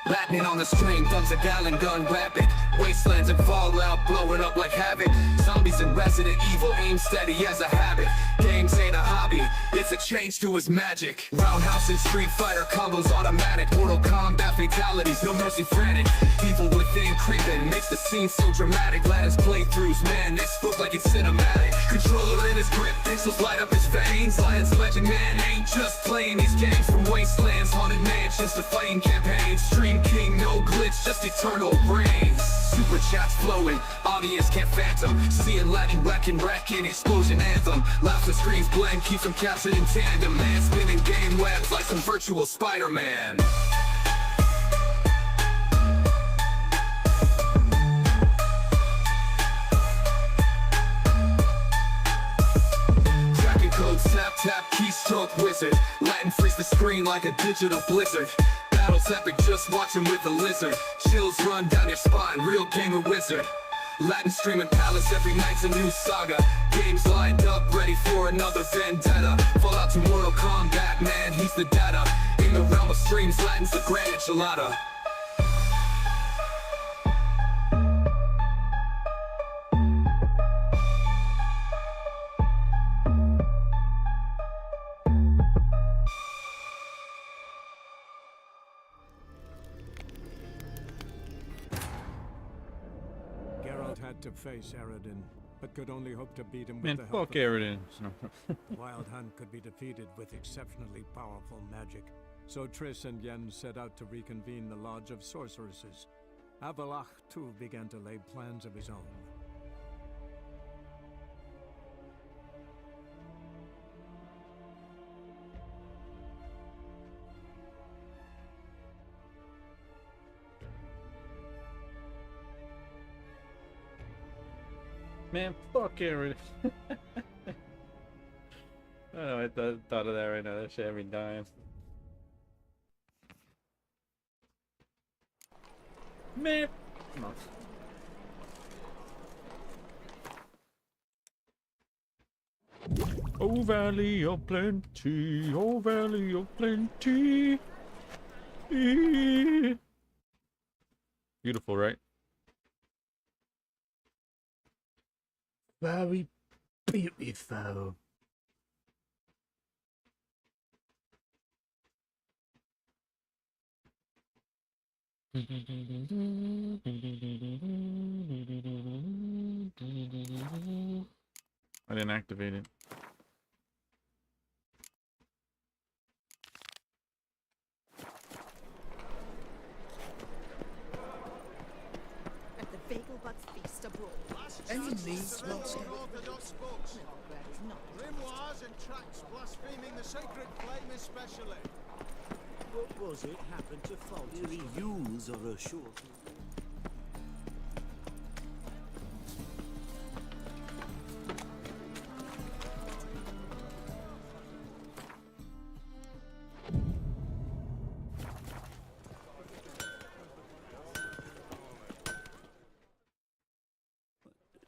Latin on the string, thumbs a gallon gun rapid. Wastelands and fallout blowing up like havoc. Zombies and Resident Evil aim steady as a habit. Games ain't a hobby, it's a change to his magic. Roundhouse and Street Fighter combos automatic. Mortal Kombat fatalities, no mercy frantic. Evil within creeping, makes the scene so dramatic. Ladders playthroughs, man, this look like it's cinematic. Controller in his grip, pixels light up his veins. Lions legend, man, ain't just playing these games. From wastelands, haunted mansions to fighting campaigns. Stream King, no glitch, just eternal brains. Super chats flowing, audience can't phantom. Seeing Latin wrecking explosion anthem. Laughs and screams blend, keeps them captured in tandem. Man spinning game webs like some virtual Spider-Man. Tracking codes, tap tap, keystroke wizard. Latin freeze the screen like a digital blizzard. Battles epic, just watching with a lizard. Chills run down your spine, real gamer wizard. Latin streaming palace, every night's a new saga. Games lined up, ready for another vendetta. Fallout to Mortal Kombat, man, he's the data. In the realm of streams, Latin's the grand enchilada. Had to face Aradin, but could only hope to beat him with Man, the help fuck Aradin. Wild Hunt could be defeated with exceptionally powerful magic, so Triss and Yen set out to reconvene the Lodge of Sorceresses. Avalach, too, began to lay plans of his own. Man, fuck Aradin. Oh, I thought of that right now. That shit had me dying. Man. No. Oh, valley of plenty. Oh, valley of plenty. Beautiful, right? Very beautiful. I didn't activate it. At the Bagelbug's feast abroad. Any needs not Orthodox books. Grimoires and tracts blaspheming the sacred flame especially. What was it happened to falter? Use or a short?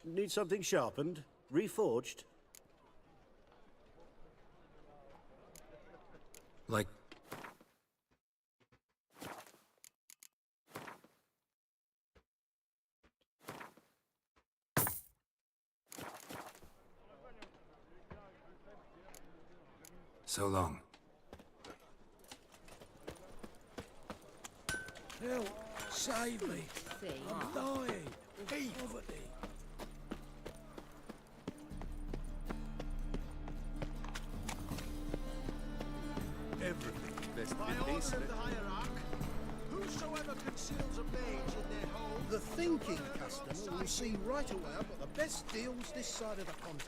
Need something sharpened? Reforged? Like... So long. Help! Save me! I'm dying! Poverty! Everything best by order of the hierarch, whosoever conceals a mage in their home. The thinking customer will see right away I've got the best deals this side of the pond.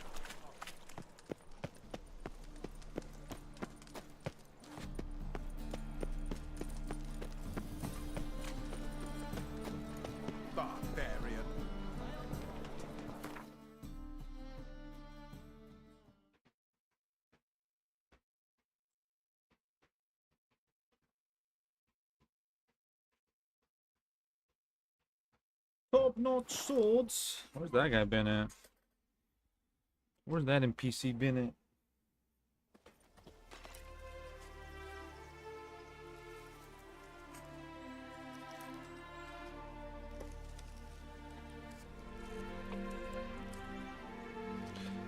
Barbarian. Top-notch swords. Where's that guy been at? Where's that NPC been at?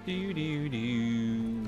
Do do do.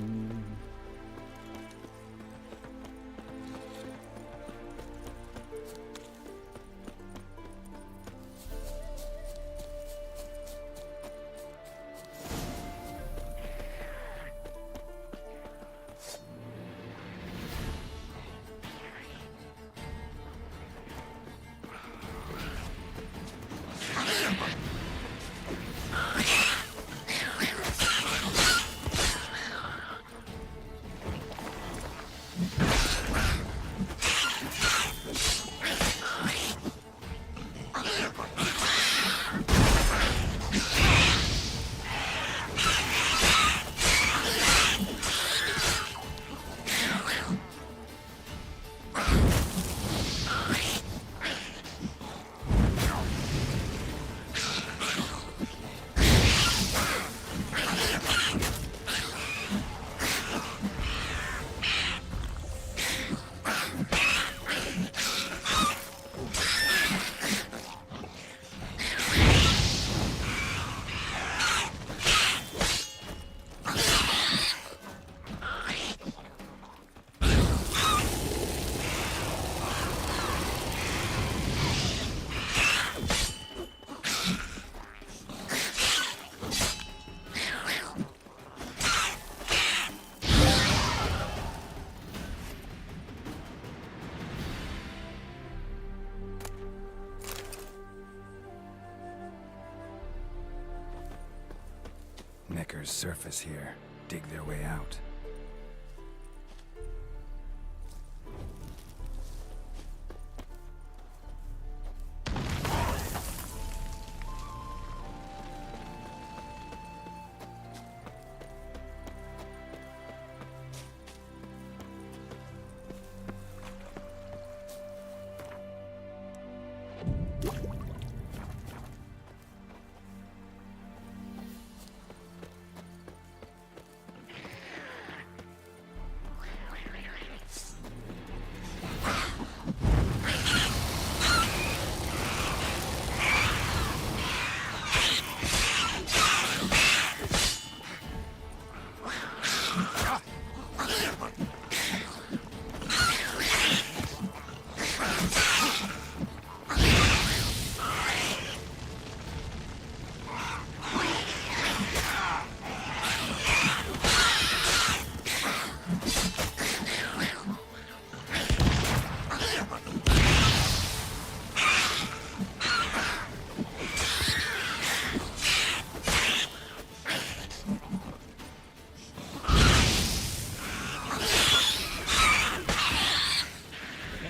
Necker's surface here. Dig their way out.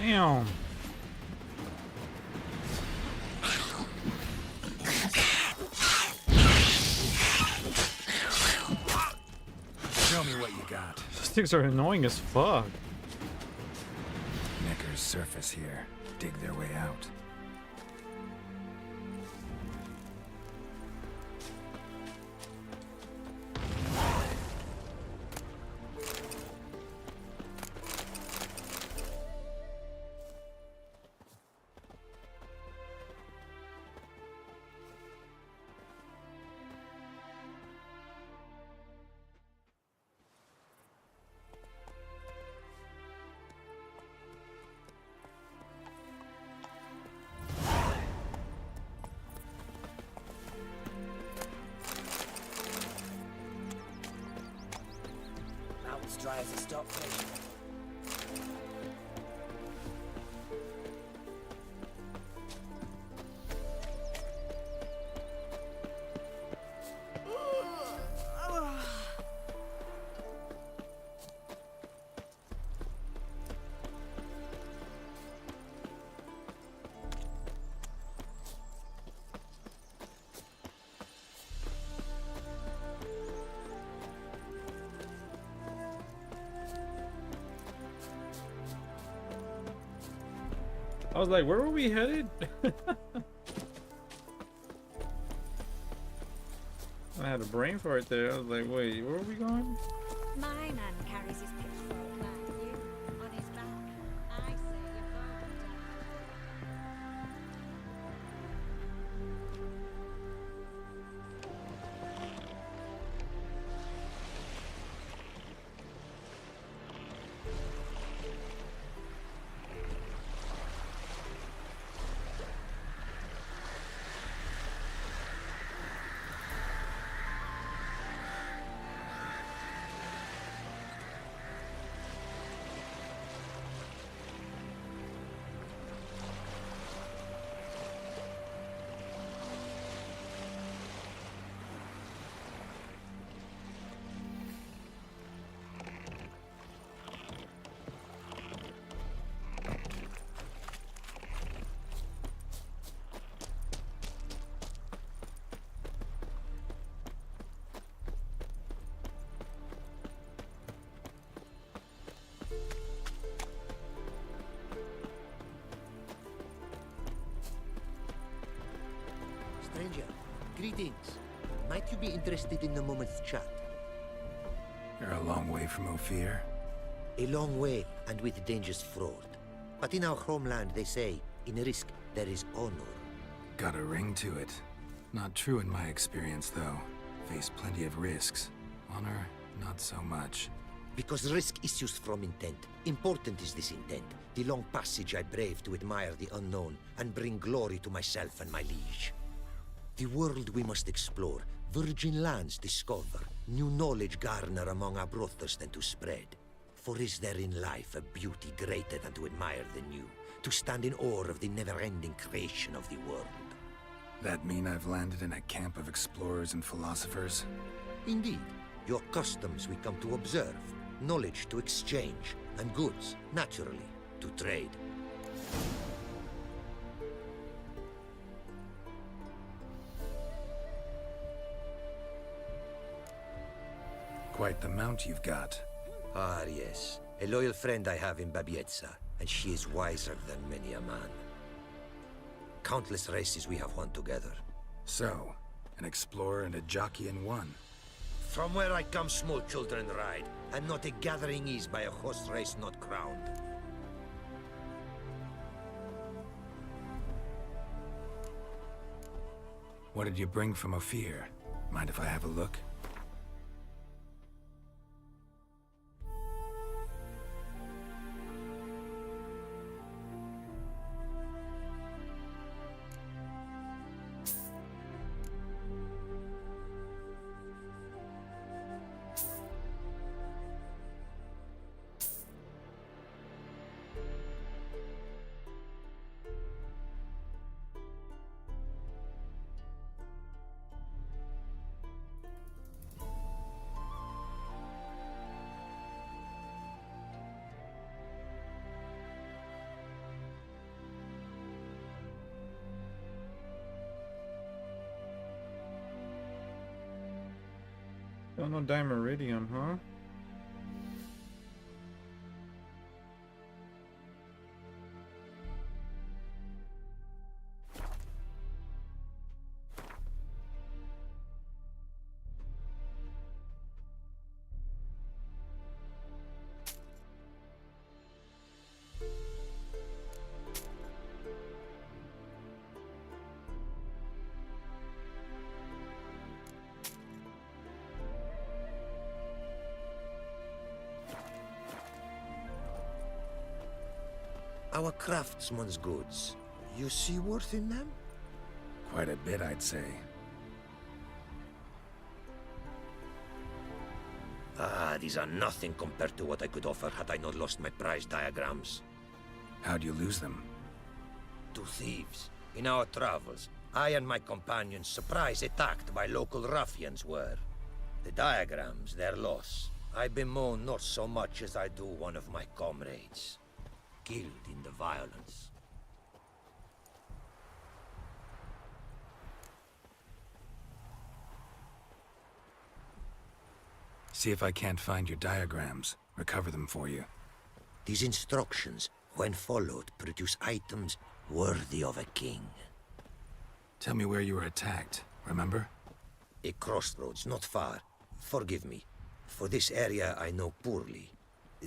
Damn. Show me what you got. These things are annoying as fuck. Necker's surface here. Dig their way out. Mount's dry as a stockfish. I was like, where were we headed? I had a brain fart there. I was like, wait, where are we going? My man carries his pitchfork like you on his back. I say you both. Greetings. Might you be interested in a moment's chat? You're a long way from Ophir. A long way, and with dangers fraught. But in our homeland, they say, in risk, there is honor. Got a ring to it. Not true in my experience, though. Faced plenty of risks. Honor, not so much. Because risk issues from intent. Important is this intent. The long passage I brave to admire the unknown and bring glory to myself and my liege. The world we must explore, virgin lands discover, new knowledge garner among our brothers than to spread. For is there in life a beauty greater than to admire the new, to stand in awe of the never-ending creation of the world? That mean I've landed in a camp of explorers and philosophers? Indeed, your customs we come to observe, knowledge to exchange, and goods, naturally, to trade. Quite the mount you've got. Ah, yes. A loyal friend I have in Babietza, and she is wiser than many a man. Countless races we have won together. So, an explorer and a jockey in one. From where I come, small children ride, and not a gathering is by a horse race not crowned. What did you bring from Ophir? Mind if I have a look? Don't know Dimeridium, huh? Our craftsman's goods. You see worth in them? Quite a bit, I'd say. Ah, these are nothing compared to what I could offer had I not lost my prized diagrams. How'd you lose them? To thieves. In our travels, I and my companions surprise attacked by local ruffians were. The diagrams, their loss. I bemoan not so much as I do one of my comrades. Killed in the violence. See if I can't find your diagrams. Recover them for you. These instructions, when followed, produce items worthy of a king. Tell me where you were attacked, remember? A crossroads, not far. Forgive me. For this area I know poorly.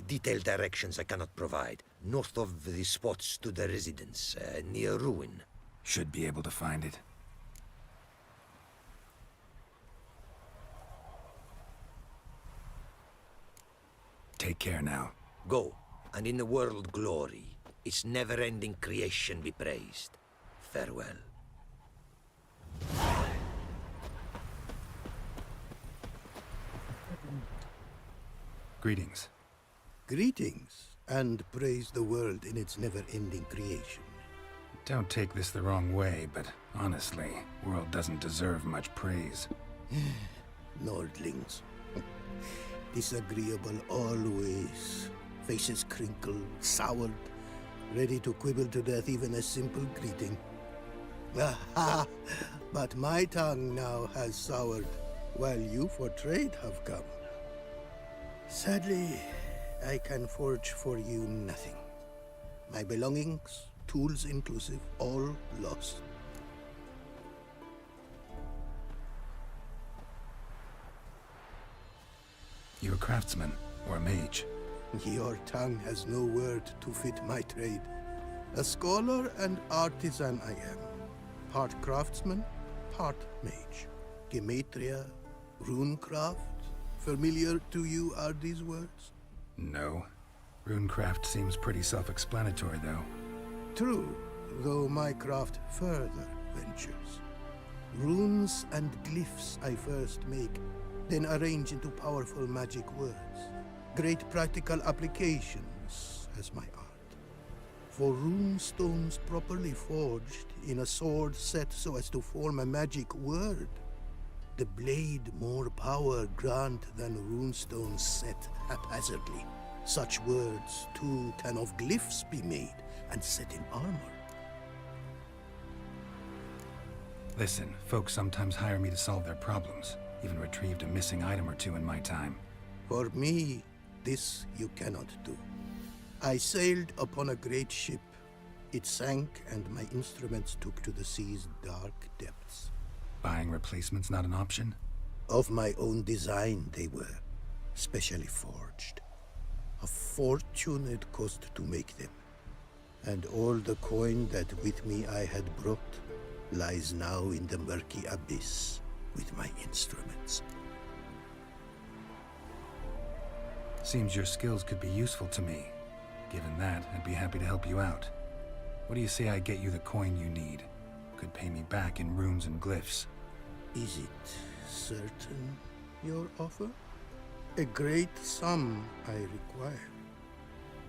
Detailed directions I cannot provide. North of the spot stood a residence, near ruin. Should be able to find it. Take care now. Go, and in the world glory, its never-ending creation be praised. Farewell. Greetings. Greetings, and praise the world in its never-ending creation. Don't take this the wrong way, but honestly, world doesn't deserve much praise. Nordlings. Disagreeable always. Faces crinkled, soured, ready to quibble to death even a simple greeting. Aha! But my tongue now has soured, while you for trade have come. Sadly, I can forge for you nothing. My belongings, tools inclusive, all lost. You a craftsman or a mage? Your tongue has no word to fit my trade. A scholar and artisan I am. Part craftsman, part mage. Gematria, runecraft. Familiar to you are these words? No. Runecraft seems pretty self-explanatory, though. True, though my craft further ventures. Runes and glyphs I first make, then arrange into powerful magic words. Great practical applications as my art. For rune stones properly forged in a sword set so as to form a magic word, the blade more power grant than runestones set haphazardly. Such words, too, can of glyphs be made and set in armor. Listen, folks sometimes hire me to solve their problems. Even retrieved a missing item or two in my time. For me, this you cannot do. I sailed upon a great ship. It sank, and my instruments took to the sea's dark depths. Buying replacements not an option? Of my own design they were, specially forged. A fortune it cost to make them. And all the coin that with me I had brought lies now in the murky abyss with my instruments. Seems your skills could be useful to me. Given that, I'd be happy to help you out. What do you say I get you the coin you need? Could pay me back in runes and glyphs. Is it certain, your offer? A great sum I require.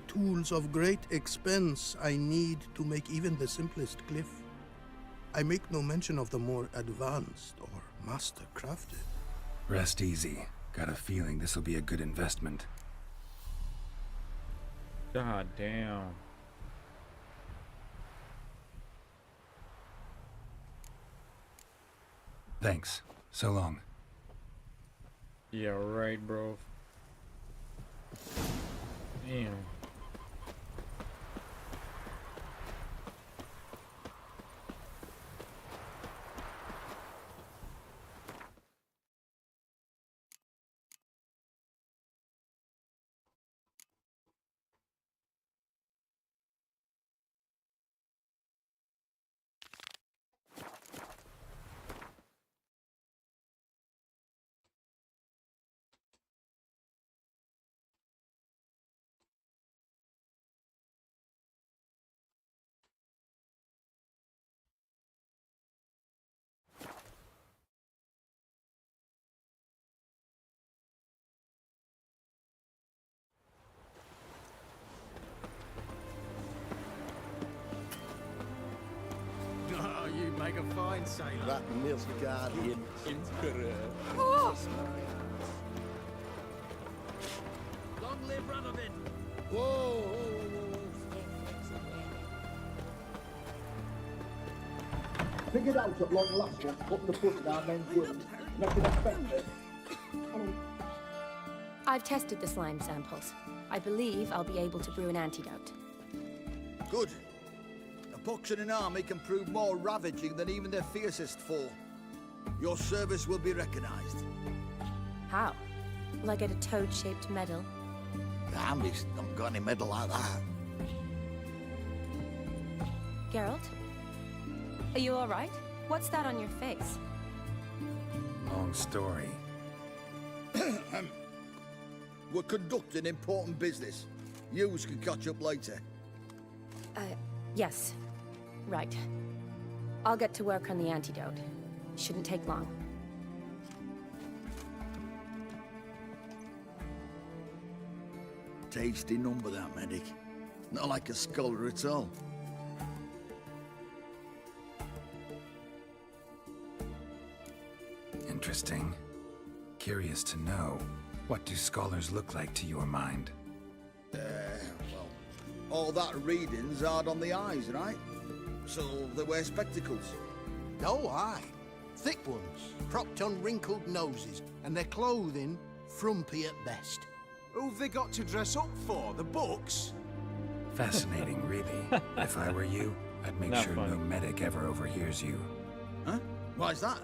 Tools of great expense I need to make even the simplest glyph. I make no mention of the more advanced or master-crafted. Rest easy. Got a feeling this'll be a good investment. God damn. Thanks. So long. Yeah, right, bro. Damn. Oh, you make a fine sailor. That Nilfgaardian emperor. Long live Radovid! Whoa, whoa, whoa, whoa. Figured out at long last what's putting the foot down men's wound. Nothing expected. I've tested the slime samples. I believe I'll be able to brew an antidote. Good. A pox in an army can prove more ravaging than even their fiercest foe. Your service will be recognized. How? Will I get a toad-shaped medal? The army's not got any medal like that. Geralt? Are you all right? What's that on your face? Long story. We're conducting important business. Yous can catch up later. Yes. Right. I'll get to work on the antidote. Shouldn't take long. Tasty number, that medic. Not like a scholar at all. Interesting. Curious to know, what do scholars look like to your mind? Well, all that reading's hard on the eyes, right? So they wear spectacles. No, aye. Thick ones, propped on wrinkled noses, and their clothing frumpy at best. Who've they got to dress up for? The books? Fascinating, really. If I were you, I'd make Not sure funny. no medic ever overhears you. Huh? Why's that?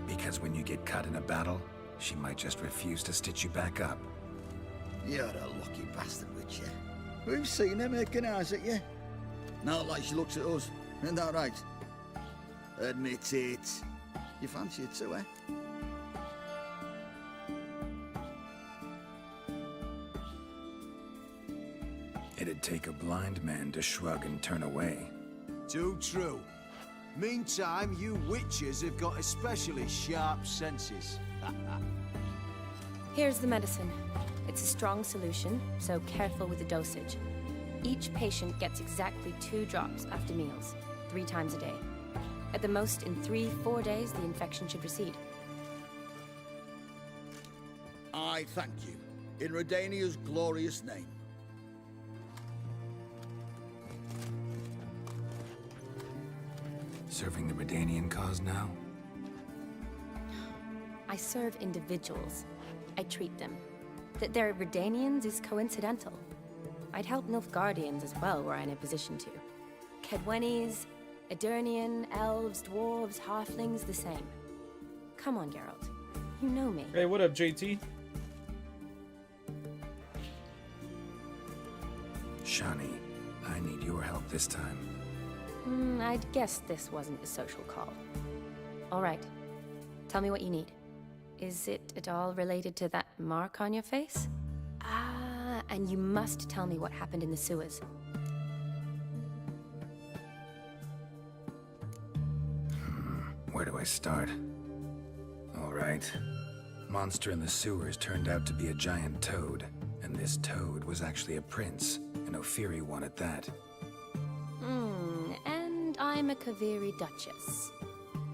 Because when you get caught in a battle, she might just refuse to stitch you back up. You're a lucky bastard, Witcher. We've seen her making eyes at you. Not like she looks at us. Isn't that right? Admit it. You fancy it too, eh? It'd take a blind man to shrug and turn away. Too true. Meantime, you witches have got especially sharp senses. Here's the medicine. It's a strong solution, so careful with the dosage. Each patient gets exactly 2 drops after meals, 3 times a day. At the most, in 3-4 days, the infection should recede. I thank you. In Redania's glorious name. Serving the Redanian cause now? I serve individuals. I treat them. That they're Redanians is coincidental. I'd help Nilfgaardians as well were I in a position to. Kedwenis, Edirnian, elves, dwarves, halflings, the same. Come on, Geralt. You know me. Hey, what up, JT? Shani, I need your help this time. I'd guess this wasn't a social call. All right. Tell me what you need. Is it at all related to that mark on your face? Ah, and you must tell me what happened in the sewers. Where do I start? All right. Monster in the sewers turned out to be a giant toad, and this toad was actually a prince, an Ophiri one at that. And I'm a Kaviri Duchess.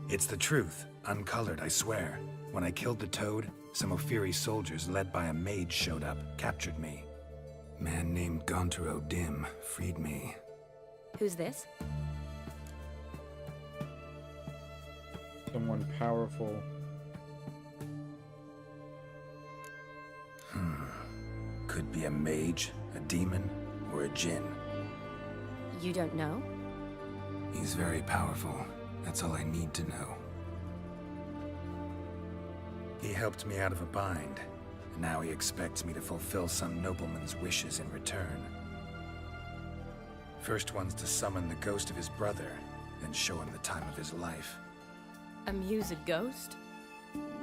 It's the truth, uncolored, I swear. When I killed the toad, some Ophiri soldiers led by a mage showed up, captured me. Man named Gontaro Dim freed me. Who's this? Someone powerful. Could be a mage, a demon, or a djinn. You don't know? He's very powerful. That's all I need to know. He helped me out of a bind, and now he expects me to fulfill some nobleman's wishes in return. First one's to summon the ghost of his brother, then show him the time of his life. Amuse a ghost?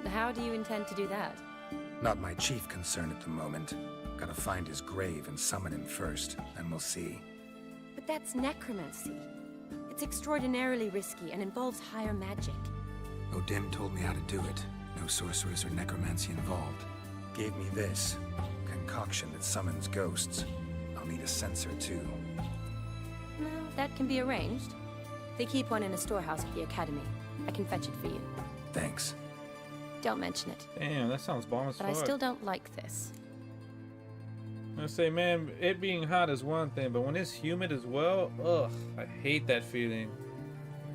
How do you intend to do that? Not my chief concern at the moment. Gotta find his grave and summon him first, and we'll see. But that's necromancy. It's extraordinarily risky and involves higher magic. Odim told me how to do it. No sorcerers or necromancy involved. Gave me this concoction that summons ghosts. I'll need a censer too. Well, that can be arranged. They keep one in a storehouse at the academy. I can fetch it for you. Thanks. Don't mention it. Damn, that sounds bomb as But fuck. I still don't like this. I say, man, it being hot is one thing, but when it's humid as well, ugh, I hate that feeling.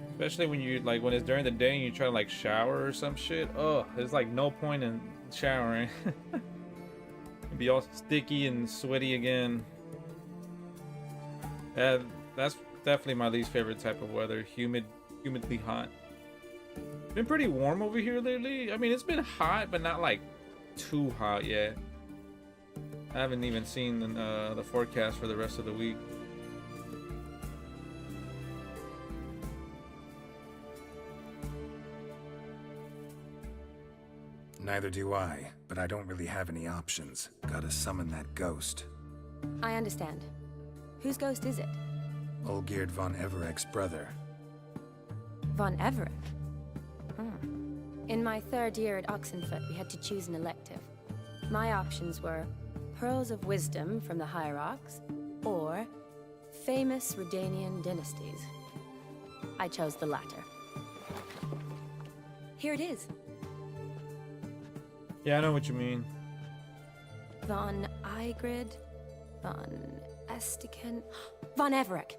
Especially when you like when it's during the day and you try to like shower or some shit. Ugh, there's like no point in showering. It'd be all sticky and sweaty again. That's definitely my least favorite type of weather. Humidly hot. Been pretty warm over here lately. I mean, it's been hot, but not like too hot yet. I haven't even seen the forecast for the rest of the week. Neither do I, but I don't really have any options. Gotta summon that ghost. I understand. Whose ghost is it? Olgierd von Everek's brother. Von Everett? In my 3rd year at Oxenfoot, we had to choose an elective. My options were Pearls of Wisdom from the Hierarchs, or famous Redanian dynasties. I chose the latter. Here it is. Yeah, I know what you mean. Von Igrid, Von Estiken, Von Everek.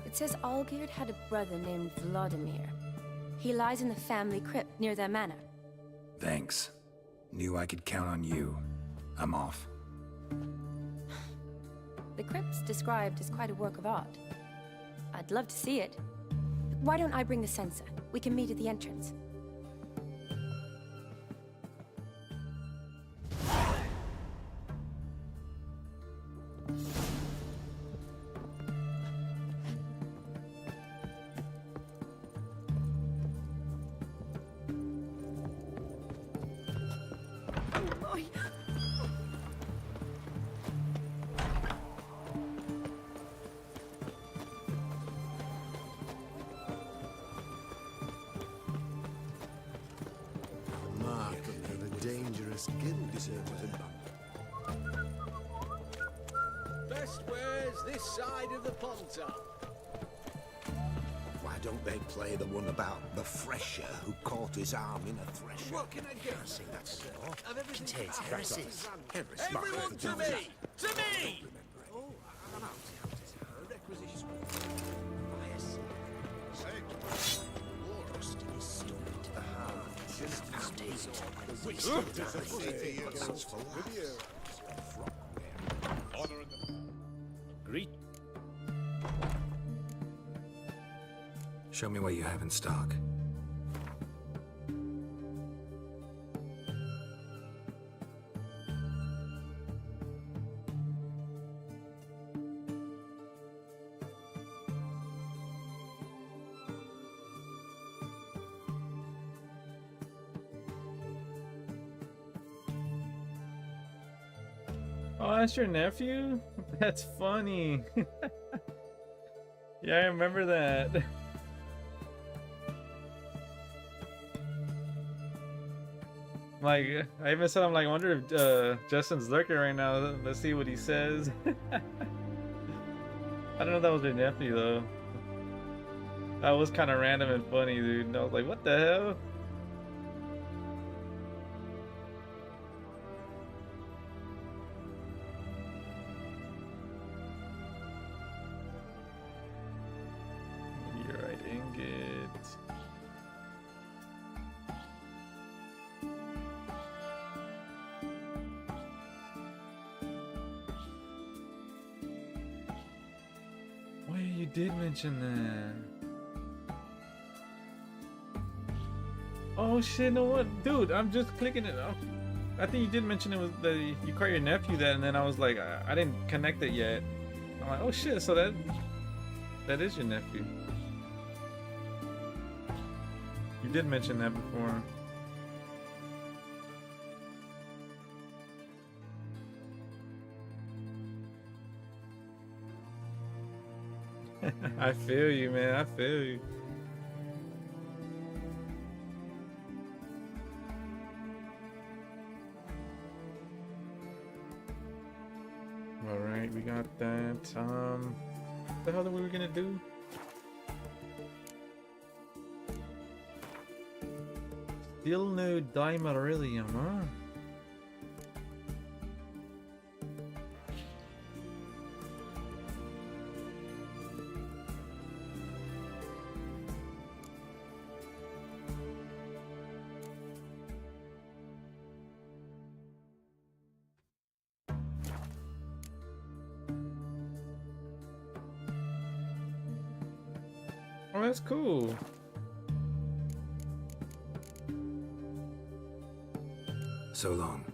It says Olgierd had a brother named Vladimir. He lies in the family crypt near their manor. Thanks. Knew I could count on you. I'm off. The crypt's described as quite a work of art. I'd love to see it. Why don't I bring the censer? We can meet at the entrance. The mark of a dangerous guild deserter. Best wares this side of the ponton. Why don't they play the one about the fresher who caught his arm in a thresher? What can I get? Can't sing that song. Contains heresies. Everyone to me! To me! Greet. Show me what you have in stock. Oh, that's your nephew? That's funny. Yeah, I remember that. Like, I even said, I'm like, I wonder if Justin's lurking right now. Let's see what he says. I don't know if that was your nephew, though. That was kind of random and funny, dude. And I was like, what the hell? Meteorite ingot. Oh, yeah, you did mention that. Oh shit, no what? Dude, I'm just clicking it up. I think you did mention it was that you call your nephew that, and then I was like, I didn't connect it yet. I'm like, oh shit, so that is your nephew. You did mention that before. I feel you, man. I feel you. All right, we got that. What the hell are we gonna do? Still no Dimerilium, huh? Oh, that's cool. So long.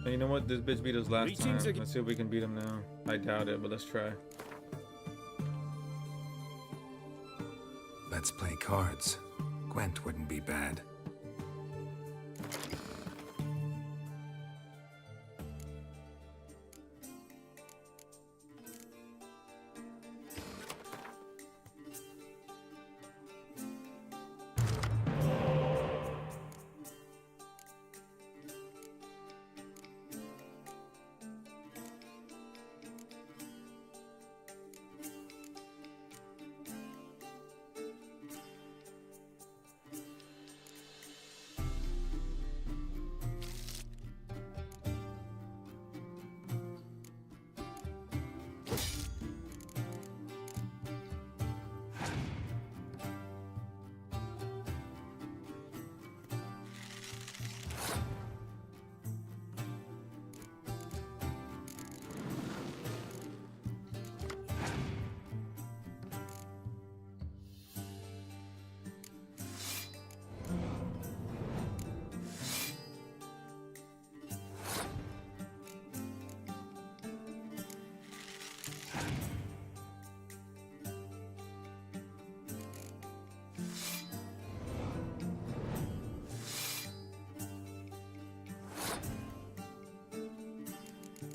Hey, you know what? This bitch beat us last time. Greetings again. Let's see if we can beat him now. I doubt it, but let's try. Let's play cards. Gwent wouldn't be bad.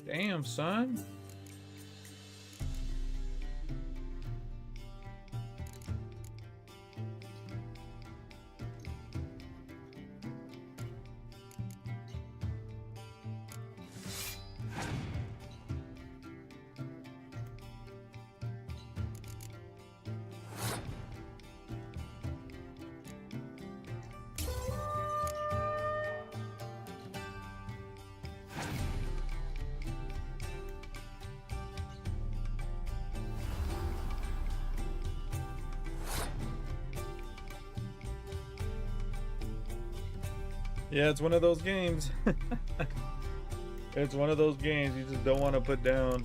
Damn, son. Yeah, it's one of those games. It's one of those games you just don't want to put down.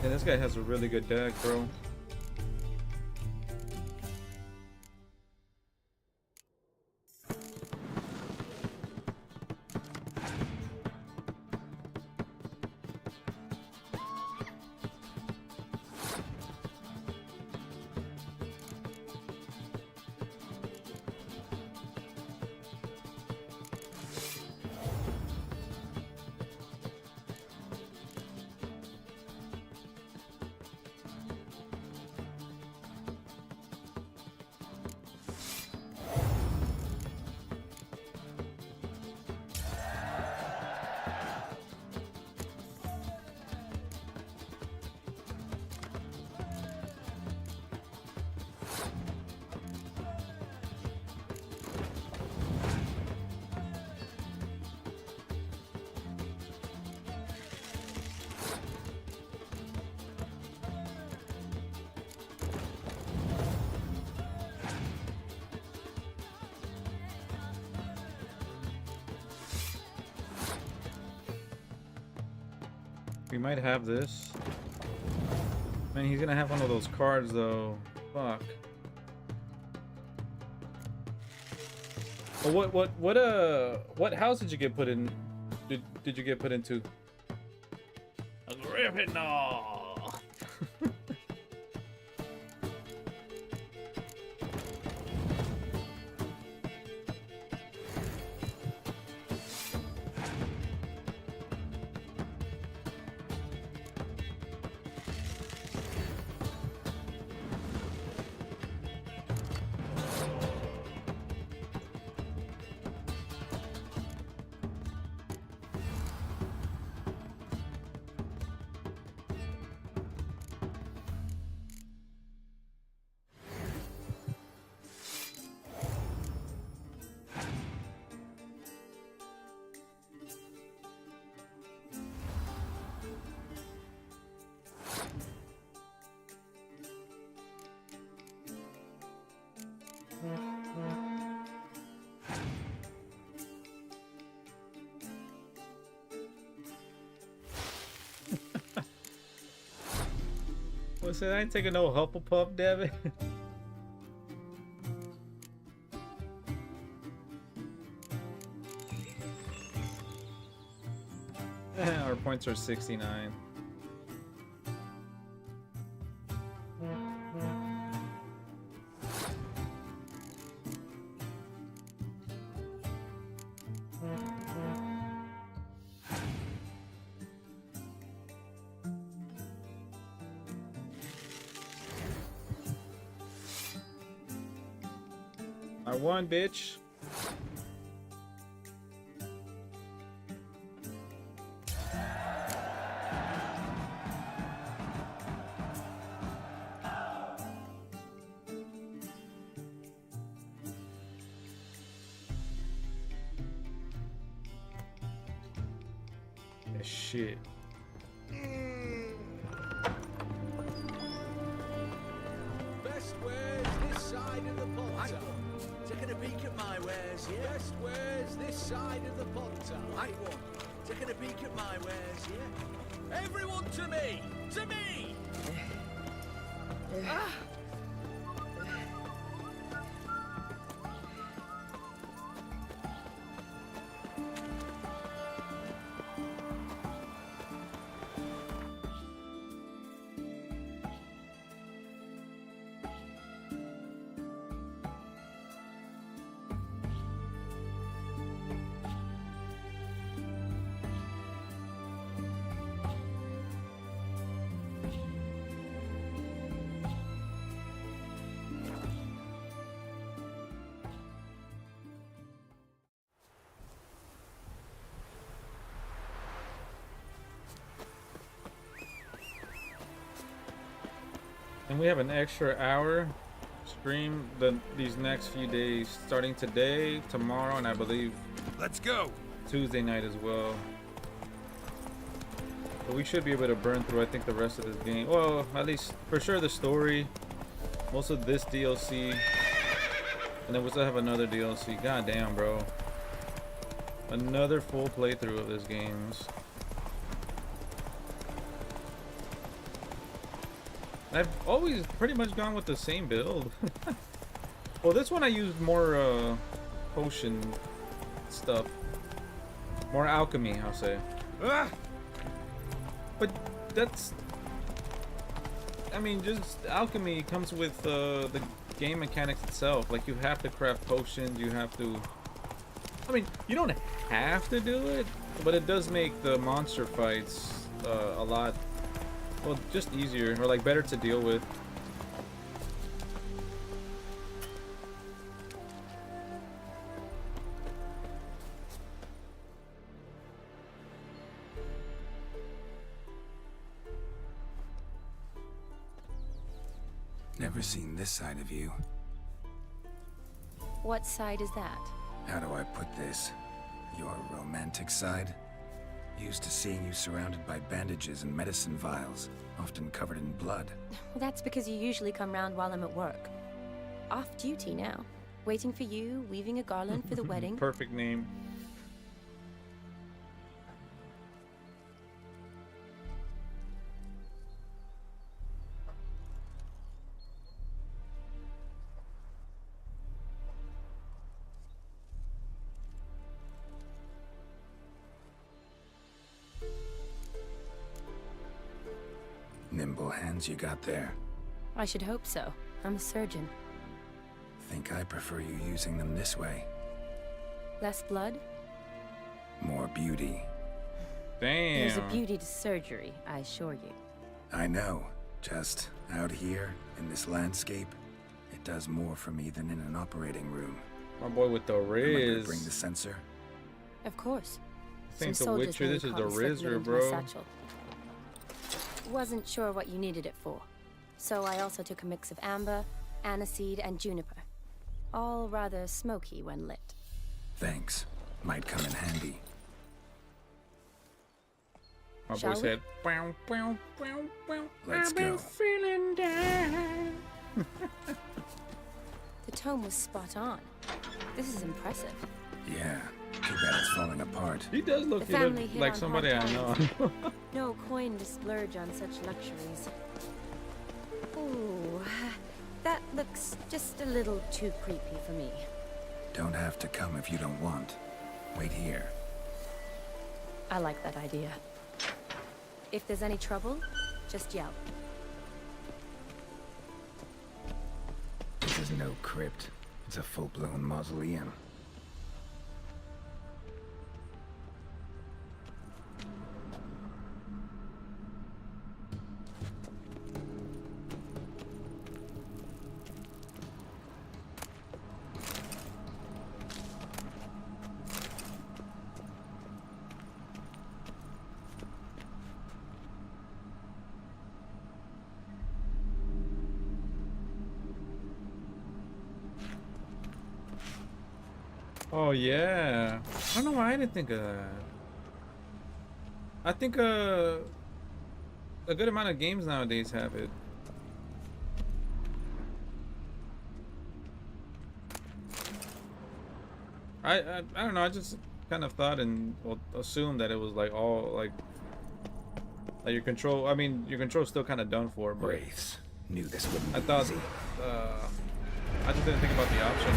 Yeah, this guy has a really good deck, bro. We might have this. Man, he's gonna have one of those cards though. Fuck. Well, what house did you get put in? Did you get put into? A Gryffindor. What's that? I ain't taking no Hufflepuff, Devin. Our points are 69. I won, bitch. Shit. Best wares this side of the pond. Taking a peek at my wares here. Best wares this side of the pond. Taking a peek at my wares here. Everyone To me! To me! And we have an extra hour stream these next few days, starting today, tomorrow, and I believe Let's go. Tuesday night as well. But we should be able to burn through, I think, the rest of this game. Well, at least for sure the story, most of this DLC, and then we still have another DLC. God damn, bro. Another full playthrough of this game. I've always pretty much gone with the same build. Well, this one I used more potion stuff. More alchemy, I'll say. Ah! But that's... I mean, just alchemy comes with the game mechanics itself. Like, you have to craft potions, you have to... I mean, you don't have to do it, but it does make the monster fights a lot... well, just easier, or like better to deal with. Never seen this side of you. What side is that? How do I put this? Your romantic side? Used to seeing you surrounded by bandages and medicine vials, often covered in blood. Well, that's because you usually come round while I'm at work. Off duty now. Waiting for you, weaving a garland for the wedding. Perfect name. Nimble hands you got there. I should hope so. I'm a surgeon. Think I prefer you using them this way. Less blood? More beauty. Damn. There's a beauty to surgery, I assure you. I know. Just out here, in this landscape, it does more for me than in an operating room. My boy with the Am I gonna Riz. bring the sensor? Of course. This ain't Some the soldiers Witcher, nearly this is caught the me slipping it Rizzer, into my bro. satchel. Wasn't sure what you needed it for, so I also took a mix of amber, aniseed, and juniper. All rather smoky when lit. Thanks. Might come in handy. My Shall boy we? said, "Bow, bow, bow, bow. Let's I've been go." feeling down. The tome was spot on. This is impressive. Yeah. Too bad it's falling apart. He does look, The family hit like on somebody I hard know. No coin to splurge on such luxuries. Ooh, that looks just a little too creepy for me. Don't have to come if you don't want. Wait here. I like that idea. If there's any trouble, just yell. This is no crypt. It's a full-blown mausoleum. Oh yeah. I don't know why I didn't think of that. I think a good amount of games nowadays have it. I don't know, I just kind of thought and assumed that it was like all like Like your control, I mean, your control's still kind of done for, but Wraiths. Knew this wouldn't I be thought, easy. I just didn't think about the option.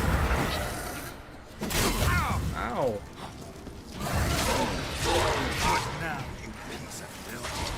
Ow! Now, you piece of filth.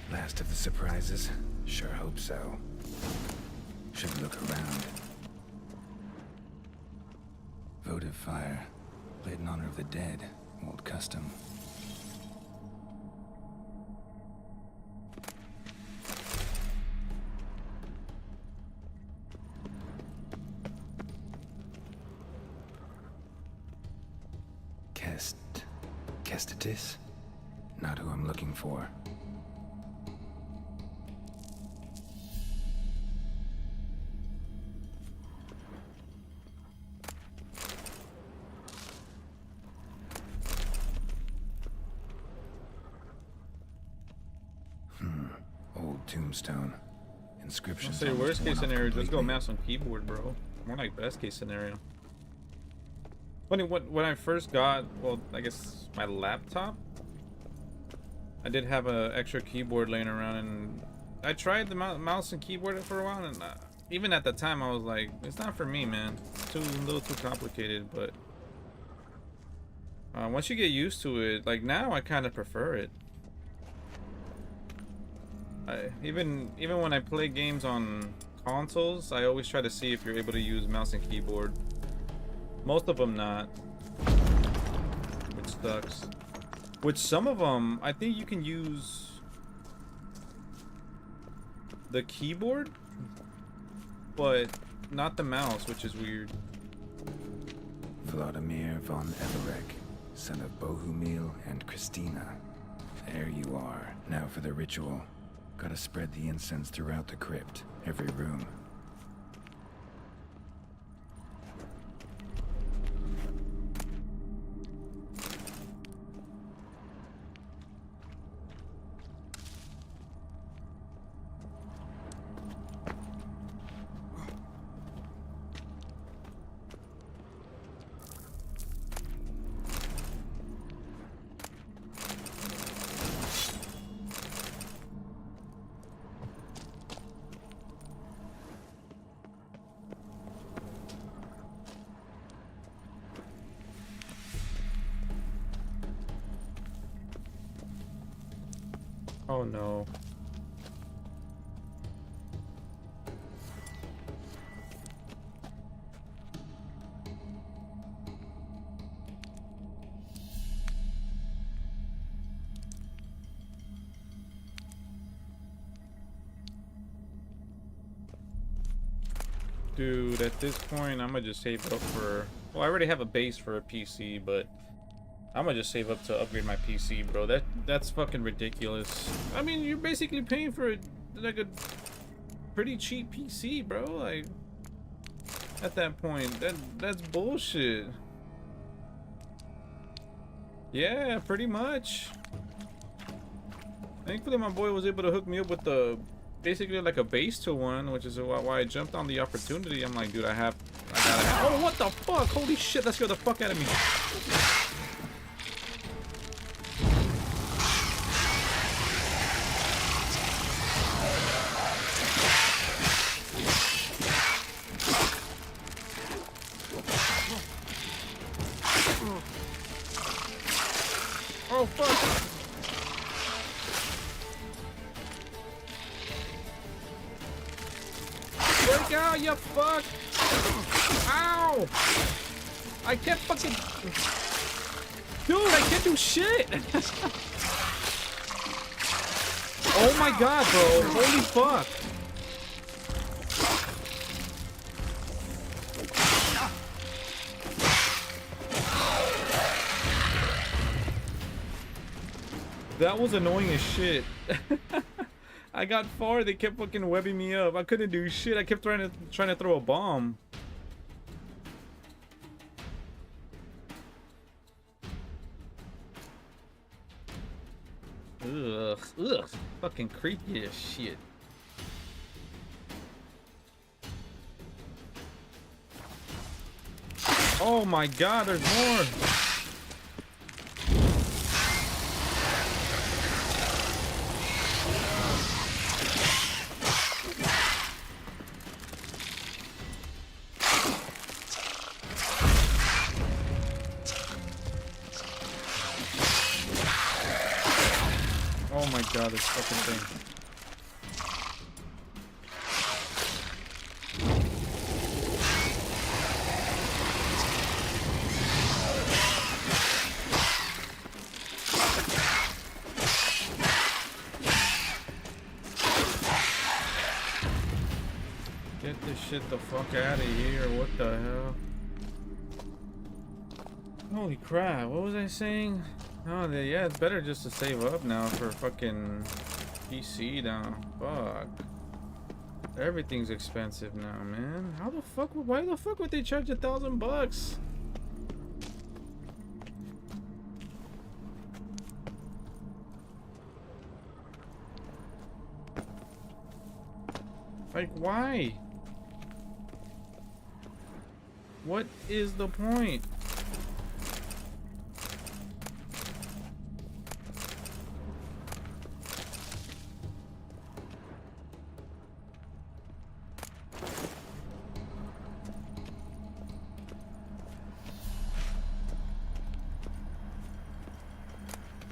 Last of the surprises? Sure hope so. Should look around. Votive fire. Lit in honor of the dead. Old custom. Kestatis? Not who I'm looking for. Old tombstone. Inscription. Say worst case scenario, just go mouse and keyboard, bro. More like best case scenario. When I first got, well, I guess my laptop, I did have a extra keyboard laying around, and I tried the mouse and keyboard for a while, and even at the time I was like, it's not for me, man. It's a little too complicated. But once you get used to it, like now I kind of prefer it. Even when I play games on consoles, I always try to see if you're able to use mouse and keyboard. Most of them not, which sucks. With some of them, I think you can use the keyboard, but not the mouse, which is weird. Vladimir von Everek, son of Bohumil and Christina. There you are. Now for the ritual. Gotta spread the incense throughout the crypt, every room. Oh no. Dude, at this point, I'm gonna just save up for... Well, I already have a base for a PC, but I'm gonna just save up to upgrade my PC, bro. That's fucking ridiculous. I mean, you're basically paying for like a pretty cheap PC, bro. Like, at that point, that's bullshit. Yeah, pretty much. Thankfully, my boy was able to hook me up with the basically like a base to one, which is why I jumped on the opportunity. I'm like, dude, I gotta have. Oh, what the fuck? Holy shit! That scared the fuck out of me. Oh fuck! Break out, you fuck! Ow! I can't fucking... Dude, I can't do shit! Oh my god, bro. Holy fuck. That was annoying as shit. I got far, they kept fucking webbing me up. I couldn't do shit. I kept trying to throw a bomb. Ugh, ugh, fucking creepy as shit. Oh my god, there's more. Oh my god, this fucking thing. Get this shit the fuck out of here, what the hell? Holy crap, what was I saying? Oh, yeah, it's better just to save up now for fucking PC now. Fuck. Everything's expensive now, man. How the fuck, why the fuck would they charge $1,000? Like, why? What is the point?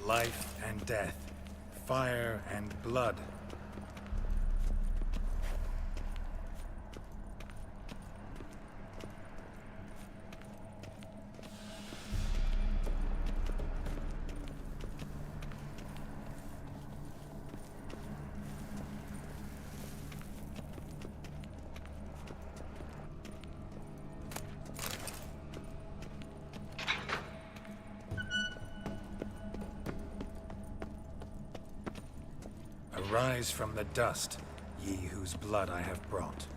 Life and death, fire and blood. Arise from the dust, ye whose blood I have brought.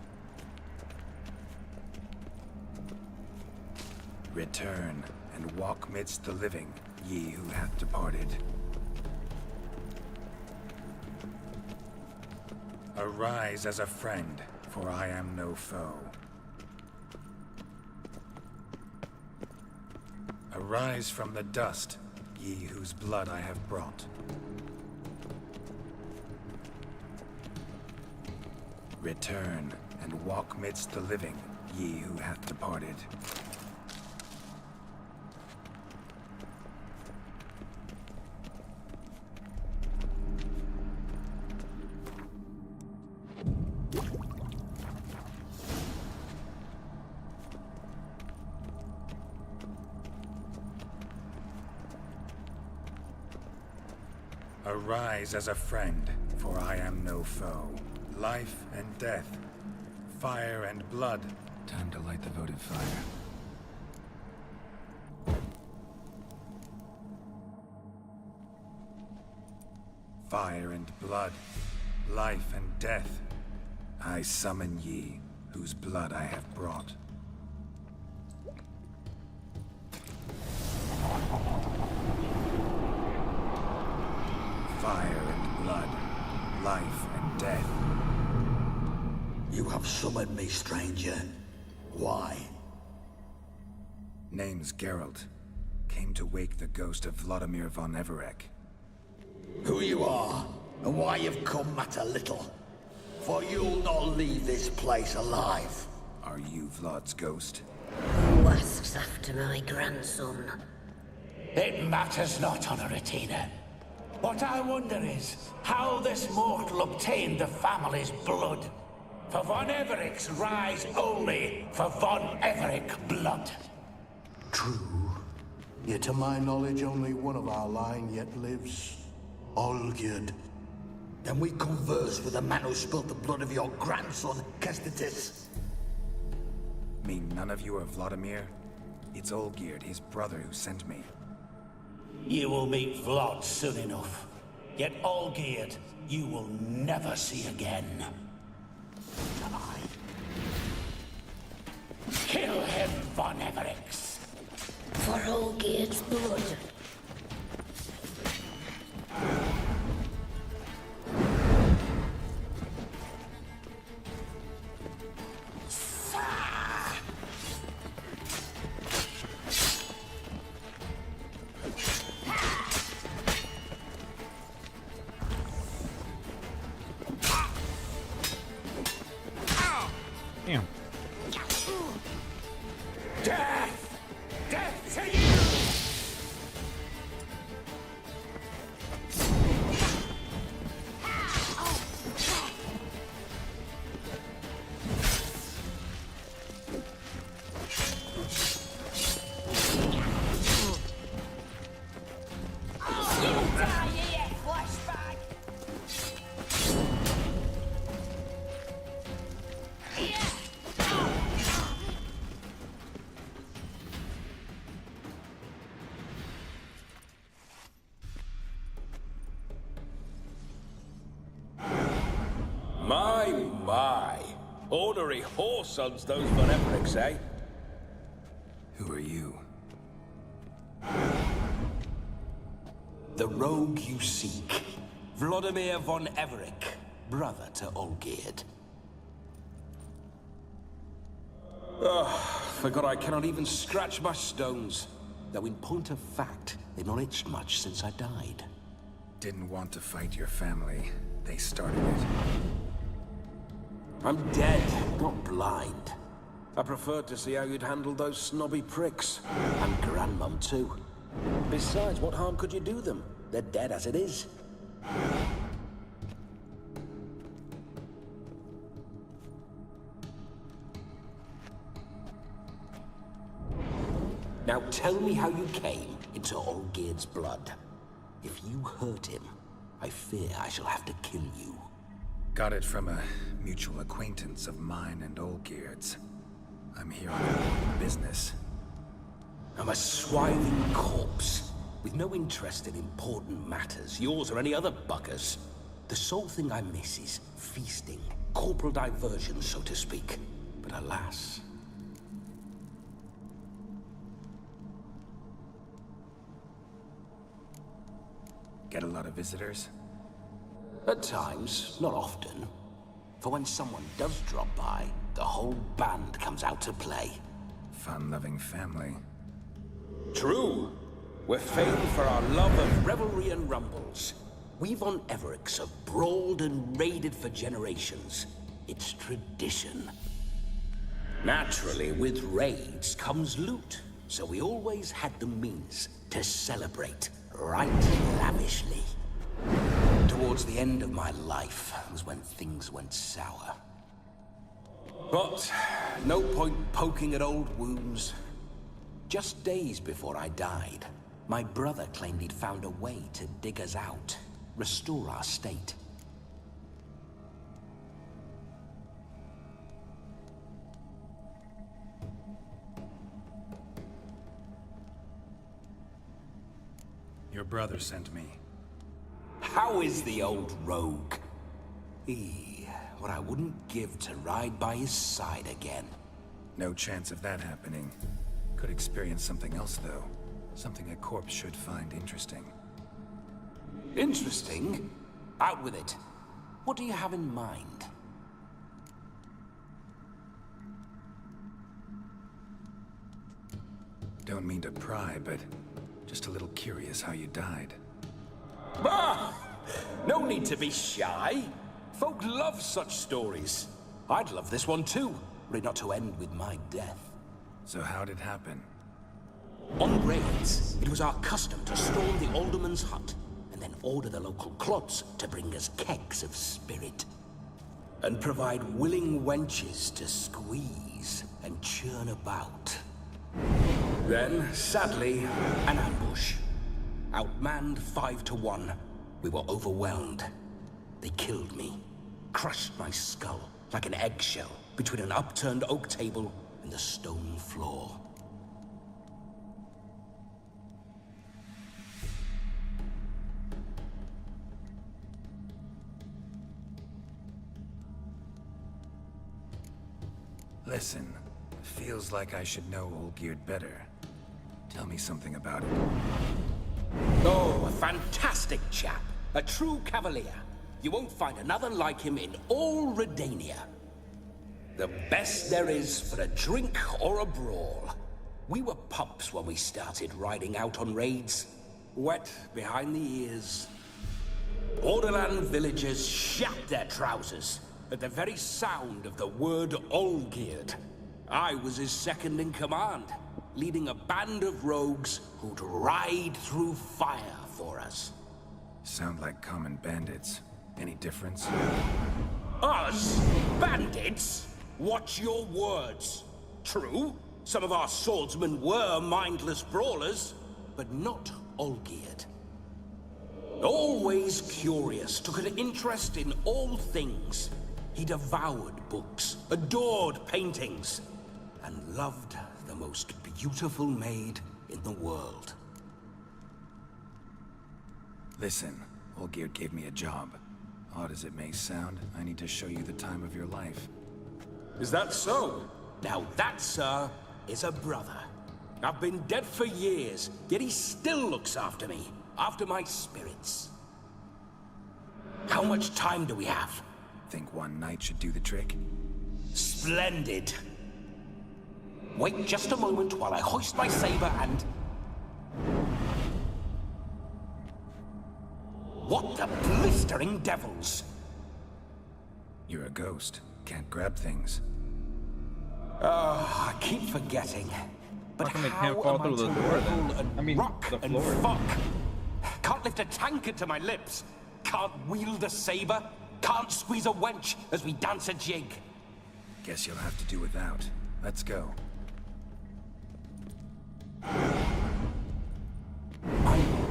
Return and walk midst the living, ye who hath departed. Arise as a friend, for I am no foe. Arise from the dust, ye whose blood I have brought. Return and walk midst the living, ye who hath departed. Arise as a friend, for I am no foe. Life and death, fire and blood. Time to light the votive fire. Fire and blood, life and death. I summon ye, whose blood I have brought. Fire and blood, life and death. You have summoned me, stranger. Why? Name's Geralt. Came to wake the ghost of Vladimir von Everec. Who you are, and why you've come matter little. For you'll not leave this place alive. Are you Vlad's ghost? Who asks after my grandson? It matters not, Honoratina. What I wonder is how this mortal obtained the family's blood. For von Everec's rise only for von Everec blood. True. Yet to my knowledge, only one of our line yet lives. Olgierd. Then we converse with the man who spilled the blood of your grandson, Kestetis. Mean none of you are Vladimir? It's Olgierd, his brother, who sent me. You will meet Vlad soon enough. Yet Olgierd, you will never see again. Kill him, von Everec. For Olgierd's blood. Damn. Death! Death to you! My. Ornery whoresons those von Everecs, eh? Who are you? The rogue you seek. Vladimir von Everec, brother to Olgierd. Forgot I cannot even scratch my stones. Though in point of fact, they've not itched much since I died. Didn't want to fight your family. They started it. I'm dead, not blind. I preferred to see how you'd handle those snobby pricks. And Grandmum, too. Besides, what harm could you do them? They're dead as it is. Now tell me how you came into Olgierd's blood. If you hurt him, I fear I shall have to kill you. Got it from a mutual acquaintance of mine and Olgierd's. I'm here on business. I'm a swiving corpse, with no interest in important matters, yours or any other buggers. The sole thing I miss is feasting, corporal diversion, so to speak. But alas... Get a lot of visitors? At times, not often. For when someone does drop by, the whole band comes out to play. Fun-loving family. True. We're famed for our love of revelry and rumbles. We von Everecs have brawled and raided for generations. It's tradition. Naturally, with raids comes loot, so we always had the means to celebrate right lavishly. Towards the end of my life was when things went sour. But no point poking at old wounds. Just days before I died, my brother claimed he'd found a way to dig us out, restore our state. Your brother sent me. How is the old rogue? What I wouldn't give to ride by his side again. No chance of that happening. Could experience something else, though. Something a corpse should find interesting. Interesting? Out with it. What do you have in mind? Don't mean to pry, but just a little curious how you died. Bah! No need to be shy. Folk love such stories. I'd love this one too, were it not to end with my death. So how'd it happen? On raids, it was our custom to storm the alderman's hut, and then order the local clods to bring us kegs of spirit. And provide willing wenches to squeeze and churn about. Then, sadly, an ambush. Outmanned 5 to 1, we were overwhelmed. They killed me, crushed my skull like an eggshell between an upturned oak table and the stone floor. Listen, feels like I should know Olgierd better. Tell me something about it. Oh, a fantastic chap. A true cavalier. You won't find another like him in all Redania. The best there is for a drink or a brawl. We were pups when we started riding out on raids. Wet behind the ears. Borderland villagers shat their trousers at the very sound of the word Olgierd. I was his second in command, leading a band of rogues who'd ride through fire for us. Sound like common bandits. Any difference? Us? Bandits? Watch your words. True, some of our swordsmen were mindless brawlers, but not Olgierd. Always curious, took an interest in all things. He devoured books, adored paintings, and loved the most beautiful maid in the world. Listen, Olgierd gave me a job. Odd as it may sound, I need to show you the time of your life. Is that so? Now that, sir, is a brother. I've been dead for years, yet he still looks after me, after my spirits. How much time do we have? Think one night should do the trick? Splendid. Wait just a moment while I hoist my saber and... What the blistering devils? You're a ghost. Can't grab things. I keep forgetting. But How come they how can't fall am I through the to door then? roll and I mean, rock the and floor. fuck? Can't lift a tankard to my lips. Can't wield a saber. Can't squeeze a wench as we dance a jig. Guess you'll have to do without. Let's go. I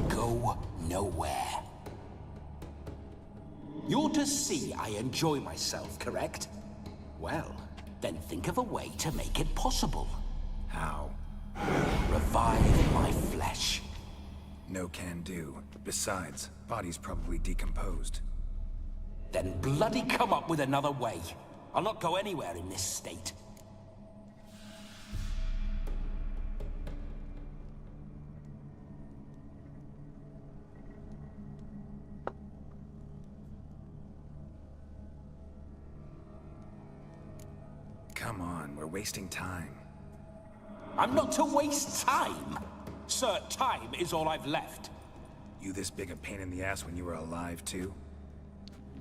go nowhere. You're to see I enjoy myself, correct? Well, then think of a way to make it possible. How? Revive my flesh. No can do. Besides, body's probably decomposed. Then bloody come up with another way. I'll not go anywhere in this state. Come on, we're wasting time. I'm not to waste time. Sir, time is all I've left. You this big a pain in the ass when you were alive, too?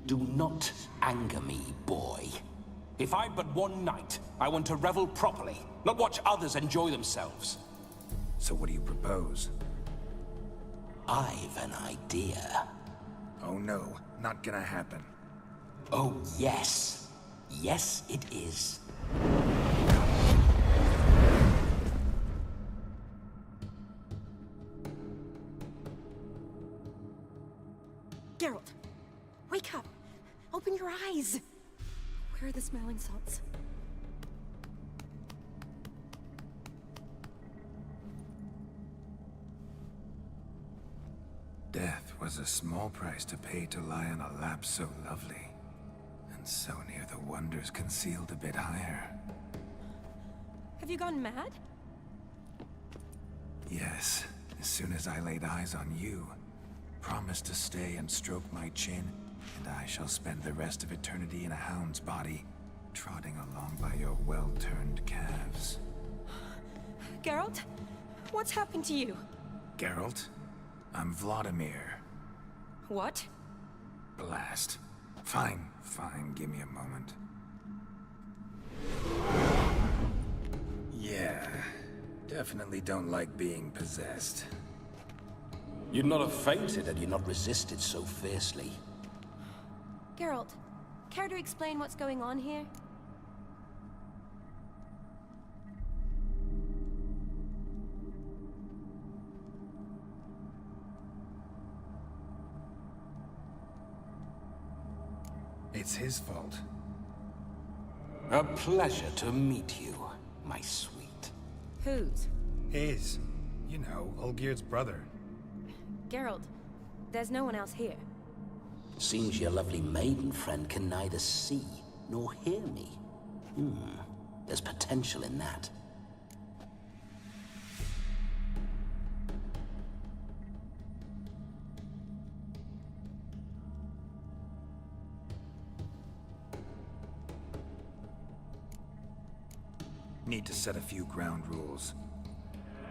Do not anger me, boy. If I'd but one night, I want to revel properly, not watch others enjoy themselves. So what do you propose? I've an idea. Oh no, not gonna happen. Oh, yes. Yes, it is. Geralt, wake up. Open your eyes. Where are the smelling salts? Death was a small price to pay to lie on a lap so lovely, and so near the wonders concealed a bit higher. Have you gone mad? Yes, as soon as I laid eyes on you, promised to stay and stroke my chin, and I shall spend the rest of eternity in a hound's body, trotting along by your well-turned calves. Geralt, What's happened to you? Geralt, I'm Vladimir. What? Blast. Fine, give me a moment. Yeah, definitely don't like being possessed. You'd not have fainted had you not resisted so fiercely. Geralt, care to explain what's going on here? It's his fault. A pleasure to meet you, my sweet. Whose? His. You know, Olgerd's brother. Geralt, there's no one else here. Seems your lovely maiden friend can neither see nor hear me. There's potential in that. Need to set a few ground rules.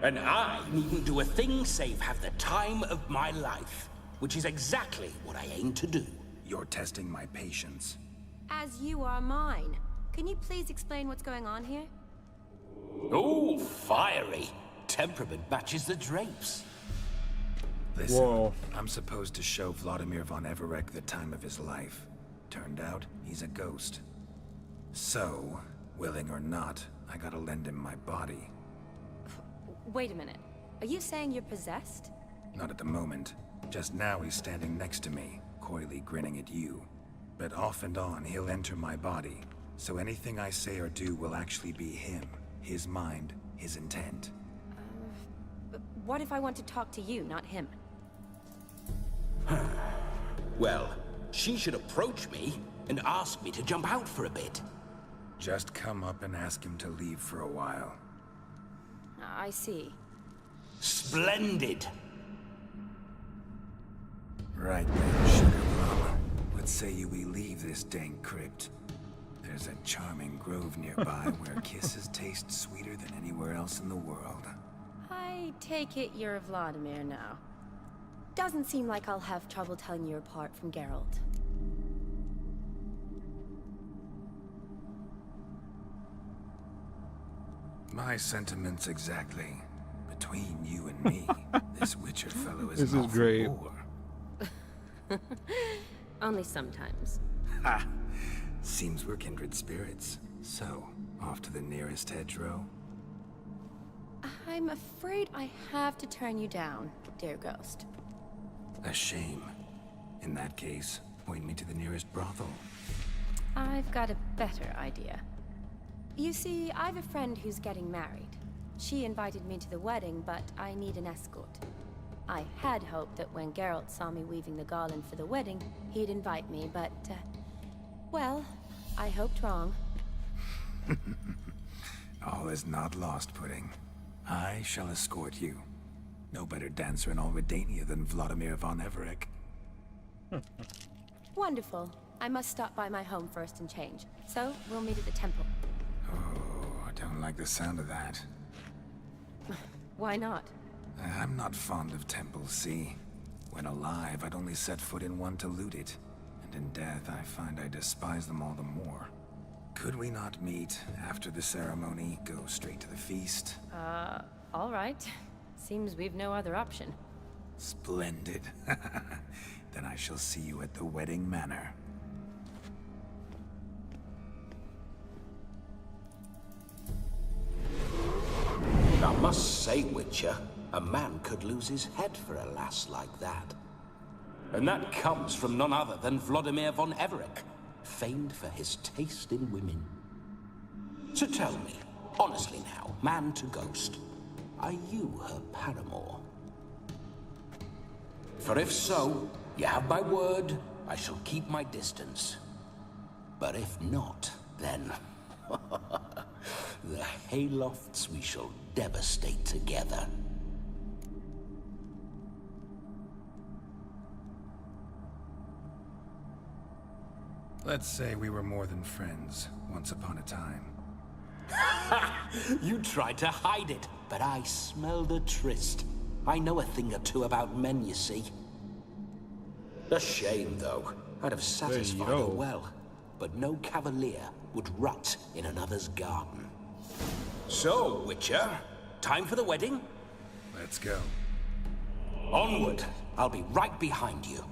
And I needn't do a thing save have the time of my life, which is exactly what I aim to do. You're testing my patience. As you are mine. Can you please explain what's going on here? Oh, fiery. Temperament matches the drapes. Listen, Whoa. I'm supposed to show Vladimir von Everec the time of his life. Turned out, he's a ghost. So, willing or not, I gotta lend him my body. Wait a minute. Are you saying you're possessed? Not at the moment. Just now he's standing next to me, coyly grinning at you. But off and on, he'll enter my body. So anything I say or do will actually be him. His mind, his intent. But what if I want to talk to you, not him? Well, she should approach me and ask me to jump out for a bit. Just come up and ask him to leave for a while. I see. Splendid. Right then, sugar plum. What say you we leave this dank crypt? There's a charming grove nearby where kisses taste sweeter than anywhere else in the world. I take it you're Vladimir now. Doesn't seem like I'll have trouble telling you apart from Geralt. My sentiments exactly. Between you and me, this Witcher fellow is This an is awful great. bore. Only sometimes. Ha! Seems we're kindred spirits. So, off to the nearest hedgerow? I'm afraid I have to turn you down, dear ghost. A shame. In that case, point me to the nearest brothel. I've got a better idea. You see, I've a friend who's getting married. She invited me to the wedding, but I need an escort. I had hoped that when Geralt saw me weaving the garland for the wedding, he'd invite me, but, well, I hoped wrong. All is not lost, Pudding. I shall escort you. No better dancer in all Redania than Vladimir von Everec. Wonderful. I must stop by my home first and change. So, we'll meet at the temple. Oh, I don't like the sound of that. Why not? I'm not fond of temples, see? When alive, I'd only set foot in one to loot it. And in death, I find I despise them all the more. Could we not meet after the ceremony, go straight to the feast? All right. Seems we've no other option. Splendid. Then I shall see you at the wedding manor. I must say, Witcher, a man could lose his head for a lass like that. And that comes from none other than Vladimir von Everec, famed for his taste in women. So tell me, honestly now, man to ghost, are you her paramour? For if so, you have my word, I shall keep my distance. But if not, then... the haylofts we shall devastate together. Let's say we were more than friends, once upon a time. You tried to hide it. but I smelled a tryst. I know a thing or two about men, you see. A shame, though. I'd have satisfied her well, but no cavalier would rot in another's garden. So, Witcher, time for the wedding? Let's go. Onward! I'll be right behind you.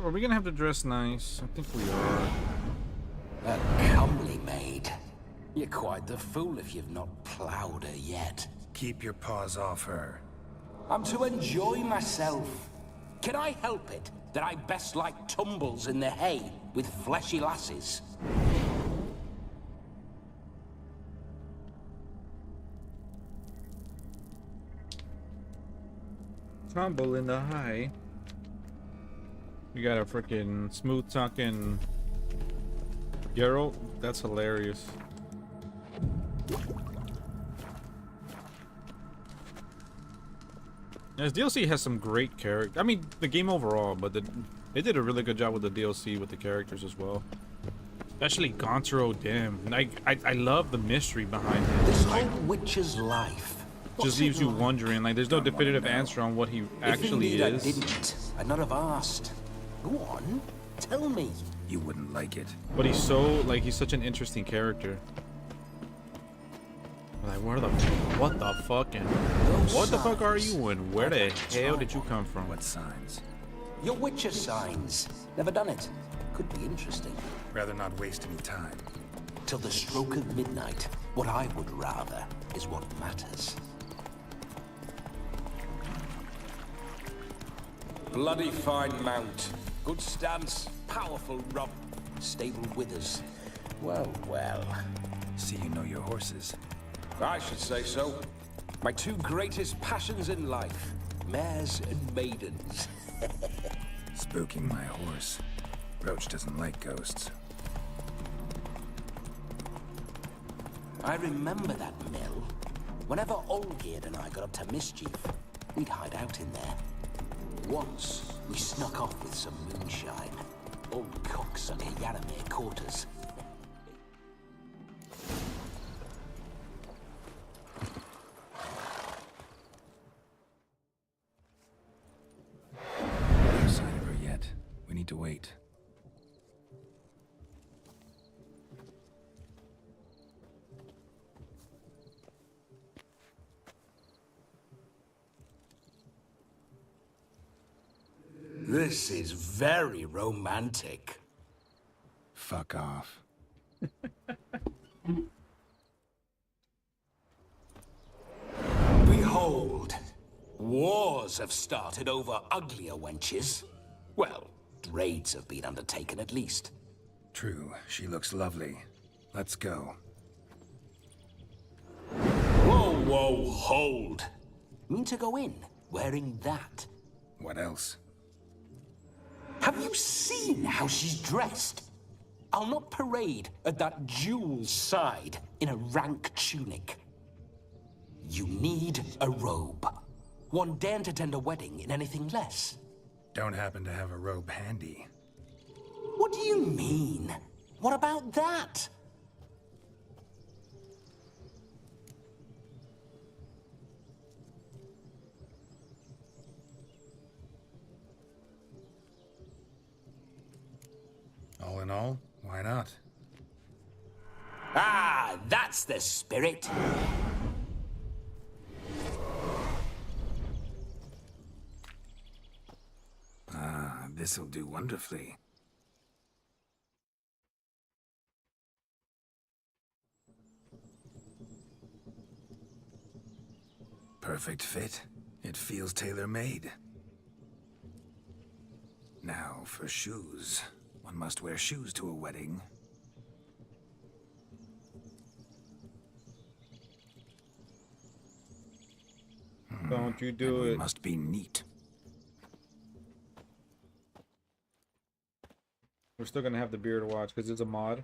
Are we gonna have to dress nice? I think we are. A comely maid. You're quite the fool if you've not plowed her yet. Keep your paws off her. I'm to enjoy myself. Can I help it that I best like tumbles in the hay with fleshy lasses? Tumble in the high. You got a freaking smooth talking Geralt. That's hilarious. This DLC has some great character. I mean, the game overall, but they did a really good job with the DLC with the characters as well. Especially Gontro Dim. And I love the mystery behind it. This whole witcher's life. Just leaves you wondering. Like, there's no definitive answer on what he actually if indeed is. I didn't, I'd not have asked. Go on, tell me. You wouldn't like it. But he's so, like, he's such an interesting character. Like, what the fuck, and what the fuck are you, and where the hell did you come from? What signs? Your witcher signs. Never done it. Could be interesting. Rather not waste any time. Till the stroke of midnight, what I would rather is what matters. Bloody fine mount. Good stance, powerful rump, stable withers. Well, well. See you know your horses. I should say so. My two greatest passions in life, mares and maidens. Spooking my horse. Roach doesn't like ghosts. I remember that mill. Whenever Olgierd and I got up to mischief, we'd hide out in there. Once, we snuck off with some moonshine. Old cocksucker Yaramir caught us. No sign of her yet. We need to wait. This is very romantic. Fuck off. Behold, wars have started over uglier wenches. Well, raids have been undertaken at least. True, she looks lovely. Let's go. Whoa, whoa, hold. Mean to go in wearing that? What else? Have you seen how she's dressed? I'll not parade at that jewel's side in a rank tunic. You need a robe. One daren't attend a wedding in anything less. Don't happen to have a robe handy. What do you mean? What about that? All in all, why not? Ah, that's the spirit. Ah, this'll do wonderfully. Perfect fit. It feels tailor-made. Now for shoes. One must wear shoes to a wedding. Don't you do it. Must be neat. We're still gonna have the beard watch because it's a mod.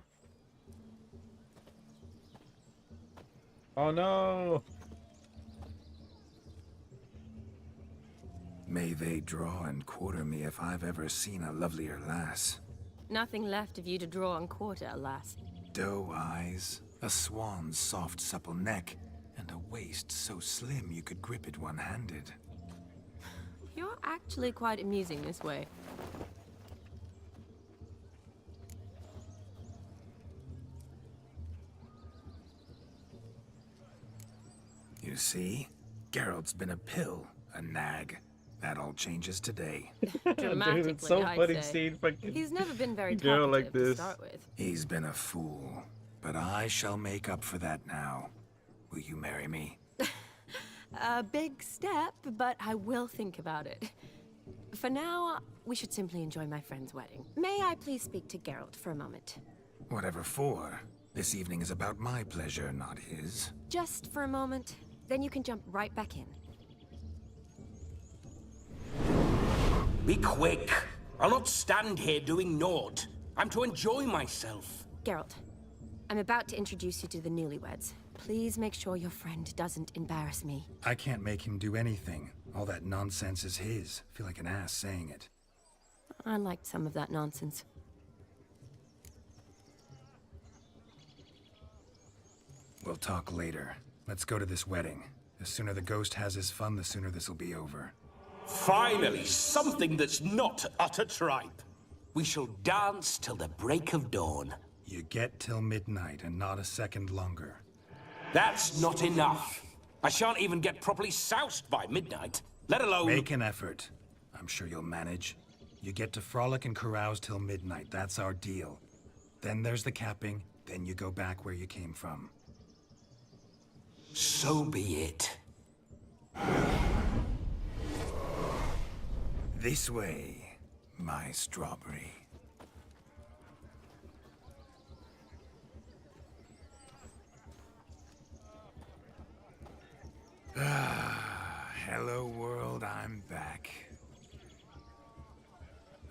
Oh no! May they draw and quarter me if I've ever seen a lovelier lass. Nothing left of you to draw and quarter, alas. Doe eyes, a swan's soft supple neck, and a waist so slim you could grip it one-handed. You're actually quite amusing this way. You see? Geralt's been a pill, a nag. That all changes today. Dramatically, Dude, it's so I'd funny say. seeing fucking He's never been very girl talkative like to this. start with. He's been a fool, but I shall make up for that now. Will you marry me? A big step, but I will think about it. For now, we should simply enjoy my friend's wedding. May I please speak to Geralt for a moment? Whatever for. This evening is about my pleasure, not his. Just for a moment, then you can jump right back in. Be quick. I'll not stand here doing naught. I'm to enjoy myself. Geralt, I'm about to introduce you to the newlyweds. Please make sure your friend doesn't embarrass me. I can't make him do anything. All that nonsense is his. I feel like an ass saying it. I liked some of that nonsense. We'll talk later. Let's go to this wedding. The sooner the ghost has his fun, the sooner this'll be over. Finally, something that's not utter tripe. We shall dance till the break of dawn. You get till midnight and not a second longer. That's not enough. I shan't even get properly soused by midnight, let alone... Make an effort. I'm sure you'll manage. You get to frolic and carouse till midnight. That's our deal. Then there's the capping, then you go back where you came from. So be it. This way, my strawberry. Hello world, I'm back.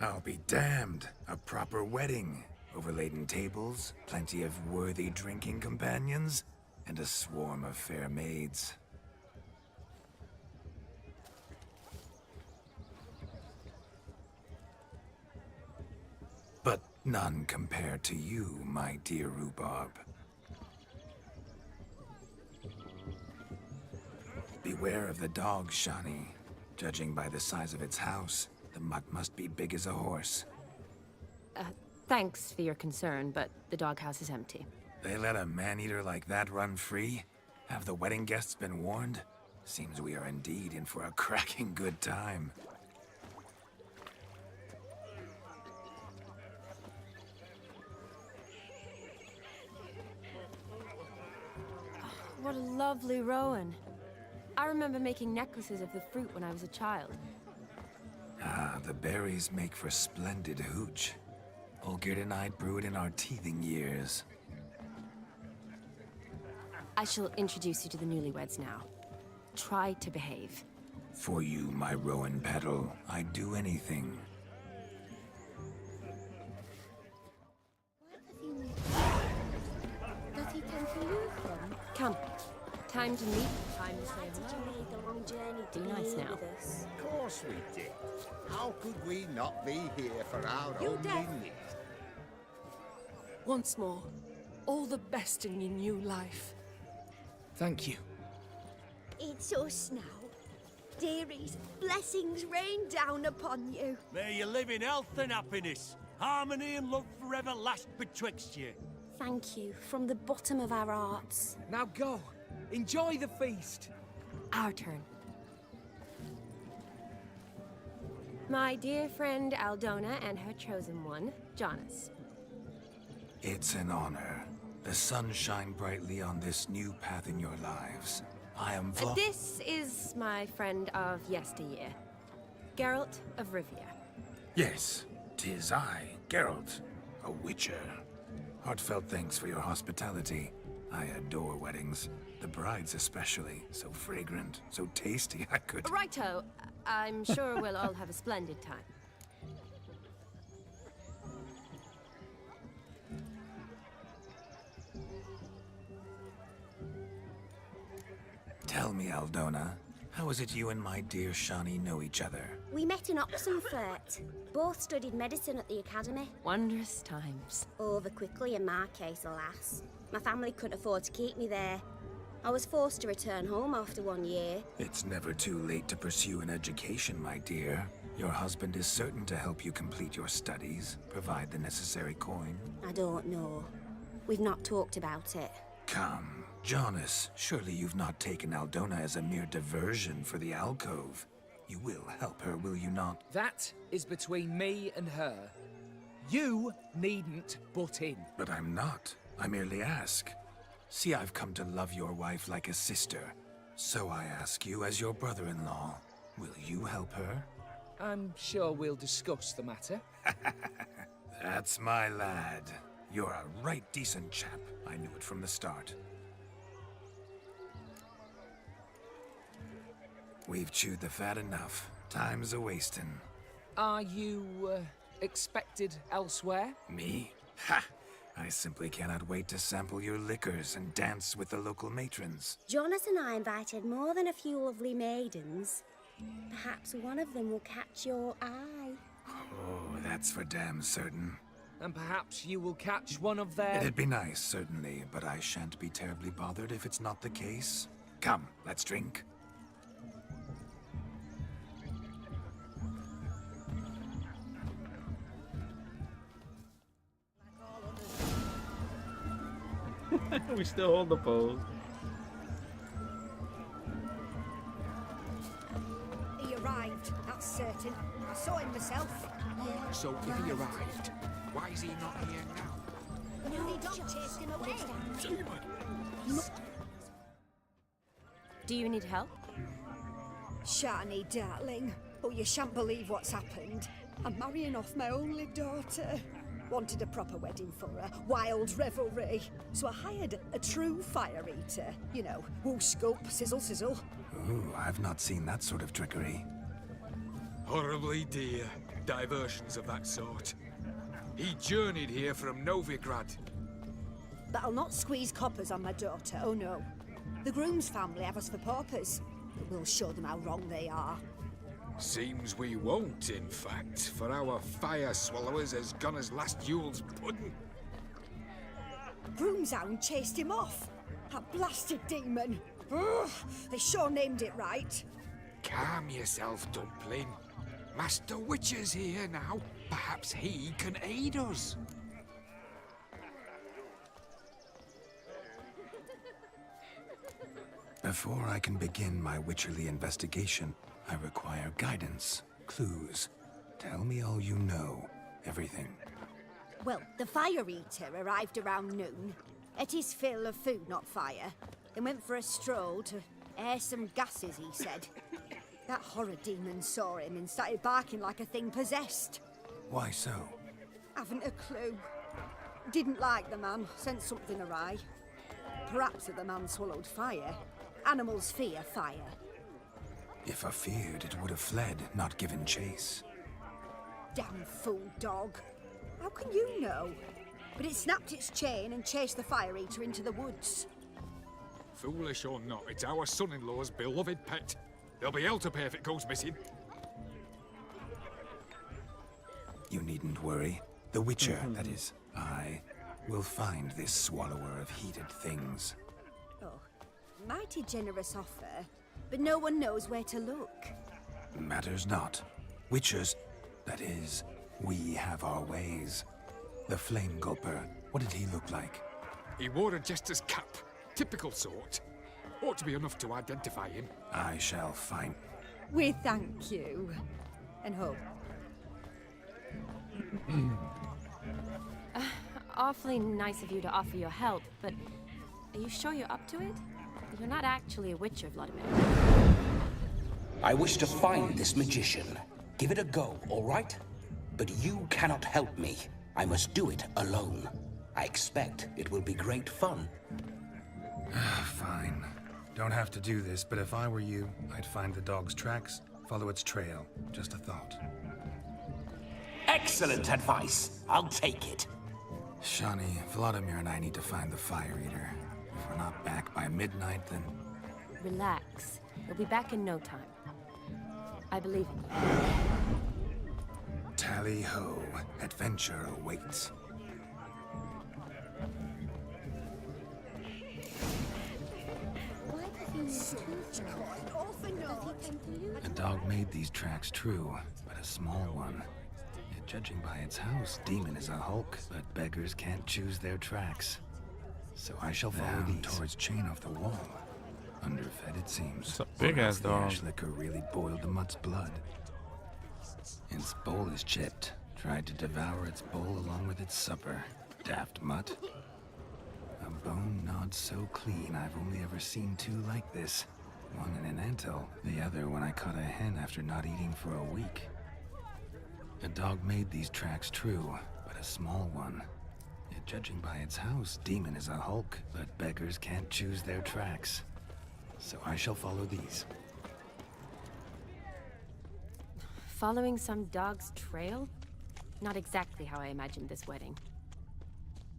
I'll be damned. A proper wedding. Overladen tables, plenty of worthy drinking companions, and a swarm of fair maids. But none compared to you, my dear rhubarb. Beware of the dog, Shani. Judging by the size of its house, the mutt must be big as a horse. Thanks for your concern, but the doghouse is empty. They let a man-eater like that run free? Have the wedding guests been warned? Seems we are indeed in for a cracking good time. What a lovely rowan. I remember making necklaces of the fruit when I was a child. Ah, the berries make for splendid hooch. Olgerd and I brewed in our teething years. I shall introduce you to the newlyweds now. Try to behave. For you, my rowan petal, I'd do anything. Does he tend to lose them? Come. Time to meet. Time to say Why did hello. you make the long journey to Be be nice here now. with us? Of course we did. How could we not be here for our You only deaf? need? Once more, all the best in your new life. Thank you. It's us now. Dearies, blessings rain down upon you. May you live in health and happiness. Harmony and love forever last betwixt you. Thank you from the bottom of our hearts. Now go. Enjoy the feast. Our turn. My dear friend Aldona and her chosen one, Jonas. It's an honor. The sun shine brightly on this new path in your lives. I am This is my friend of yesteryear, Geralt of Rivia. Yes, 'tis I, Geralt, a witcher. Heartfelt thanks for your hospitality. I adore weddings. The brides especially. So fragrant, so tasty, I could... Righto. I'm sure we'll all have a splendid time. Tell me, Aldona, How is it you and my dear Shani know each other? We met in Oxenfurt. Both studied medicine at the academy. Wondrous times. Over quickly in my case, alas. My family couldn't afford to keep me there. I was forced to return home after 1 year. It's never too late to pursue an education, my dear. Your husband is certain to help you complete your studies, provide the necessary coin. I don't know. We've not talked about it. Come, Jonas, surely you've not taken Aldona as a mere diversion for the alcove. You will help her, will you not? That is between me and her. You needn't butt in. But I'm not. I merely ask. See, I've come to love your wife like a sister. So I ask you, as your brother-in-law, will you help her? I'm sure we'll discuss the matter. That's my lad. You're a right decent chap. I knew it from the start. We've chewed the fat enough. Time's a-wasting. Are you, expected elsewhere? Me? Ha! I simply cannot wait to sample your liquors and dance with the local matrons. Jonas and I invited more than a few lovely maidens. Perhaps one of them will catch your eye. Oh, that's for damn certain. And perhaps you will catch one of their... It'd be nice, certainly, but I shan't be terribly bothered if it's not the case. Come, let's drink. We still hold the pose. He arrived, that's certain. I saw him myself. So if he arrived, why is he not here now? Nearly dog chased him away. Do you need help? Shani, darling. Oh, you shan't believe what's happened. I'm marrying off my only daughter. Wanted a proper wedding for her, wild revelry. So I hired a true fire eater. You know, whoo scoop, sizzle sizzle. Ooh, I've not seen that sort of trickery. Horribly dear diversions of that sort. He journeyed here from Novigrad. But I'll not squeeze coppers on my daughter, oh no. The groom's family have us for paupers. But we'll show them how wrong they are. Seems we won't, in fact, for our fire swallowers has gone as last Yule's pudding. Broomshound chased him off. That blasted demon. Ugh, they sure named it right. Calm yourself, Dumpling. Master Witcher's here now. Perhaps he can aid us. Before I can begin my witcherly investigation, I require guidance, clues. Tell me all you know, everything. Well, the fire eater arrived around noon. Ate his fill of food, not fire. Then went for a stroll to air some gases, he said. That horror demon saw him and started barking like a thing possessed. Why so? Haven't a clue. Didn't like the man, sent something awry. Perhaps if the man swallowed fire. Animals fear fire. If I feared, it would have fled, not given chase. Damn fool dog. How can you know? But it snapped its chain and chased the fire eater into the woods. Foolish or not, it's our son-in-law's beloved pet. There'll be hell to pay if it goes missing. You needn't worry. The Witcher, that is, I, will find this swallower of heated things. Oh, mighty generous offer, but no one knows where to look. Matters not. Witchers, that is, we have our ways. The Flame Gulper, what did he look like? He wore a jester's cap. Typical sort. Ought to be enough to identify him. I shall find... We thank you. And hope. Awfully nice of you to offer your help, but are you sure you're up to it? You're not actually a witcher, Vladimir. I wish to find this magician. Give it a go, all right? But you cannot help me. I must do it alone. I expect it will be great fun. Fine. Don't have to do this, but if I were you, I'd find the dog's tracks, follow its trail. Just a thought. Excellent advice. I'll take it. Shani, Vladimir and I need to find the fire eater. If we're not back by midnight, then... Relax. We'll be back in no time. I believe in you. Tally-ho. Adventure awaits. A dog made these tracks true, but a small one. Yet judging by its house, Demon is a hulk, but beggars can't choose their tracks. So I shall follow these towards chain off the wall. Underfed it seems. It's a big-ass dog. The ash liquor really boiled the mutt's blood. Its bowl is chipped. Tried to devour its bowl along with its supper. Daft mutt. A bone gnawed so clean I've only ever seen two like this. One in an anthill, the other when I caught a hen after not eating for a week. A dog made these tracks true, but a small one. Yet judging by its house, Demon is a hulk, but beggars can't choose their tracks. So I shall follow these. Following some dog's trail? Not exactly how I imagined this wedding.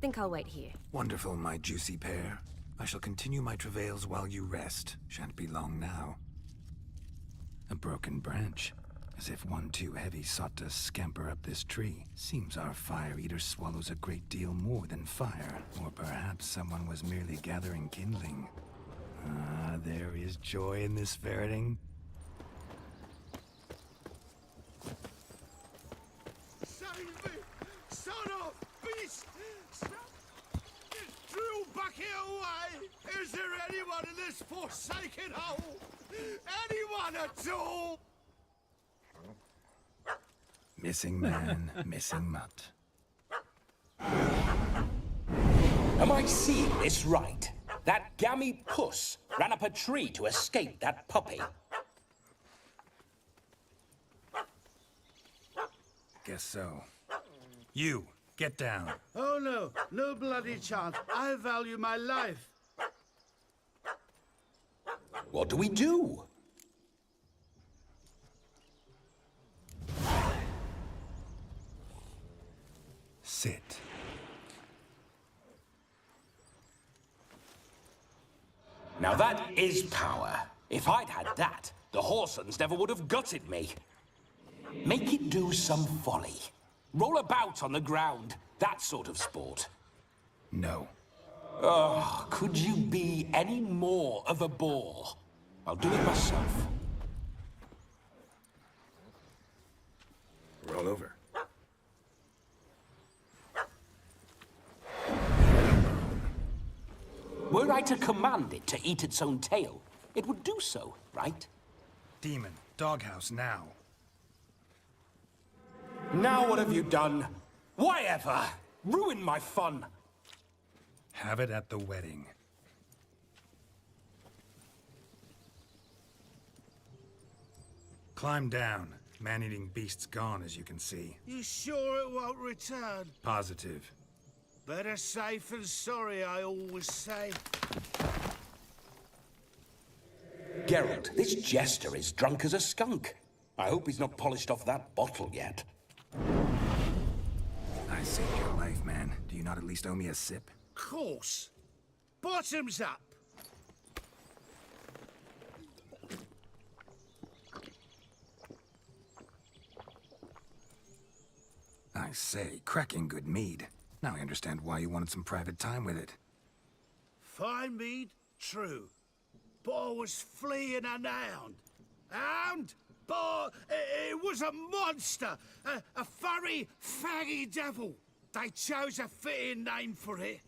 Think I'll wait here. Wonderful, my juicy pair. I shall continue my travails while you rest. Shan't be long now. A broken branch. As if one too heavy sought to scamper up this tree. Seems our fire eater swallows a great deal more than fire. Or perhaps someone was merely gathering kindling. Ah, there is joy in this ferreting. Save me! Son of beast! Drew back here away! Is there anyone in this forsaken hole? Anyone at all? Missing man, missing mutt. Am I seeing this right? That gammy puss ran up a tree to escape that puppy. Guess so. You, get down. Oh no, no bloody chance. I value my life. What do we do? Sit. Now that is power. If I'd had that, the Horsons never would have gutted me. Make it do some folly. Roll about on the ground. That sort of sport. No. Oh, could you be any more of a bore? I'll do it myself. Roll over. Were I to command it to eat its own tail, it would do so, right? Demon, doghouse now. Now what have you done? Why ever? Ruin my fun. Have it at the wedding. Climb down. Man-eating beast's gone, as you can see. You sure it won't return? Positive. Better safe than sorry, I always say. Geralt, this jester is drunk as a skunk. I hope he's not polished off that bottle yet. I saved your life, man. Do you not at least owe me a sip? Course. Bottoms up. I say, cracking good mead. Now I understand why you wanted some private time with it. Fine mead, true. But I was fleeing an hound. Hound? But it was a monster. A furry, faggy devil. They chose a fitting name for it.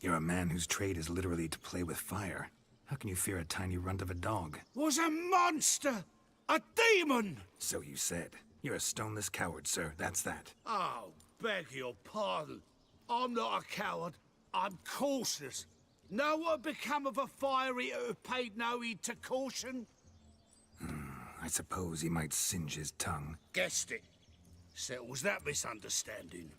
You're a man whose trade is literally to play with fire. How can you fear a tiny runt of a dog? Was a monster. A demon. So you said. You're a stoneless coward, sir. That's that. Oh, beg your pardon. I'm not a coward. I'm cautious. Know what become of a fire eater who paid no heed to caution? I suppose he might singe his tongue. Guessed it. Settles that misunderstanding.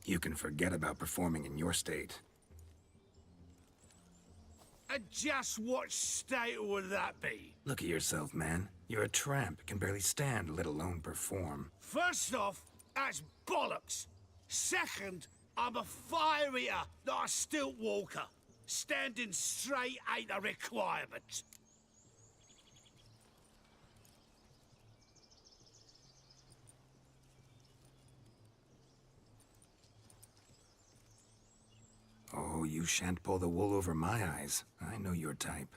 You can forget about performing in your state. And just what state would that be? Look at yourself, man. You're a tramp, can barely stand, let alone perform. First off, that's bollocks. Second, I'm a fire eater, not a stilt walker. Standing straight ain't a requirement. Oh, you shan't pull the wool over my eyes. I know your type.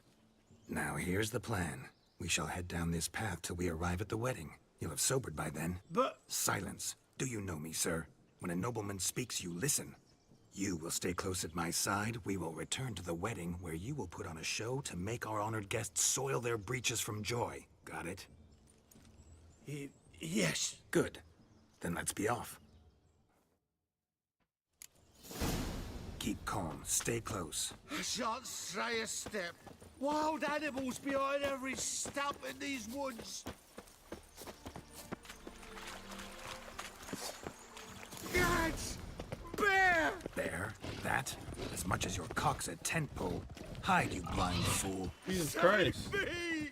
Now, here's the plan. We shall head down this path till we arrive at the wedding. You'll have sobered by then. But... Silence. Do you know me, sir? When a nobleman speaks, you listen. You will stay close at my side. We will return to the wedding, where you will put on a show to make our honored guests soil their breeches from joy. Got it? Yes. Good. Then let's be off. Keep calm. Stay close. I shan't stray a step. Wild animals behind every stump in these woods. Guards! Bear! Bear? That? As much as your cock's a tent pole. Hide, you blind fool. Jesus Christ. Me!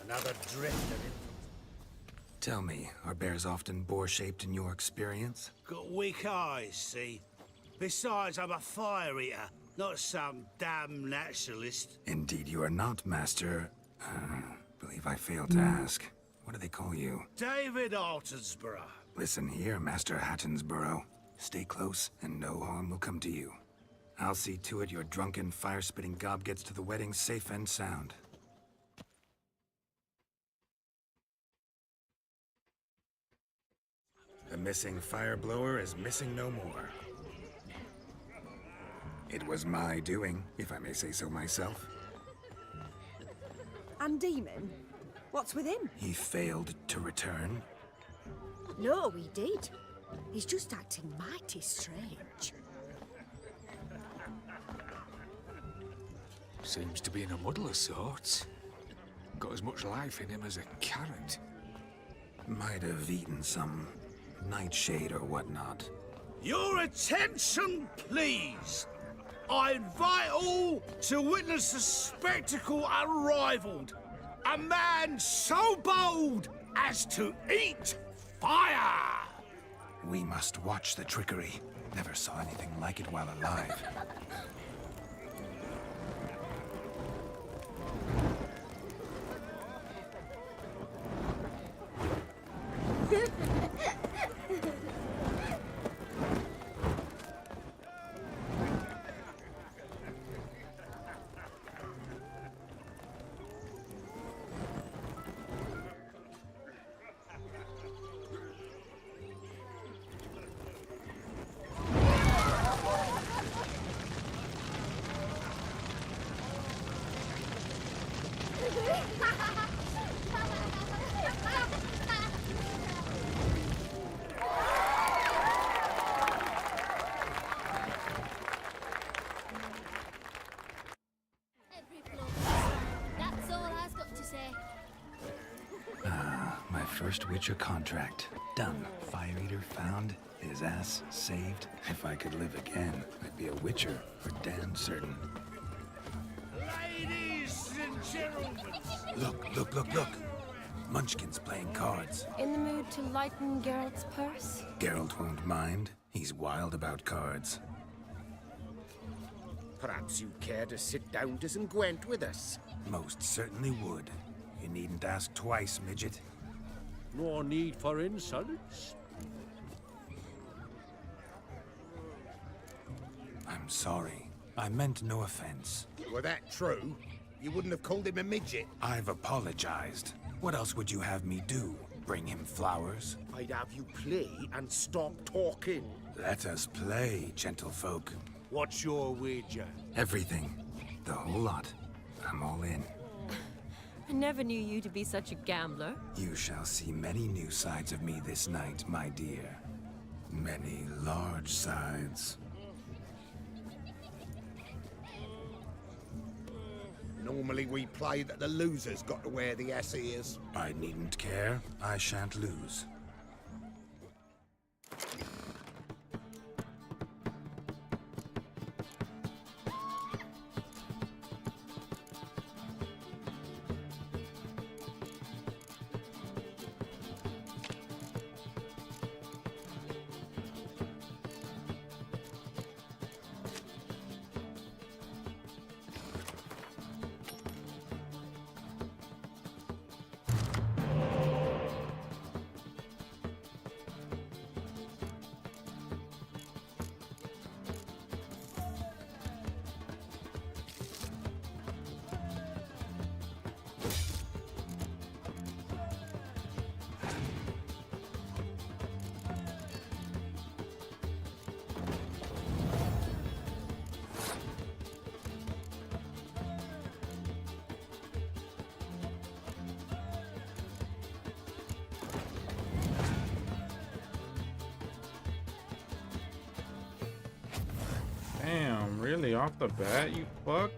Another drifter. Tell me, are bears often boar-shaped in your experience? Got weak eyes, see? Besides, I'm a fire eater, not some damn naturalist. Indeed you are not, Master. Believe I failed to ask. What do they call you? David Altonsborough. Listen here, Master Hattonsborough. Stay close, and no harm will come to you. I'll see to it your drunken, fire-spitting gob gets to the wedding safe and sound. The missing fire blower is missing no more. It was my doing, if I may say so myself. And Demon? What's with him? He failed to return. No, he did. He's just acting mighty strange. Seems to be in a muddle of sorts. Got as much life in him as a carrot. Might have eaten some nightshade or whatnot. Your attention, please. I invite all to witness a spectacle unrivaled. A man so bold as to eat fire! We must watch the trickery. Never saw anything like it while alive. That's all I've got to say. My first Witcher contract. Done. Fire Eater found. His ass saved. If I could live again, I'd be a Witcher for damn certain. Ladies and gentlemen! Look. Munchkin's playing cards. In the mood to lighten Geralt's purse? Geralt won't mind. He's wild about cards. Perhaps you care to sit down to some Gwent with us? Most certainly would. You needn't ask twice, midget. No need for insults. I'm sorry. I meant no offense. Were that true, you wouldn't have called him a midget. I've apologized. What else would you have me do? Bring him flowers? I'd have you play and stop talking. Let us play, gentlefolk. What's your wager? Everything. The whole lot. I'm all in. I never knew you to be such a gambler. You shall see many new sides of me this night, my dear. Many large sides. Normally we play that the loser's got to wear the ass ears. I needn't care. I shan't lose. Damn, really? Off the bat, you fuck?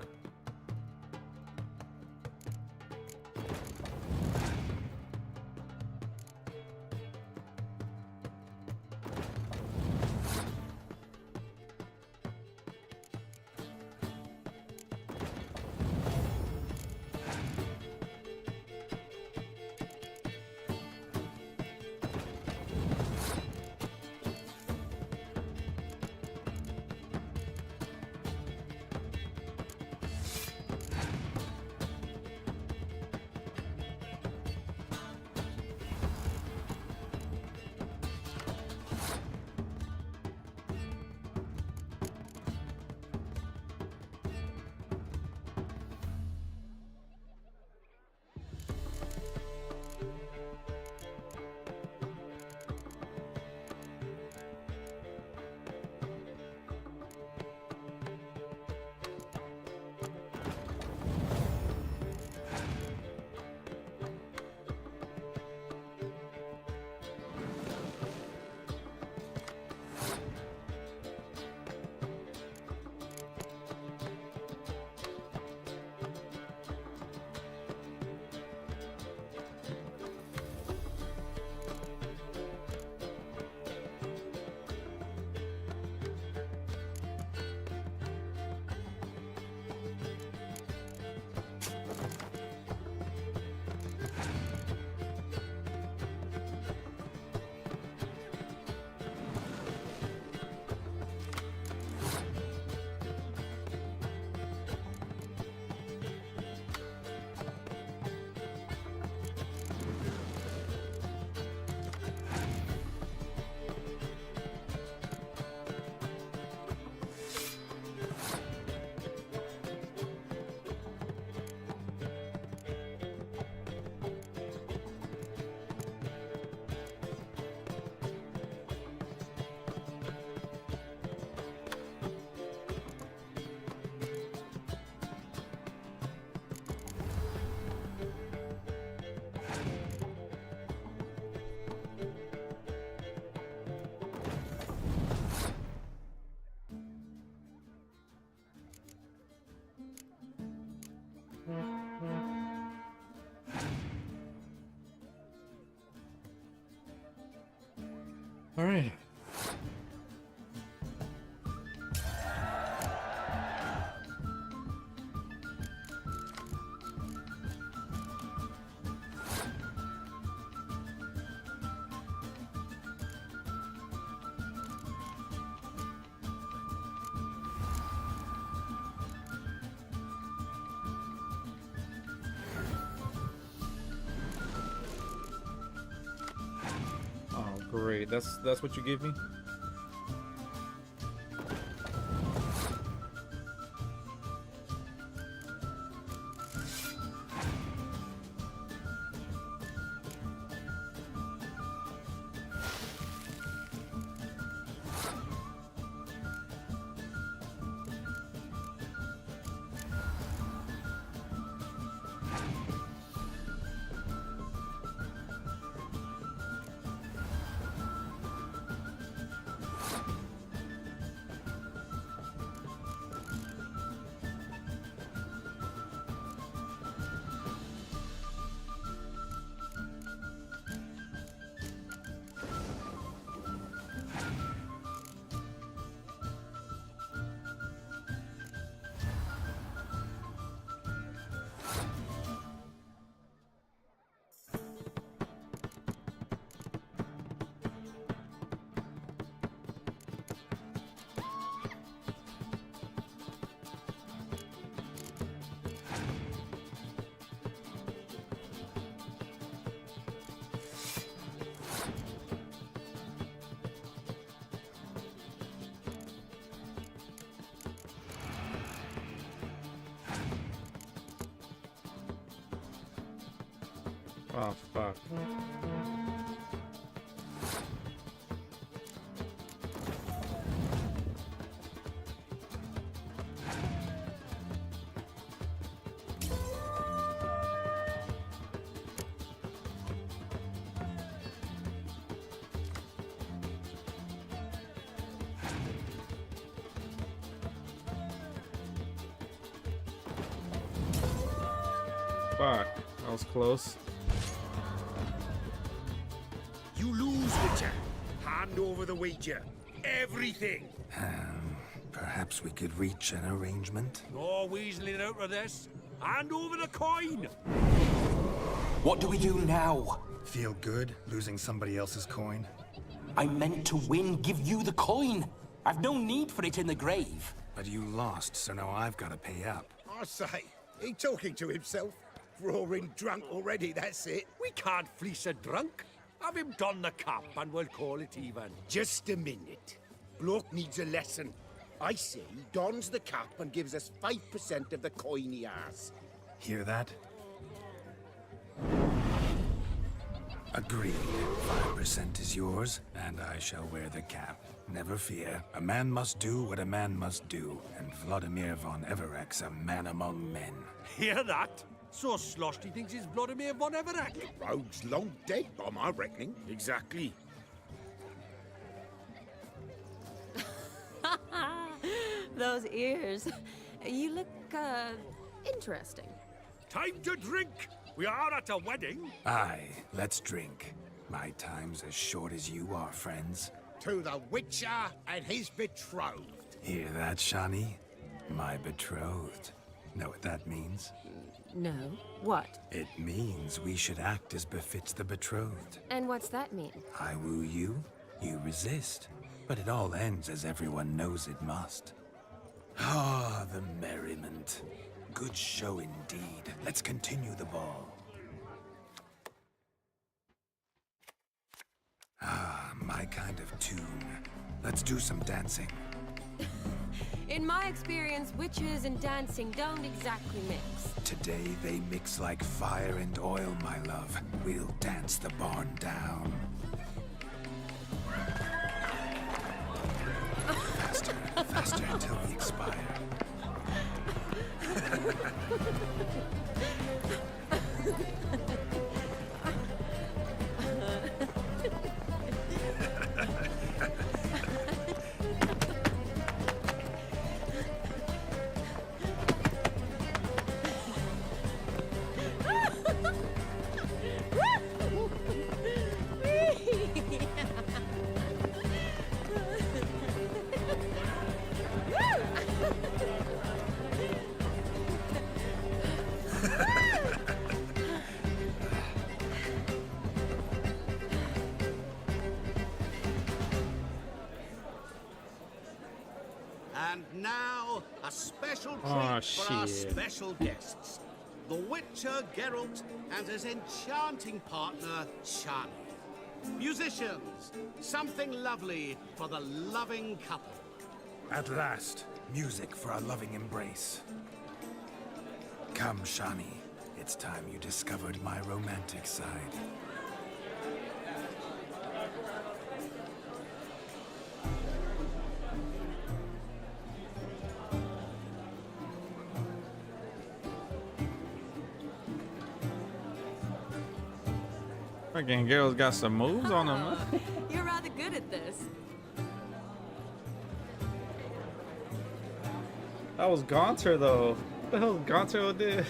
All right. Great, that's what you give me? Oh, fuck. Fuck, that was close. You lose, Witcher. Hand over the wager. Everything. Perhaps we could reach an arrangement? No weaseling out of this. Hand over the coin. What do we do now? Feel good losing somebody else's coin? I meant to win, give you the coin. I've no need for it in the grave. But you lost, so now I've got to pay up. I say, he talking to himself. Roaring drunk already, that's it. We can't fleece a drunk. Have him don the cap and we'll call it even. Just a minute. Bloke needs a lesson. I say he dons the cap and gives us 5% of the coin he has. Hear that? Agreed. 5% is yours, and I shall wear the cap. Never fear. A man must do what a man must do, and Vladimir von Everek's a man among men. Hear that? So sloshed he thinks he's Vladimir von Everek. Rogue's long dead, by my reckoning. Exactly. Those ears. You look, interesting. Time to drink. We are at a wedding. Aye, let's drink. My time's as short as you are, friends. To the Witcher and his betrothed. Hear that, Shani? My betrothed. Know what that means? No. What? It means we should act as befits the betrothed. And what's that mean? I woo you, you resist. But it all ends as everyone knows it must. Ah, the merriment. Good show indeed. Let's continue the ball. Ah, my kind of tune. Let's do some dancing. In my experience, witches and dancing don't exactly mix. Today they mix like fire and oil, my love. We'll dance the barn down. Faster, faster until we expire. And now, a special treat Oh, for our shit. special guests. The Witcher Geralt and his enchanting partner, Shani. Musicians, something lovely for the loving couple. At last, music for our loving embrace. Come, Shani. It's time you discovered my romantic side. Fucking girl's got some moves on him. You're rather good at this. That was Gaunter though. What the hell Gaunter did?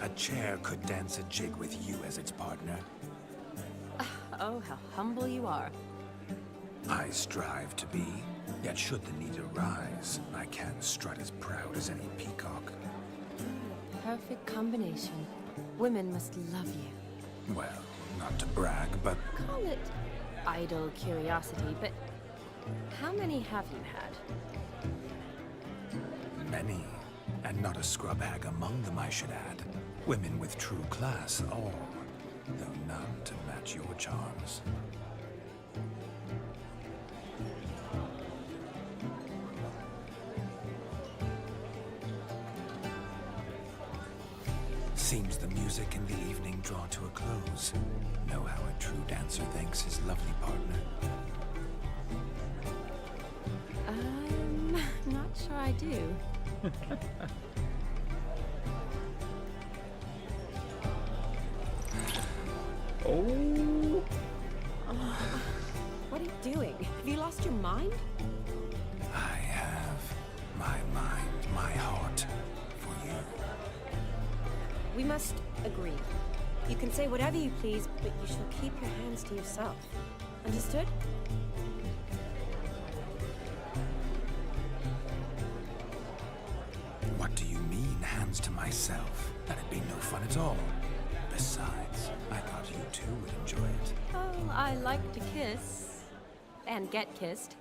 A chair could dance a jig with you as its partner. Oh, how humble you are. I strive to be, yet should the need arise, I can strut as proud as any peacock. Perfect combination. Women must love you. Well, not to brag, but Call it idle curiosity, but how many have you had? many, and not a scrub hag among them, I should add. Women with true class, all, though none to match your charms. Seems the music and the evening draw to a close. Know how a true dancer thanks his lovely partner? I'm not sure I do. Oh. What are you doing? Have you lost your mind? I have my mind, my heart for you. We must agree. You can say whatever you please, but you shall keep your hands to yourself. Understood? What do you mean, hands to myself? That'd be no fun at all. Besides, I thought you two would enjoy it. Oh, I like to kiss. And get kissed.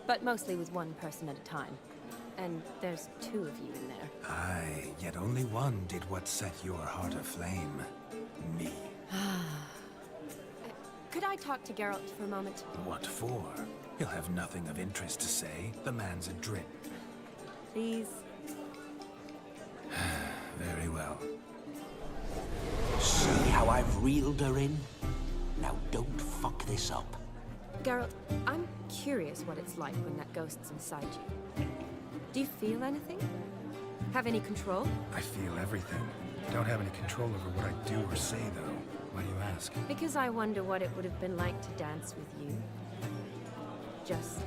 But mostly with one person at a time. And there's two of you in there. Aye, yet only one did what set your heart aflame. Me. Could I talk to Geralt for a moment? What for? He'll have nothing of interest to say. The man's a drip. Please? Very well. See how I've reeled her in? Now don't fuck this up. Geralt, I'm curious what it's like when that ghost's inside you. Do you feel anything? Have any control? I feel everything. Don't have any control over what I do or say, though. Why do you ask? Because I wonder what it would have been like to dance with you. Just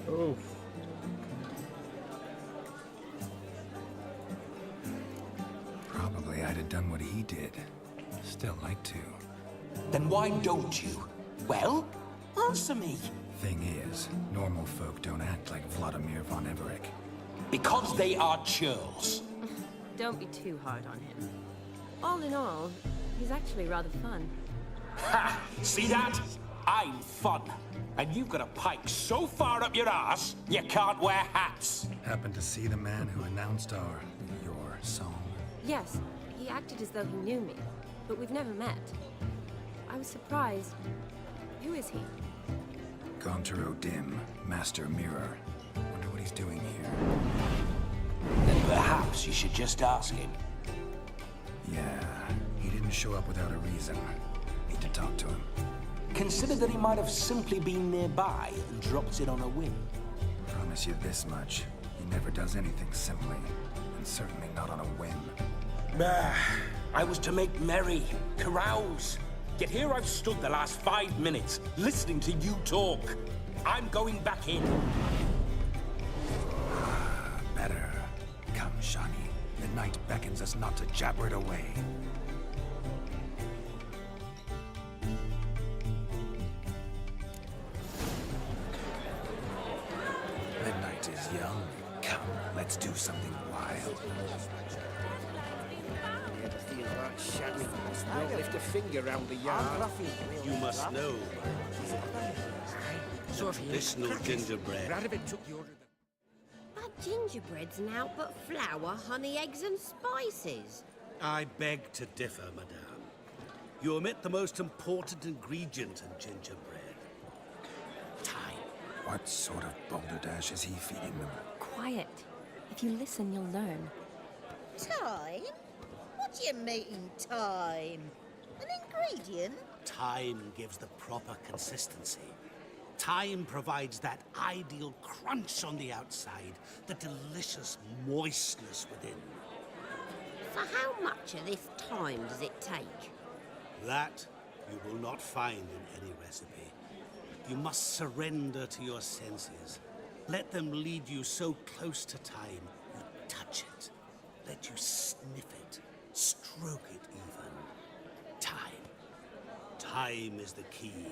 you. Oof. Probably I'd have done what he did. Still like to. Then why don't you? Well, answer me. Thing is, normal folk don't act like Vladimir von Everec. Because they are churls. Don't be too hard on him. All in all, he's actually rather fun. Ha! See that? I'm fun. And you've got a pike so far up your ass, you can't wear hats. Happened to see the man who announced your song? Yes, he acted as though he knew me, but we've never met. I was surprised. Who is he? Gaunter O'Dim, Master Mirror. Wonder what he's doing here. Then perhaps you should just ask him. Yeah, he didn't show up without a reason. Need to talk to him. Consider that he might have simply been nearby and dropped it on a whim. Promise you this much. He never does anything simply, and certainly not on a whim. I was to make merry, carouse. Yet here I've stood the last 5 minutes, listening to you talk. I'm going back in. Better. Come, Shani. The night beckons us not to jabber it away. The night is young. Come, let's do something wild. Don't lift a finger round the yard. You must know. This no gingerbread. Radovid took the order. But gingerbread's naught but flour, honey, eggs and spices. I beg to differ, madame. You omit the most important ingredient in gingerbread. Time. What sort of balderdash is he feeding them? Quiet. If you listen, you'll learn. Time? What do you mean, time? An ingredient? Time gives the proper consistency. Time provides that ideal crunch on the outside, the delicious moistness within. So how much of this time does it take? That you will not find in any recipe. You must surrender to your senses. Let them lead you so close to time, you touch it. Let you sniff it, stroke it even. Time. Time is the key.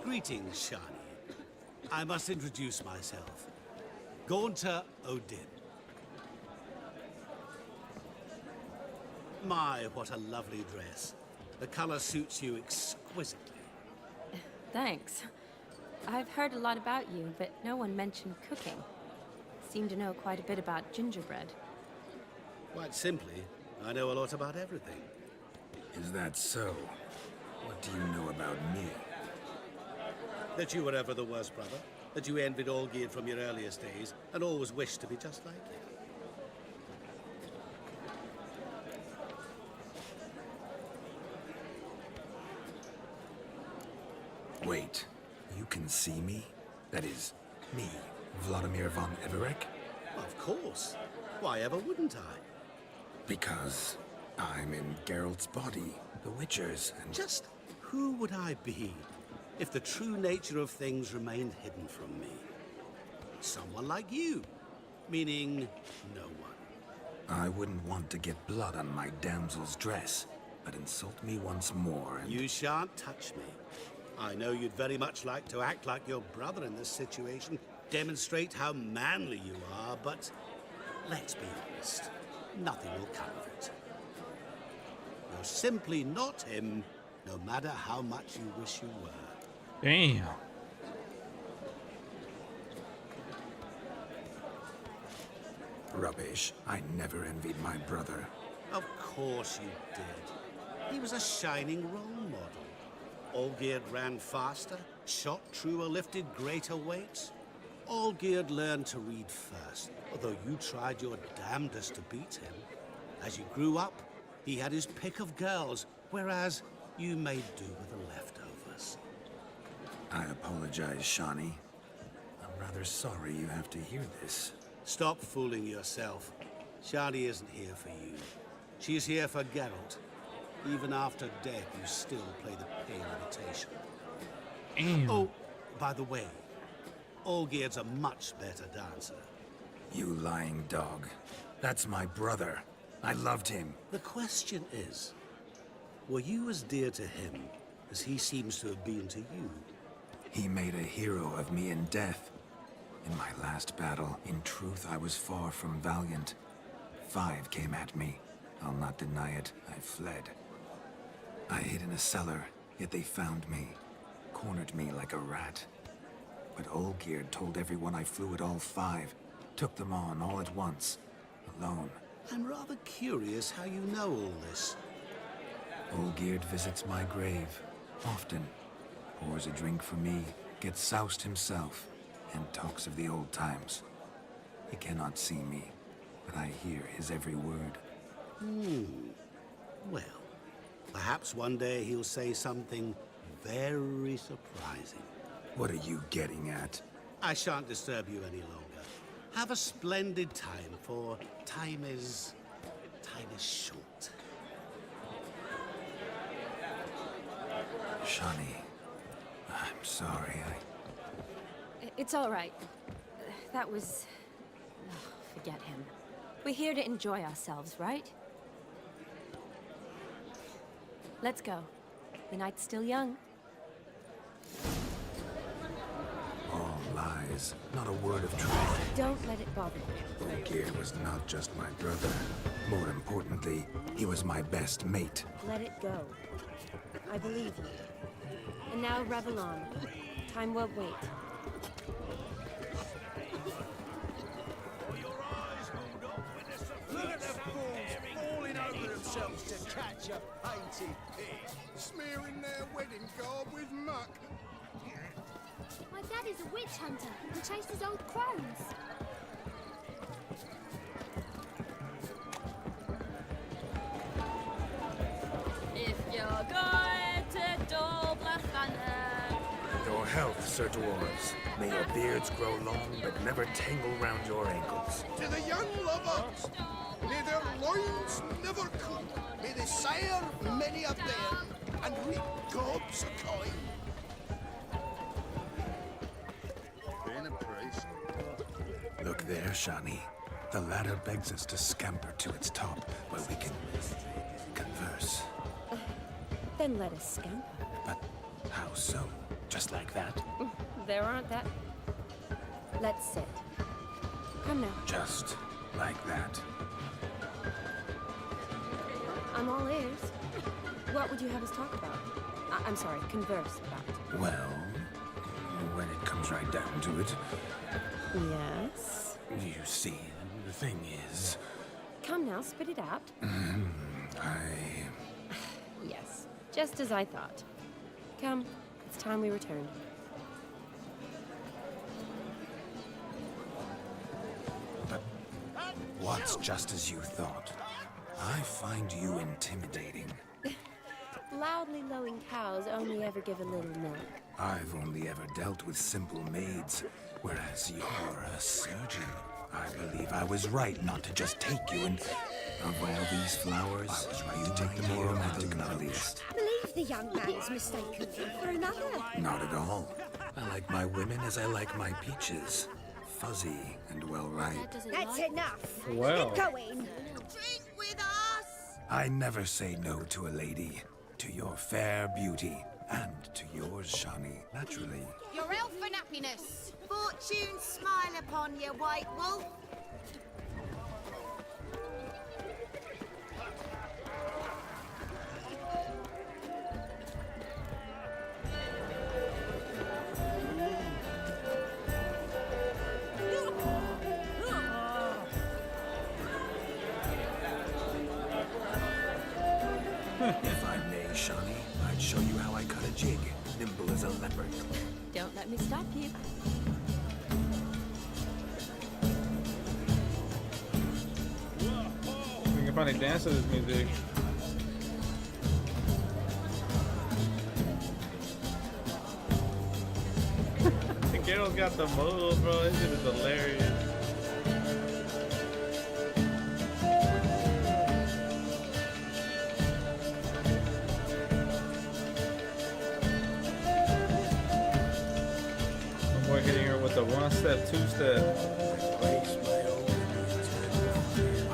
Greetings, Shani. I must introduce myself. Gaunter O'Dim. My, what a lovely dress. The color suits you exquisitely. Thanks. I've heard a lot about you, but no one mentioned cooking. Seem to know quite a bit about gingerbread. Quite simply, I know a lot about everything. Is that so? What do you know about me? That you were ever the worst brother. That you envied Olgierd from your earliest days and always wished to be just like him. Wait, you can see me? That is, me, Vladimir von Everec? Of course. Why ever wouldn't I? Because I'm in Geralt's body, the Witcher's, and... Just who would I be if the true nature of things remained hidden from me? Someone like you. Meaning, no one. I wouldn't want to get blood on my damsel's dress, but insult me once more and... You shan't touch me. I know you'd very much like to act like your brother in this situation, demonstrate how manly you are, but let's be honest, nothing will come of it. You're simply not him, no matter how much you wish you were. Damn. Rubbish. I never envied my brother. Of course you did. He was a shining role model. Olgierd ran faster, shot truer, lifted greater weights. Olgierd learned to read first, although you tried your damnedest to beat him. As you grew up, he had his pick of girls, whereas you made do with the leftovers. I apologize, Shani. I'm rather sorry you have to hear this. Stop fooling yourself. Shani isn't here for you. She's here for Geralt. Even after death, you still play the pale imitation. Oh, by the way, Olgierd's a much better dancer. You lying dog. That's my brother. I loved him. The question is, were you as dear to him as he seems to have been to you? He made a hero of me in death. In my last battle, in truth, I was far from valiant. 5 came at me. I'll not deny it. I fled. I hid in a cellar, yet they found me. Cornered me like a rat. But Olgierd told everyone I flew at all 5. Took them on all at once. Alone. I'm rather curious how you know all this. Olgierd visits my grave. Often. Pours a drink for me. Gets soused himself. And talks of the old times. He cannot see me, but I hear his every word. Well, perhaps one day he'll say something very surprising. What are you getting at? I shan't disturb you any longer. Have a splendid time, for time is short. Shani, I'm sorry, It's all right. That was... forget him. We're here to enjoy ourselves, right? Let's go. The night's still young. All lies. Not a word of truth. Don't let it bother you. Olgierd was not just my brother. More importantly, he was my best mate. Let it go. I believe you. And now revel on. Time won't wait. Look at the fools falling over themselves to catch a painted pig, smearing their wedding garb with muck. My dad is a witch hunter and chases old crones. If you're going to Doblathanna. Your health, Sir Dwarves. May your beards grow long, but never tangle round your ankles. To the young lovers, may their loins never cool. May they sire many a bear and reap gobs of coin. Being a priest. Look there, Shani. The ladder begs us to scamper to its top, where we can converse. Then let us scamper. But how so? Just like that? There aren't that... Let's sit. Come now. Just like that? I'm all ears. What would you have us talk about? I'm sorry, converse about. Well, when it comes right down to it... Yes? You see, the thing is... Come now, spit it out. I... Yes, just as I thought. Come, it's time we returned. What's just as you thought? I find you intimidating. Loudly lowing cows only ever give a little milk. I've only ever dealt with simple maids, whereas you're a surgeon. I believe I was right not to just take you and... Of all these flowers, you take the more romantic knowledge. I believe the young man's mistaken you for another. Not at all. I like my women as I like my peaches. Fuzzy and well-ripe. That's enough. Well. Get going. Drink with us! I never say no to a lady. To your fair beauty. And to yours, Shani, naturally. Your elfin happiness. Fortune smile upon you, white wolf. If I may, Shani, I'd show you how I cut a jig, nimble as a leopard. Don't let me stop you. We can finally dance to this music. The girl's got the move, bro. This shit is hilarious. Boy hitting her with the one step, two step. By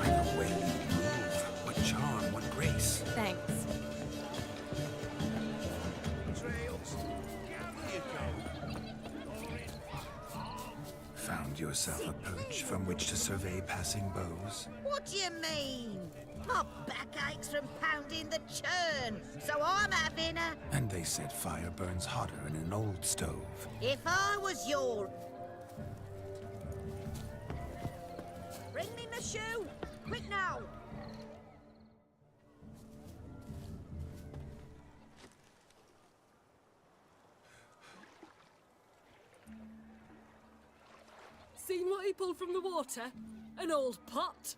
the way you move, what charm, what grace. Thanks. Found yourself a perch from which to survey passing bows? What do you mean? My back aches from pounding the churn, so I'm having a... And they said fire burns hotter in an old stove. If I was your... Bring me my shoe! Quick now! Seen what he pulled from the water? An old pot.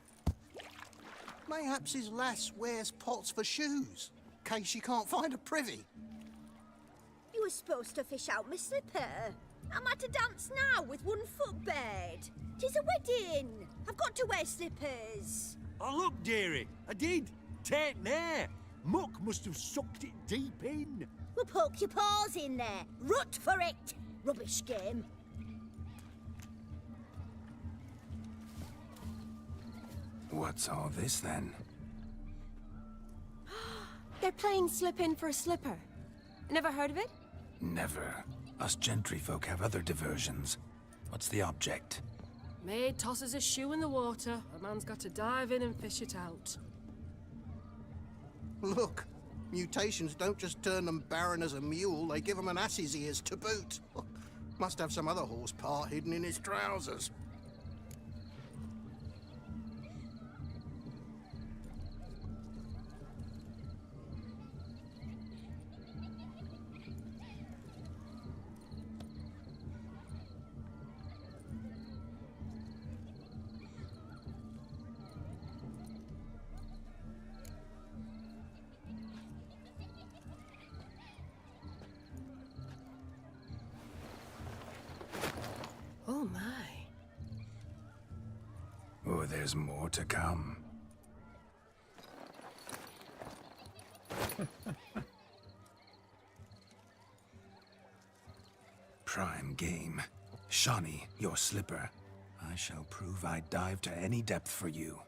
Mayhaps his lass wears pots for shoes, case she can't find a privy. You were supposed to fish out my slipper. I'm at a dance now with one foot bared. 'Tis a wedding. I've got to wear slippers. Oh, look, dearie, I did. Take there. Muck must have sucked it deep in. Well, poke your paws in there. Rut for it. Rubbish game. What's all this then? They're playing slip in for a slipper. Never heard of it? Never. Us gentry folk have other diversions. What's the object? Maid tosses a shoe in the water. A man's got to dive in and fish it out. Look, mutations don't just turn them barren as a mule, they give them an ass's ears to boot. Must have some other horse part hidden in his trousers. Oh my. Oh, there's more to come. Prime game. Shani, your slipper. I shall prove I'd dive to any depth for you.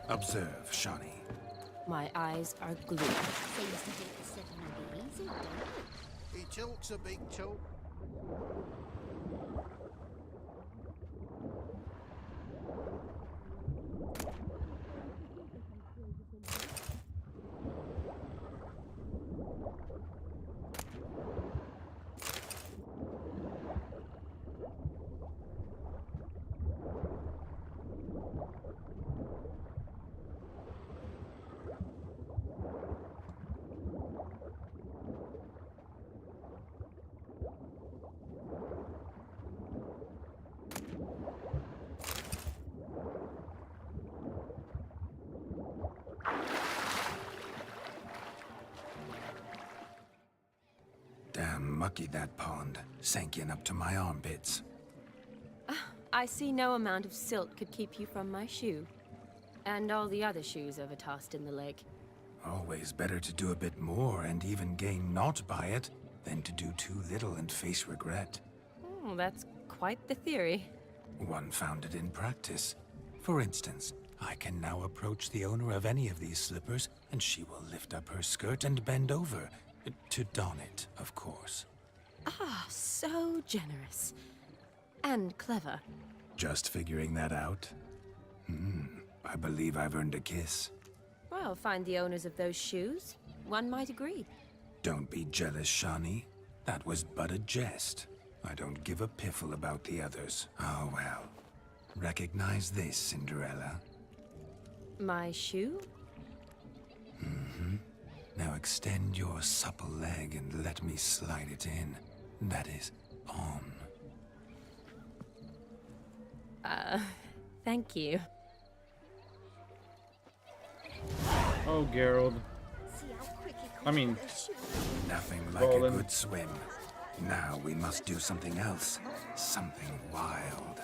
Observe, Shani. My eyes are glued. Seems to think the seven will be easy, don't it? He talks a big talk. Mucky that pond, sank in up to my armpits. I see no amount of silt could keep you from my shoe. And all the other shoes overtossed in the lake. Always better to do a bit more and even gain naught by it than to do too little and face regret. Oh, that's quite the theory. One found it in practice. For instance, I can now approach the owner of any of these slippers, and she will lift up her skirt and bend over. To don it, of course. Ah, so generous. And clever. Just figuring that out? I believe I've earned a kiss. Well, find the owners of those shoes. One might agree. Don't be jealous, Shani. That was but a jest. I don't give a piffle about the others. Oh well. Recognize this, Cinderella. My shoe? Now extend your supple leg and let me slide it in. That is, on. Thank you. Oh, Geralt. I mean, Nothing like Roland. a good swim. Now we must do something else. Something wild.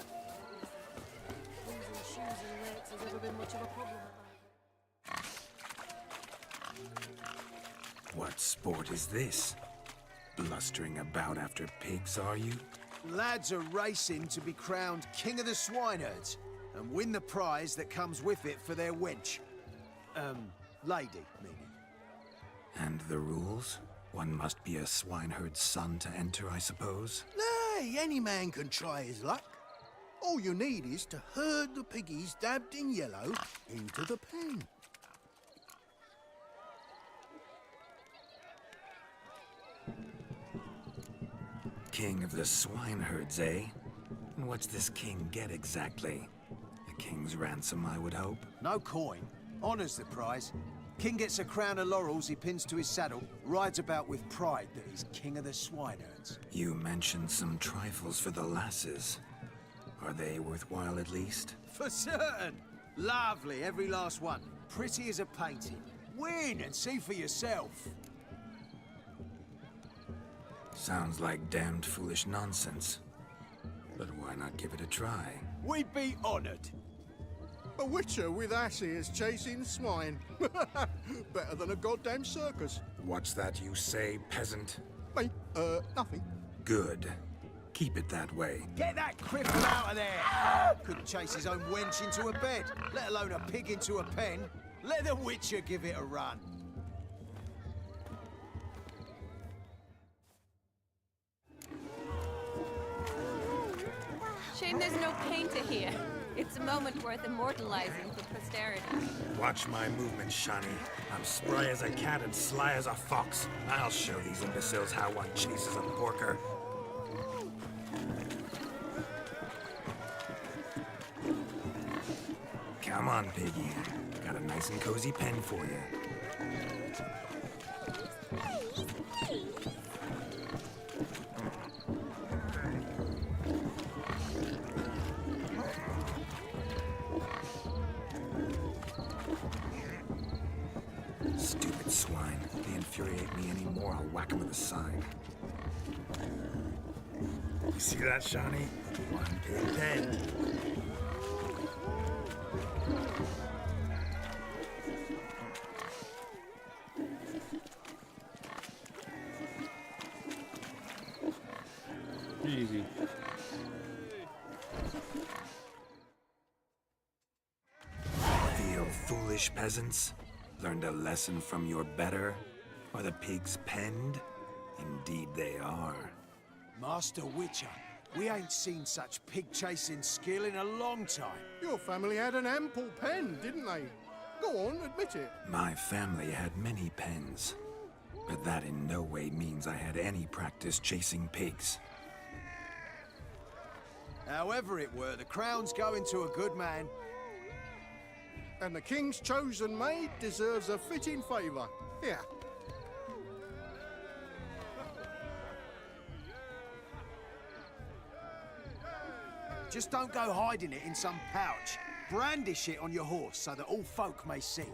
What sport is this? Blustering about after pigs, are you? Lads are racing to be crowned King of the Swineherds and win the prize that comes with it for their wench. Lady, meaning. And the rules? One must be a swineherd's son to enter, I suppose? Nay, any man can try his luck. All you need is to herd the piggies dabbed in yellow into the pen. King of the swineherds, eh? And what's this king get exactly? A king's ransom, I would hope. No coin. Honours the prize. King gets a crown of laurels he pins to his saddle, rides about with pride that he's King of the Swineherds. You mentioned some trifles for the lasses. Are they worthwhile at least? For certain! Lovely, every last one. Pretty as a painting. Win and see for yourself. Sounds like damned foolish nonsense. But why not give it a try? We'd be honoured. A witcher with asses chasing swine. Better than a goddamn circus. What's that you say, peasant? Mate, nothing. Good. Keep it that way. Get that cripple out of there! Couldn't chase his own wench into a bed, let alone a pig into a pen. Let the witcher give it a run. Shame there's no painter here. It's a moment worth immortalizing for posterity. Watch my movements, Shani. I'm spry as a cat and sly as a fox. I'll show these imbeciles how one chases a porker. Come on, piggy. Got a nice and cozy pen for you. Stupid swine. They infuriate me anymore. I'll whack 'em with a sign. You see that, Shani? One pig pen. Easy. Feel foolish, peasants? Learned a lesson from your better? Are the pigs penned? Indeed they are. Master Witcher, we ain't seen such pig-chasing skill in a long time. Your family had an ample pen, didn't they? Go on, admit it. My family had many pens, but that in no way means I had any practice chasing pigs. However it were, the crown's going to a good man. And the king's chosen maid deserves a fitting favour. Here. Just don't go hiding it in some pouch. Brandish it on your horse so that all folk may see.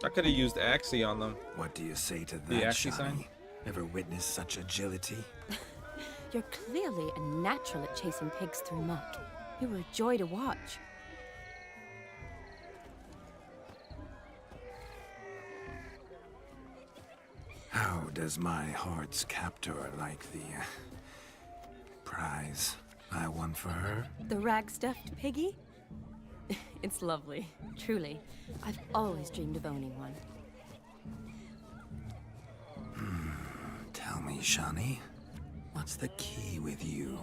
I could have used Axie on them. What do you say to that, The Axie Shani? sign? Ever witness such agility? You're clearly a natural at chasing pigs through muck. You were a joy to watch. How does my heart's captor like the prize I won for her? The rag-stuffed piggy? It's lovely, truly. I've always dreamed of owning one. Tell me, Shani, what's the key with you?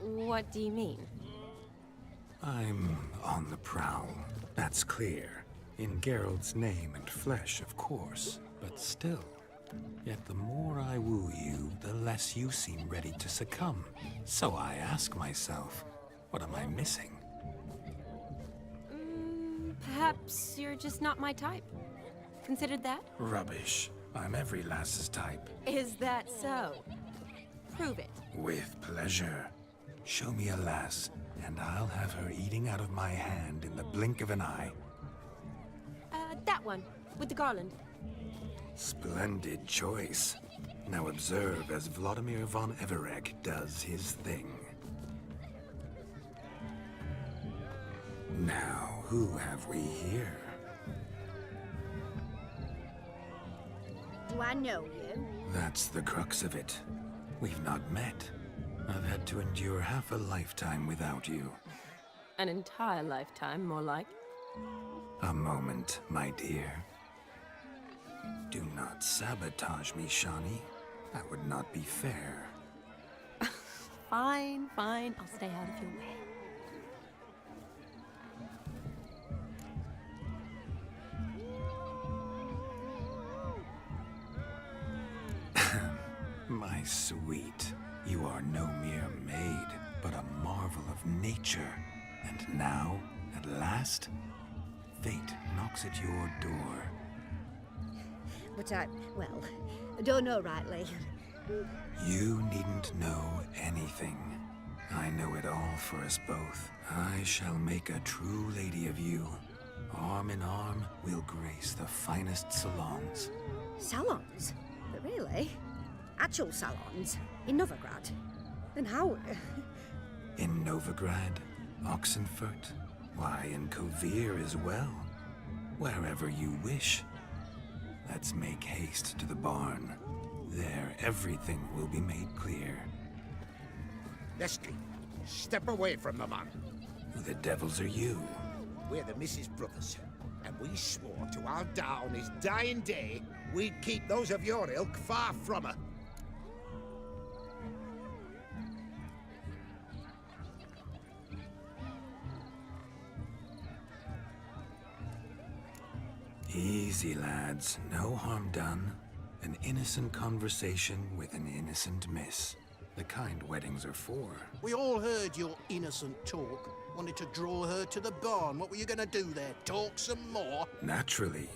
What do you mean? I'm on the prowl, that's clear. In Geralt's name and flesh, of course, but still. Yet the more I woo you, the less you seem ready to succumb. So I ask myself, what am I missing? Perhaps you're just not my type. Considered that? Rubbish. I'm every lass's type. Is that so? Prove it. With pleasure. Show me a lass, and I'll have her eating out of my hand in the blink of an eye. That one, with the garland. Splendid choice. Now observe as Vladimir von Everek does his thing. Now, who have we here? Do I know you? That's the crux of it. We've not met. I've had to endure half a lifetime without you. An entire lifetime, more like. A moment, my dear. Do not sabotage me, Shani. That would not be fair. Fine, fine. I'll stay out of your way. My sweet, you are no mere maid, but a marvel of nature. And now, at last, fate knocks at your door. But I don't know rightly. You needn't know anything. I know it all for us both. I shall make a true lady of you. Arm in arm, we'll grace the finest salons. Salons? But really? Actual salons? In Novigrad? And how? In Novigrad, Oxenfurt, why, in Kovir as well. Wherever you wish. Let's make haste to the barn. There, everything will be made clear. Leslie, step away from the man. Who the devils are you? We're the Mrs. Brothers, and we swore to our da on his dying day we'd keep those of your ilk far from her. Easy, lads. No harm done. An innocent conversation with an innocent miss. The kind weddings are for. We all heard your innocent talk. Wanted to draw her to the barn. What were you gonna do there? Talk some more? Naturally,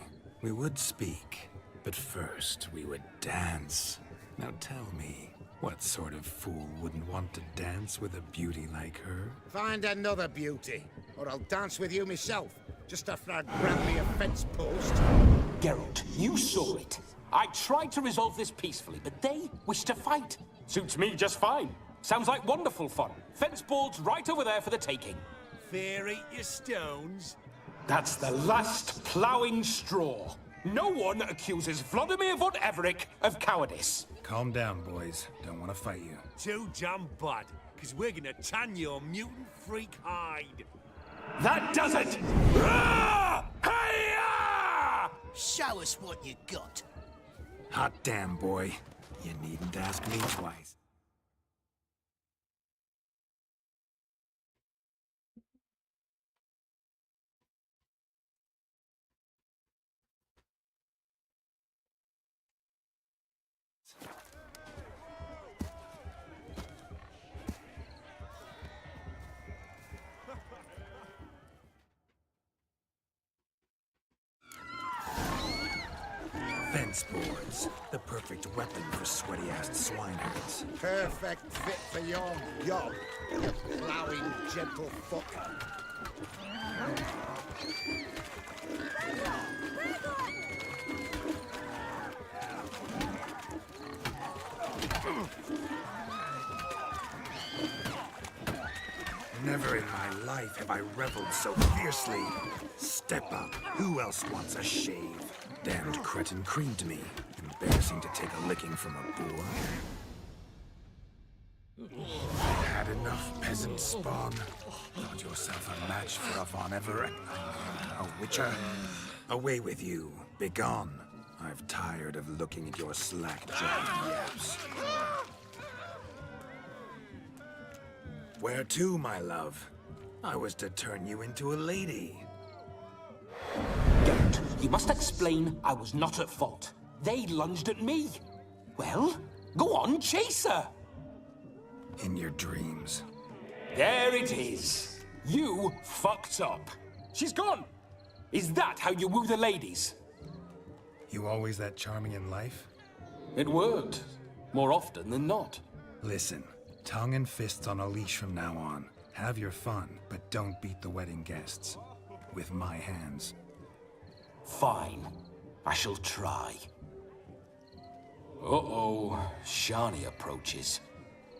we would speak. But first, we would dance. Now tell me, what sort of fool wouldn't want to dance with a beauty like her? Find another beauty, or I'll dance with you myself. Just after I grab me a fence post. Geralt, you saw it. I tried to resolve this peacefully, but they wish to fight. Suits me just fine. Sounds like wonderful fun. Fence boards right over there for the taking. Fear eat your stones. That's the last ploughing straw. No one accuses Vladimir von Everek of cowardice. Calm down, boys. Don't want to fight you. Too damn bad, because we're gonna tan your mutant freak hide. That does it! Ah! Hi-ya! Show us what you got. Hot damn, boy. You needn't ask me twice. Fence boards, the perfect weapon for sweaty-assed swineherds. Perfect fit for your job, you ploughing gentle fuck. Never in my life have I reveled so fiercely. Step up. Who else wants a shave? Damned cretin creamed me. Embarrassing to take a licking from a boor. Had enough, peasant spawn. Thought yourself a match for a Von Everett. A witcher. Away with you. Begone. I've tired of looking at your slack-jawed yaps. Where to, my love? I was to turn you into a lady. Geralt, you must explain I was not at fault. They lunged at me. Well, go on, chase her. In your dreams. There it is. You fucked up. She's gone. Is that how you woo the ladies? You always that charming in life? It worked. More often than not. Listen, tongue and fists on a leash from now on. Have your fun, but don't beat the wedding guests. With my hands. Fine. I shall try. Uh-oh. Shani approaches.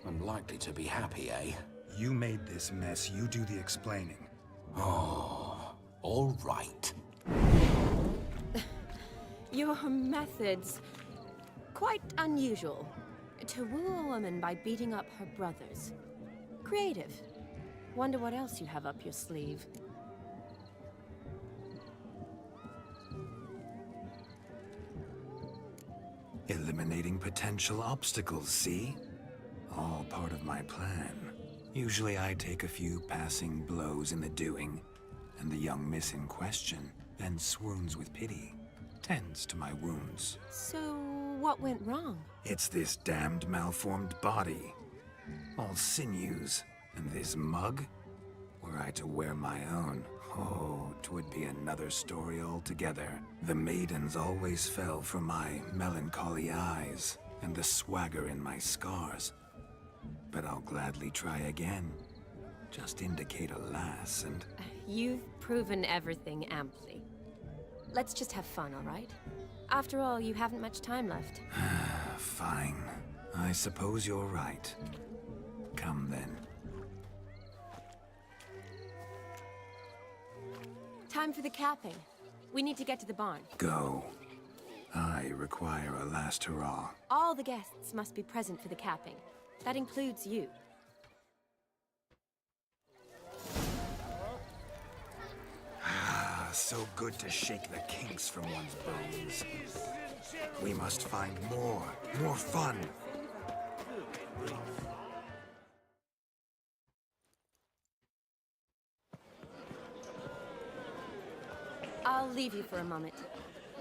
Unlikely to be happy, eh? You made this mess. You do the explaining. Oh, all right. Your methods... quite unusual. To woo a woman by beating up her brothers. Creative. Wonder what else you have up your sleeve. Eliminating potential obstacles, see? All part of my plan. Usually I take a few passing blows in the doing, and the young miss in question then swoons with pity. Tends to my wounds. So, what went wrong? It's this damned malformed body. All sinews. And this mug? Were I to wear my own, oh, 'twould be another story altogether. The maidens always fell for my melancholy eyes, and the swagger in my scars. But I'll gladly try again. Just indicate a lass and... You've proven everything amply. Let's just have fun, all right? After all, you haven't much time left. Fine. I suppose you're right. Come then. Time for the capping. We need to get to the barn. Go. I require a last hurrah. All the guests must be present for the capping. That includes you. Ah, so good to shake the kinks from one's bones. We must find more fun. I'll leave you for a moment.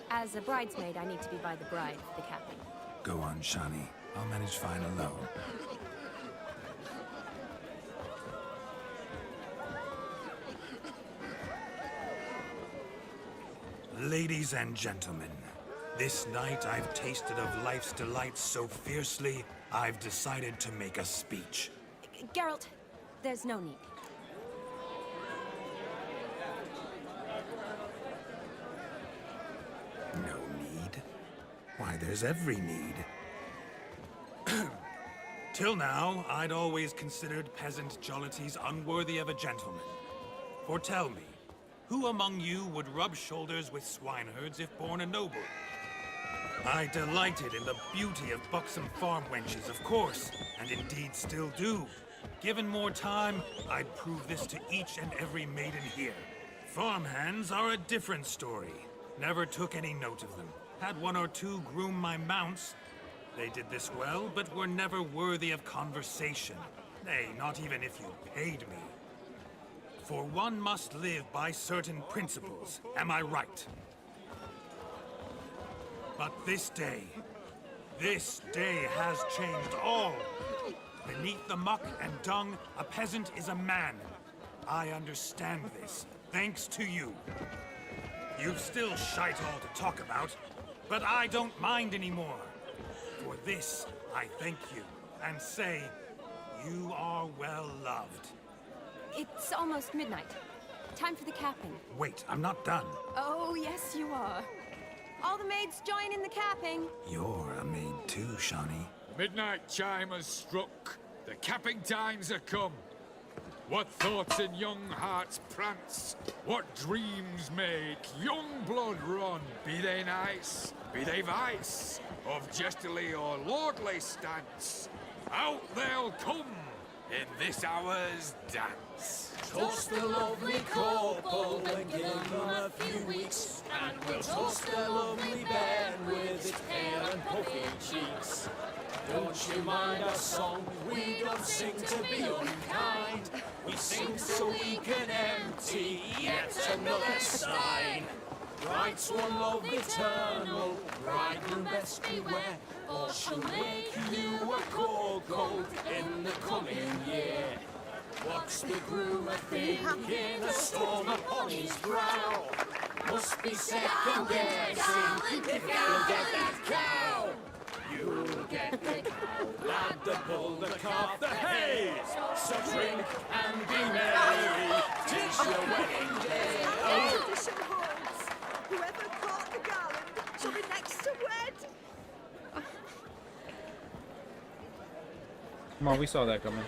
As a bridesmaid, I need to be by the bride for the capping. Go on, Shani. I'll manage fine alone. Ladies and gentlemen, this night I've tasted of life's delights so fiercely, I've decided to make a speech. Geralt, there's no need. No need? Why, there's every need. Till now, I'd always considered peasant jollities unworthy of a gentleman. For tell me, who among you would rub shoulders with swineherds if born a noble? I delighted in the beauty of buxom farm wenches, of course, and indeed still do. Given more time, I'd prove this to each and every maiden here. Farmhands are a different story. Never took any note of them. Had one or two groom my mounts. They did this well, but were never worthy of conversation. Nay, not even if you paid me. For one must live by certain principles, am I right? But this day has changed all. Beneath the muck and dung, a peasant is a man. I understand this, thanks to you. You've still shite all to talk about, but I don't mind anymore. For this, I thank you, and say, you are well loved. It's almost midnight. Time for the capping. Wait, I'm not done. Oh, yes, you are. All the maids join in the capping. You're a maid too, Shani. Midnight chime has struck. The capping times are come. What thoughts in young hearts prance? What dreams make young blood run? Be they nice, be they vice, of jestily or lordly stance, out they'll come in this hour's dance. Toast the lovely couple and give them a few weeks, and we'll toast the lovely bed with its pale and puffy cheeks. Don't you mind our song? We don't sing to be unkind. We sing so we can empty yet another stein. Writes one love eternal, bridegroom best beware, or she'll make you a cold in the coming year. What's the groom a-thinking, a storm upon his brow? Must be second guessing if you'll get that cow. You'll get the cow, lad, the bull, the calf, the hay. So drink and be merry, 'tis your wedding day. Our tradition holds. Whoever caught the garland shall be next to wed. Come on, we saw that coming.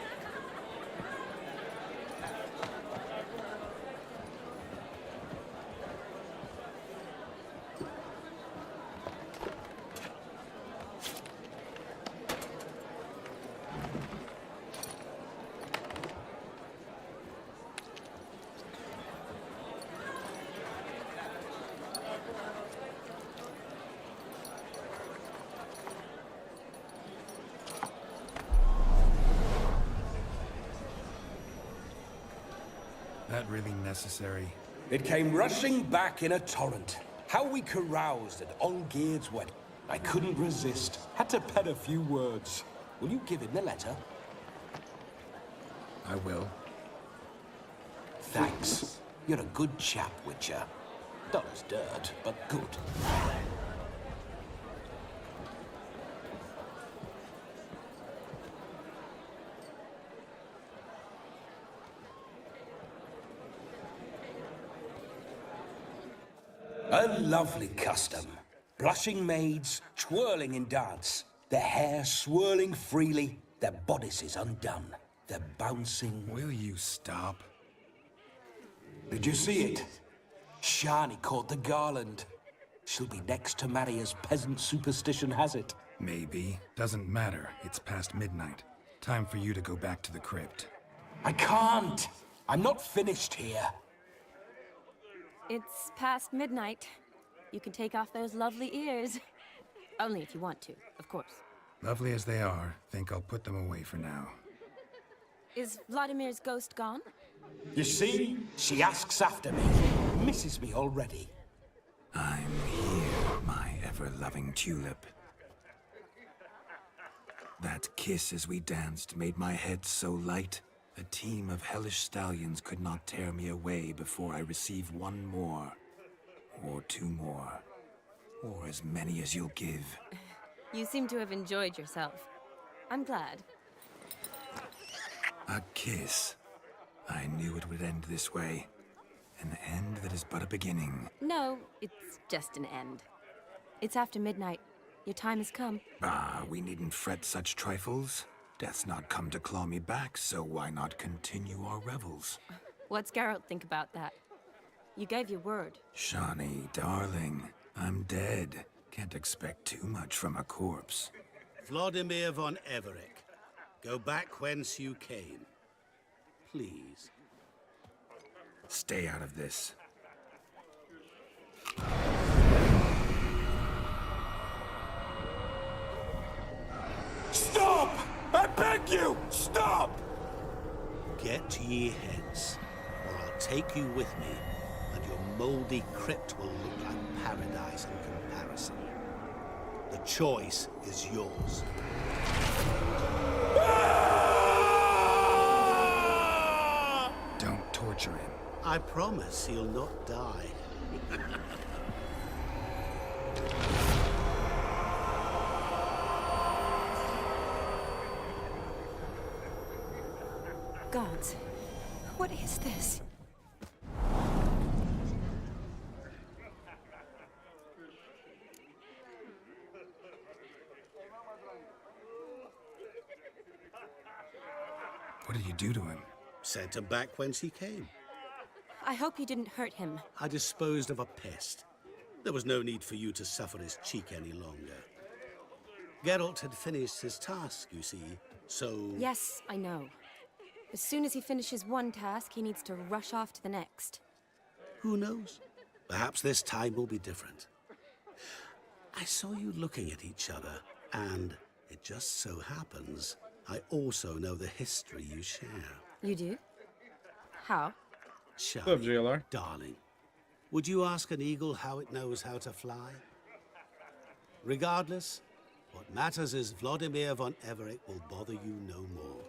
That really necessary? It came rushing back in a torrent. How we caroused at Ongeird's wedding. I couldn't resist. Had to pen a few words. Will you give him the letter? I will. Thanks. You're a good chap, Witcher. Not as dirt, but good. A lovely custom. Blushing maids, twirling in dance. Their hair swirling freely, their bodices undone. They're bouncing... Will you stop? Did you see it? Shani caught the garland. She'll be next to marry as peasant superstition has it. Maybe. Doesn't matter. It's past midnight. Time for you to go back to the crypt. I can't. I'm not finished here. It's past midnight. You can take off those lovely ears. Only if you want to, of course. Lovely as they are, think I'll put them away for now. Is Vladimir's ghost gone? You see? She asks after me. Misses me already. I'm here, my ever-loving tulip. That kiss as we danced made my head so light. A team of hellish stallions could not tear me away before I receive one more. Or two more. Or as many as you'll give. You seem to have enjoyed yourself. I'm glad. A kiss. I knew it would end this way. An end that is but a beginning. No, it's just an end. It's after midnight. Your time has come. Ah, we needn't fret such trifles. Death's not come to claw me back, so why not continue our revels? What's Geralt think about that? You gave your word. Shani, darling, I'm dead. Can't expect too much from a corpse. Vladimir von Everick, go back whence you came. Please. Stay out of this. Stop! I beg you! Stop! Get ye hence, or I'll take you with me, and your mouldy crypt will look like paradise in comparison. The choice is yours. Don't torture him. I promise he'll not die. Gods, what is this? do to him? Sent him back whence he came. I hope you didn't hurt him. I disposed of a pest. There was no need for you to suffer his cheek any longer. Geralt had finished his task, you see, so... Yes, I know. As soon as he finishes one task, he needs to rush off to the next. Who knows? Perhaps this time will be different. I saw you looking at each other, and it just so happens I also know the history you share. You do? How? Charlie, What's up, JLR? darling, would you ask an eagle how it knows how to fly? Regardless, what matters is Vladimir von Everett will bother you no more.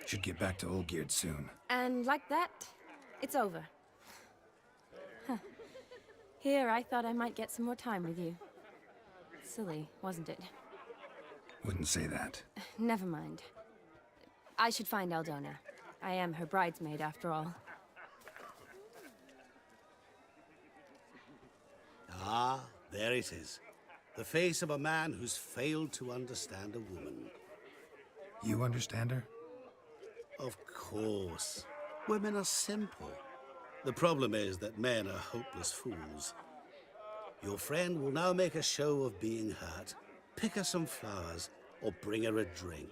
Should get back to Olgierd soon. And like that, it's over. Huh. Here, I thought I might get some more time with you. Silly, wasn't it? Wouldn't say that. Never mind. I should find Aldona. I am her bridesmaid, after all. Ah, there it is. The face of a man who's failed to understand a woman. You understand her? Of course. Women are simple. The problem is that men are hopeless fools. Your friend will now make a show of being hurt, pick her some flowers, or bring her a drink.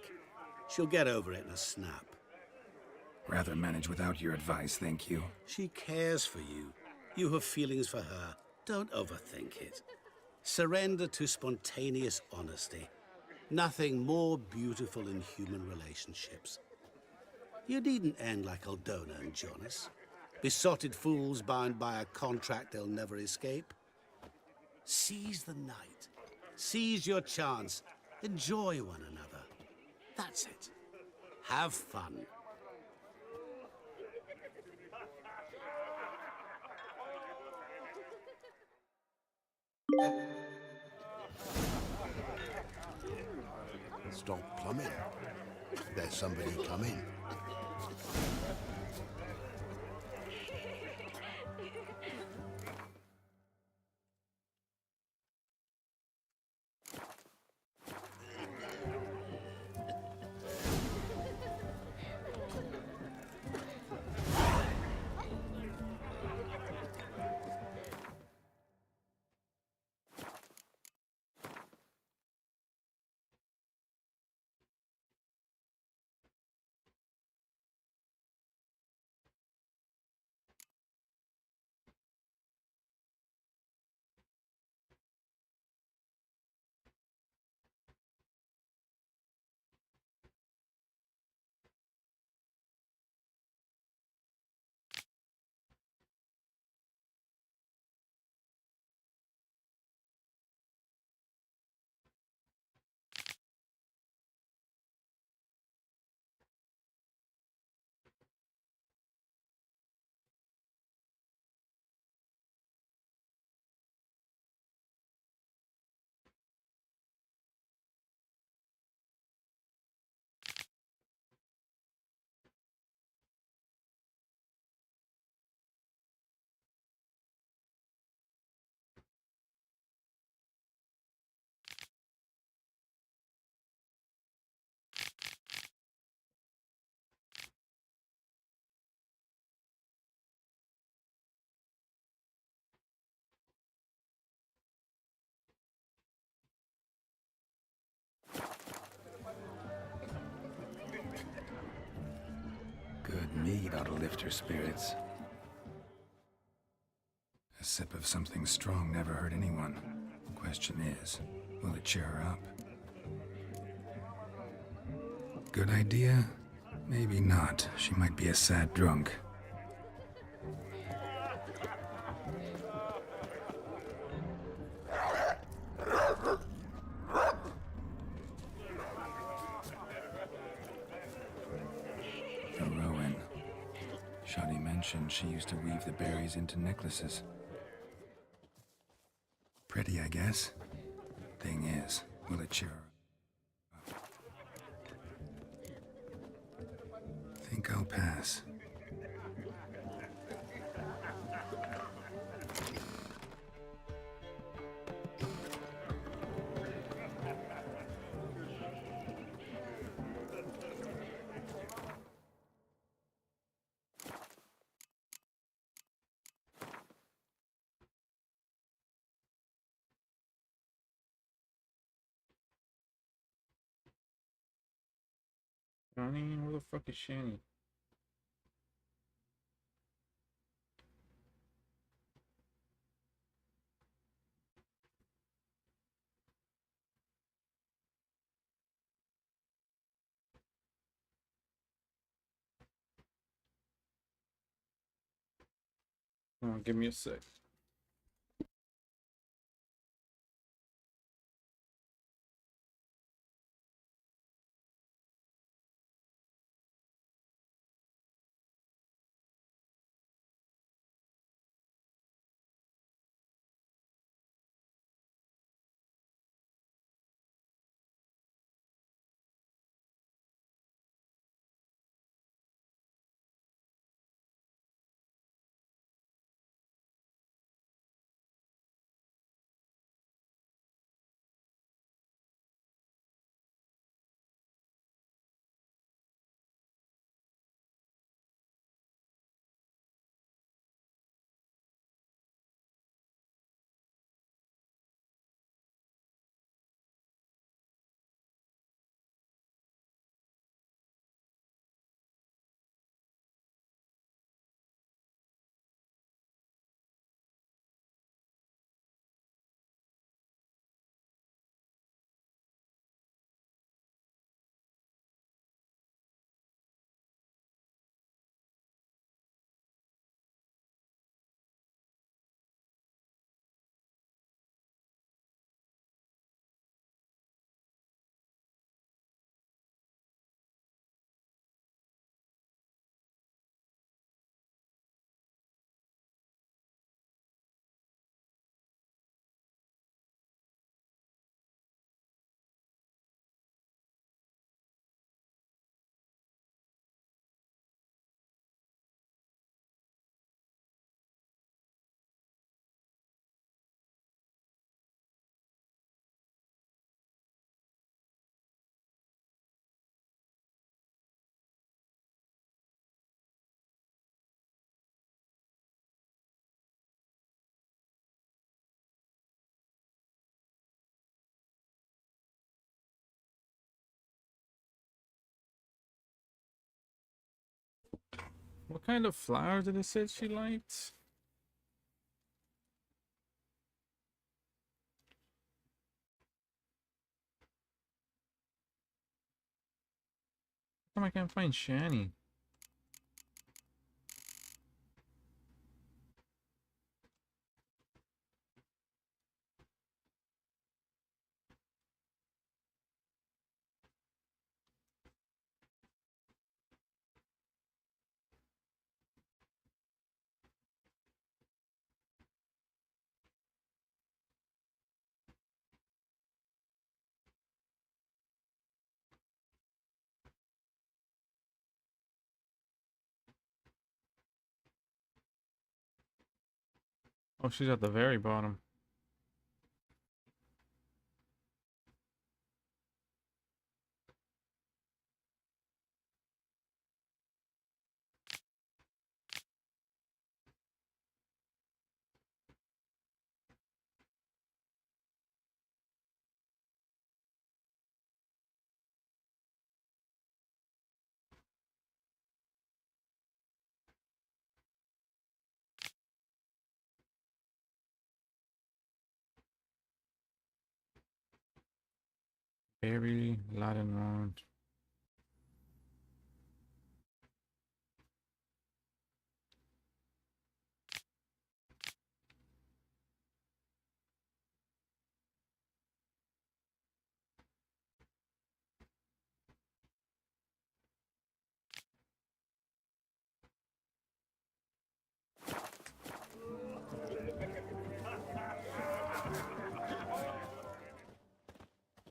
She'll get over it in a snap. Rather manage without your advice, thank you. She cares for you. You have feelings for her. Don't overthink it. Surrender to spontaneous honesty. Nothing more beautiful in human relationships. You needn't end like Aldona and Jonas. Besotted fools bound by a contract they'll never escape. Seize the night. Seize your chance. Enjoy one another. That's it. Have fun. Stop plumbing. There's somebody coming. Good mead ought to lift her spirits. A sip of something strong never hurt anyone. Question is, will it cheer her up? Good idea? Maybe not. She might be a sad drunk. Shadi mentioned she used to weave the berries into necklaces. Pretty, I guess. Thing is, will it cheer her up? I'll pass. Shani? Where the fuck is Shani? Oh, give me a sec. What kind of flowers did it say she liked? How come I can't find Shani? Oh, she's at the very bottom. Very Latin round.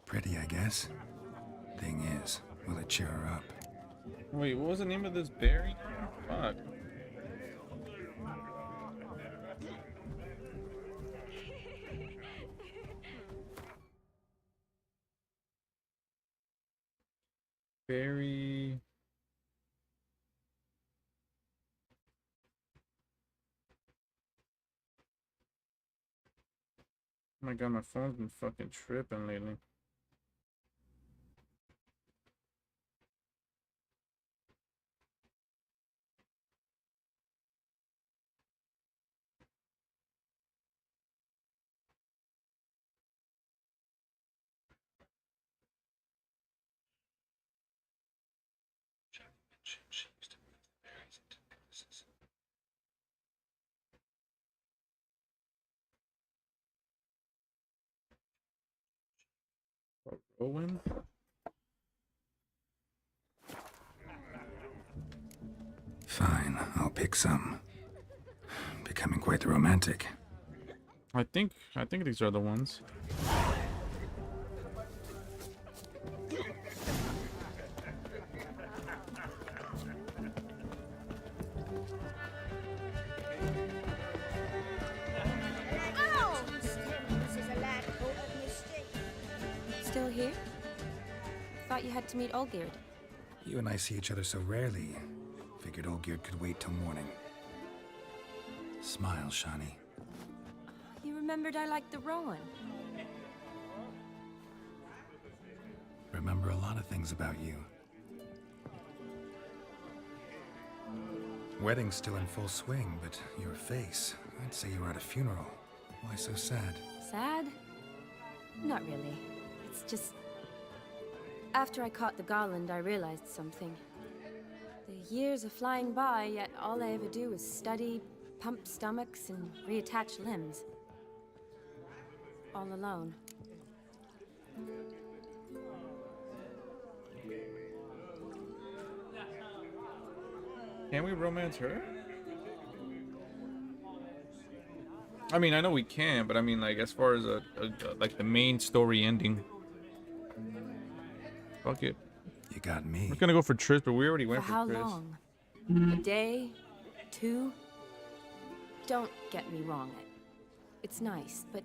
Pretty, I guess. Thing is, will it cheer her up? Wait, what was the name of this berry? Fuck. Berry. Oh my god, my phone's been fucking tripping lately. Rowan? Fine, I'll pick some. Becoming quite the romantic. I think these are the ones. Still here? Thought you had to meet Olgierd. You and I see each other so rarely. Figured Olgierd could wait till morning. Smile, Shani. You remembered I liked the Rowan. Remember a lot of things about you. Wedding's still in full swing, but your face, I'd say you were at a funeral. Why so sad? Sad? Not really. It's just... After I caught the garland, I realized something. The years are flying by, yet all I ever do is study, pump stomachs, and reattach limbs. All alone. Can we romance her? I mean, I know we can, but I mean, like, as far as like the main story ending. Fuck it. You got me. We're gonna go for Triss, but we already went for how Triss. long? A day? 2? Don't get me wrong. It's nice, but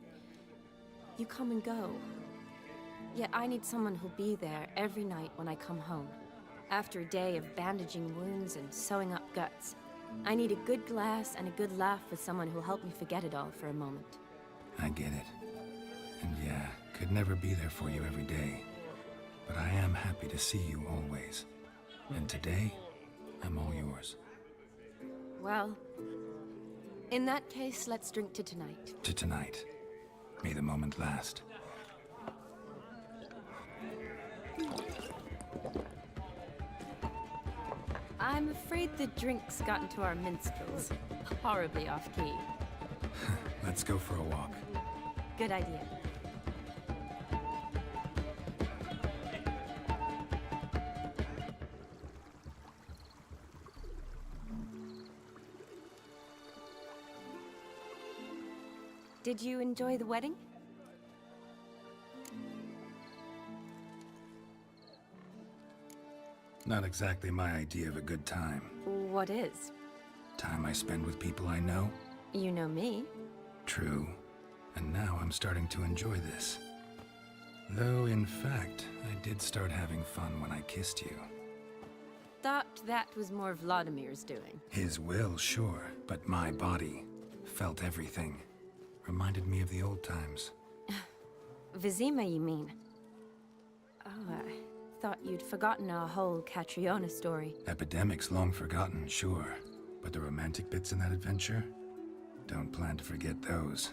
you come and go. Yet I need someone who'll be there every night when I come home. After a day of bandaging wounds and sewing up guts, I need a good glass and a good laugh with someone who'll help me forget it all for a moment. I get it. And yeah, could never be there for you every day. But I am happy to see you always. And today, I'm all yours. Well, in that case, let's drink to tonight. To tonight. May the moment last. I'm afraid the drinks got into our minstrels. Horribly off-key. Let's go for a walk. Good idea. Did you enjoy the wedding? Not exactly my idea of a good time. What is? Time I spend with people I know. You know me. True. And now I'm starting to enjoy this. Though, in fact, I did start having fun when I kissed you. Thought that was more Vladimir's doing. His will, sure, but my body felt everything. Reminded me of the old times. Vizima, you mean? Oh, I thought you'd forgotten our whole Catriona story. Epidemics long forgotten, sure. But the romantic bits in that adventure? Don't plan to forget those.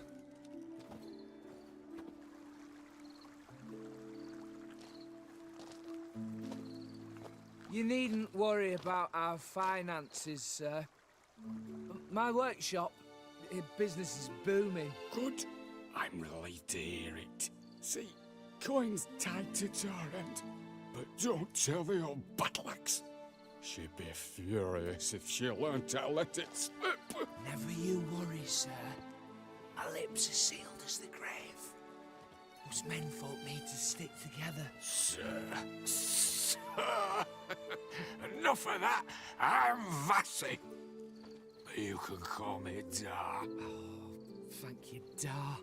You needn't worry about our finances, sir. My workshop, business is booming. Good. I'm relieved to hear it. See, coin's tied to Torrent, but don't tell the old battle axe. She'd be furious if she learned to let it slip. Never you worry, sir. My lips are sealed as the grave. Us menfolk need to stick together. Sir. Enough of that. I'm Vassy. You can call me Dar. Thank you, Dar.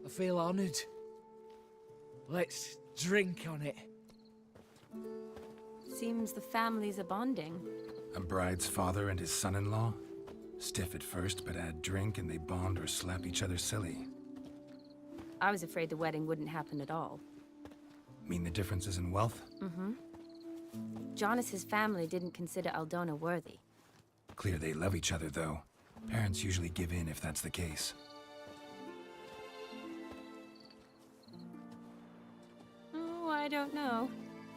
I feel honoured. Let's drink on it. Seems the families are bonding. A bride's father and his son-in-law? Stiff at first, but add drink and they bond or slap each other silly. I was afraid the wedding wouldn't happen at all. Mean the differences in wealth? Mm-hmm. Jonas's family didn't consider Aldona worthy. Clear they love each other, though. Parents usually give in if that's the case. Oh, I don't know.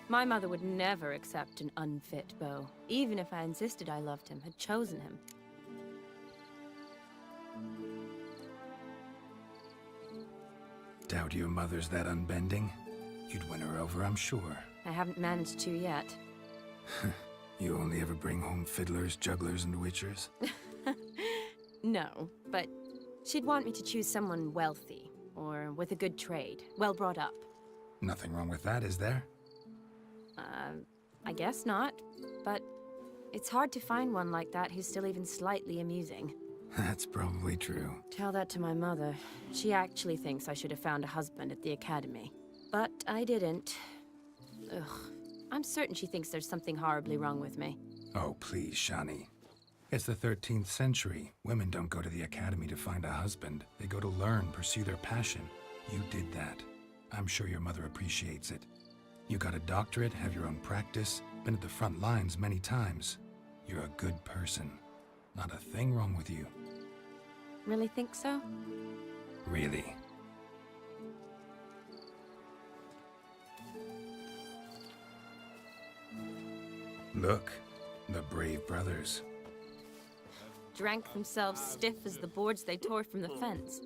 My mother would never accept an unfit beau, even if I insisted I loved him, had chosen him. Doubt your mother's that unbending? You'd win her over, I'm sure. I haven't managed to yet. You only ever bring home fiddlers, jugglers, and witchers? No, but she'd want me to choose someone wealthy, or with a good trade, well brought up. Nothing wrong with that, is there? I guess not, but it's hard to find one like that who's still even slightly amusing. That's probably true. Tell that to my mother. She actually thinks I should have found a husband at the academy. But I didn't. Ugh. I'm certain she thinks there's something horribly wrong with me. Oh, please, Shani. It's the 13th century. Women don't go to the academy to find a husband. They go to learn, pursue their passion. You did that. I'm sure your mother appreciates it. You got a doctorate, have your own practice, been at the front lines many times. You're a good person. Not a thing wrong with you. Really think so? Really. Look, the brave brothers. Drank themselves stiff as the boards they tore from the fence.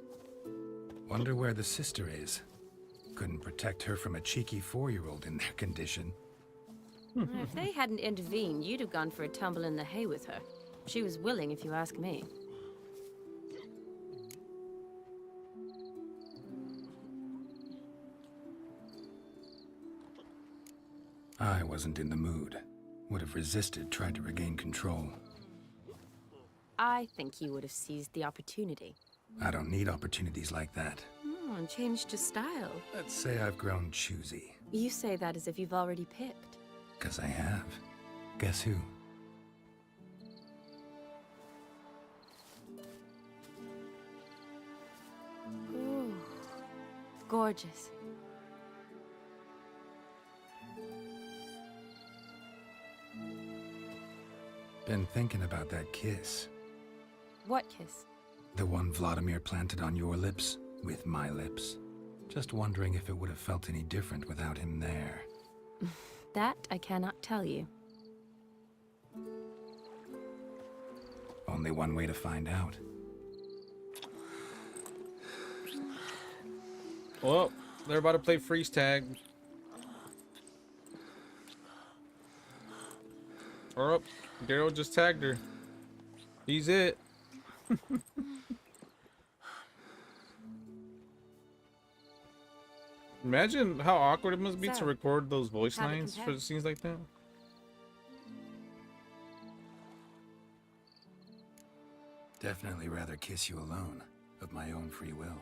Wonder where the sister is. Couldn't protect her from a cheeky 4-year-old in their condition. If they hadn't intervened, you'd have gone for a tumble in the hay with her. She was willing, if you ask me. I wasn't in the mood. Would have resisted, tried to regain control. I think you would have seized the opportunity. I don't need opportunities like that. And changed your style. Let's say I've grown choosy. You say that as if you've already picked. 'Cause I have. Guess who? Ooh, gorgeous. Been thinking about that kiss. What kiss? The one Vladimir planted on your lips, with my lips. Just wondering if it would have felt any different without him there. That I cannot tell you. Only one way to find out. Well, they're about to play freeze tag. Or up. Daryl just tagged her. He's it. Imagine how awkward it must be to record those voice lines for scenes like that. Definitely rather kiss you alone, of my own free will.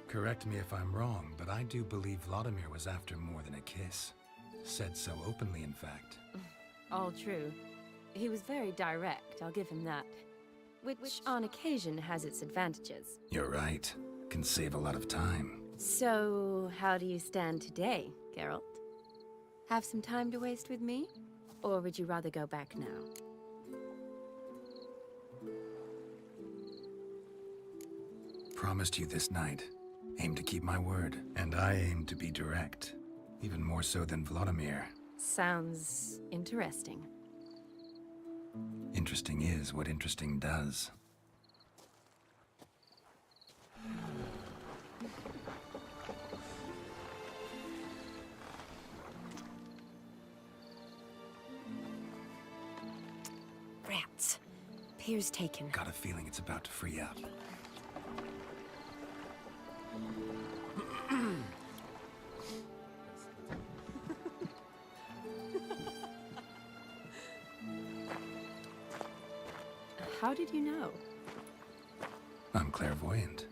Correct me if I'm wrong, but I do believe Vladimir was after more than a kiss. Said so openly, in fact. All true. He was very direct, I'll give him that. Which, on occasion, has its advantages. You're right. Can save a lot of time. So, how do you stand today, Geralt? Have some time to waste with me? Or would you rather go back now? Promised you this night. Aim to keep my word. And I aim to be direct. Even more so than Vladimir. Sounds interesting. Interesting is what interesting does. Rats. Pier's taken. Got a feeling it's about to free up. How did you know? I'm clairvoyant.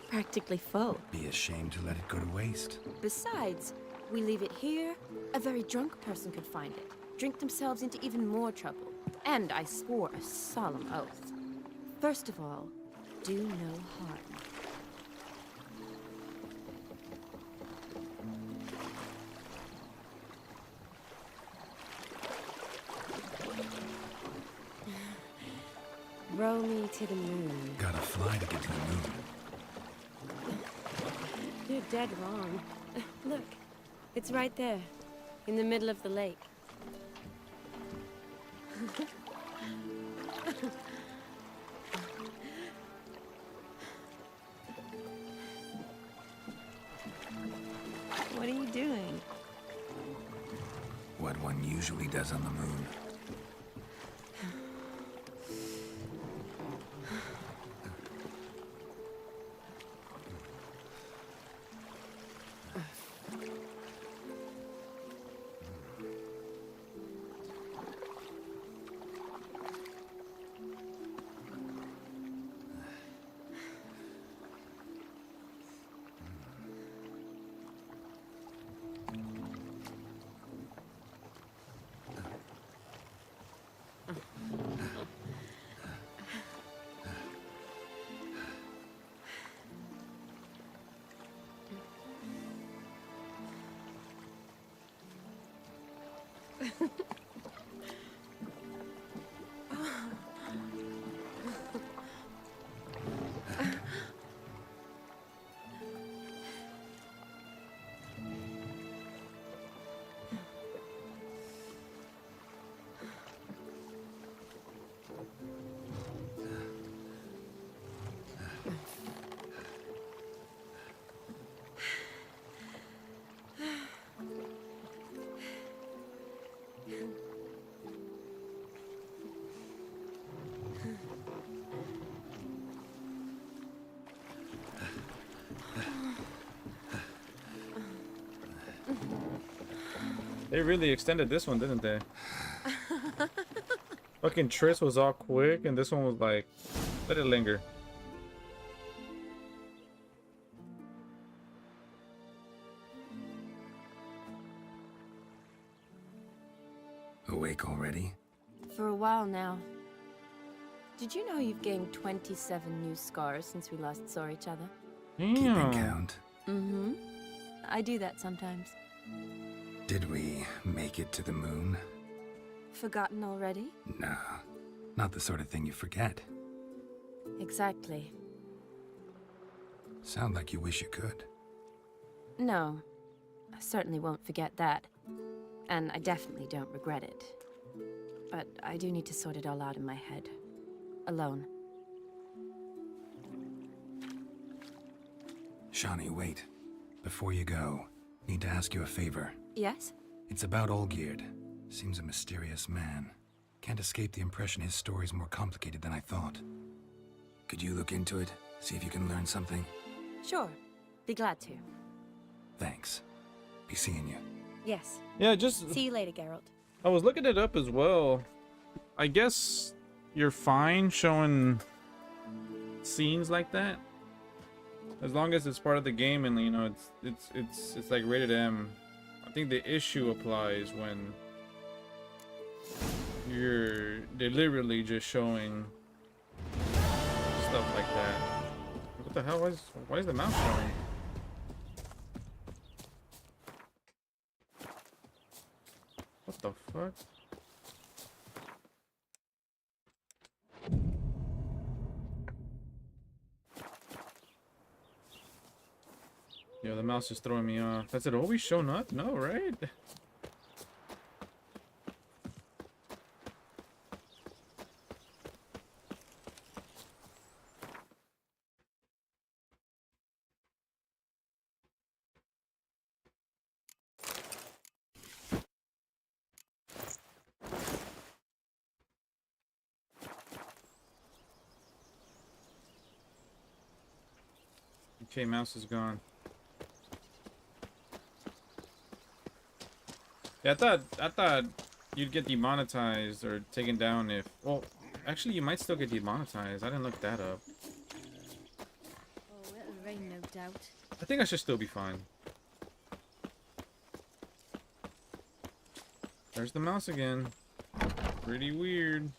Practically full. Be ashamed to let it go to waste. Besides, we leave it here, a very drunk person could find it, drink themselves into even more trouble. And I swore a solemn oath. First of all, do no harm. Row me to the moon. Gotta fly to get to the moon. You're dead wrong. Look, it's right there, in the middle of the lake. What are you doing? What one usually does on the moon. They really extended this one, didn't they? Fucking Triss was all quick, and this one was like, let it linger. Awake already? For a while now. Did you know you've gained 27 new scars since we last saw each other? Keeping count. Mm-hmm. I do that sometimes. Did we make it to the moon? Forgotten already? Nah, not the sort of thing you forget. Exactly. Sound like you wish you could. No, I certainly won't forget that. And I definitely don't regret it. But I do need to sort it all out in my head. Alone. Shani, wait. Before you go, need to ask you a favor. Yes? It's about Olgierd. Seems a mysterious man. Can't escape the impression his story's more complicated than I thought. Could you look into it? See if you can learn something? Sure. Be glad to. Thanks. Be seeing you. Yes. Yeah, just... See you later, Geralt. I was looking it up as well. I guess you're fine showing scenes like that. As long as it's part of the game and, you know, it's like rated M. I think the issue applies when you're deliberately just showing stuff like that. What the hell? Why is the mouse showing? What the fuck? Yo, the mouse is throwing me off. Does it always show up? No, right? Okay, mouse is gone. Yeah, I thought you'd get demonetized or taken down if... Well, actually, you might still get demonetized. I didn't look that up. Oh, it'll rain, no doubt. I think I should still be fine. There's the mouse again. Pretty weird.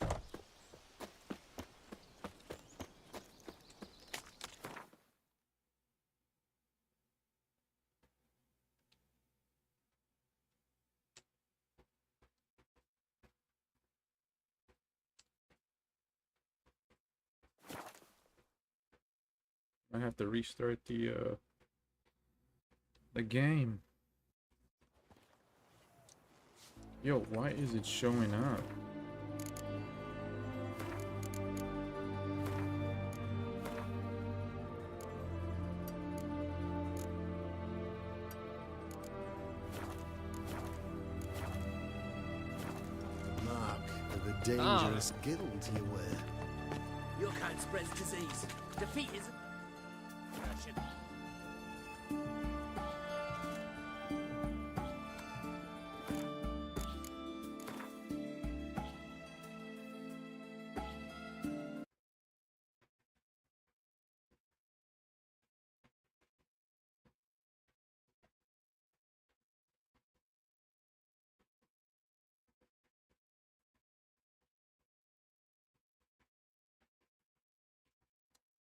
I have to restart the game. Yo, why is it showing up? Mark of a dangerous guild you wear. Your kind spreads disease. Defeat is...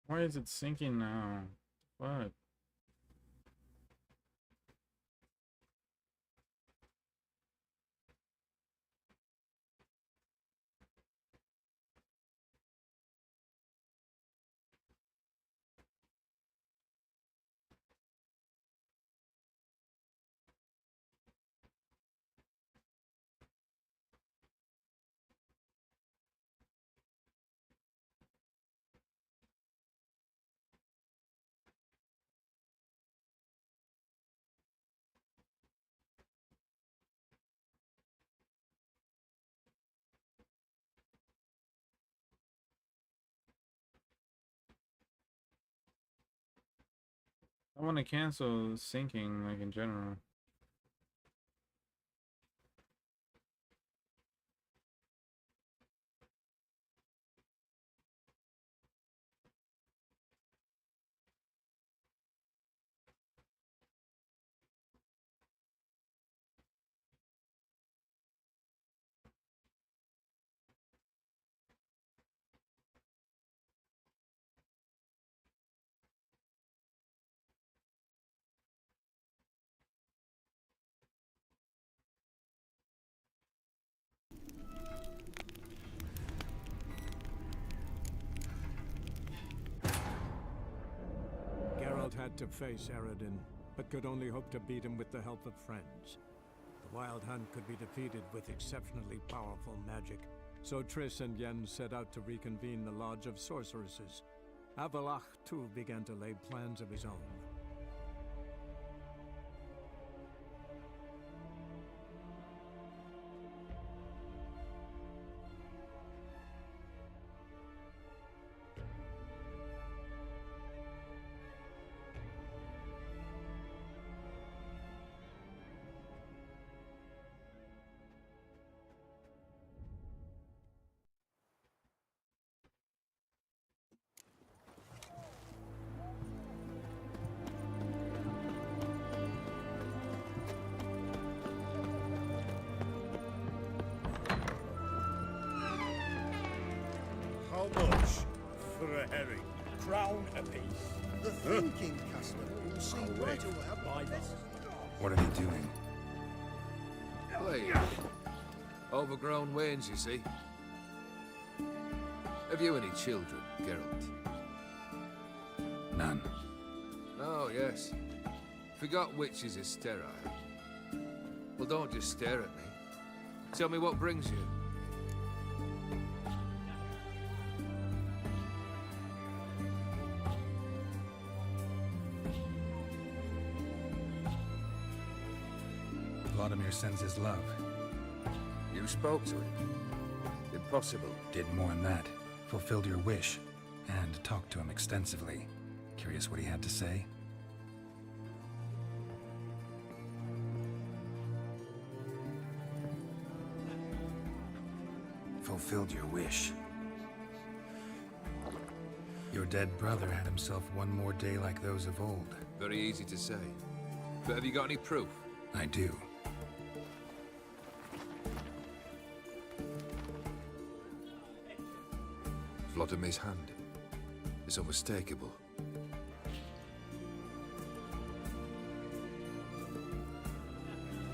Why is it sinking now? What? I want to cancel syncing, like in general. Geralt had to face Eredin, but could only hope to beat him with the help of friends. The Wild Hunt could be defeated with exceptionally powerful magic, so Triss and Yen set out to reconvene the Lodge of Sorceresses. Avalach, too, began to lay plans of his own. How much for a herring? Crown apiece. The thinking customer will see right away. What are they doing? Please. Overgrown wains, you see. Have you any children, Geralt? None. Oh, yes. Forgot witches is sterile. Well, don't just stare at me. Tell me what brings you. Vladimir sends his love. You spoke to him? Impossible. Did more than that. Fulfilled your wish. And talked to him extensively. Curious what he had to say? fulfilled your wish. Your dead brother had himself one more day like those of old. Very easy to say. But have you got any proof? I do. Vladimir's hand. It's unmistakable.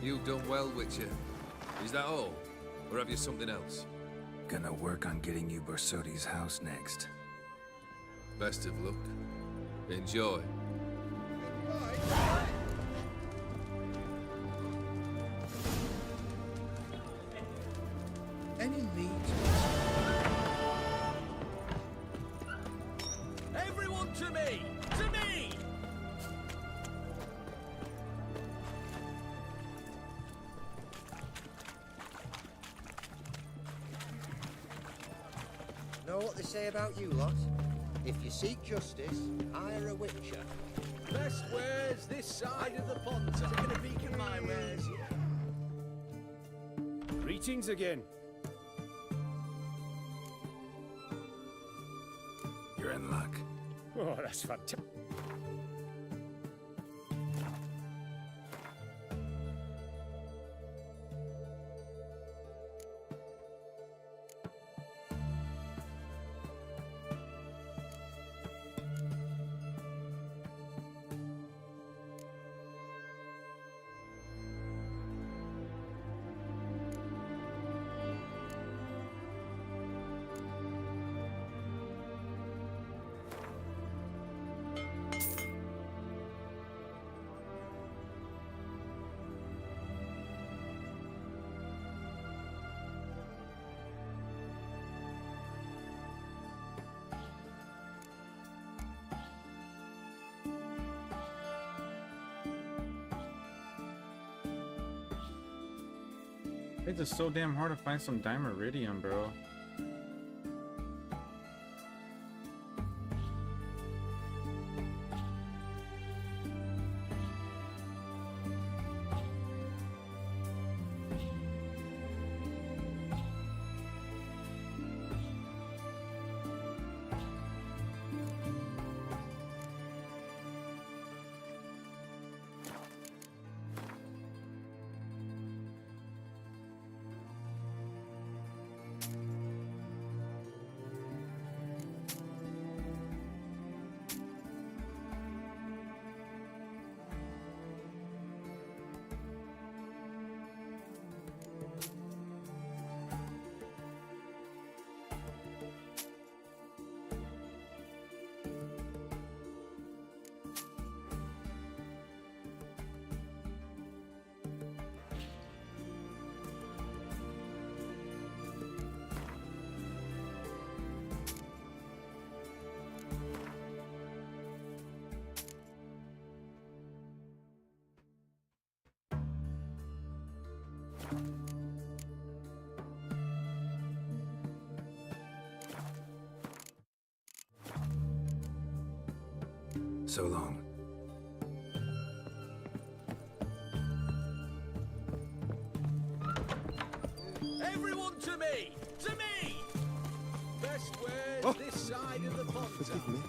You've done well, Witcher. Is that all? Or have you something else? Gonna work on getting you Borsodi's house next. Best of luck. Enjoy. Any meat? Everyone to me! To me! Know what they say about you lot? If you seek justice, hire a witcher. Best wares this side of the pond. Taking a peek at my wares. Greetings again. You're in luck. Oh, that's fantastic. It's just so damn hard to find some Dimeridium, bro. So long. Everyone to me! To me! Best wares this side of the pond. Forgive me.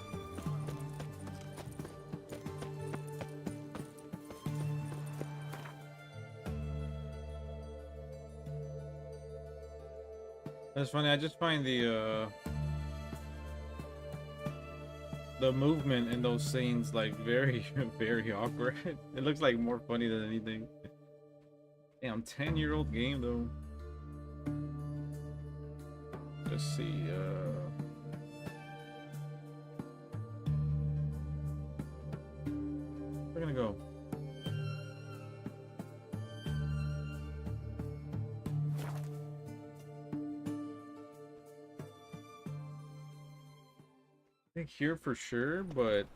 That's funny. I just find the movement in those scenes like very, very awkward. It looks like more funny than anything. Damn, 10-year-old game though. Let's see. We're gonna go. I think here for sure, but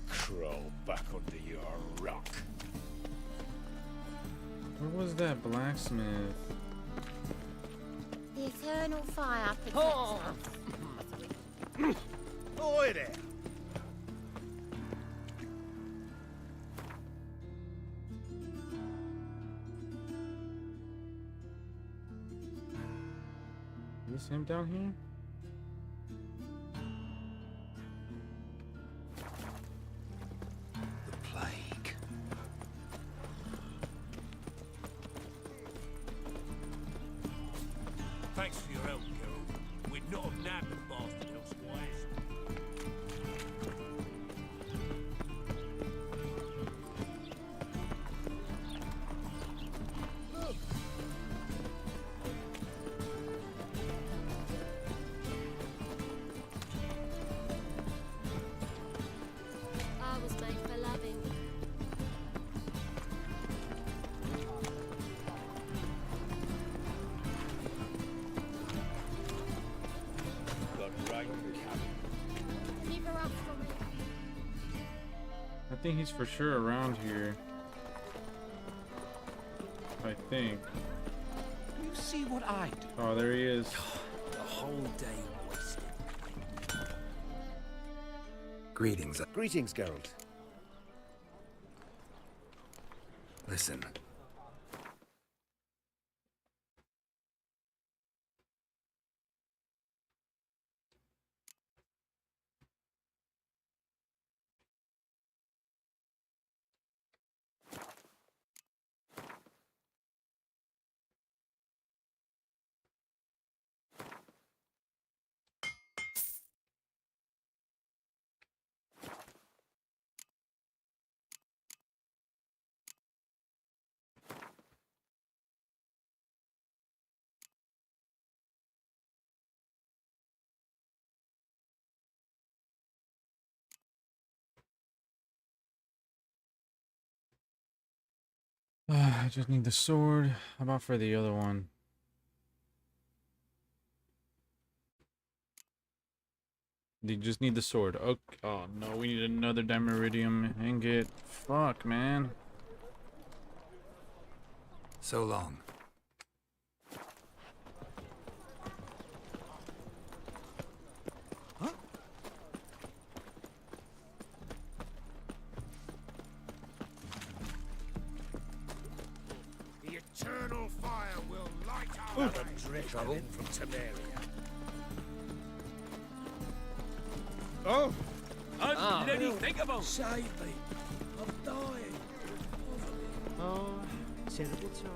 Crawl back under your rock. where was that blacksmith? The eternal fire protects us. Oi there! Is this him down here? The plague. Thanks for your help, Geralt. We'd not have nabbed the bastard elsewise. I was made for loving. Got right cabin. Keep her up for me. I think he's for sure around here. I think. You see what I do? Oh, there he is. The whole day wasted. Greetings. Greetings, Geralt. Listen. I just need the sword. How about for the other one? You just need the sword. Okay. Oh no, we need another Dimeridium ingot. Fuck, man. So long. The eternal fire will light our way. Trouble? In from Temeria. Oh! Ah, Did anything about? Save me. I'm dying. Oh, terrible time.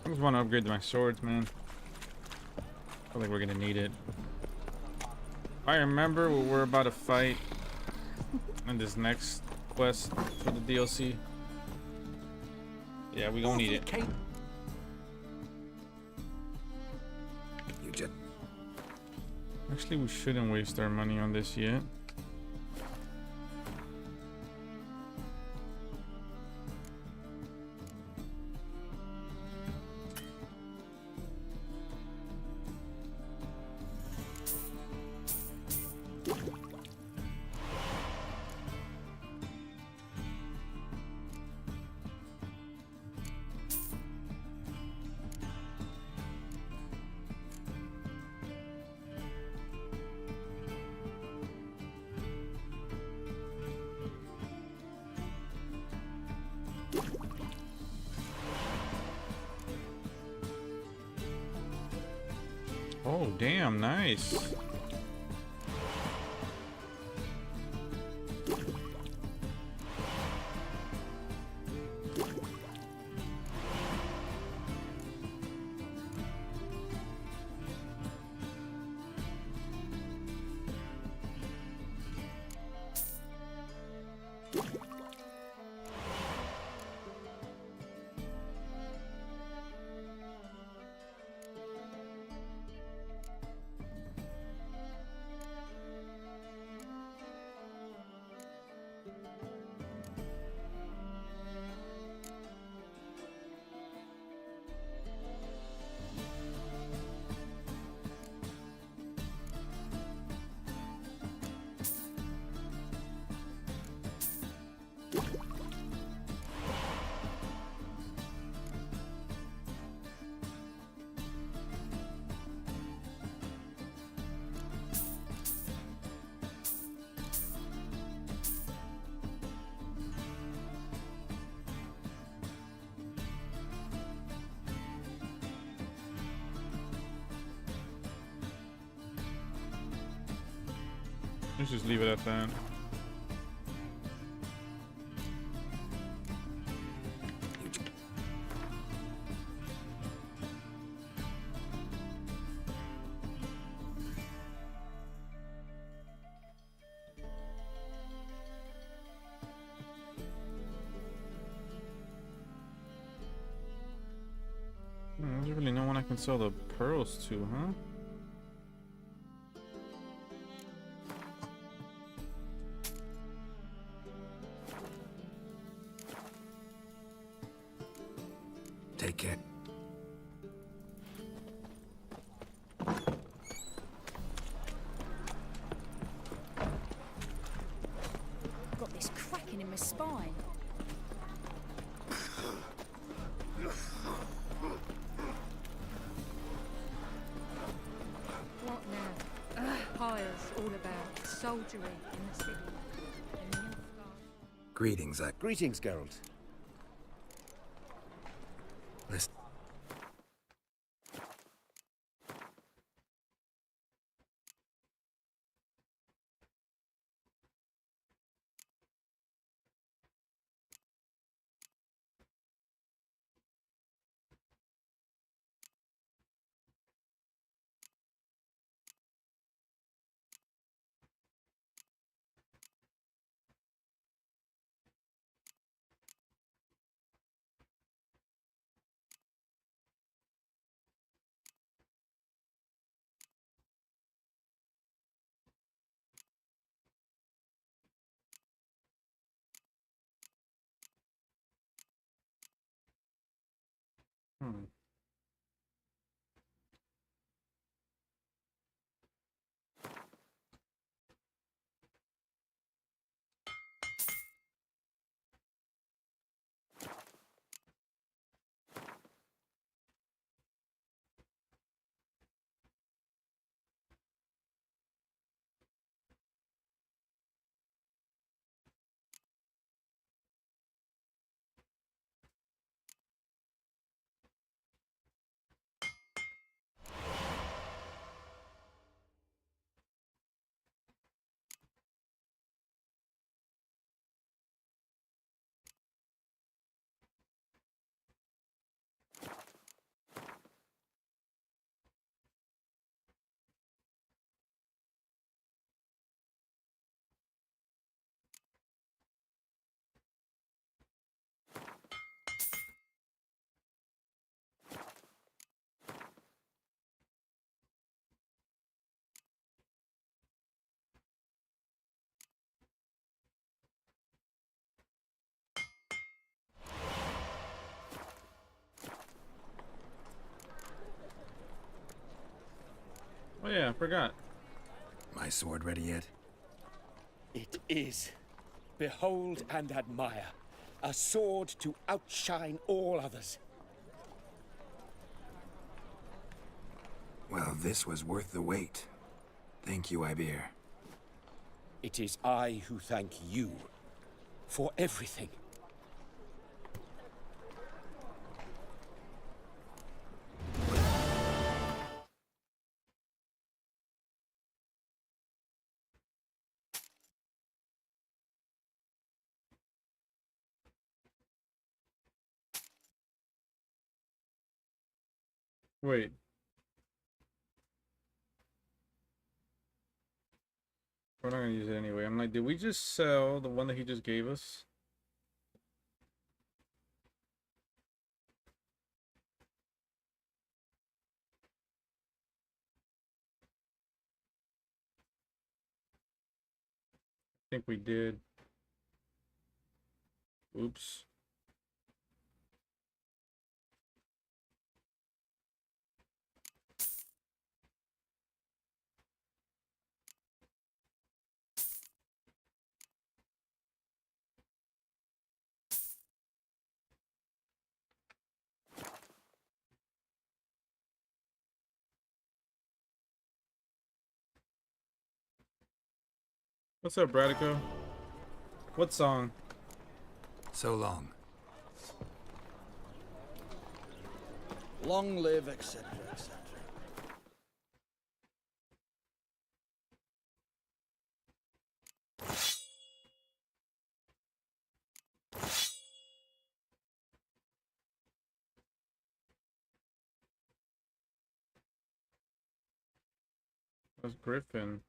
I just want to upgrade my swords, man. I feel like we're gonna need it. I remember what we're about to fight in this next quest for the DLC. Yeah, we gonna need it. You just... Actually, we shouldn't waste our money on this yet. Oh, damn, nice. Let's just leave it at that. There's really no one I can sell the pearls to, huh? Take care. Got this cracking in my spine. What now? Pyre's all about soldiery in the city. And Greetings, Greetings, Geralt. Listen. Hmm. Oh yeah, I forgot. My sword ready yet? It is. Behold and admire. A sword to outshine all others. Well, this was worth the wait. Thank you, Ibir. It is I who thank you for everything. Wait. We're not gonna use it anyway. I'm like, did we just sell the one that he just gave us? I think we did. Oops. What's up, Bradico? What song? So long. Long live, etc., etc. That's Griffin.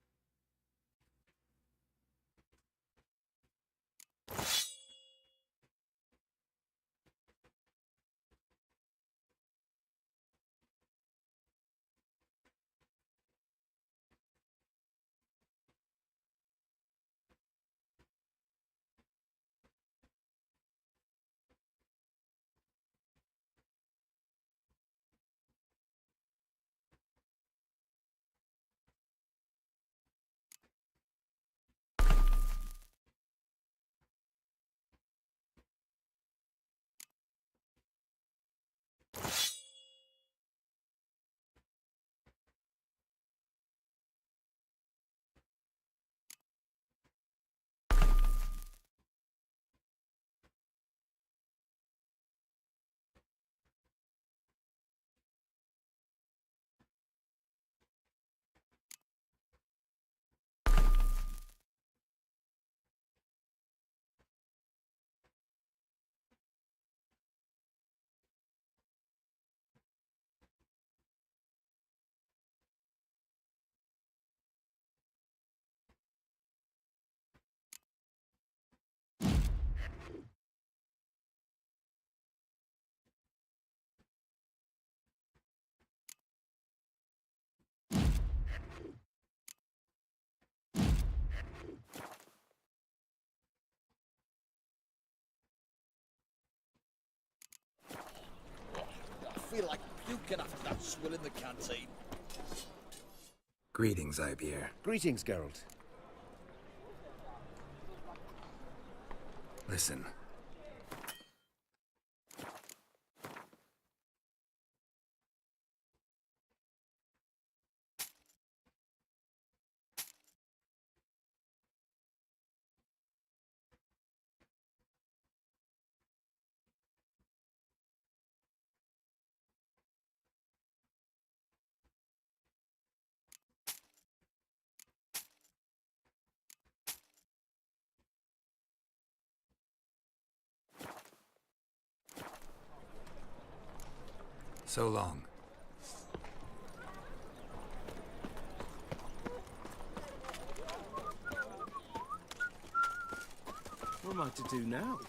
I feel like puking after that swill in the canteen. Greetings, Ibier. Greetings, Geralt. Listen. So long. What am I to do now?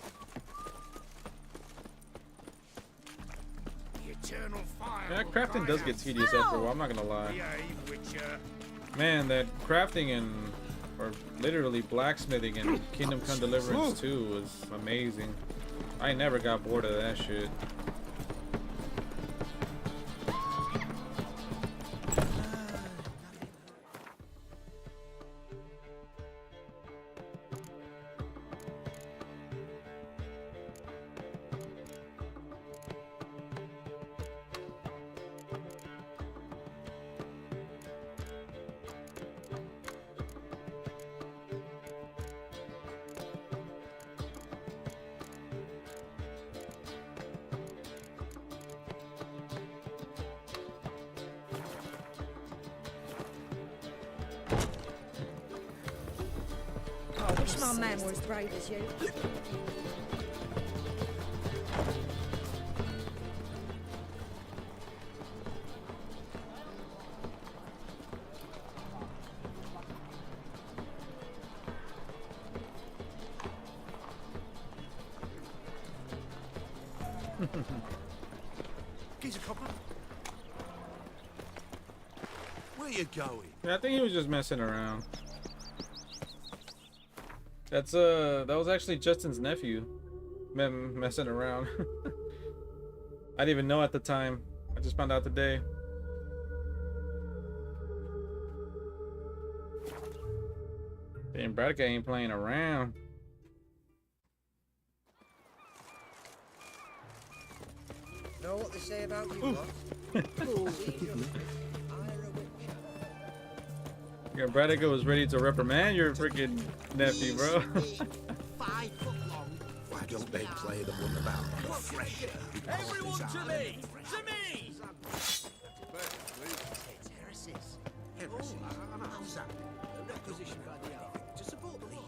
The eternal fire. Yeah, crafting does get tedious after a while, I'm not gonna lie. Man, that crafting and, or literally blacksmithing in Kingdom Come Deliverance 2 was amazing. I never got bored of that shit. I wish my man were as brave as you. Geezer copper. Where you going? Yeah, I think he was just messing around. That was actually Justin's nephew, messing around. I didn't even know at the time. I just found out today. Damn, Braddock ain't playing around. Know what they say about you, lot? Yeah, Braddock was ready to reprimand your freaking nephew, bro. 5 foot long. Why don't they play the one about the fresh? Everyone to me! To me! It's heresies. Heresies? How's that? A requisition by the army to support bleeding out.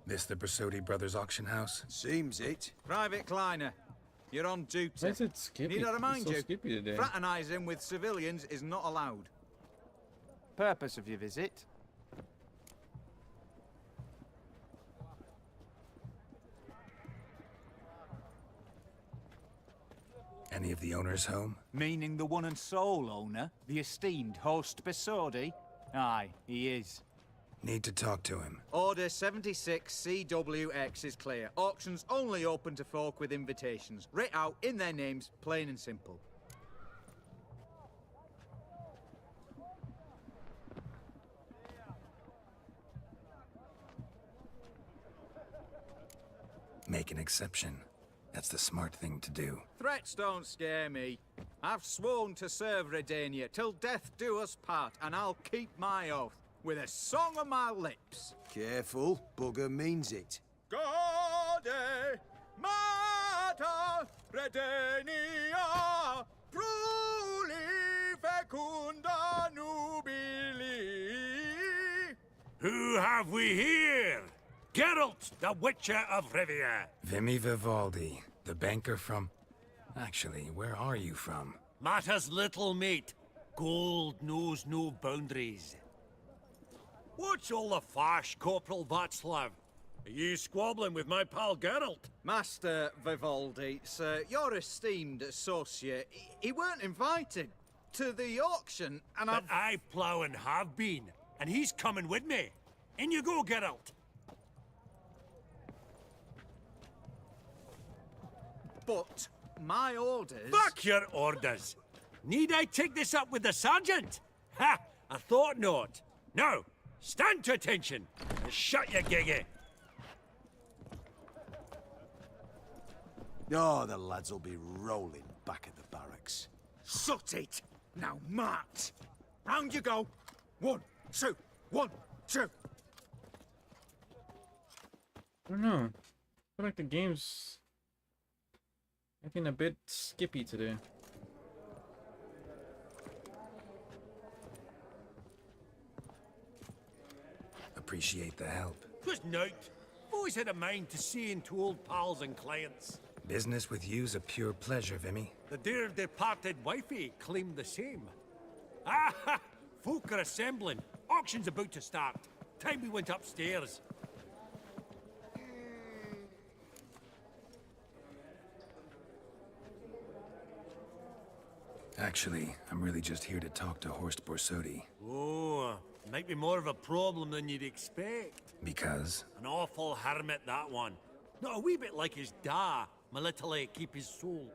This the Brasodi Brothers auction house? Seems it. Private Kleiner, you're on duty. Why is it Skippy? Need I remind It's so you, Skippy today. fraternising with civilians is not allowed. Purpose of your visit? Any of the owners home? Meaning the one and sole owner, the esteemed host Besodi? Aye, he is. Need to talk to him. Order 76 CWX is clear. Auctions only open to folk with invitations. Writ out in their names, plain and simple. Make an exception. That's the smart thing to do. Threats don't scare me. I've sworn to serve Redania till death do us part, and I'll keep my oath with a song on my lips. Careful, bugger means it. Gaude Mater Redania Pruli Fecunda Nubili. Who have we here? Geralt, the Witcher of Rivia. Vimy Vivaldi, the banker from... Actually, where are you from? Matters little, mate. Gold knows no boundaries. What's all the fash, Corporal Václav? Are you squabbling with my pal Geralt? Master Vivaldi, sir, your esteemed associate, he weren't invited to the auction, and But I plough and have been, and he's coming with me. In you go, Geralt. But my orders... Fuck your orders! Need I take this up with the sergeant? Ha! I thought not. Now, stand to attention and shut your giggy. Oh, the lads will be rolling back at the barracks. Sut it! Now march! Round you go! 1, 2, 1, 2. I don't know. I feel like the game's acting a bit skippy today. Appreciate the help. 'Twas nowt. Always had a mind to seeing to old pals and clients. Business with you's a pure pleasure, Vimy. The dear departed wifey claimed the same. Ah ha! Folk are assembling. Auction's about to start. Time we went upstairs. Actually, I'm really just here to talk to Horst Borsodi. Oh, might be more of a problem than you'd expect. Because? An awful hermit, that one. Not a wee bit like his da, my little keep his soul.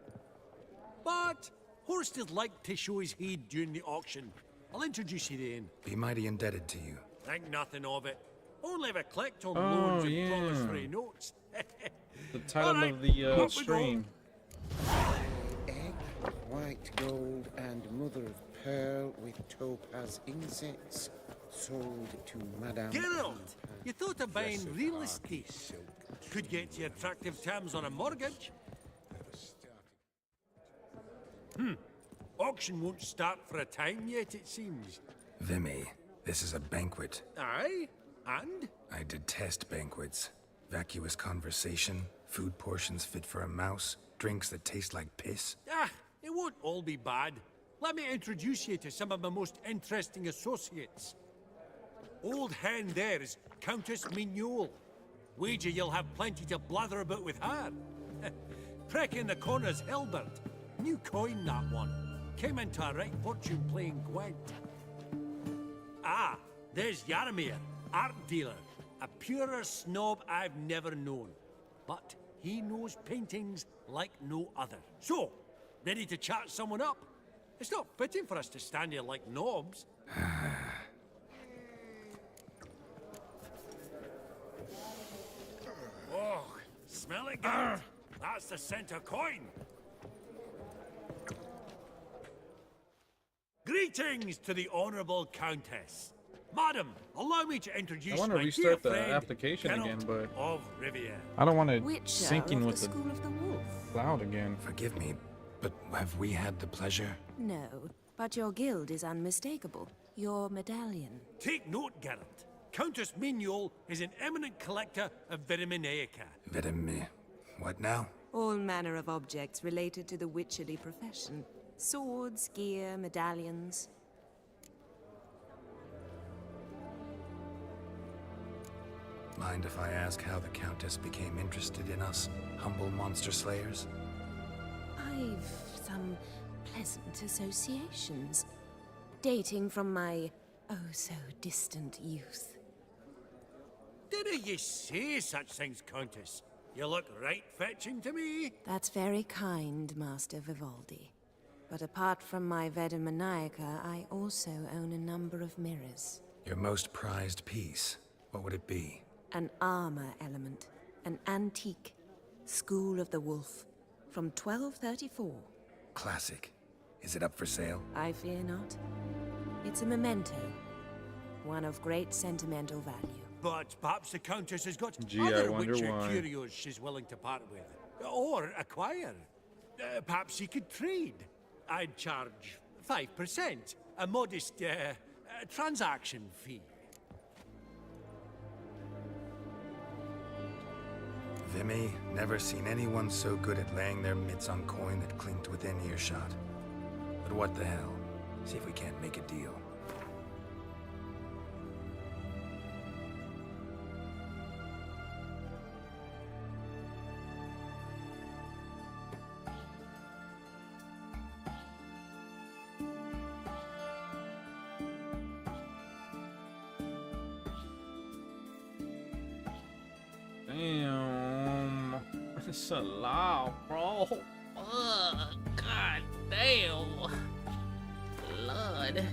But Horst is like to show his heed during the auction. I'll introduce you then. Be mighty indebted to you. Think nothing of it. Only ever collect on Oh, loans and yeah. promissory notes. The title Alright, of the up we go. stream. Egg, white gold, and mother of pearl with topaz insets. Sold to Madame... Geralt, you thought of buying real estate. Could get you attractive terms on a mortgage. Auction won't start for a time yet, it seems. Vimy, this is a banquet. Aye? And? I detest banquets. Vacuous conversation, food portions fit for a mouse, drinks that taste like piss. Ah, it won't all be bad. Let me introduce you to some of my most interesting associates. Old hen there is Countess Mignole. Wager you'll have plenty to blather about with her. Prick in the corner's Hilbert. New coin, that one. Came into a right fortune playing Gwent. Ah, there's Yaramir, art dealer. A purer snob I've never known. But he knows paintings like no other. So, ready to chat someone up? It's not fitting for us to stand here like knobs. Oh, smell it, Geralt? That's the center coin. Greetings to the Honourable Countess. Madam, allow me to introduce I want to my restart dear the friend, application Geralt again, but of Rivia. I don't want to Witcher sink in of with the the School of the Wolf. cloud again. Forgive me, but have we had the pleasure? No, but your guild is unmistakable. Your medallion. Take note, Geralt. Countess Mignol is an eminent collector of vitaminaica. What now? All manner of objects related to the witcherly profession. Swords, gear, medallions. Mind if I ask how the Countess became interested in us, humble monster slayers? I've some pleasant associations, dating from my oh-so-distant youth. Didn't you say such things, Countess? You look right fetching to me. That's very kind, Master Vivaldi. But apart from my Vedamaniaca, I also own a number of mirrors. Your most prized piece, what would it be? An armor element, an antique, School of the Wolf, from 1234. Classic. Is it up for sale? I fear not. It's a memento, one of great sentimental value. But perhaps the Countess has got Gee, I other wonder Witcher why. curios she's willing to part with. Or acquire. Perhaps she could trade. I'd charge 5%. A modest transaction fee. Vimy, never seen anyone so good at laying their mitts on coin that clinked within earshot. But what the hell? See if we can't make a deal. Damn. It's a lot, bro. God damn. Blood.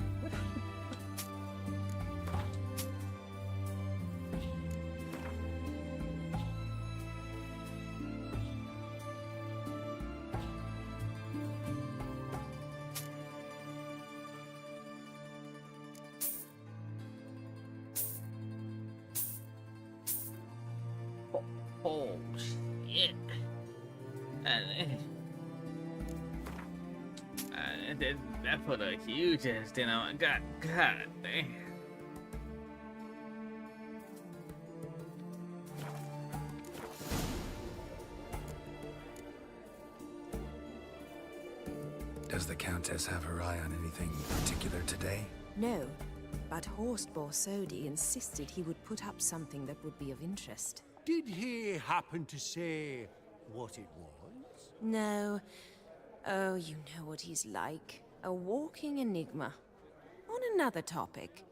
Oh shit. That put a huge ass dent on. God damn. Does the Countess have her eye on anything particular today? No, but Horst Borsodi insisted he would put up something that would be of interest. Did he happen to say what it was? No. Oh, you know what he's like. A walking enigma. On another topic,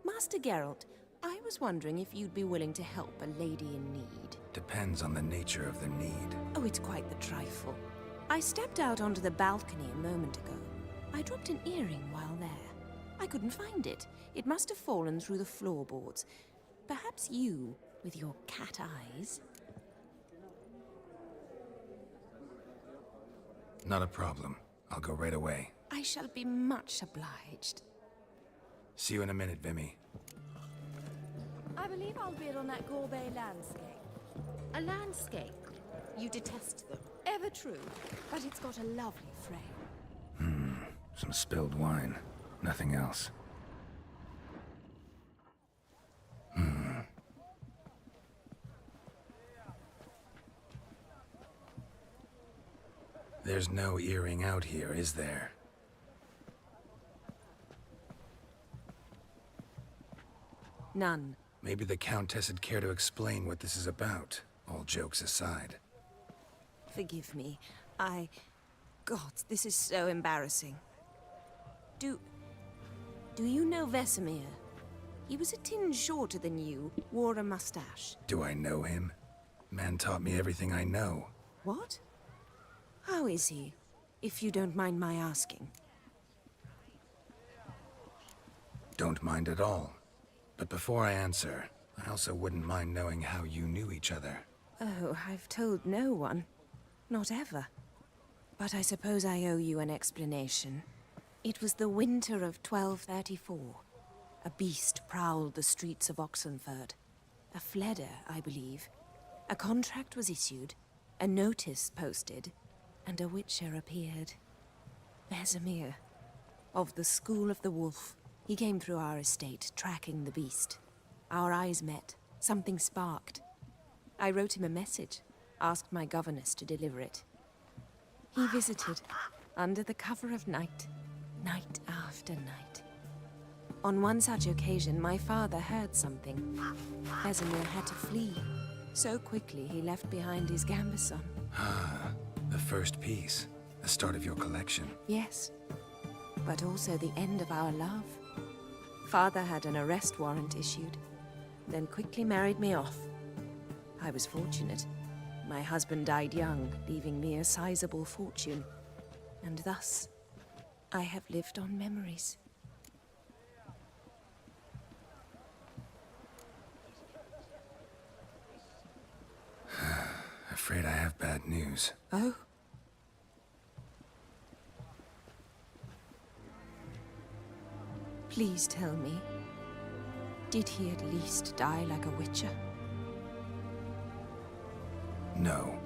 Master Geralt, I was wondering if you'd be willing to help a lady in need. Depends on the nature of the need. Oh, it's quite the trifle. I stepped out onto the balcony a moment ago. I dropped an earring while there. I couldn't find it. It must have fallen through the floorboards. Perhaps you, with your cat eyes... Not a problem. I'll go right away. I shall be much obliged. See you in a minute, Vimy. I believe I'll bid on that Gorbet landscape. A landscape? You detest them. Ever true, but it's got a lovely frame. Some spilled wine. Nothing else. There's no earring out here, is there? None. Maybe the Countess would care to explain what this is about, all jokes aside. Forgive me. God, this is so embarrassing. Do you know Vesemir? He was a tinge shorter than you, wore a mustache. Do I know him? Man taught me everything I know. What? How is he, if you don't mind my asking? Don't mind at all. But before I answer, I also wouldn't mind knowing how you knew each other. Oh, I've told no one. Not ever. But I suppose I owe you an explanation. It was the winter of 1234. A beast prowled the streets of Oxenford. A fledder, I believe. A contract was issued, a notice posted, and a witcher appeared. Vesemir, of the School of the Wolf. He came through our estate, tracking the beast. Our eyes met. Something sparked. I wrote him a message, asked my governess to deliver it. He visited, under the cover of night, night after night. On one such occasion, my father heard something. Casimir had to flee. So quickly, he left behind his gambeson. Ah, the first piece. The start of your collection. Yes, but also the end of our love. Father had an arrest warrant issued, then quickly married me off. I was fortunate. My husband died young, leaving me a sizable fortune. And thus, I have lived on memories. Afraid I have bad news. Oh? Please tell me, did he at least die like a witcher? No.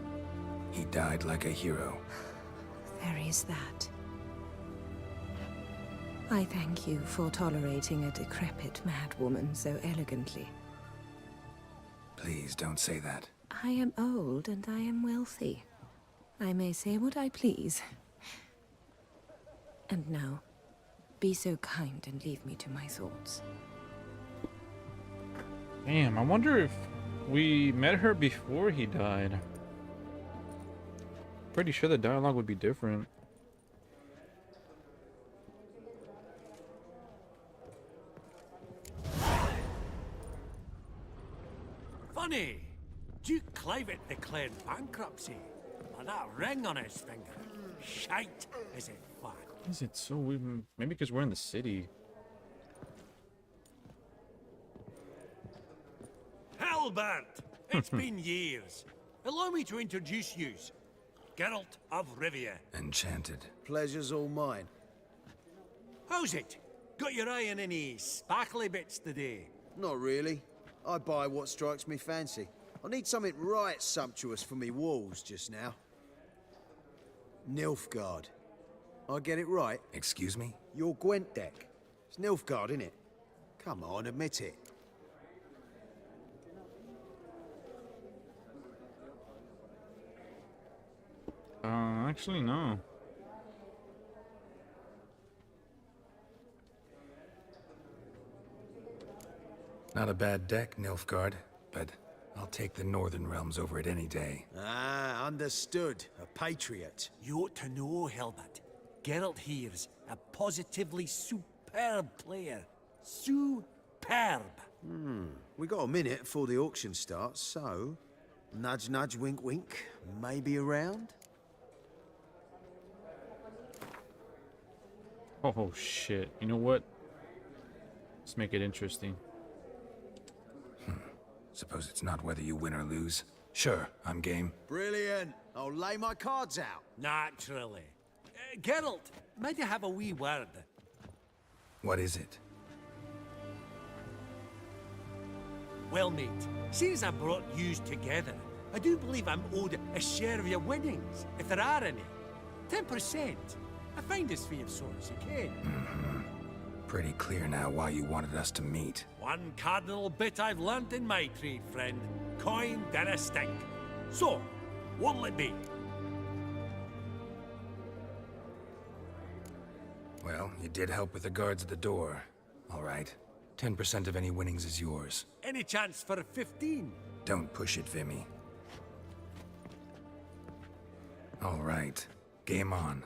He died like a hero. There is that. I thank you for tolerating a decrepit madwoman so elegantly. Please don't say that. I am old and I am wealthy. I may say what I please. And now, be so kind and leave me to my thoughts. Damn, I wonder if we met her before he died. Pretty sure the dialogue would be different. Funny! Duke Clivet declared bankruptcy. And that ring on his finger. Shite, is it fat? Is it so weird? Maybe because we're in the city. Halbert! It's been years. Allow me to introduce yous. Geralt of Rivia. Enchanted. Pleasure's all mine. How's it? Got your eye on any sparkly bits today? Not really. I buy what strikes me fancy. I need something right sumptuous for me walls just now. Nilfgaard. I get it right? Excuse me? Your Gwent deck. It's Nilfgaard, innit? Come on, admit it. Actually, no. Not a bad deck, Nilfgaard, but I'll take the Northern Realms over it any day. Ah, understood. A patriot. You ought to know, Hilbert. Geralt here's a positively superb player. Superb. We got a minute before the auction starts, so... Nudge, nudge, wink, wink. Maybe around? Oh shit. You know what? Let's make it interesting. Suppose it's not whether you win or lose. Sure, I'm game. Brilliant. I'll lay my cards out. Naturally. Geralt, might I have a wee word? What is it? Well, mate, seeing as I brought yous together, I do believe I'm owed a share of your winnings, if there are any. 10%. I find this for your sort as you can. Pretty clear now why you wanted us to meet. One cardinal bit I've learnt in my trade, friend. Coin dinna stink. So, what'll it be? Well, you did help with the guards at the door. All right. 10% of any winnings is yours. Any chance for 15? Don't push it, Vimy. All right. Game on.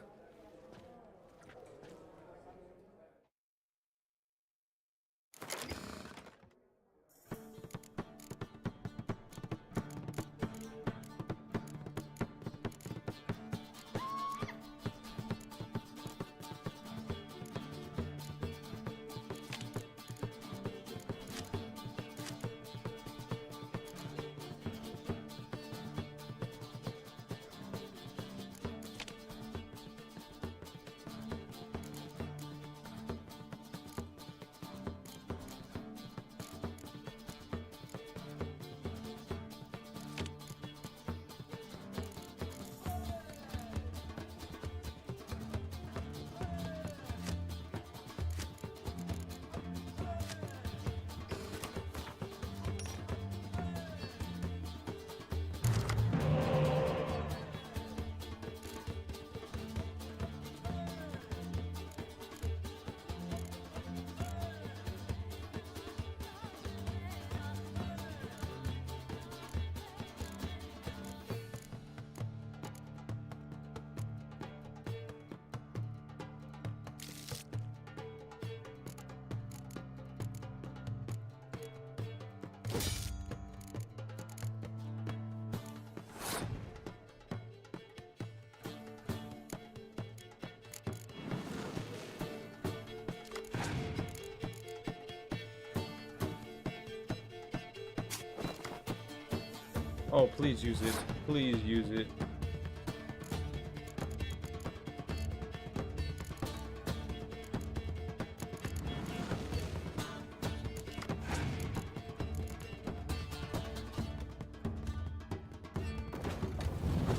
Oh, please use it. Please use it.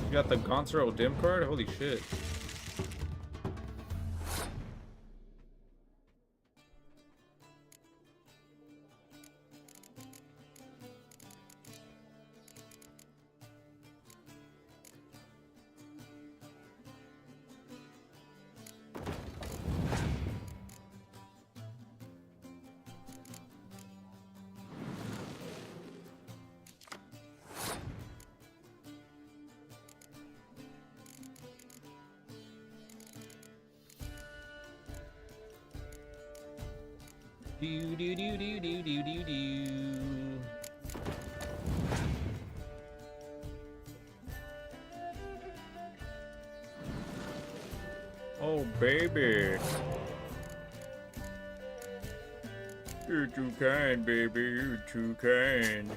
You got the Gonzaro dim card? Holy shit. Do do do do do do do do. Oh baby, you're too kind, baby. You're too kind.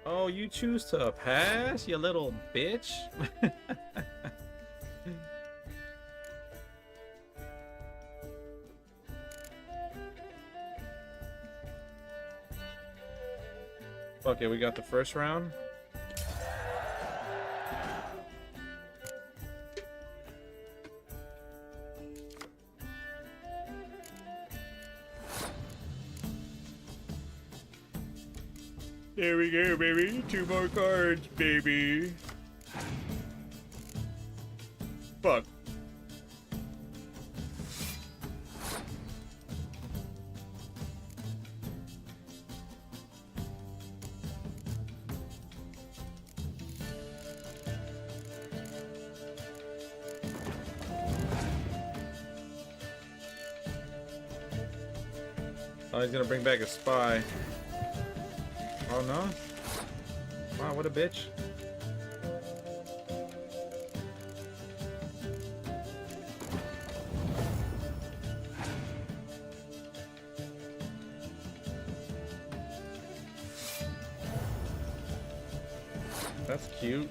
Oh, you choose to pass, you little bitch. Okay, we got the first round. There we go, baby. 2 more cards, baby. Fuck. Oh, he's gonna bring back a spy. Oh no? Wow, what a bitch. That's cute.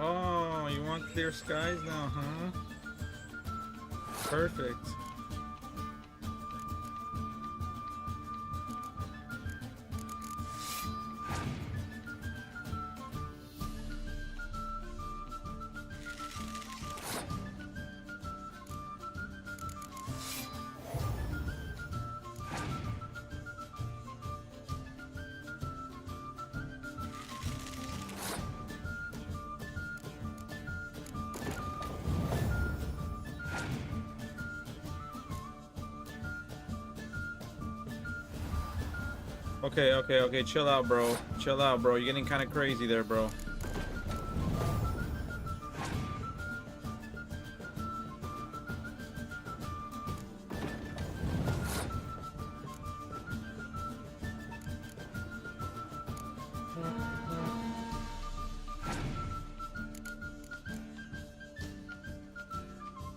Oh, you want clear skies now, huh? Perfect. Okay, chill out, bro. Chill out, bro. You're getting kind of crazy there, bro.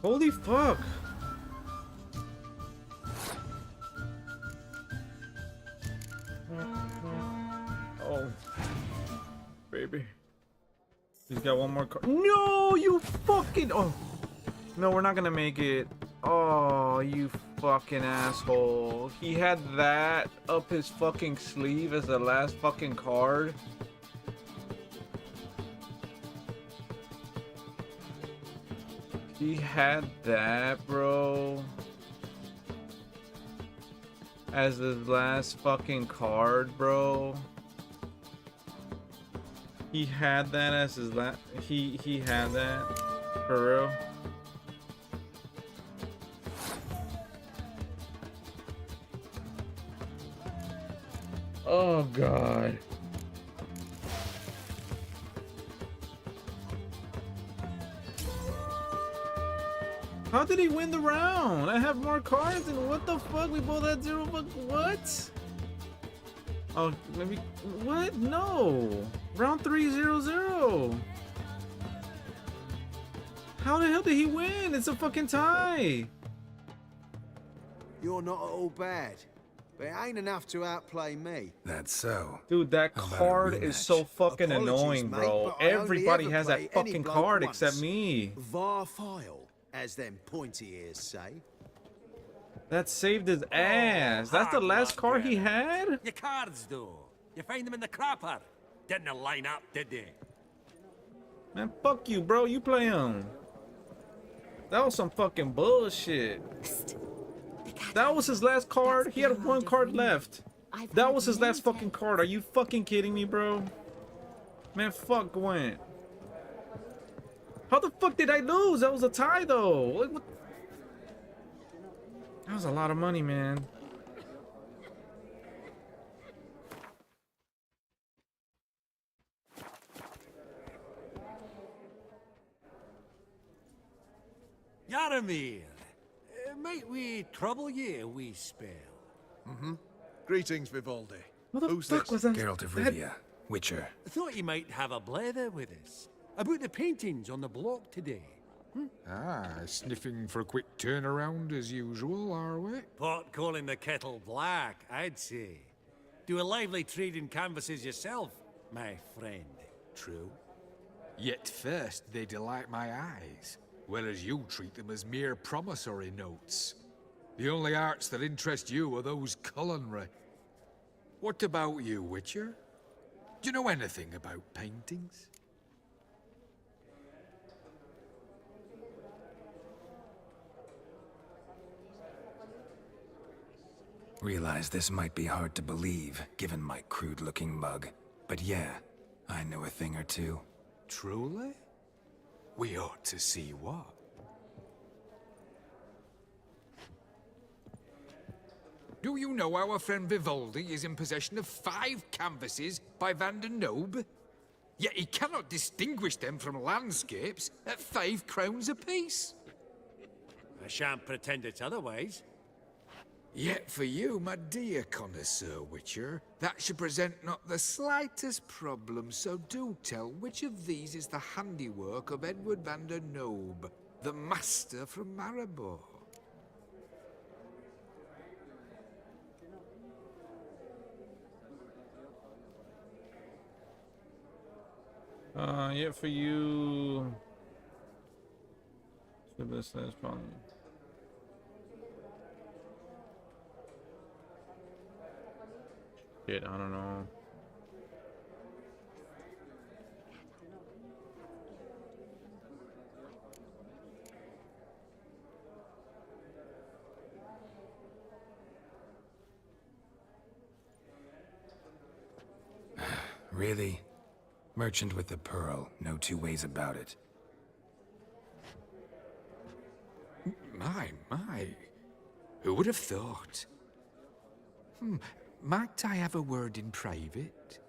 Holy fuck! Oh, baby. He's got one more card. No, you fucking... Oh. No, we're not gonna make it. Oh, you fucking asshole. He had that up his fucking sleeve as the last fucking card. He had that, bro, as the last fucking card, bro. He had that as his last. He had that for real. Oh god. How did he win the round? I have more cards and what the fuck? We both had 0 fuck. What? Oh, maybe. What? No. Round 3-0-0. How the hell did he win? It's a fucking tie. You're not at all bad, but it ain't enough to outplay me. That's so. Dude, that How about a card is rematch? so fucking Apologies, annoying, mate, bro. but I only Everybody ever has play that fucking any bloke card once. except me. Var file, as them pointy ears say. That saved his ass. That's the last card he had? Your cards, though. You find them in the crapper. Didn't line up, did they? Man, fuck you, bro. You play him. That was some fucking bullshit. That was his last card. He had one card left. That was his last fucking card. Are you fucking kidding me, bro? Man, fuck Gwen. How the fuck did I lose? That was a tie, though. What? That was a lot of money, man. Yaramir, might we trouble ye a wee spell? Mm-hmm. Greetings, Vivaldi. What the Who's fuck this? was that? Geralt of Rivia, Witcher. I thought you might have a blether with us. About the paintings on the block today. Ah, sniffing for a quick turnaround as usual, are we? Pot calling the kettle black, I'd say. Do a lively trade in canvases yourself, my friend. True? Yet first they delight my eyes, whereas you treat them as mere promissory notes. The only arts that interest you are those culinary. What about you, Witcher? Do you know anything about paintings? Realize this might be hard to believe, given my crude-looking mug. But yeah, I know a thing or two. Truly? We ought to see what. Do you know our friend Vivaldi is in possession of 5 canvases by Van der Nobe? Yet he cannot distinguish them from landscapes at 5 crowns apiece. I shan't pretend it's otherwise. Yet for you, my dear connoisseur Witcher, that should present not the slightest problem, so do tell which of these is the handiwork of Edward van der Nobe, the master from Maribor. Yeah, for you. So this is probably. Shit, I don't know. Really? Merchant with the pearl, no two ways about it. My. Who would have thought? Might I have a word in private?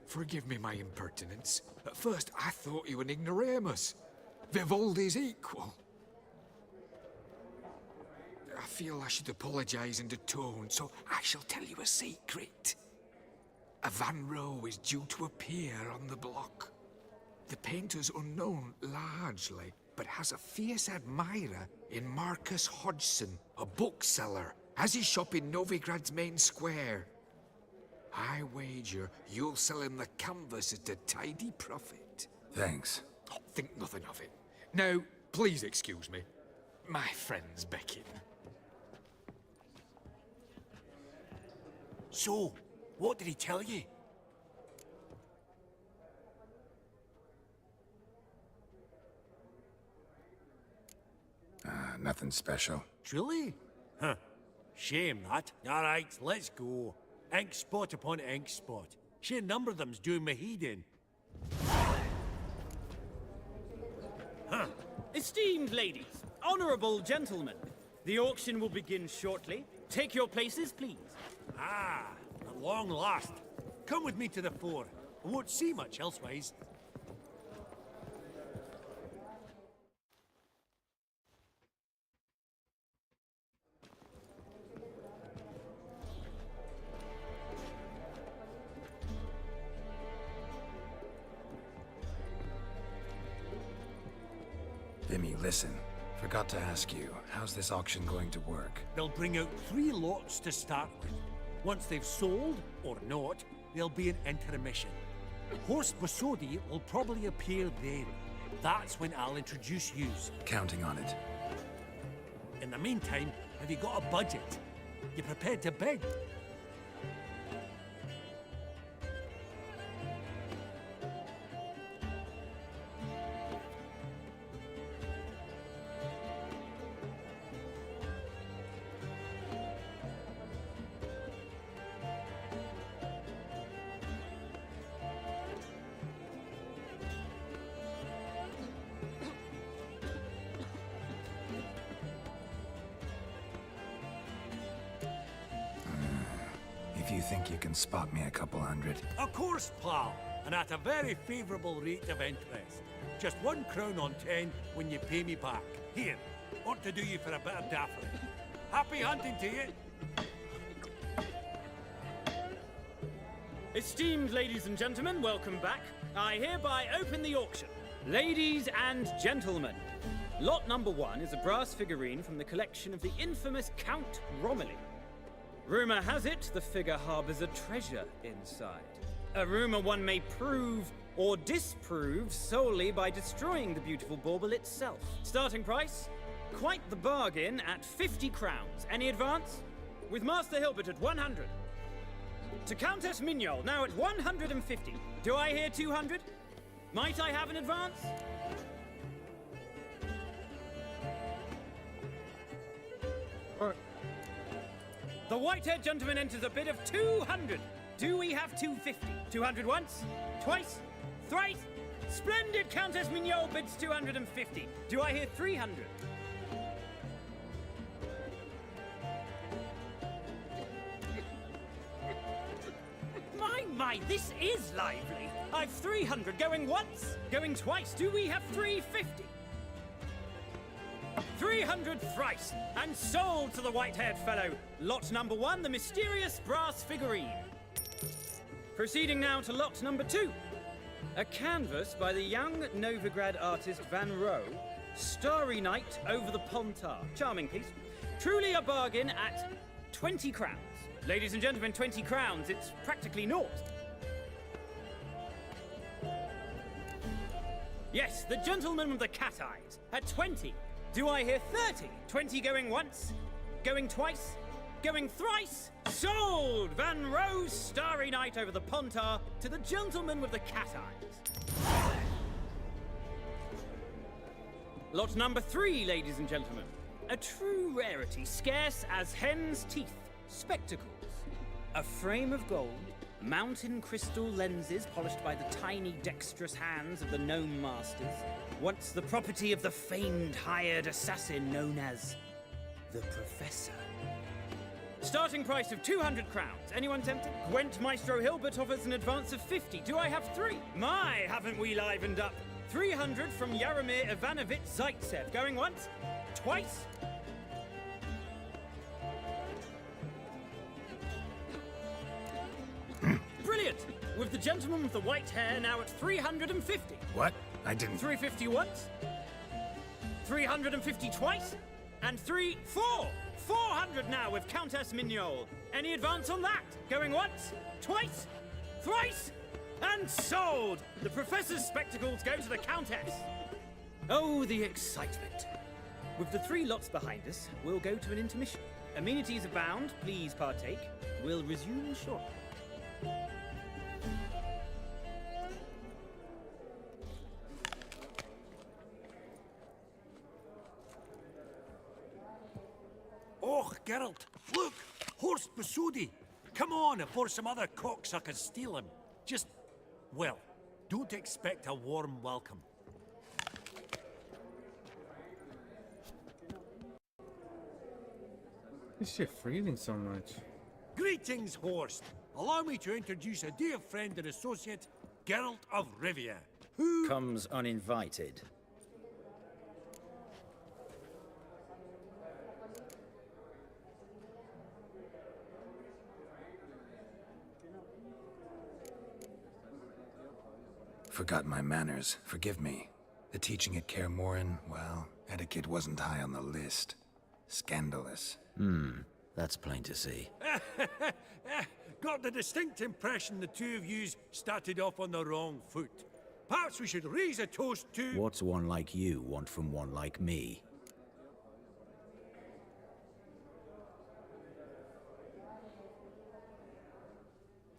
Forgive me my impertinence. At first, I thought you an ignoramus. Vivaldi's equal. I feel I should apologize and atone, so I shall tell you a secret. A Van Row is due to appear on the block. The painter's unknown, largely, but has a fierce admirer in Marcus Hodgson, a bookseller, has his shop in Novigrad's main square. I wager you'll sell him the canvas at a tidy profit. Thanks. Oh, think nothing of it. Now, please excuse me. My friend's becking. So, what did he tell you? Nothing special. Truly? Huh. Shame that. Alright, let's go. Ink spot upon ink spot. Sheer number of them's doing me heed in. Huh. Esteemed ladies, honorable gentlemen, the auction will begin shortly. Take your places, please. Ah, at long last. Come with me to the fore. I won't see much elsewise. Vimy, listen. Forgot to ask you, how's this auction going to work? They'll bring out 3 lots to start with. Once they've sold, or not, there'll be an intermission. Horse Vasodi will probably appear then. That's when I'll introduce yous. Counting on it. In the meantime, have you got a budget? You prepared to bid? If you think you can spot me a couple hundred. Of course, pal, and at a very favourable rate of interest. Just 1 crown on 10 when you pay me back. Here, ought to do you for a bit of daffodil. Happy hunting to you. Esteemed ladies and gentlemen, welcome back. I hereby open the auction. Ladies and gentlemen, lot number 1 is a brass figurine from the collection of the infamous Count Romilly. Rumor has it the figure harbors a treasure inside. A rumor one may prove or disprove solely by destroying the beautiful bauble itself. Starting price? Quite the bargain at 50 crowns. Any advance? With Master Hilbert at 100. To Countess Mignol, now at 150. Do I hear 200? Might I have an advance? The white-haired gentleman enters a bid of 200. Do we have 250? 200 once? Twice? Thrice? Splendid Countess Mignol bids 250. Do I hear 300? My, this is lively. I've 300 going once, going twice. Do we have 350? 300 thrice, and sold to the white-haired fellow. Lot number 1, the mysterious brass figurine. Proceeding now to lot number 2. A canvas by the young Novigrad artist Van Rohe, Starry Night over the Pontar. Charming piece. Truly a bargain at 20 crowns. Ladies and gentlemen, 20 crowns, it's practically naught. Yes, the gentleman with the cat eyes, at 20. Do I hear 30? 20 going once, going twice, going thrice? Sold! Van Rohe's Starry Night over the Pontar to the gentleman with the cat eyes. Lot number 3, ladies and gentlemen. A true rarity, scarce as hen's teeth. Spectacles. A frame of gold, mountain crystal lenses polished by the tiny dexterous hands of the gnome masters. Once the property of the famed hired assassin known as the Professor. Starting price of 200 crowns. Anyone tempted? Gwent Maestro Hilbert offers an advance of 50. Do I have 3? My, haven't we livened up? 300 from Yaromir Ivanovich Zaitsev. Going once? Twice? Brilliant! With the gentleman with the white hair now at 350. What? I didn't... 350 once, 350 twice, and 4 400 now with Countess Mignol. Any advance on that? Going once, twice, thrice, and sold! The Professor's spectacles go to the Countess. Oh, the excitement. With the 3 lots behind us, we'll go to an intermission. Amenities abound, please partake. We'll resume shortly. Oh, Geralt, look! Horst Masudi! Come on, before some other cocksuckers steal him. Just, well, don't expect a warm welcome. This shit freezing so much. Greetings, Horst. Allow me to introduce a dear friend and associate, Geralt of Rivia, who comes uninvited. Forgot my manners. Forgive me. The teaching at Kaer Morhen, well, etiquette wasn't high on the list. Scandalous. That's plain to see. got the distinct impression the two of yous started off on the wrong foot. Perhaps we should raise a toast to... What's one like you want from one like me?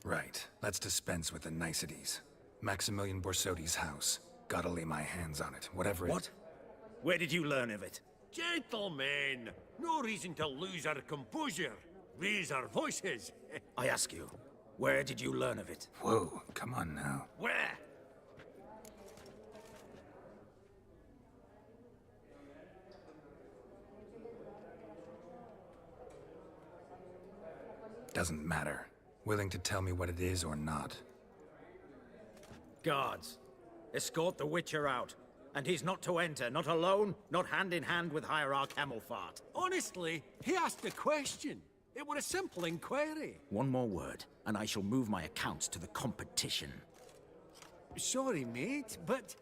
Right. Let's dispense with the niceties. Maximilian Borsodi's house. Gotta lay my hands on it, whatever What? Where did you learn of it? Gentlemen, no reason to lose our composure. Raise our voices. I ask you, where did you learn of it? Whoa, come on now. Where? Doesn't matter. Willing to tell me what it is or not? Guards, escort the Witcher out. And he's not to enter, not alone, not hand in hand with Hierarch Hamilfart. Honestly, he asked a question. It were a simple inquiry. One more word, and I shall move my accounts to the competition. Sorry, mate, but...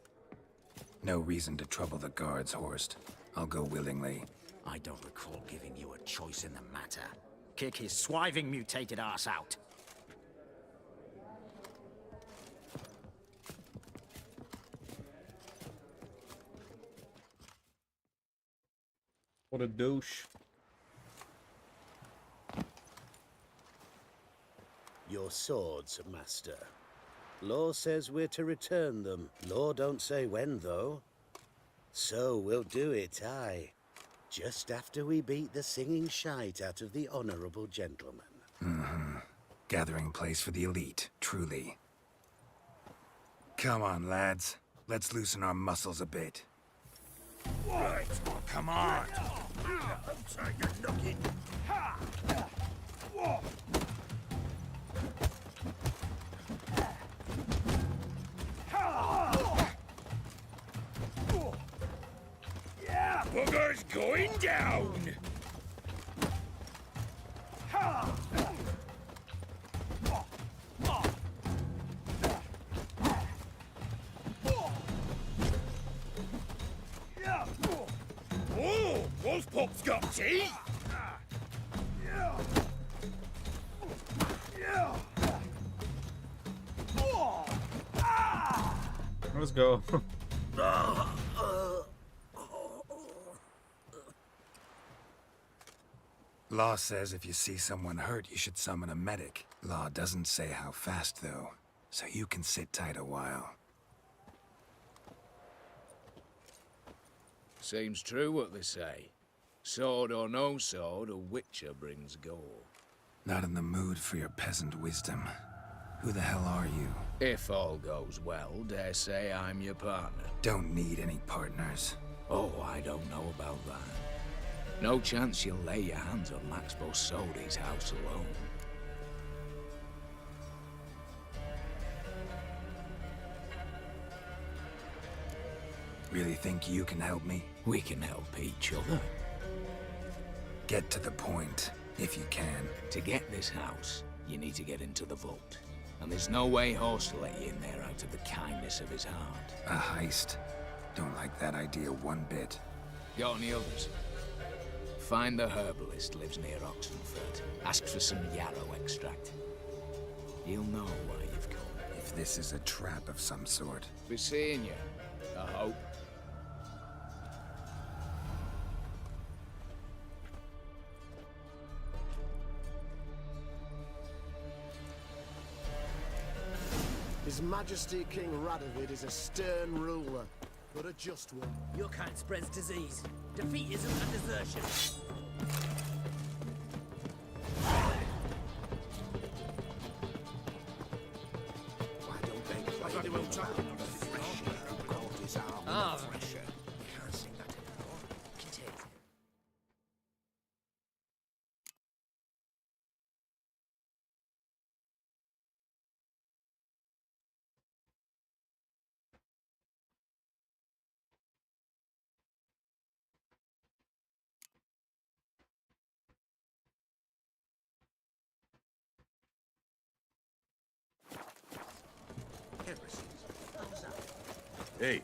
No reason to trouble the guards, Horst. I'll go willingly. I don't recall giving you a choice in the matter. Kick his swiving mutated ass out. What a douche. Your swords, Master. Law says we're to return them. Law don't say when, though. So we'll do it, aye. Just after we beat the singing shite out of the honorable gentleman. Mm-hmm. Gathering place for the elite, truly. Come on, lads. Let's loosen our muscles a bit. Right, come on. Booger's going down! Oh, Wolfpop's got teeth! Let's go. Law says if you see someone hurt, you should summon a medic. Law doesn't say how fast, though, so you can sit tight a while. Seems true what they say. Sword or no sword, a witcher brings gore. Not in the mood for your peasant wisdom. Who the hell are you? If all goes well, dare say I'm your partner. Don't need any partners. Oh, I don't know about that. No chance you'll lay your hands on Max Borsodi's house alone. Really think you can help me? We can help each other. Get to the point, if you can. To get this house, you need to get into the vault. And there's no way Horst will let you in there out of the kindness of his heart. A heist? Don't like that idea one bit. Got any others? Find the herbalist lives near Oxenford. Ask for some yarrow extract. You'll know why you've come. If this is a trap of some sort. Be seeing you, I hope. His Majesty King Radovid is a stern ruler, but a just one. Your kind spreads disease. Defeat isn't a desertion. Why don't they play bloody well time? Ah, Hey,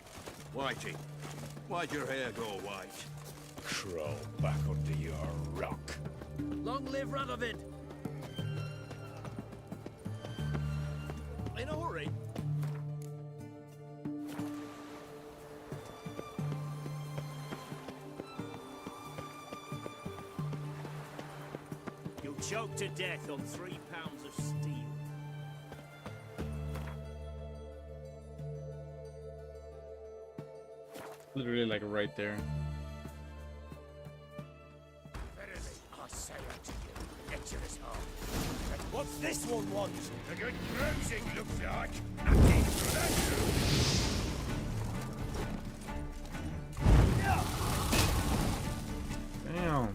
Whitey, why'd your hair go white? Crawl back under your rock. long live Radovid! In a hurry. You'll choke to death on 3 pounds of steel. Literally like right there. Verily, I say unto you, get to this heart. What's this one want? A good bruising, looks like. Nothing for that. Damn.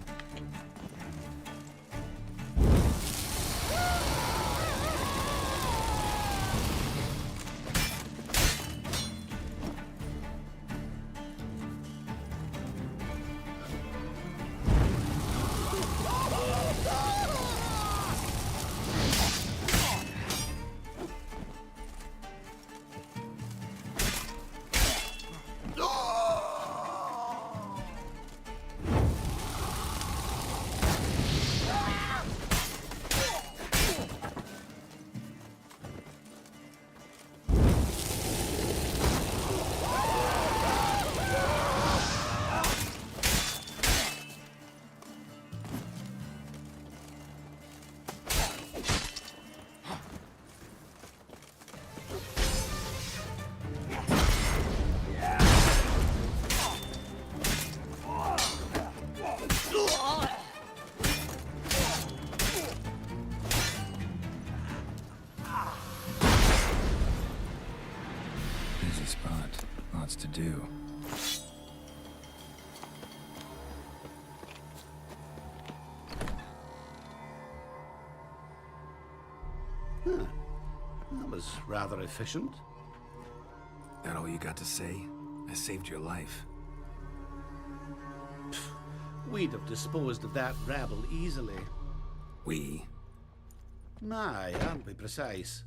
Busy spot. Lots to do. Huh. That was rather efficient. That all you got to say? I saved your life. We'd have disposed of that rabble easily. We? Aye, aren't we precise?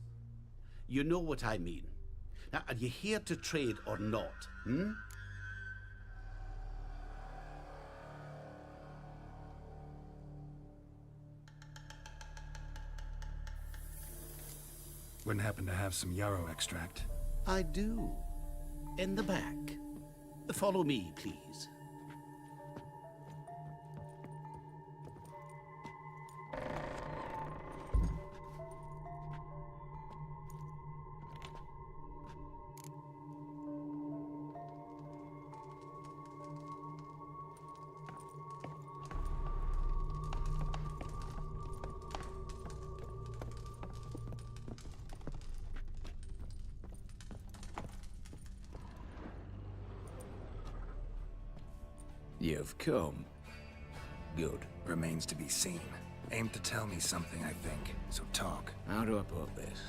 You know what I mean. Now, are you here to trade or not, hmm? Wouldn't happen to have some yarrow extract. I do. In the back. Follow me, please. You've come. Good. Remains to be seen. Aim to tell me something, I think. So talk. How do I put this?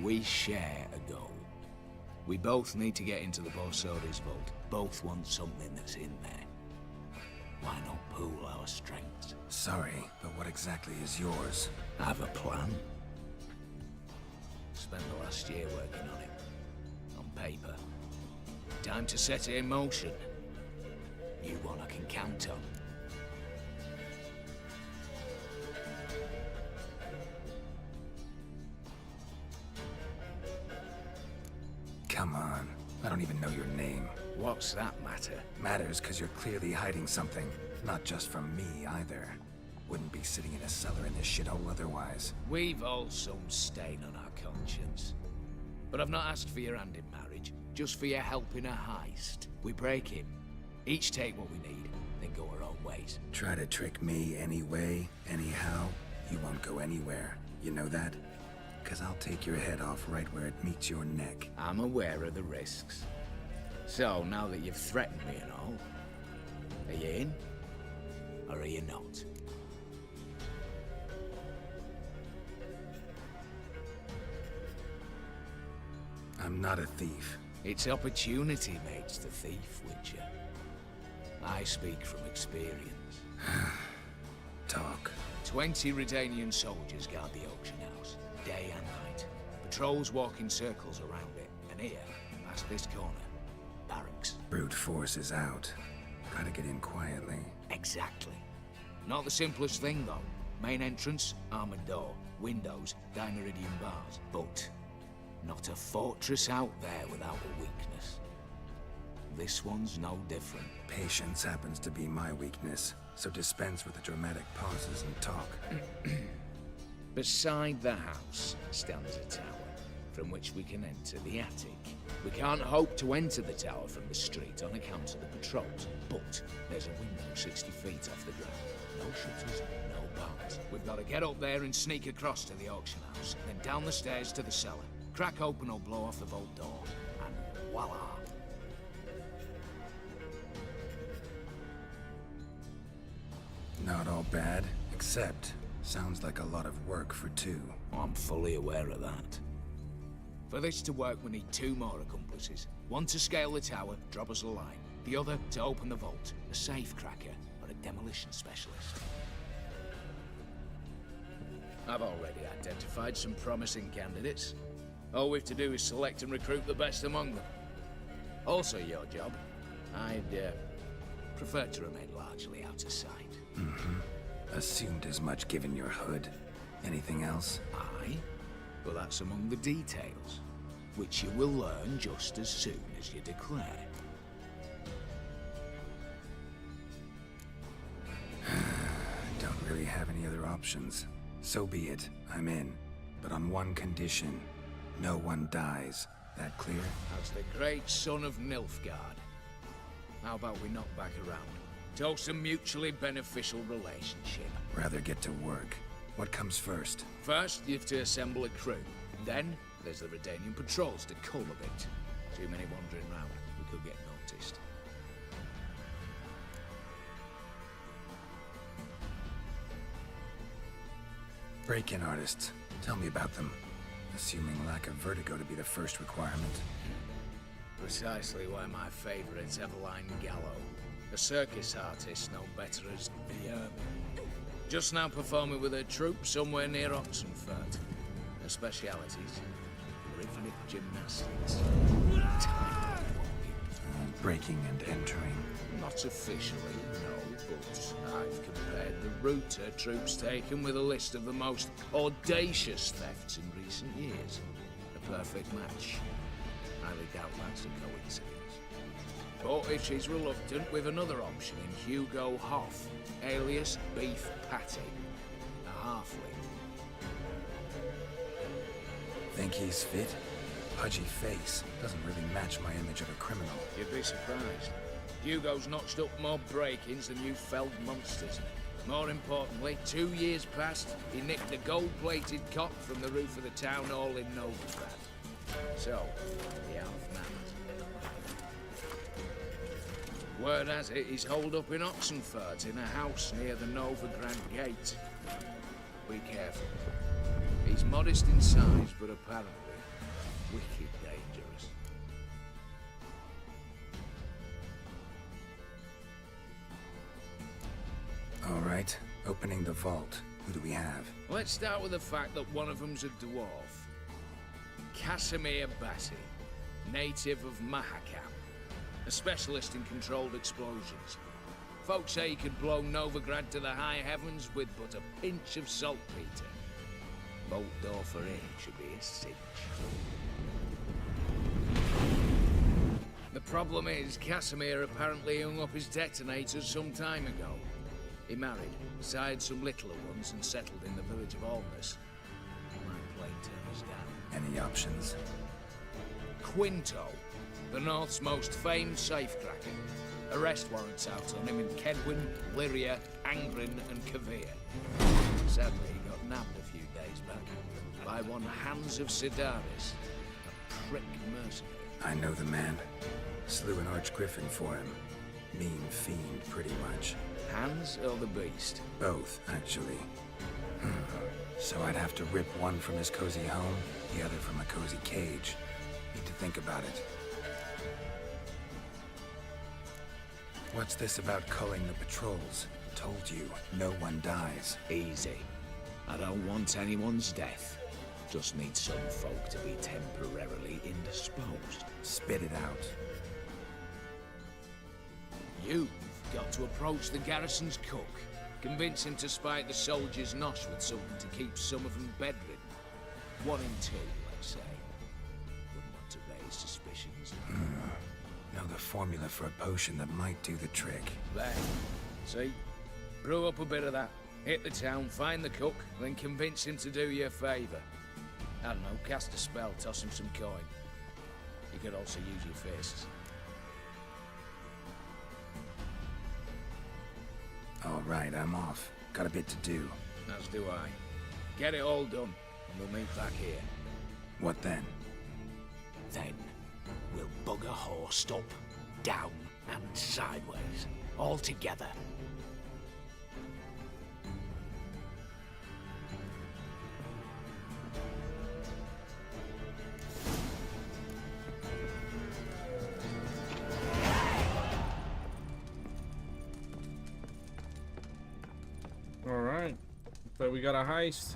We share a goal. We both need to get into the Borsodi's vault. Both want something that's in there. Why not pool our strengths? Sorry, but what exactly is yours? I have a plan. Spent the last year working on it. On paper. Time to set it in motion. You one I can count on. What's that matter? Matters because you're clearly hiding something. Not just from me, either. Wouldn't be sitting in a cellar in this shithole otherwise. We've all some stain on our conscience. But I've not asked for your hand in marriage, just for your help in a heist. We break it. Each take what we need, then go our own ways. Try to trick me anyway, anyhow, you won't go anywhere. You know that? Because I'll take your head off right where it meets your neck. I'm aware of the risks. So, now that you've threatened me and all, are you in? Or are you not? I'm not a thief. It's opportunity makes the thief, Witcher. I speak from experience. Talk. 20 Redanian soldiers guard the auction house, day and night. Patrols walk in circles around it, and here, past this corner, barracks. Brute force is out. Gotta get in quietly. Exactly. Not the simplest thing, though. Main entrance, armored door, windows, dineridian bars. But not a fortress out there without a weakness. This one's no different. Patience happens to be my weakness, so dispense with the dramatic pauses and talk. Beside the house stands a tower, from which we can enter the attic. We can't hope to enter the tower from the street on account of the patrols, but there's a window 60 feet off the ground. No shutters, no bars. We've got to get up there and sneak across to the auction house, then down the stairs to the cellar. Crack open or blow off the vault door, and voila! Not all bad, except sounds like a lot of work for two. I'm fully aware of that. For this to work, we need 2 more accomplices. One to scale the tower, drop us a line. The other to open the vault, a safe cracker or a demolition specialist. I've already identified some promising candidates. All we've to do is select and recruit the best among them. Also your job. I'd prefer to remain largely out of sight. Assumed as much given your hood. Anything else? Aye, but that's among the details, which you will learn just as soon as you declare. Don't really have any other options. So be it, I'm in. But on one condition. No one dies. That clear? As the great son of Nilfgaard. How about we knock back around? Toast a mutually beneficial relationship. Rather get to work. What comes first? First, you have to assemble a crew. Then, there's the Redanian patrols to cull a bit. Too many wandering round. We could get noticed. Break-in artists. Tell me about them. Assuming lack of vertigo to be the first requirement. Precisely why my favorite's Eveline Gallo. A circus artist no better as the just now performing with her troupe somewhere near Oxenfurt. Her specialities, rhythmic gymnastics, tight walking. Breaking and entering. Not officially, no, but I've compared the route her troope's taken with a list of the most audacious thefts in recent years. A perfect match. Highly doubt that's a coincidence. But if she's reluctant, we've another option in Hugo Hoff, alias Beef Patty, a halfling. Think he's fit? Pudgy face. Doesn't really match my image of a criminal. You'd be surprised. Hugo's notched up more break-ins than you felled monsters. More importantly, 2 years past, he nicked a gold-plated cot from the roof of the town hall in Novigrad. So, the half-man. Word has it, he's holed up in Oxenfurt in a house near the Novigrad gate. Be careful. He's modest in size, but apparently wicked dangerous. All right, opening the vault. Who do we have? Let's start with the fact that one of them's a dwarf. Casimir Batty, native of Mahakam. A specialist in controlled explosions. Folks say he could blow Novigrad to the high heavens with but a pinch of saltpeter. Bolt door for him should be a cinch. The problem is, Casimir apparently hung up his detonators some time ago. He married, sired some littler ones, and settled in the village of Alness. My plane turns down. Any options? Quinto, the North's most famed safecracker. Arrest warrants out on him in Kedwin, Lyria, Angren, and Kavir. Sadly, he got nabbed a few days back by one Hans of Sidaris, a prick mercenary. I know the man. Slew an archgriffin for him. Mean fiend, pretty much. Hans or the beast? Both, actually. So I'd have to rip one from his cozy home, the other from a cozy cage. Need to think about it. What's this about culling the patrols? Told you, no one dies. Easy. I don't want anyone's death. Just need some folk to be temporarily indisposed. Spit it out. You've got to approach the garrison's cook. Convince him to spike the soldiers' nosh with something to keep some of them bedridden. 1 in 2, let's say. Wouldn't want to raise suspicions. Know the formula for a potion that might do the trick. There. See? Brew up a bit of that. Hit the town, find the cook, then convince him to do you a favour. I don't know, cast a spell, toss him some coin. You could also use your fists. All right, I'm off. Got a bit to do. As do I. Get it all done, and we'll meet back here. What then? Then, we'll bugger horse up, down, and sideways. All together. Alright. So we got a heist.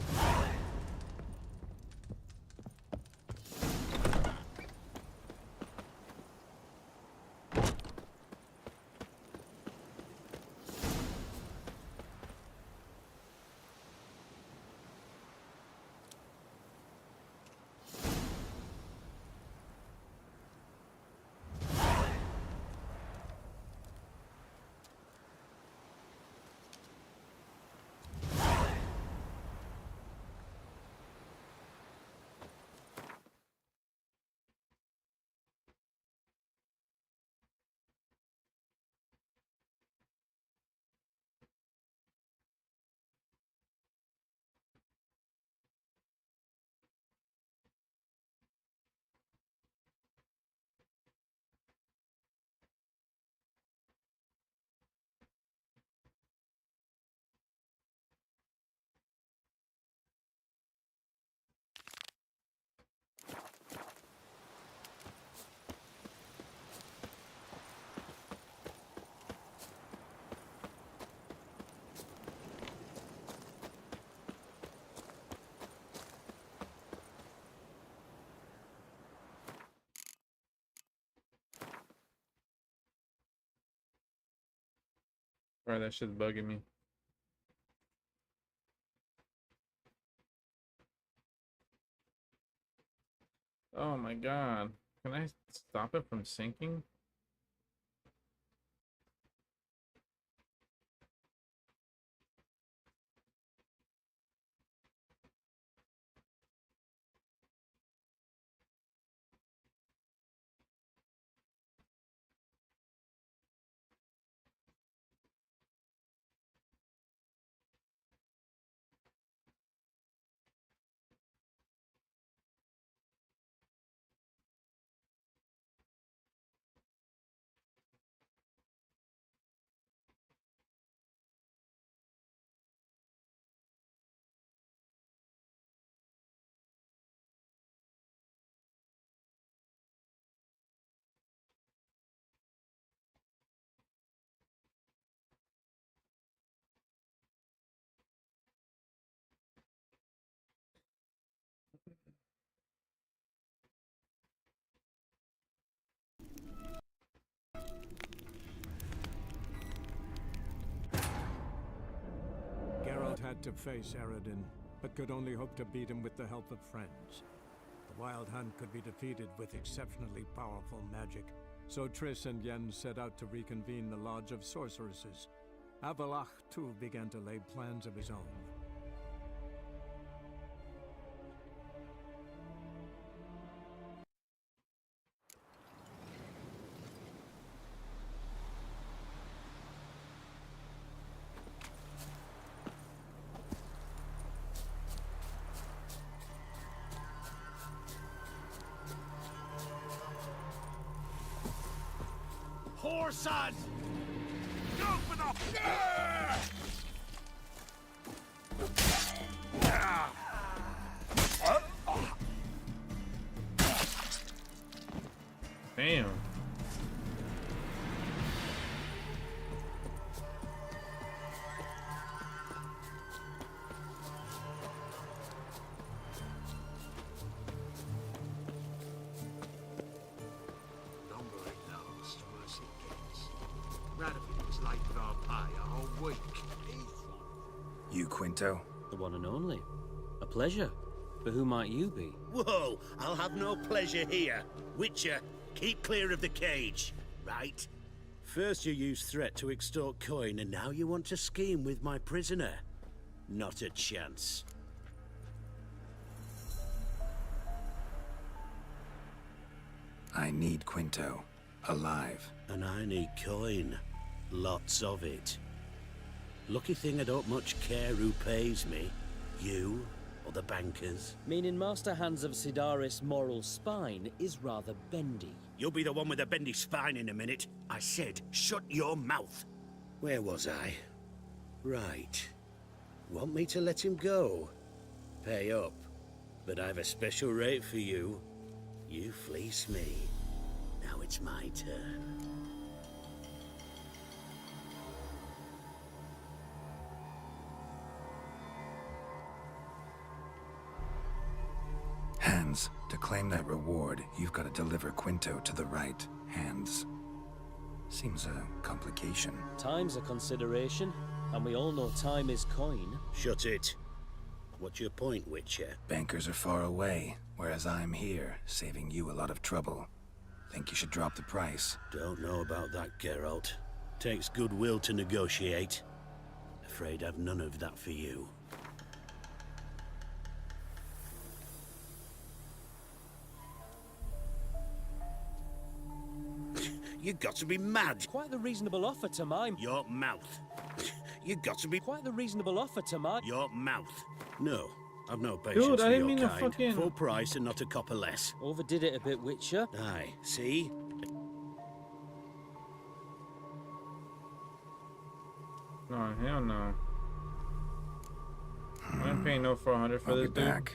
Alright, that shit's bugging me. Oh my god. Can I stop it from sinking? Geralt had to face Eredin, but could only hope to beat him with the help of friends. The Wild Hunt could be defeated with exceptionally powerful magic, So Triss and Yen set out to reconvene the Lodge of Sorceresses. Avalach, too, began to lay plans of his own. Horses! Go for the... Damn. Longer it lasts, worse it gets. Radovid was late with our pay a whole week. You, Quinto? The one and only. A pleasure. But who might you be? Whoa! I'll have no pleasure here. Witcher, keep clear of the cage, right? First you used threat to extort coin, and now you want to scheme with my prisoner. Not a chance. I need Quinto. Alive. And I need coin. Lots of it. Lucky thing I don't much care who pays me. You or the bankers. Meaning Master Hands of Sidaris' moral spine is rather bendy. You'll be the one with the bendy spine in a minute. I said, shut your mouth. Where was I? Right. Want me to let him go? Pay up. But I've a special rate for you. You fleece me. Now it's my turn. Hands, to claim that reward, you've got to deliver Quinto to the right hands. Seems a complication. Time's a consideration, and we all know time is coin. Shut it. What's your point, Witcher? Bankers are far away, whereas I'm here, saving you a lot of trouble. Think you should drop the price? Don't know about that, Geralt. Takes goodwill to negotiate. Afraid I've none of that for you. You got to be mad. Quite the reasonable offer to my... Your mouth. You got to be... Quite the reasonable offer to my... Your mouth. No, I've no patience Dude, for I didn't your mean to kind. fucking... Full price and not a copper less. Overdid it a bit, Witcher. Aye, see? No, hell no. I ain't paying no 400 for this dude. Back.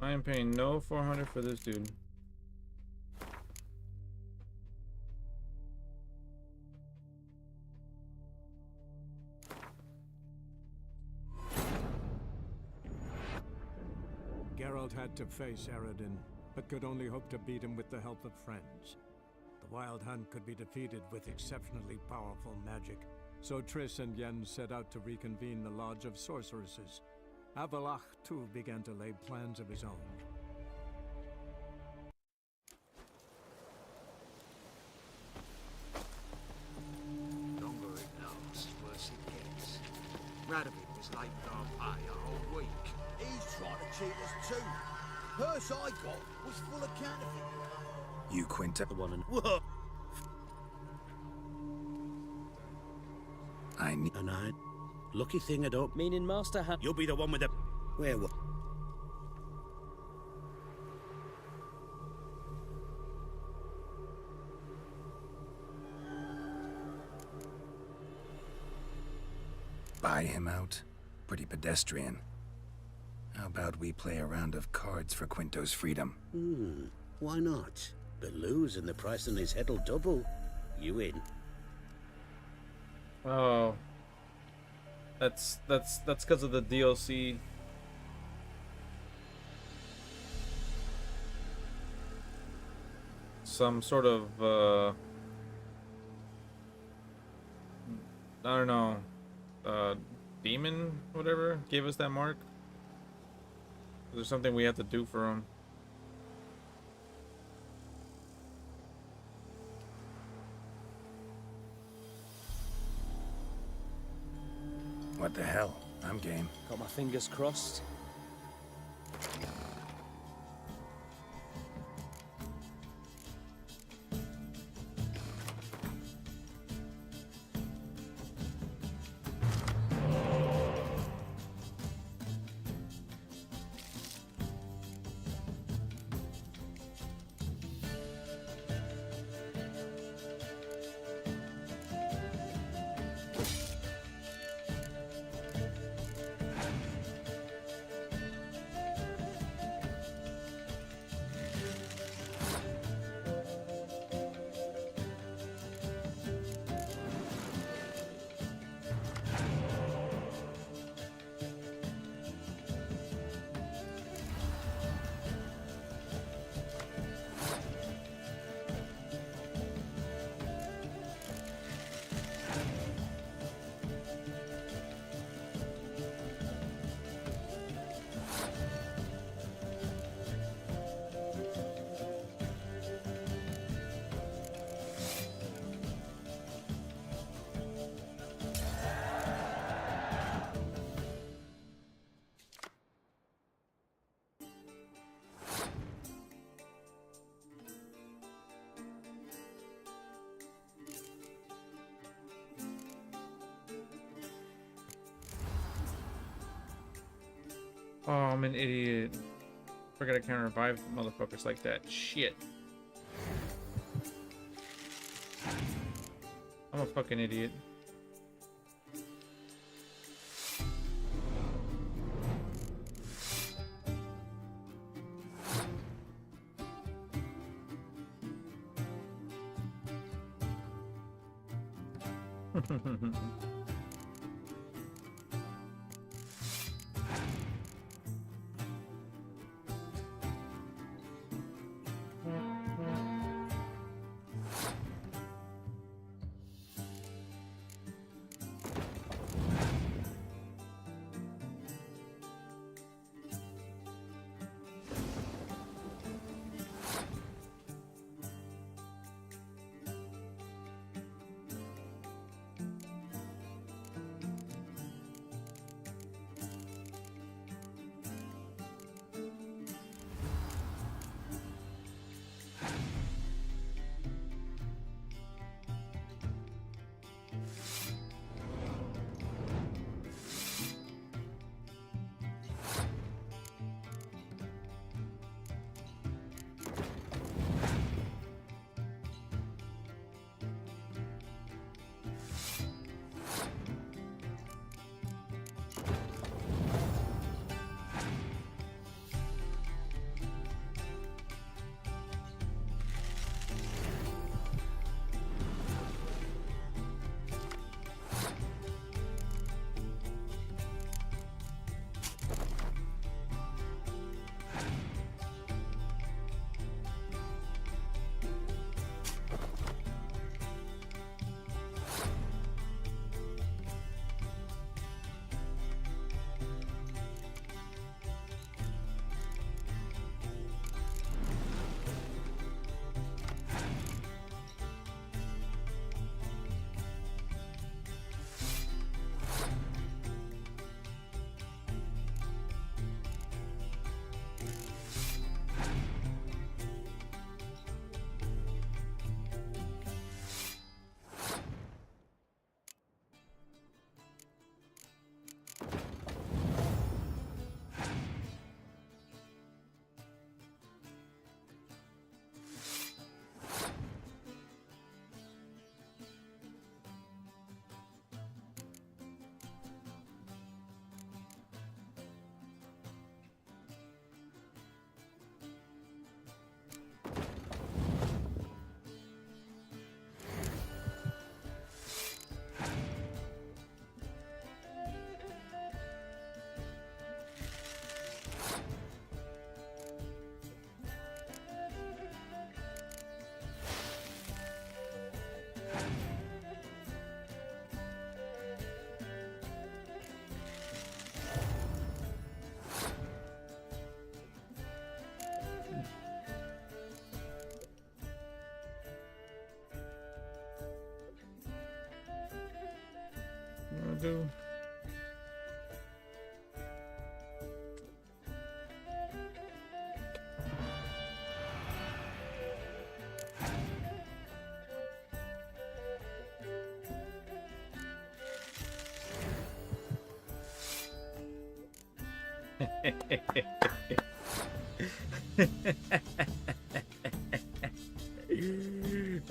I ain't paying no 400 for this dude. Geralt had to face Eredin, but could only hope to beat him with the help of friends. The Wild Hunt could be defeated with exceptionally powerful magic, so Triss and Yen set out to reconvene the Lodge of Sorceresses. Avalach, too, began to lay plans of his own. Longer it lasts, worse it gets. Radovid was late with our pay a whole week. He's trying to cheat us too. Purse I got was full of counterfeit. You, Quinto? The one and... Whoa! I need... And I... Lucky thing I don't... Meaning Master Hand... You'll be the one with the... Where was... Buy him out? Pretty pedestrian. How about we play a round of cards for Quinto's freedom? Why not? But lose and the price on his head'll double. You in. Oh. That's because of the DLC. Some sort of I don't know, demon, whatever, gave us that mark. Is there something we have to do for him? What the hell? I'm game. Got my fingers crossed. Oh, I'm an idiot. Forgot I can't revive motherfuckers like that. Shit. I'm a fucking idiot. Do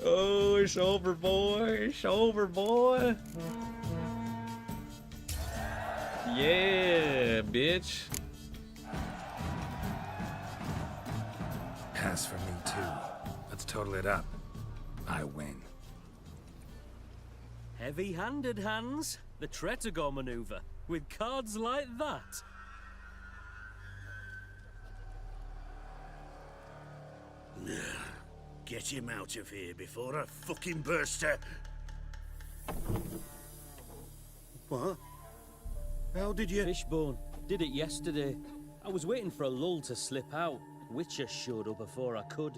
Oh, it's over, boy. It's over, boy. Yeah, bitch. Pass for me, too. Let's total it up. I win. Heavy-handed, Hans. The Tretogor maneuver. With cards like that. Get him out of here before I fucking burst out. What? How did you... Fishbone. Did it yesterday. I was waiting for a lull to slip out. Witcher showed up before I could.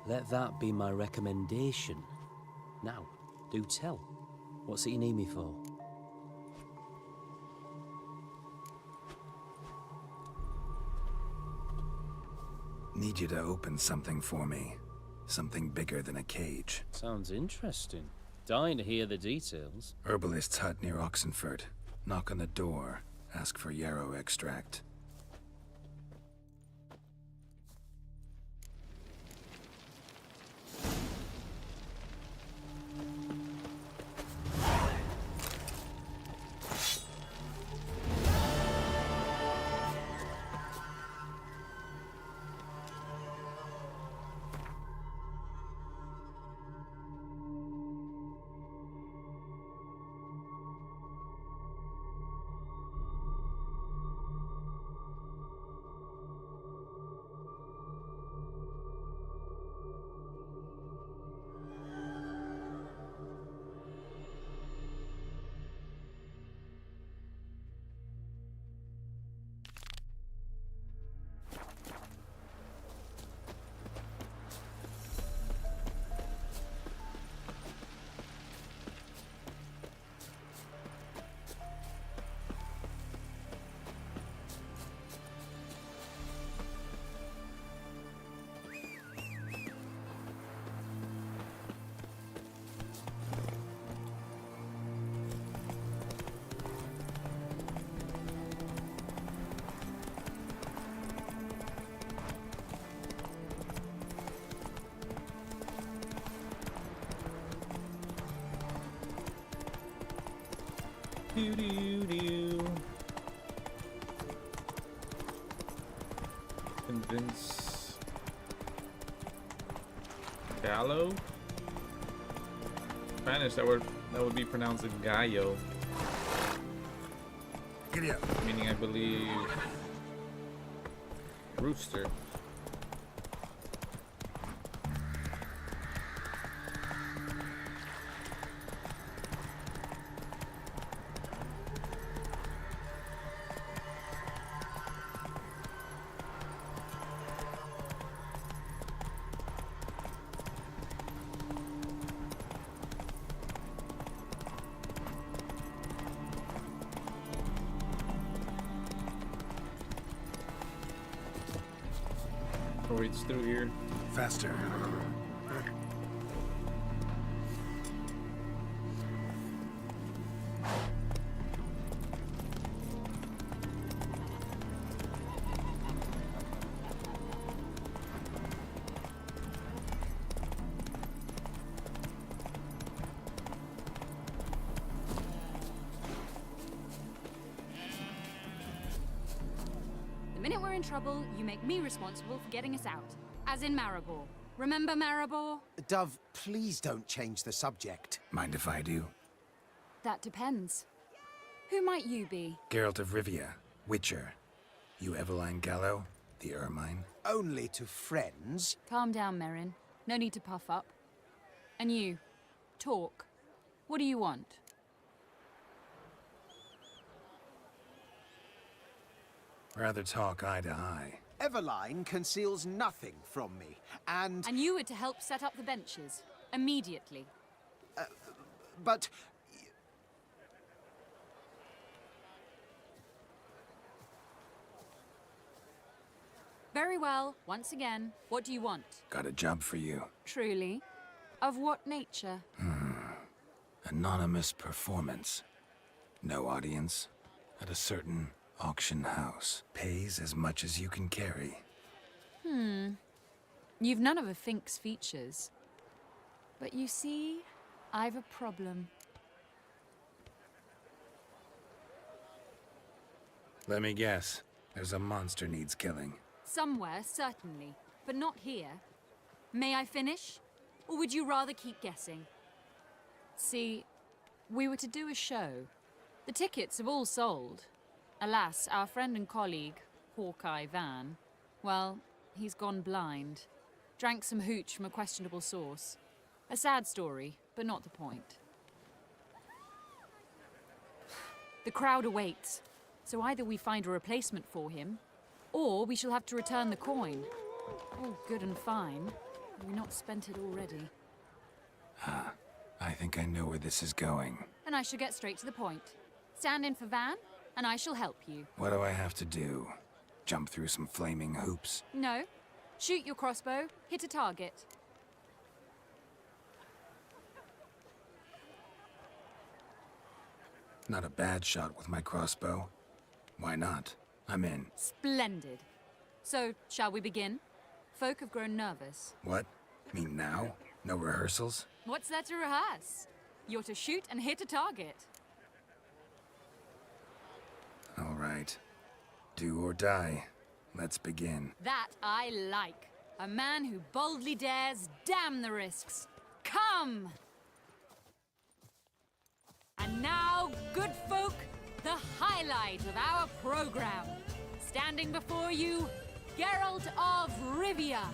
Let that be my recommendation. Now, do tell. What's it you need me for? Need you to open something for me. Something bigger than a cage. Sounds interesting. Dying to hear the details. Herbalist's hut near Oxenford. Knock on the door. Ask for yarrow extract. Convince Gallo? Spanish, that would be pronounced gallo. Giddy up. Meaning, I believe, rooster. Oh, it's through here. Faster. The minute we're in trouble, you make me responsible for getting us out. As in Maribor. Remember Maribor? Dove, please don't change the subject. Mind if I do? That depends. Who might you be? Geralt of Rivia, Witcher. You Eveline Gallo, the Ermine? Only to friends. Calm down, Merrin. No need to puff up. And you, talk. What do you want? Rather talk eye to eye. Eveline conceals nothing from me, and... And you were to help set up the benches. Immediately. But... Very well. Once again, what do you want? Got a job for you. Truly? Of what nature? Anonymous performance. No audience. At a certain auction house. Pays as much as you can carry. You've none of a Fink's features. But you see, I've a problem. Let me guess. There's a monster needs killing. Somewhere, certainly, but not here. May I finish? Or would you rather keep guessing? See, we were to do a show. The tickets have all sold. Alas, our friend and colleague, Hawkeye Van, well, he's gone blind. Drank some hooch from a questionable source. A sad story, but not the point. The crowd awaits, so either we find a replacement for him, or we shall have to return the coin. All good and fine. Have we not spent it already? I think I know where this is going. And I shall get straight to the point. Stand in for Van, and I shall help you. What do I have to do? Jump through some flaming hoops? No. Shoot your crossbow, hit a target. Not a bad shot with my crossbow. Why not? I'm in. Splendid. So, shall we begin? Folk have grown nervous. What? Mean now? No rehearsals? What's there to rehearse? You're to shoot and hit a target. All right. Do or die. Let's begin. That I like. A man who boldly dares, damn the risks. Come! And now, good folk, the highlight of our program. Standing before you, Geralt of Rivia,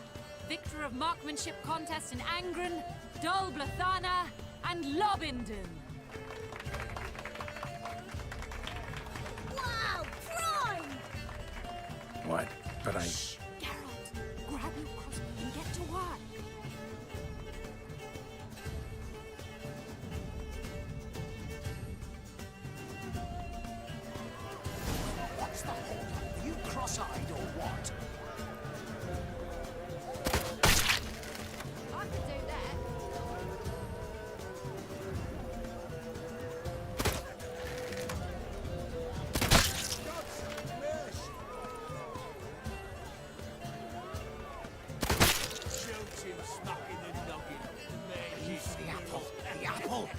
victor of marksmanship contests in Angren, Dol Blathana, and Lobindon. Wow, prime! What? But I... Shh, Geralt, grab your crossbow and get to work. What's the hold up? Are you cross-eyed or what? I could do that. The apple! The apple!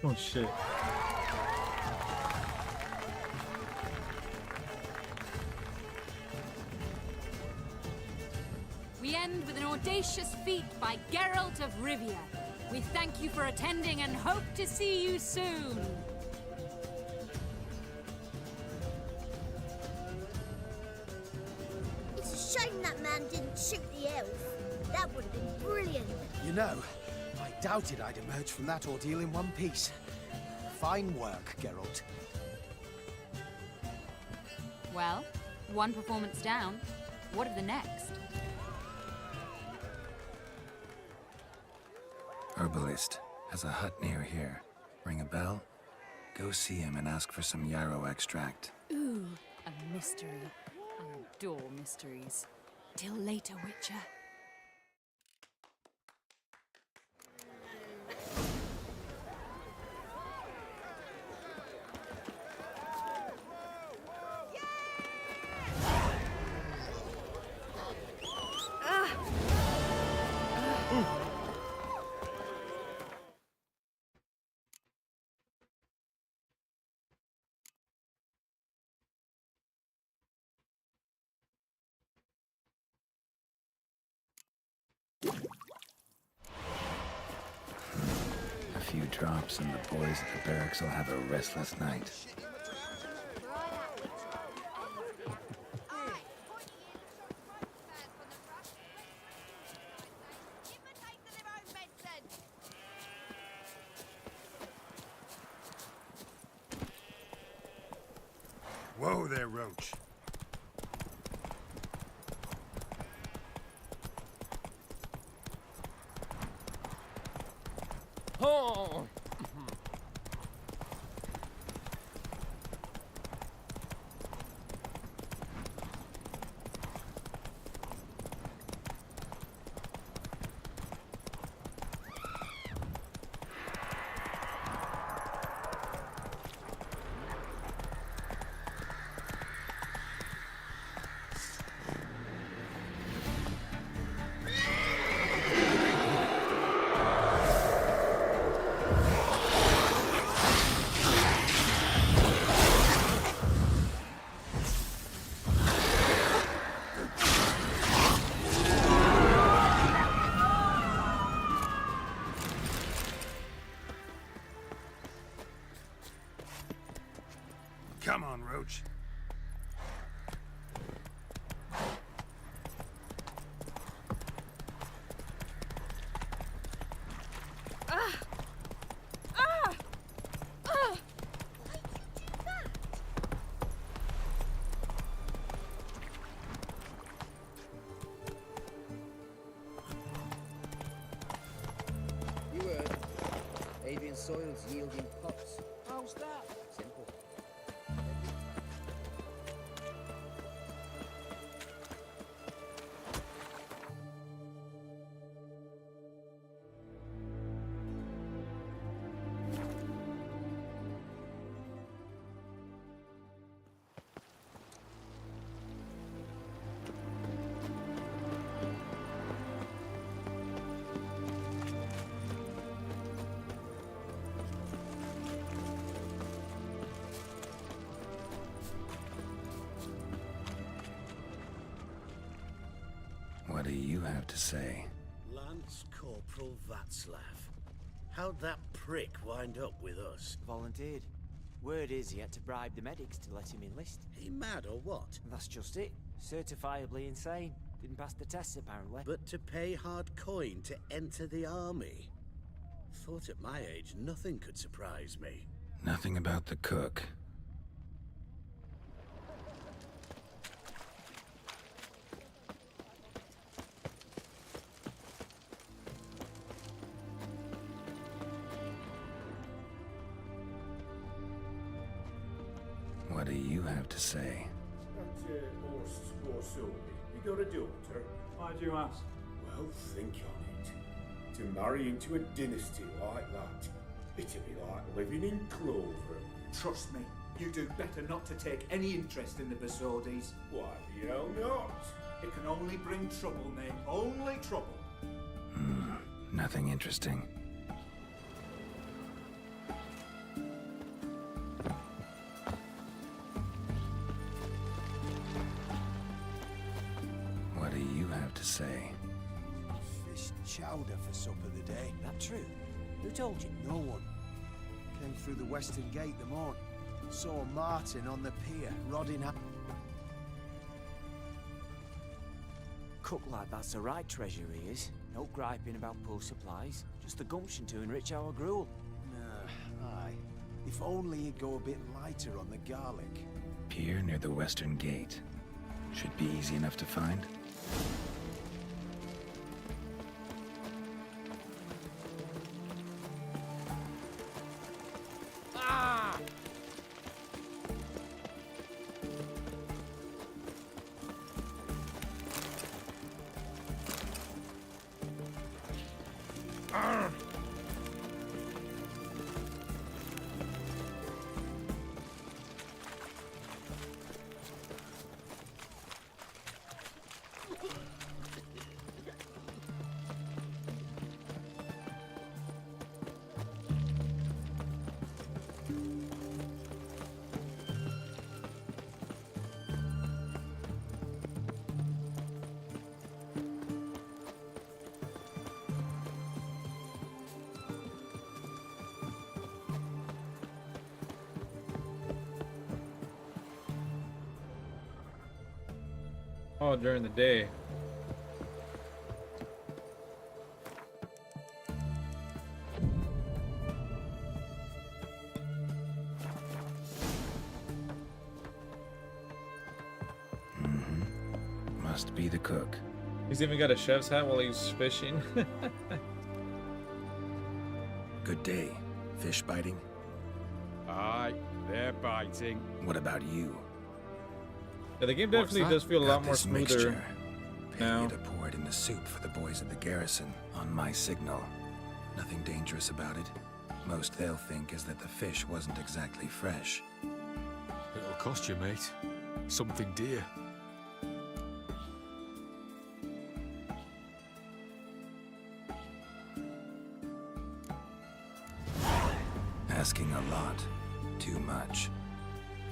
Oh shit. We end with an audacious feat by Geralt of Rivia. We thank you for attending and hope to see you soon. It's a shame that man didn't shoot the elf. That would have been brilliant. You know, I doubted I'd emerge from that ordeal in one piece. Fine work, Geralt. Well, one performance down. What of the next? Herbalist has a hut near here. Ring a bell? Go see him and ask for some yarrow extract. Ooh, a mystery. I adore mysteries. Till later, Witcher. A few drops and the boys at the barracks will have a restless night. Whoa there, Roach. Oh! Come on, Roach. You heard. Avian soils yielding pots. How's that? Simple. What do you have to say? Lance Corporal Václav. How'd that prick wind up with us? Volunteered. Word is he had to bribe the medics to let him enlist. He mad or what? That's just it. Certifiably insane. Didn't pass the tests apparently. But to pay hard coin to enter the army? Thought at my age nothing could surprise me. Nothing about the cook. What do you have to say? That horse or Sylvie, you got a daughter? Why do you ask? Well, think on it. To marry into a dynasty like that, it'd be like living in clover. Trust me, you do better not to take any interest in the Basordis. Why the hell not? It can only bring trouble, mate. Only trouble. Nothing interesting. What do you have to say? Fish chowder for supper the day. That true? Who told you? No one. Came through the western gate the morn. Saw Martin on the pier, rodding up. Cook like that's the right treasure he is. No griping about poor supplies. Just the gumption to enrich our gruel. Aye. If only he'd go a bit lighter on the garlic. Pier near the western gate. Should be easy enough to find. Oh, during the day. Must be the cook. He's even got a chef's hat while he's fishing. Good day. Fish biting? Aye, they're biting. What about you? Yeah, the game definitely does feel a lot more smoother mixture. now. Pay me to pour it in the soup for the boys at the garrison on my signal. Nothing dangerous about it. Most they'll think is that the fish wasn't exactly fresh. It'll cost you, mate. Something dear. Asking a lot. Too much.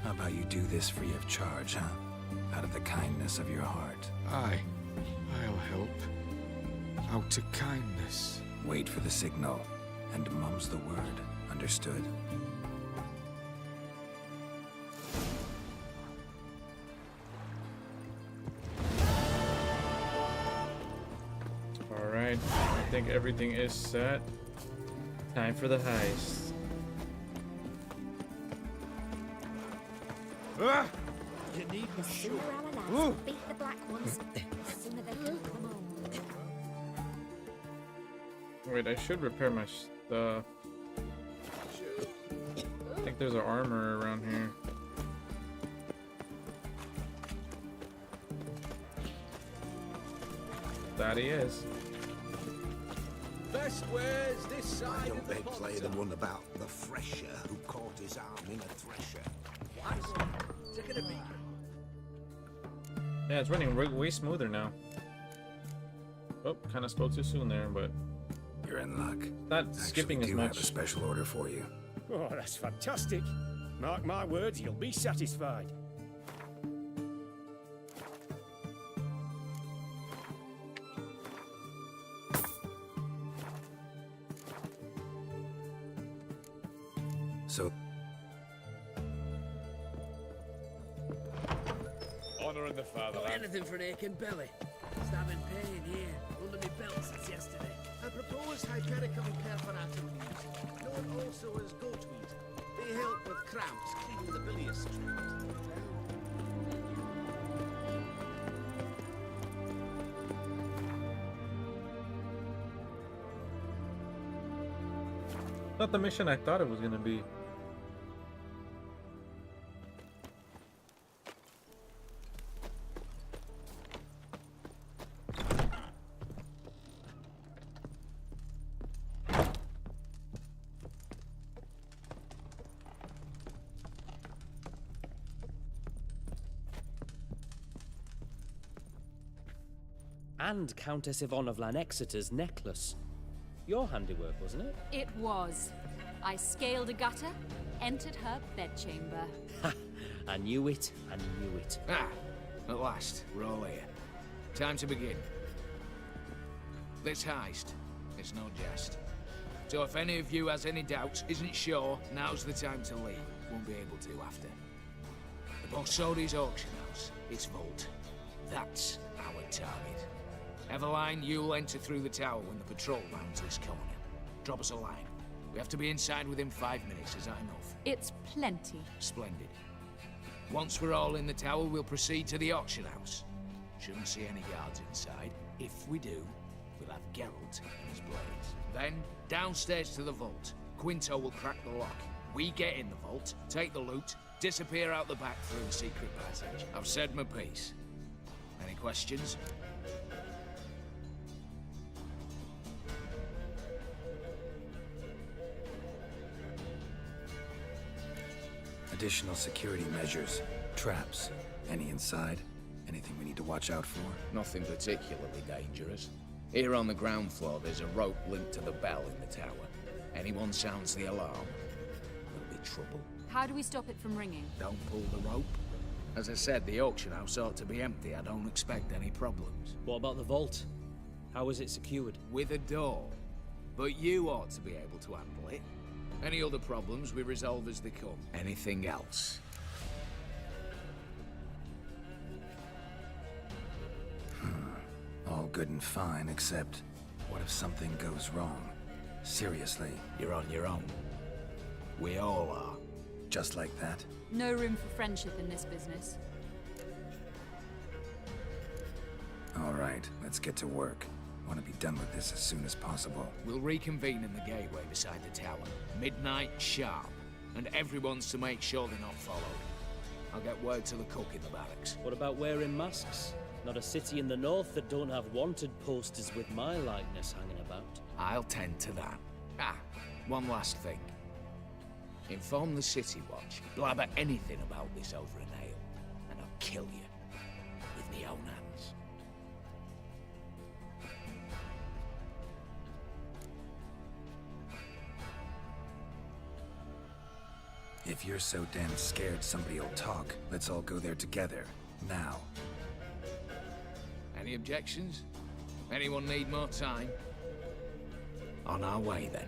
How about you do this free of charge, huh? Out of the kindness of your heart. Aye, I'll help. Out of kindness. Wait for the signal, and mum's the word. Understood? think everything is set. Time for the heist. You need The sooner our lads beat the black ones, the sooner they can come home. Wait, I should repair my stuff. I think there's an armor around here. That he is. Best wares this side Don't of the they pond. play the one about the thresher who caught his arm in a thresher? What? Taking a peek. Yeah, it's running way smoother now. Oh, kind of spoke too soon there, but You're in luck. not skipping as Actually, do have much. a special order for you. Oh, that's fantastic. Mark my words, you'll be satisfied. So, Honor in the fatherland. Anything for an aching belly. Stabbing pain here, under my belt since yesterday. I propose hypericum perforatum meat, known also as goat meat. They help with cramps, cleaning the bilious tract. Not the mission I thought it was gonna be. And Countess Yvonne of Lanexeter's necklace. Your handiwork, wasn't it? It was. I scaled a gutter, entered her bedchamber. Ha! I knew it, I knew it. Ah, at last, we're all here. Time to begin. This heist, it's no jest. So if any of you has any doubts, isn't sure, now's the time to leave. Won't be able to after. The Borsodi's auction house, its vault. That's our target. Everline, you'll enter through the tower when the patrol rounds this corner. Drop us a line. We have to be inside within 5 minutes, is that enough? It's plenty. Splendid. Once we're all in the tower, we'll proceed to the auction house. Shouldn't see any guards inside. If we do, we'll have Geralt and his blades. Then, downstairs to the vault. Quinto will crack the lock. We get in the vault, take the loot, disappear out the back through the secret passage. I've said my piece. Any questions? additional security measures, traps, any inside? Anything we need to watch out for? Nothing particularly dangerous. Here on the ground floor, there's a rope linked to the bell in the tower. Anyone sounds the alarm, there'll be trouble. How do we stop it from ringing? Don't pull the rope. As I said, the auction house ought to be empty. I don't expect any problems. What about the vault? How is it secured? With a door. But you ought to be able to handle it. Any other problems we resolve as they come. Anything else? All good and fine, except what if something goes wrong? Seriously. You're on your own. We all are. Just like that? No room for friendship in this business. All right, let's get to work. Want to be done with this as soon as possible. We'll reconvene in the gateway beside the tower. Midnight sharp. And everyone's to make sure they're not followed. I'll get word to the cook in the barracks. What about wearing masks? Not a city in the north that don't have wanted posters with my likeness hanging about. I'll tend to that. Ah, one last thing. Inform the City Watch. Blabber anything about this over an ale, and I'll kill you. With my own hands. If you're so damn scared somebody'll talk, let's all go there together. Now. Any objections? Anyone need more time? On our way, then.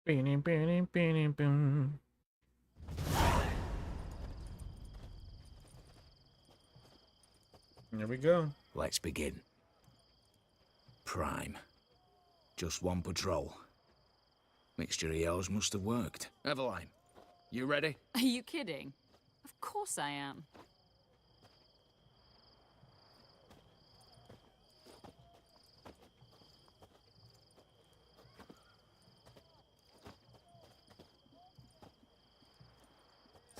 Beanie, beanie, beanie, boom. Here we go. Let's begin. Prime. Just one patrol. Mixture of yours must have worked. Eveline, you ready? Are you kidding? Of course I am.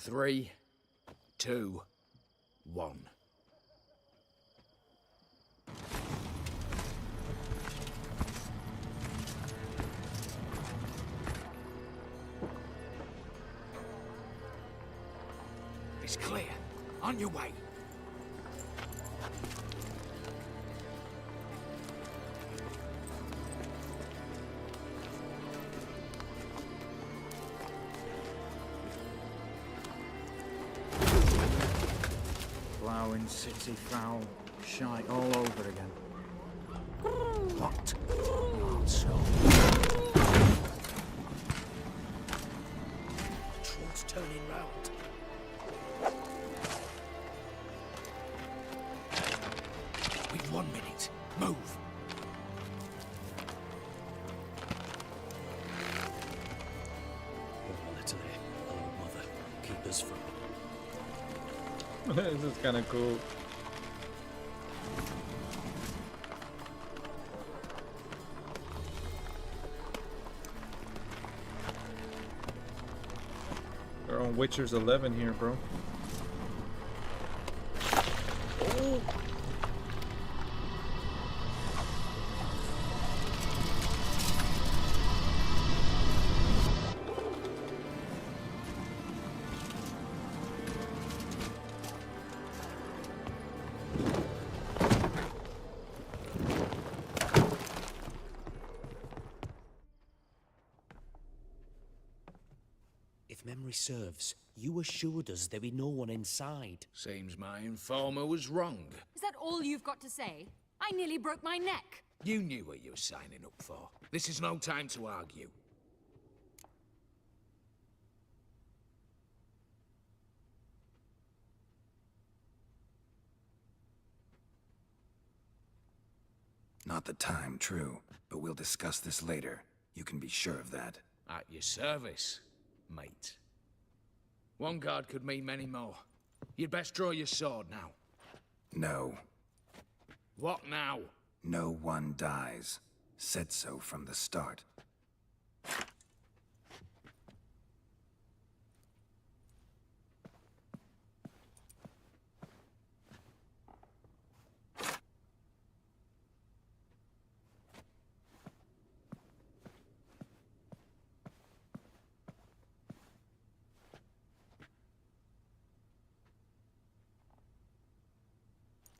Three, 2, 1. It's clear. On your way. Ploughing city foul. Shite all over again. What? Not so. Troll's turning round. We've 1 minute. Move. Oh, Italy. Oh, mother. Keep us from... This is kind of cool. They're on Witcher's 11 here, bro. Oh. If memory serves, you assured us there be no one inside. Seems my informer was wrong. Is that all you've got to say? I nearly broke my neck. You knew what you were signing up for. This is no time to argue. Not the time, true. But we'll discuss this later. You can be sure of that. At your service, mate. One guard could mean many more. You'd best draw your sword now. No. What now? No one dies. Said so from the start.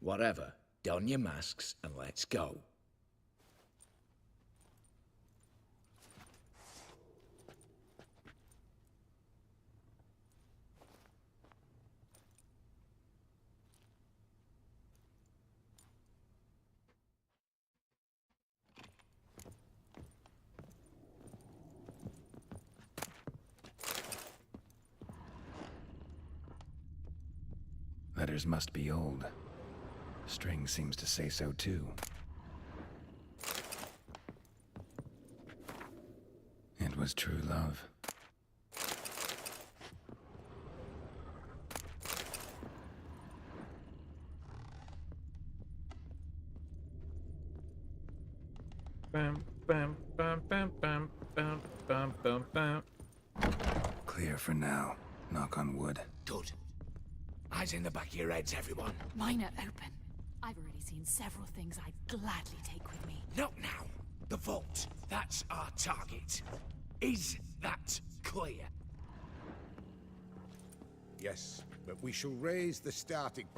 Whatever. Don your masks and let's go. Letters must be old. String seems to say so too. It was true love. Bam, bam, bam, bam, bam, bam, bam, bam, bam. Clear for now. Knock on wood. Good. Eyes in the back of your heads, everyone. Mine are open. I've already seen several things I'd gladly take with me. Not now. The vault. That's our target. Is that clear? Yes, but we shall raise the starting...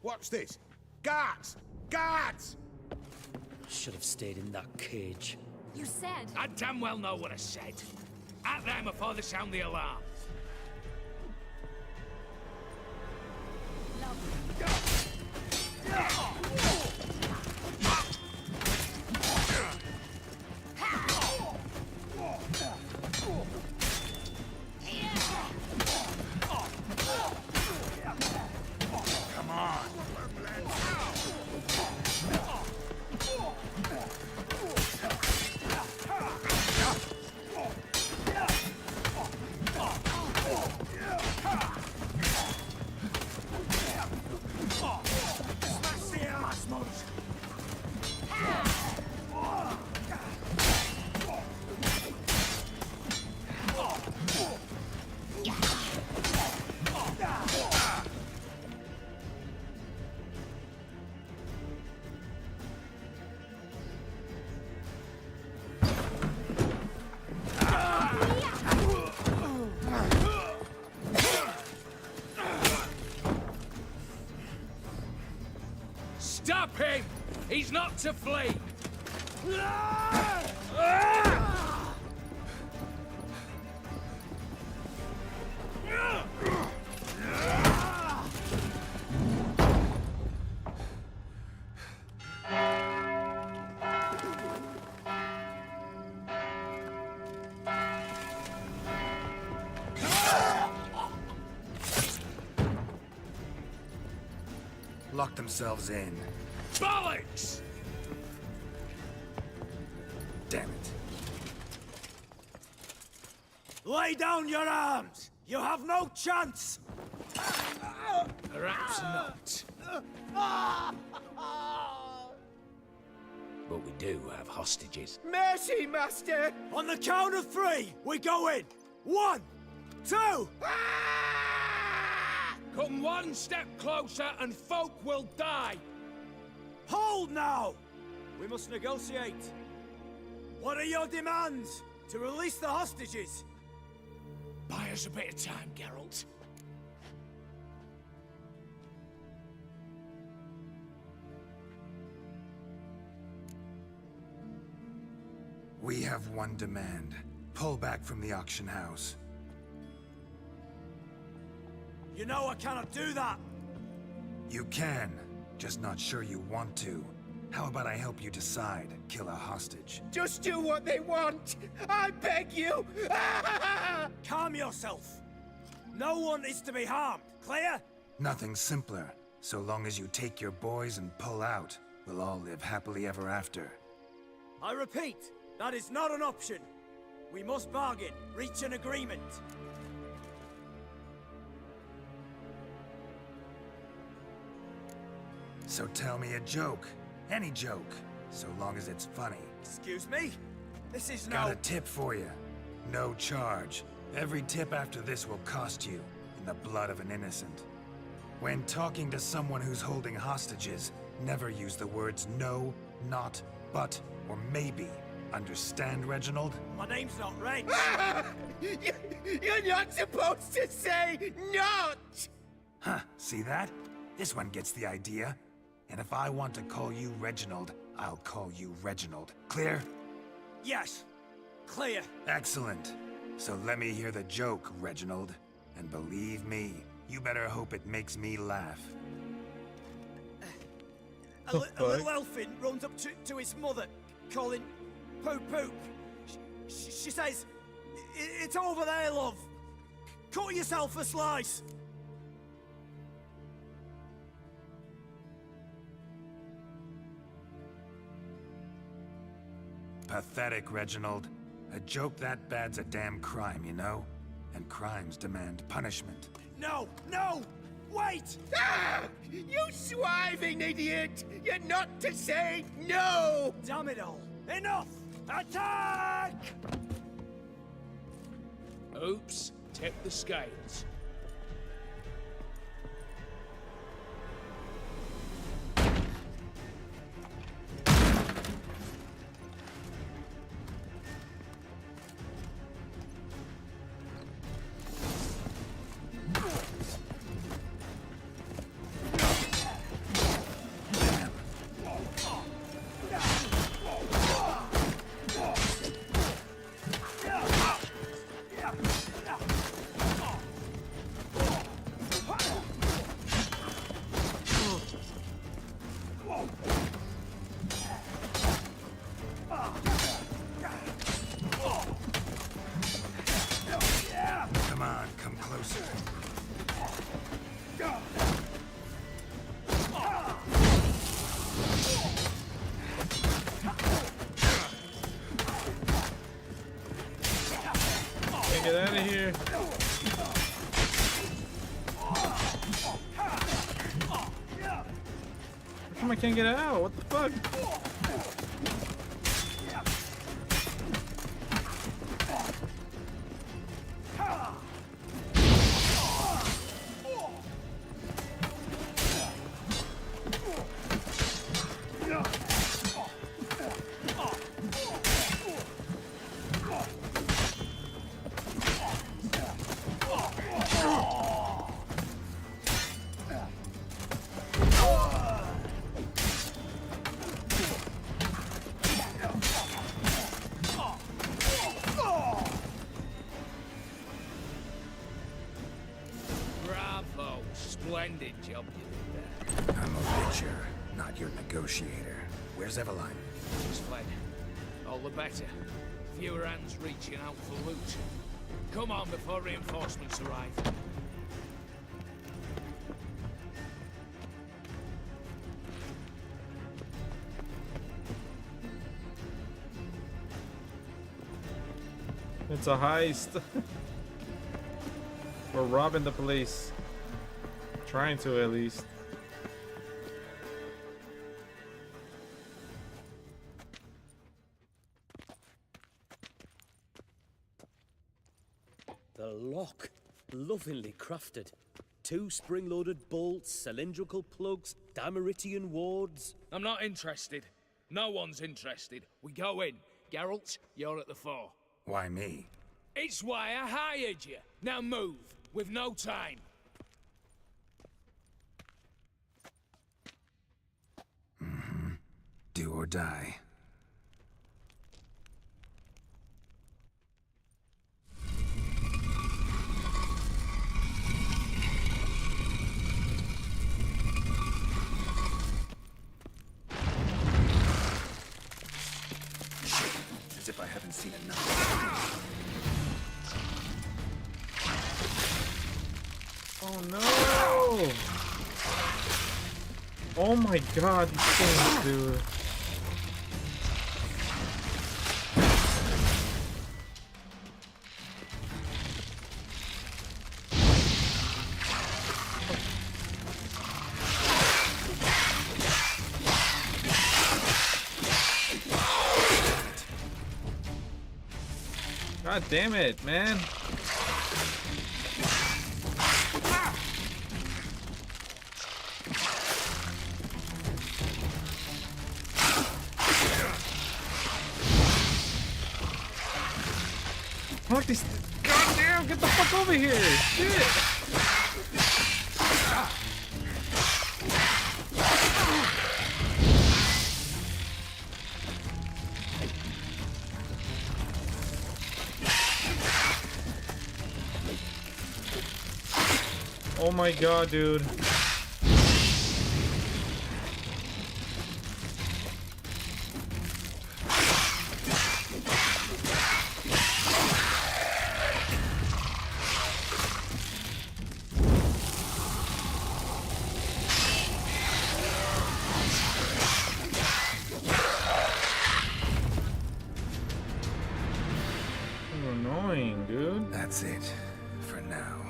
What's this? Guards! Guards! Should have stayed in that cage. You said... I damn well know what I said. At them before they sound the alarm. Stop him! He's not to flee! Lock themselves in. Bollocks! Damn it. Lay down your arms! You have no chance! Perhaps not. But we do have hostages. Mercy, master! On the count of 3, we go in! 1, 2... Come one step closer and folk will die! Hold now! We must negotiate. What are your demands? To release the hostages? Buy us a bit of time, Geralt. We have one demand. Pull back from the auction house. You know I cannot do that! You can, just not sure you want to. How about I help you decide, kill a hostage? Just do what they want! I beg you! Calm yourself! No one is to be harmed, clear? Nothing simpler. So long as you take your boys and pull out, we'll all live happily ever after. I repeat, that is not an option. We must bargain, reach an agreement. So tell me a joke. Any joke. So long as it's funny. Excuse me? This is no... Got a tip for you. No charge. Every tip after this will cost you, in the blood of an innocent. When talking to someone who's holding hostages, never use the words no, not, but, or maybe. Understand, Reginald? My name's not Reg. You're not supposed to say not! Huh, see that? This one gets the idea. And if I want to call you Reginald, I'll call you Reginald. Clear? Yes. Clear. Excellent. So let me hear the joke, Reginald. And believe me, you better hope it makes me laugh. A little elfin runs up to his mother, calling Poop Poop. She says, "It's over there, love. Cut yourself a slice." Pathetic, Reginald. A joke that bad's a damn crime, you know? And crimes demand punishment. No! No! Wait! Ah! You swiving idiot! You're not to say no! Damn it all! Enough! Attack! Oops, tip the scales. Come on, come closer. Can't get out of here. How come I can't get out? What the fuck? Splendid job you did there. I'm a witcher, not your negotiator. Where's Eveline? She's fled. All the better. Fewer hands reaching out for loot. Come on before reinforcements arrive. It's a heist. We're robbing the police. Trying to, at least. The lock. Lovingly crafted. 2 spring-loaded bolts, cylindrical plugs, Dameritian wards. I'm not interested. No one's interested. We go in. Geralt, you're at the fore. Why me? It's why I hired you. Now move. We've no time. Do or die. As if I haven't seen enough. Oh no! Oh my god, these things, dude. God damn it, man. Fuck this. God damn, get the fuck over here. Shit. Oh my god, dude. You're annoying, dude. That's it. For now.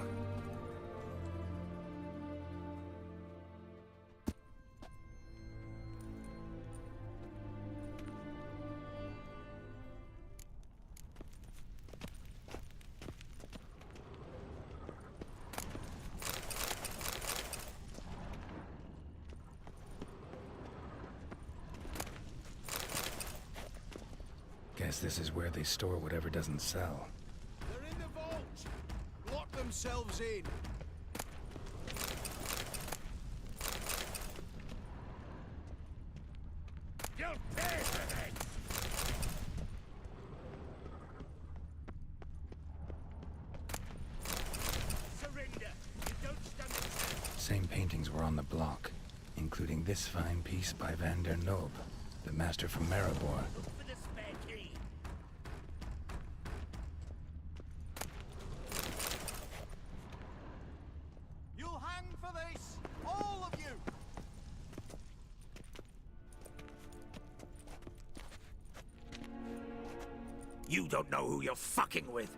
Guess this is where they store whatever doesn't sell. They're in the vault. Lock themselves in. You'll pay for this! Surrender. You don't stand a chance. Same paintings were on the block, including this fine piece by Van der Nob, the master from Maribor. For the spare key. You'll hang for this, all of you. You don't know who you're fucking with.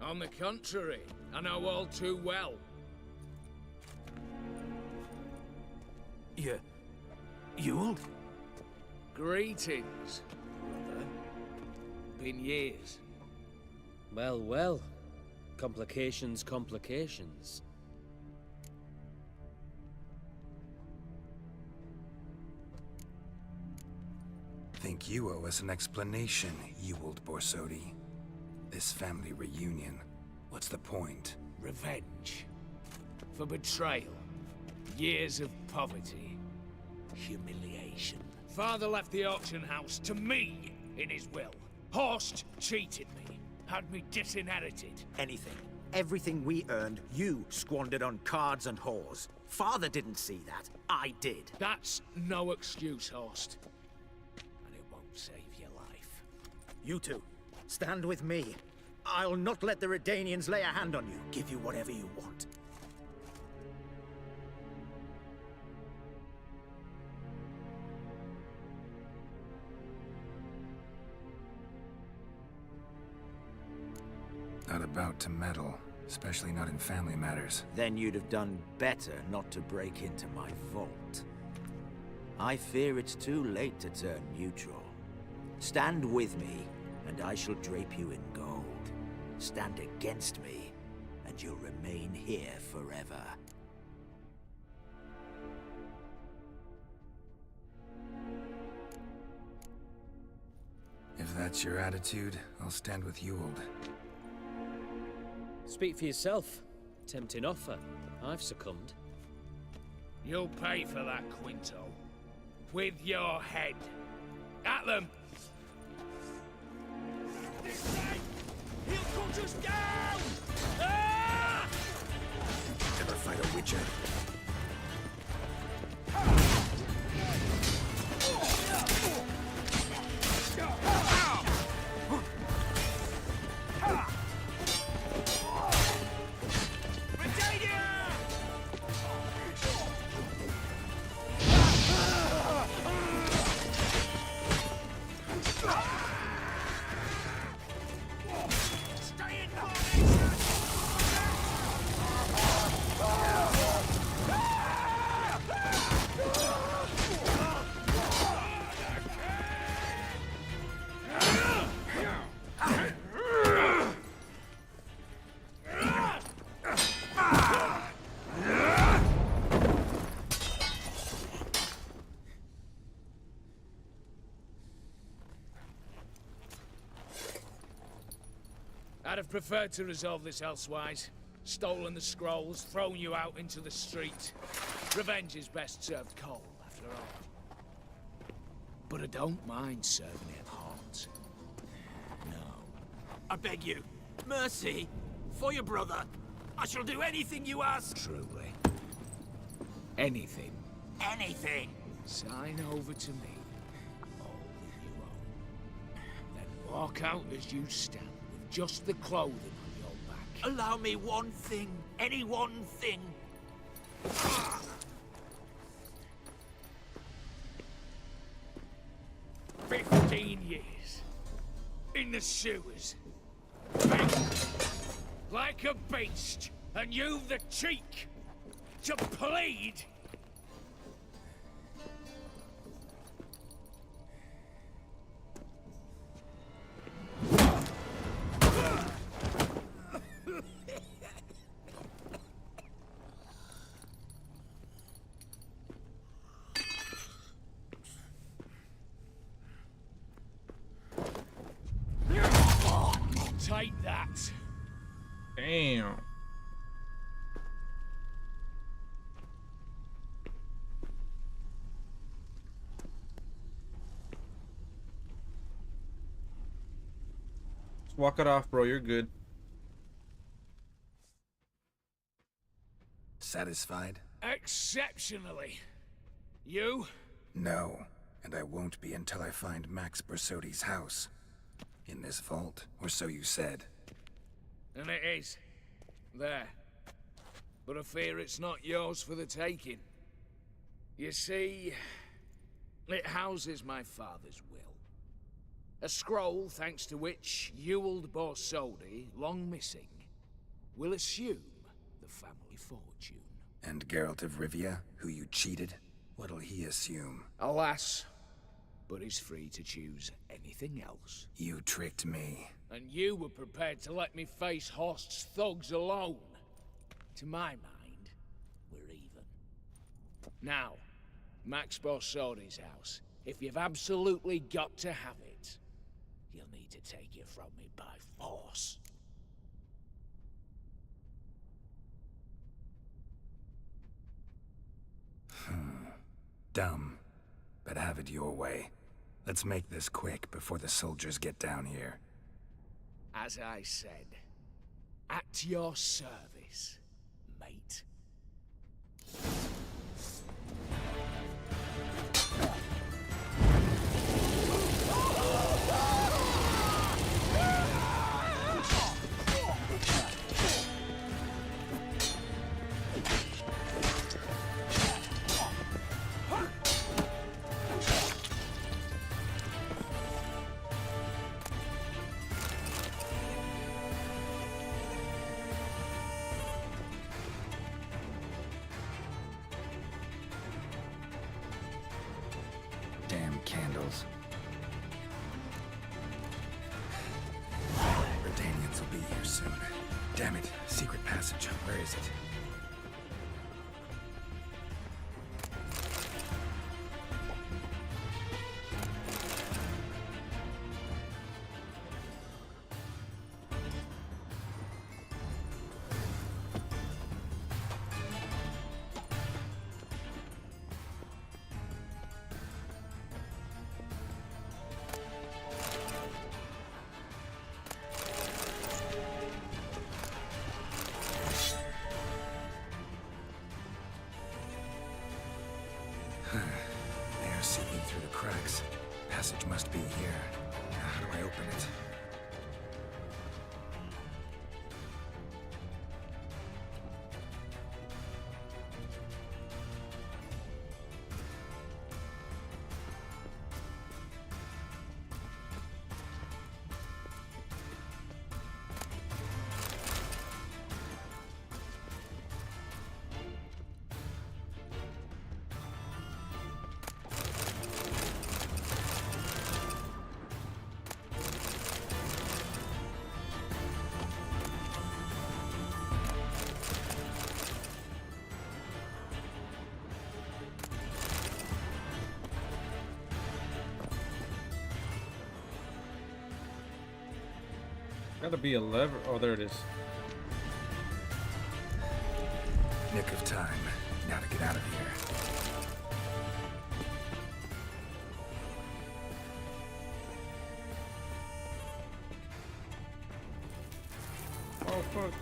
On the contrary, I know all too well. You'll? Greetings, brother. Been years. Well, well. Complications, complications. Think you owe us an explanation, Ewald Borsodi. This family reunion, what's the point? Revenge. For betrayal. Years of poverty. Humiliation. Father left the auction house to me in his will. Horst cheated me. had me disinherited. Anything. Everything we earned, you squandered on cards and whores. Father didn't see that. I did. That's no excuse, Horst. And it won't save your life. You two, stand with me. I'll not let the Redanians lay a hand on you. Give you whatever you want. Not about to meddle, especially not in family matters. Then you'd have done better not to break into my vault. I fear it's too late to turn neutral. Stand with me, and I shall drape you in gold. Stand against me, and you'll remain here forever. If that's your attitude, I'll stand with Ewald. Speak for yourself. Tempting offer. I've succumbed. You'll pay for that, Quinto. With your head. At them! This way! He'll cut us down! Ah! Never fight a witcher. I'd have preferred to resolve this elsewise. Stolen the scrolls, thrown you out into the street. Revenge is best served cold, after all. But I don't mind serving it hot. No. I beg you, mercy, for your brother. I shall do anything you ask. Truly. Anything. Anything. Sign over to me. All that you own. Then walk out as you stand. Just the clothing on your back. Allow me one thing. Any one thing. 15 years. In the sewers. Begging. Like a beast. And you've the cheek to plead. Take that. Damn. Just walk it off, bro. You're good. Satisfied? Exceptionally. You? No, and I won't be until I find Max Bersodi's house. In this vault, or so you said. And it is. There. But I fear it's not yours for the taking. You see, it houses my father's will. A scroll thanks to which Ewald Borsodi, long missing, will assume the family fortune. And Geralt of Rivia, who you cheated, what'll he assume? Alas, but he's free to choose anything else. You tricked me. And you were prepared to let me face Horst's thugs alone. To my mind, we're even. Now, Max Borsodi's house. If you've absolutely got to have it, you'll need to take it from me by force. Dumb. But have it your way. Let's make this quick before the soldiers get down here. As I said, at your service, mate. Damn candles. Redanians will be here soon. Damn it. Secret passage. Where is it? Air seeping through the cracks. Passage must be here. How do I open it? Gotta be a lever. Oh, there it is. Nick of time. Now to get out of here. Oh, fuck.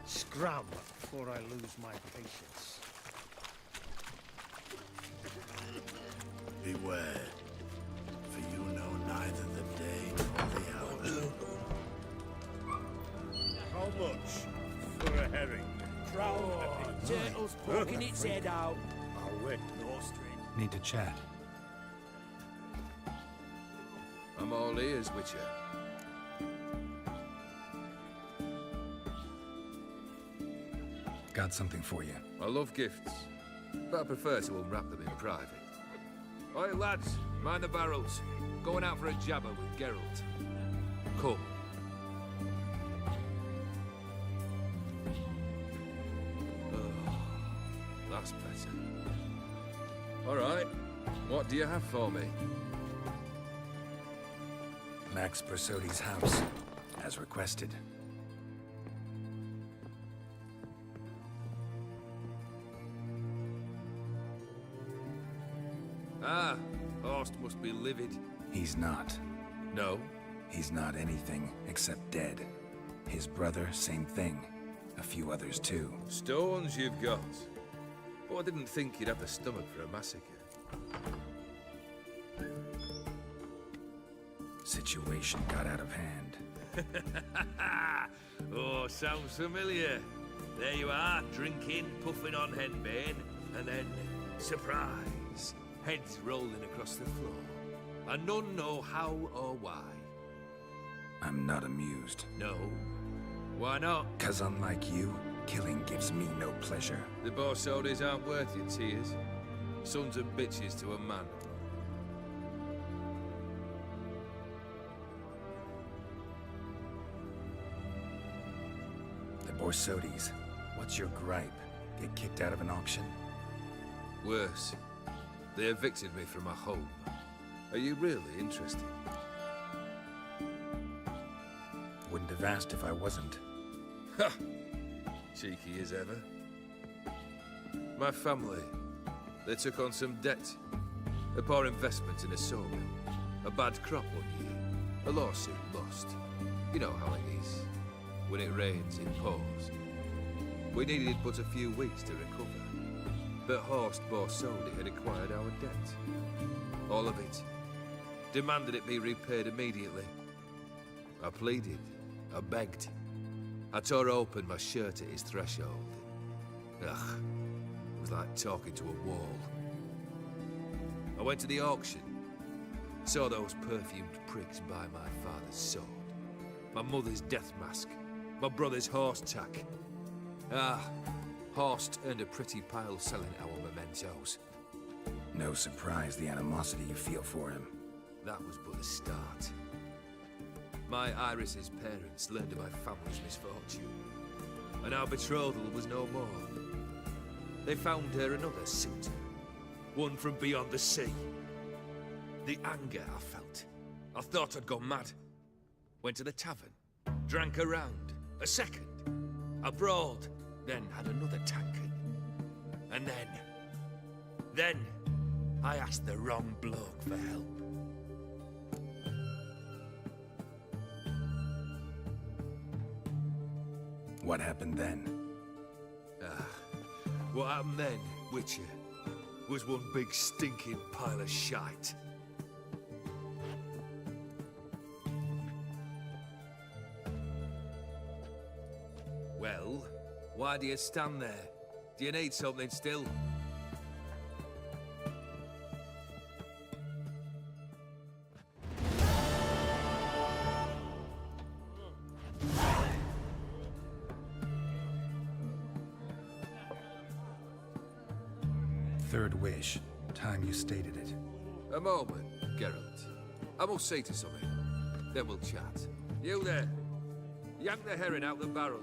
Scram before I lose my patience. Beware, for you know neither the day nor the hour. How much for a herring? Crown turtle's poking its head out. I'll wait. No string. Need to chat. I'm all ears, Witcher. Got something for you. I love gifts, but I prefer to unwrap them in private. Oi, lads, mind the barrels. Going out for a jabber with Geralt. Come. Oh, that's better. All right, what do you have for me? Max Bersodi's house, as requested. Ah, Horst must be livid. He's not. No? He's not anything except dead. His brother, same thing. A few others too. Stones you've got. But I didn't think you'd have the stomach for a massacre. Situation got out of hand. Oh, sounds familiar. There you are, drinking, puffing on henbane, and then, surprise, heads rolling across the floor. And none know how or why. I'm not amused. No? Why not? 'Cause unlike you, killing gives me no pleasure. The Borsodis aren't worth your tears. Sons of bitches to a man. The Borsodis. What's your gripe? Get kicked out of an auction? Worse. They evicted me from my home. Are you really interested? Wouldn't have asked if I wasn't. Ha! Cheeky as ever. My family, they took on some debt. A poor investment in a sawmill. A bad crop one year. A lawsuit lost. You know how it is. When it rains, it pours. We needed but a few weeks to recover. But Horst Borsodi had acquired our debt. All of it. Demanded it be repaid immediately. I pleaded. I begged. I tore open my shirt at his threshold. Ugh. It was like talking to a wall. I went to the auction. Saw those perfumed pricks buy my father's sword. My mother's death mask. My brother's horse tack. Ah, Horst earned a pretty pile selling our mementos. No surprise the animosity you feel for him. That was but the start. My Iris's parents learned of my family's misfortune, and our betrothal was no more. They found her another suitor, one from beyond the sea. The anger I felt. I thought I'd gone mad. Went to the tavern, drank a round, a second, abroad, then had another tankard. And then I asked the wrong bloke for help. What happened then? What happened then, Witcher, was one big stinking pile of shite. Well, why do you stand there? Do you need something still? Third wish. Time you stated it. A moment, Geralt. I must say to something. Then we'll chat. You there. Yank the herring out the barrel.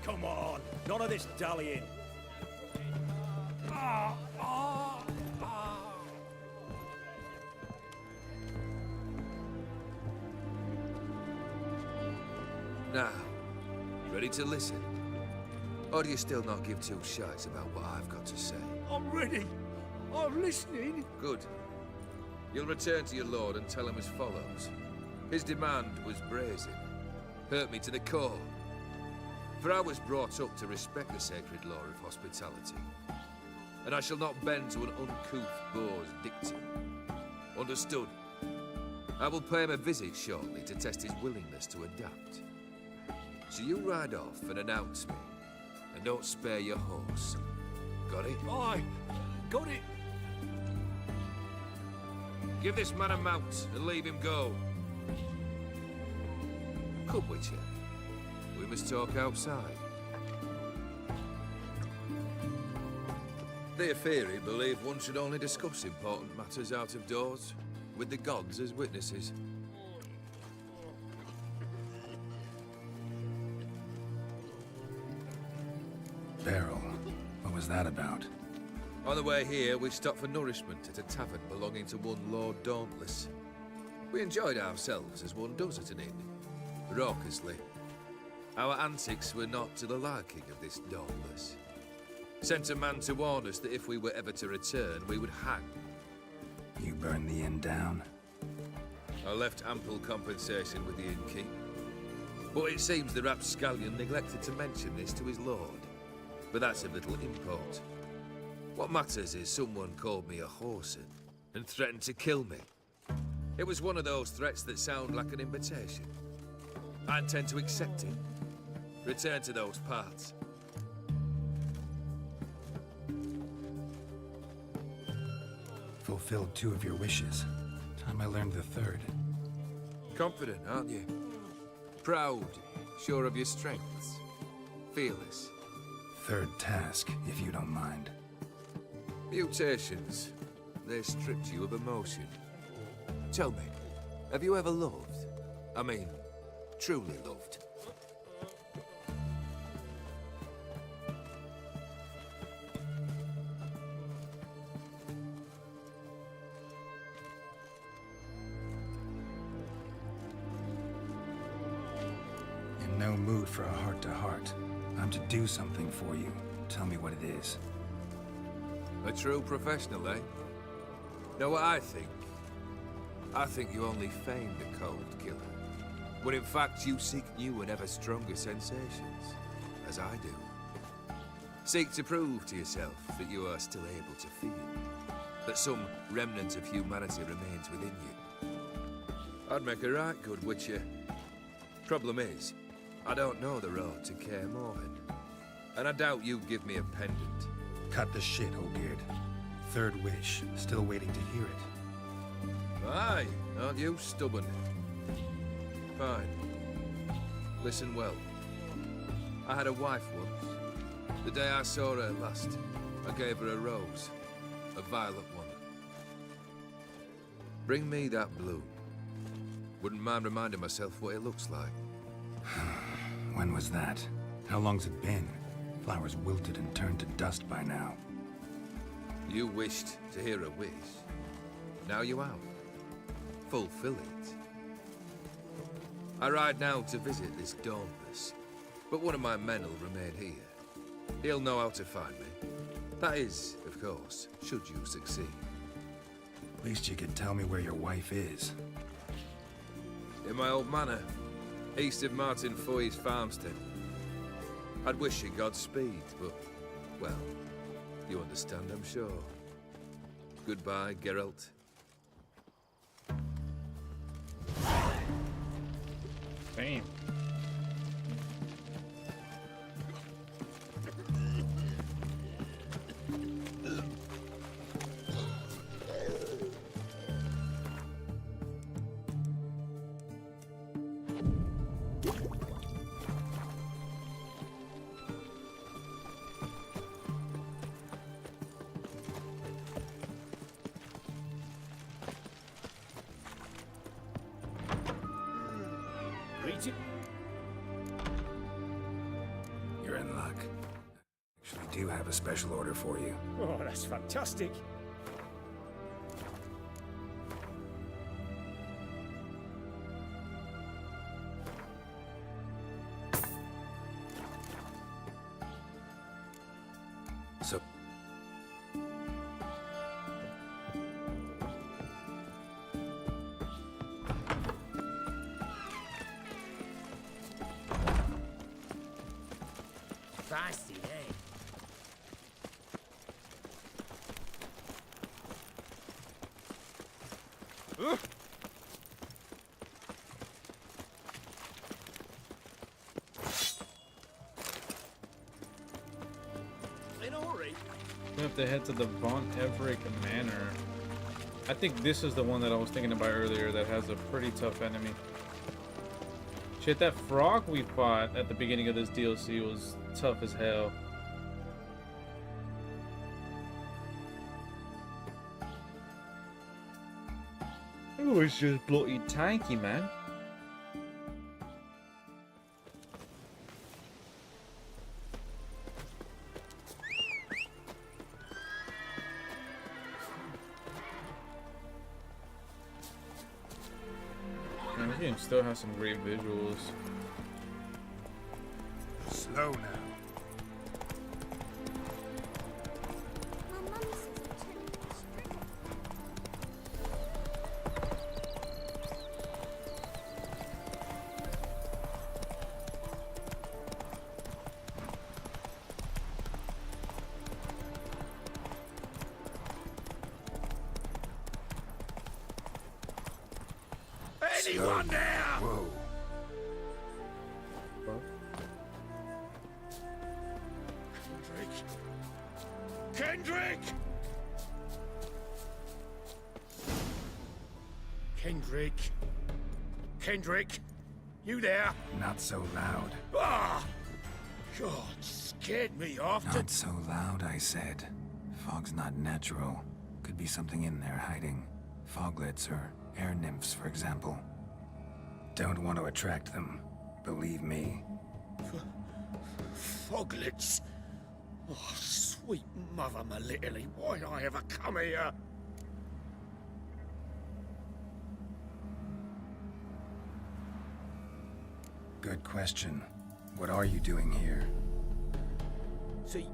Come on, none of this dallying. Now, ready to listen? Or do you still not give two shites about what I've got to say? I'm ready. I'm listening. Good. You'll return to your lord and tell him as follows. His demand was brazen. Hurt me to the core. For I was brought up to respect the sacred law of hospitality. And I shall not bend to an uncouth boor's dictum. Understood? I will pay him a visit shortly to test his willingness to adapt. So you ride off and announce me. And don't spare your horse. Got it? Aye, got it. Give this man a mount and leave him go. Come, Witcher. We must talk outside. The Aetheri believe one should only discuss important matters out of doors, with the gods as witnesses. Beryl, what was that about? On the way here, we stopped for nourishment at a tavern belonging to one Lord Dauntless. We enjoyed ourselves as one does at an inn, raucously. Our antics were not to the liking of this Dauntless. Sent a man to warn us that if we were ever to return, we would hang. You burned the inn down? I left ample compensation with the innkeep. But it seems the rapscallion neglected to mention this to his lord. But that's of little import. What matters is someone called me a whoreson and threatened to kill me. It was one of those threats that sound like an invitation. I intend to accept it. Return to those parts. Fulfilled 2 of your wishes. Time I learned the 3rd. Confident, aren't you? Proud, sure of your strengths. Fearless. 3rd task, if you don't mind. Mutations. They stripped you of emotion. Tell me, have you ever loved? I mean, truly loved? In no mood for a heart-to-heart. I'm to do something for you. Tell me what it is. A true professional, eh? Know what I think? I think you only feign the cold killer, when in fact you seek new and ever stronger sensations, as I do. Seek to prove to yourself that you are still able to feel, that some remnant of humanity remains within you. I'd make a right good witcher. Problem is, I don't know the road to Kaer Morhen, and I doubt you'd give me a pendant. Cut the shit, Obeard. 3rd wish. Still waiting to hear it. Aye, aren't you stubborn? Fine. Listen well. I had a wife once. The day I saw her last, I gave her a rose. A violet one. Bring me that bloom. Wouldn't mind reminding myself what it looks like. When was that? How long's it been? Flowers wilted and turned to dust by now. You wished to hear a wish. Now you have. Fulfill it. I ride now to visit this Dauntless, but one of my men will remain here. He'll know how to find me. That is, of course, should you succeed. At least you could tell me where your wife is. In my old manor, east of Martin Foy's farmstead. I'd wish you Godspeed, but, well, you understand, I'm sure. Goodbye, Geralt. Damn. You're in luck. Actually do have a special order for you. Oh, that's fantastic. So... Feisty, eh? In a hurry. We have to head to the Von Everick Manor. I think this is the one that I was thinking about earlier that has a pretty tough enemy. Shit, that frog we fought at the beginning of this DLC was tough as hell. It was just bloody tanky, man. game still has some great visuals. Slow now. Anyone there? Whoa. Kendrick! Kendrick! Kendrick! You there? Not so loud. Ah! God, scared me off. Not so loud, I said. Fog's not natural. Could be something in there hiding. Foglets or air nymphs, for example. Don't want to attract them. Believe me. Foglets? Oh, sweet mother, my little, why'd I ever come here? Good question. What are you doing here? See,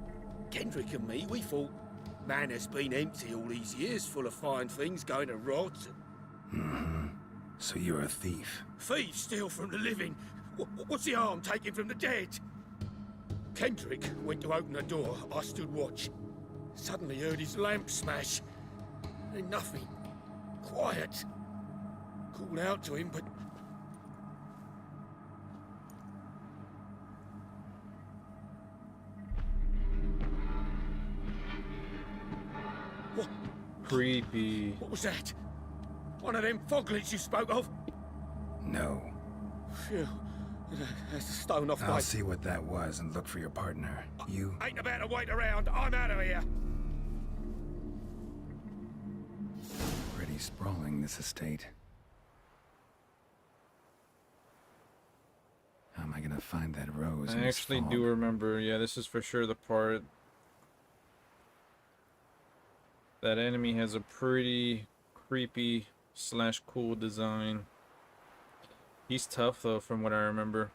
Kendrick and me, we thought Manor's been empty all these years, full of fine things going to rot. Mm-hmm. So you're a thief. Thieves steal from the living. What's the harm taking from the dead? Kendrick went to open the door. I stood watch. Suddenly heard his lamp smash. Then nothing. Quiet. Called out to him, but... What? Creepy. What was that? One of them foglets you spoke of? No. Phew. That's a stone off I'll my... see what that was and look for your partner. You... Ain't about to wait around. I'm out of here. Pretty sprawling, this estate. How am I gonna find that rose? I actually do remember. Yeah, this is for sure the part. That enemy has a pretty creepy / cool design. He's tough though, from what I remember.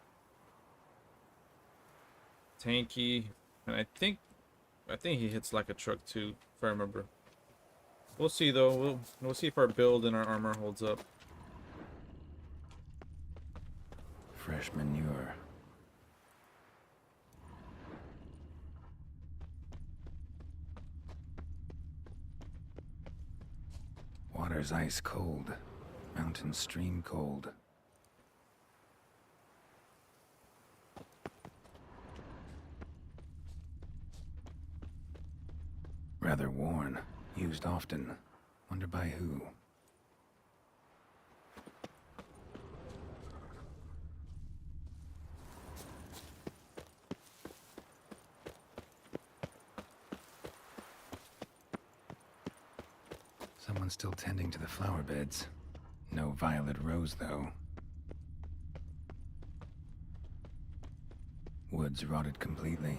Tanky, and I think he hits like a truck too, if I remember. We'll see though. We'll see if our build and our armor holds up. Fresh manure. Water's ice cold. Mountain stream cold. Rather worn. Used often. Wonder by who. Someone's still tending to the flower beds. No violet rose, though. Woods rotted completely.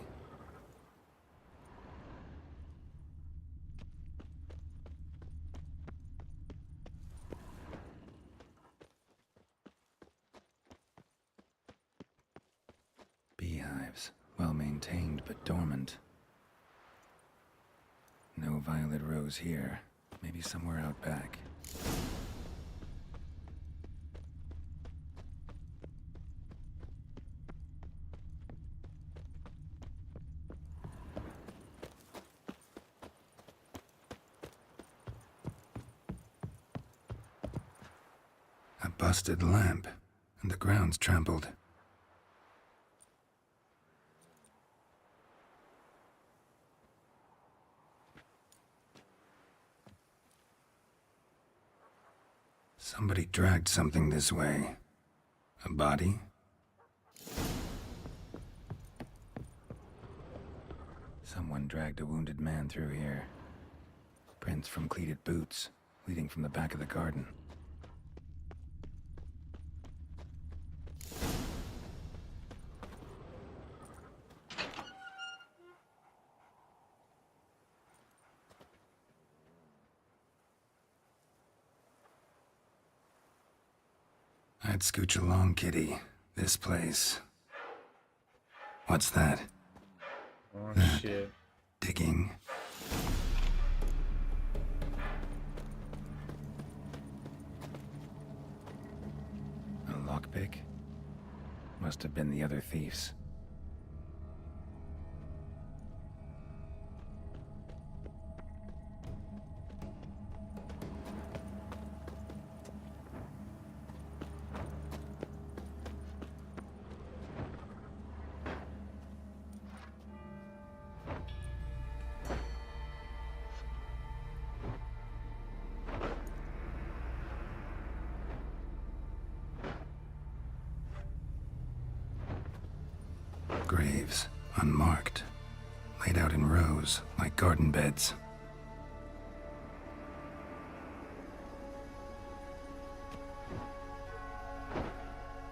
Beehives, well maintained but dormant. No violet rose here. Maybe somewhere out back. A busted lamp, and the ground's trampled. Somebody dragged something this way. A body? Someone dragged a wounded man through here. Prints from cleated boots, leading from the back of the garden. I'd scooch along, kitty. This place. What's that? Oh, shit. Digging. A lockpick? Must have been the other thieves. Graves, unmarked, laid out in rows like garden beds.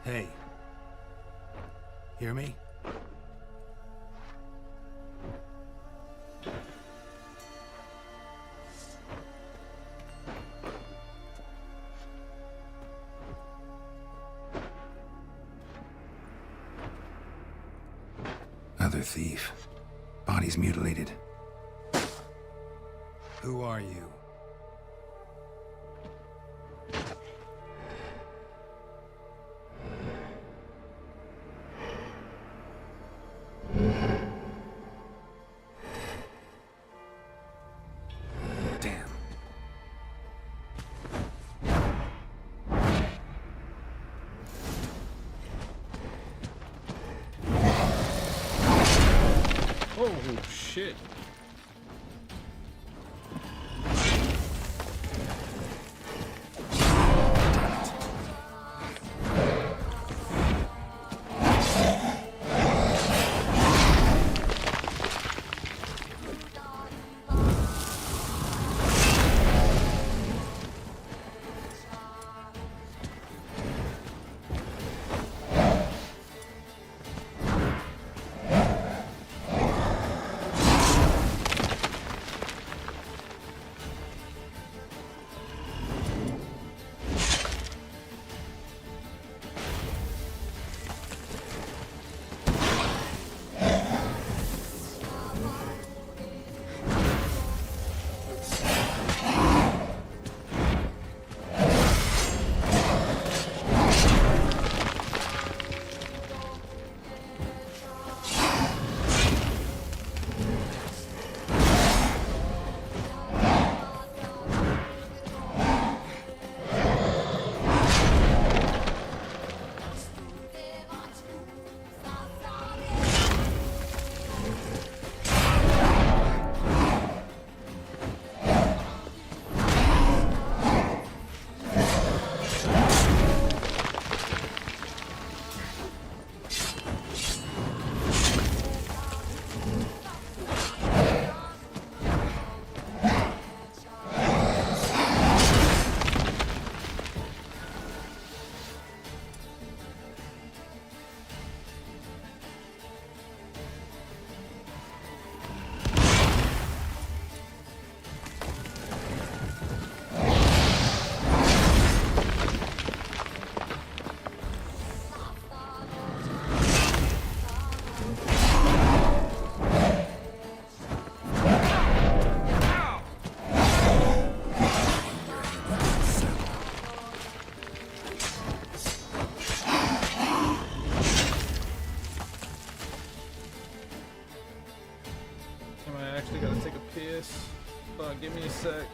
Hey. Hear me? Other thief. Bodies mutilated. Who are you? Damn. Oh, shit. Give me a sec.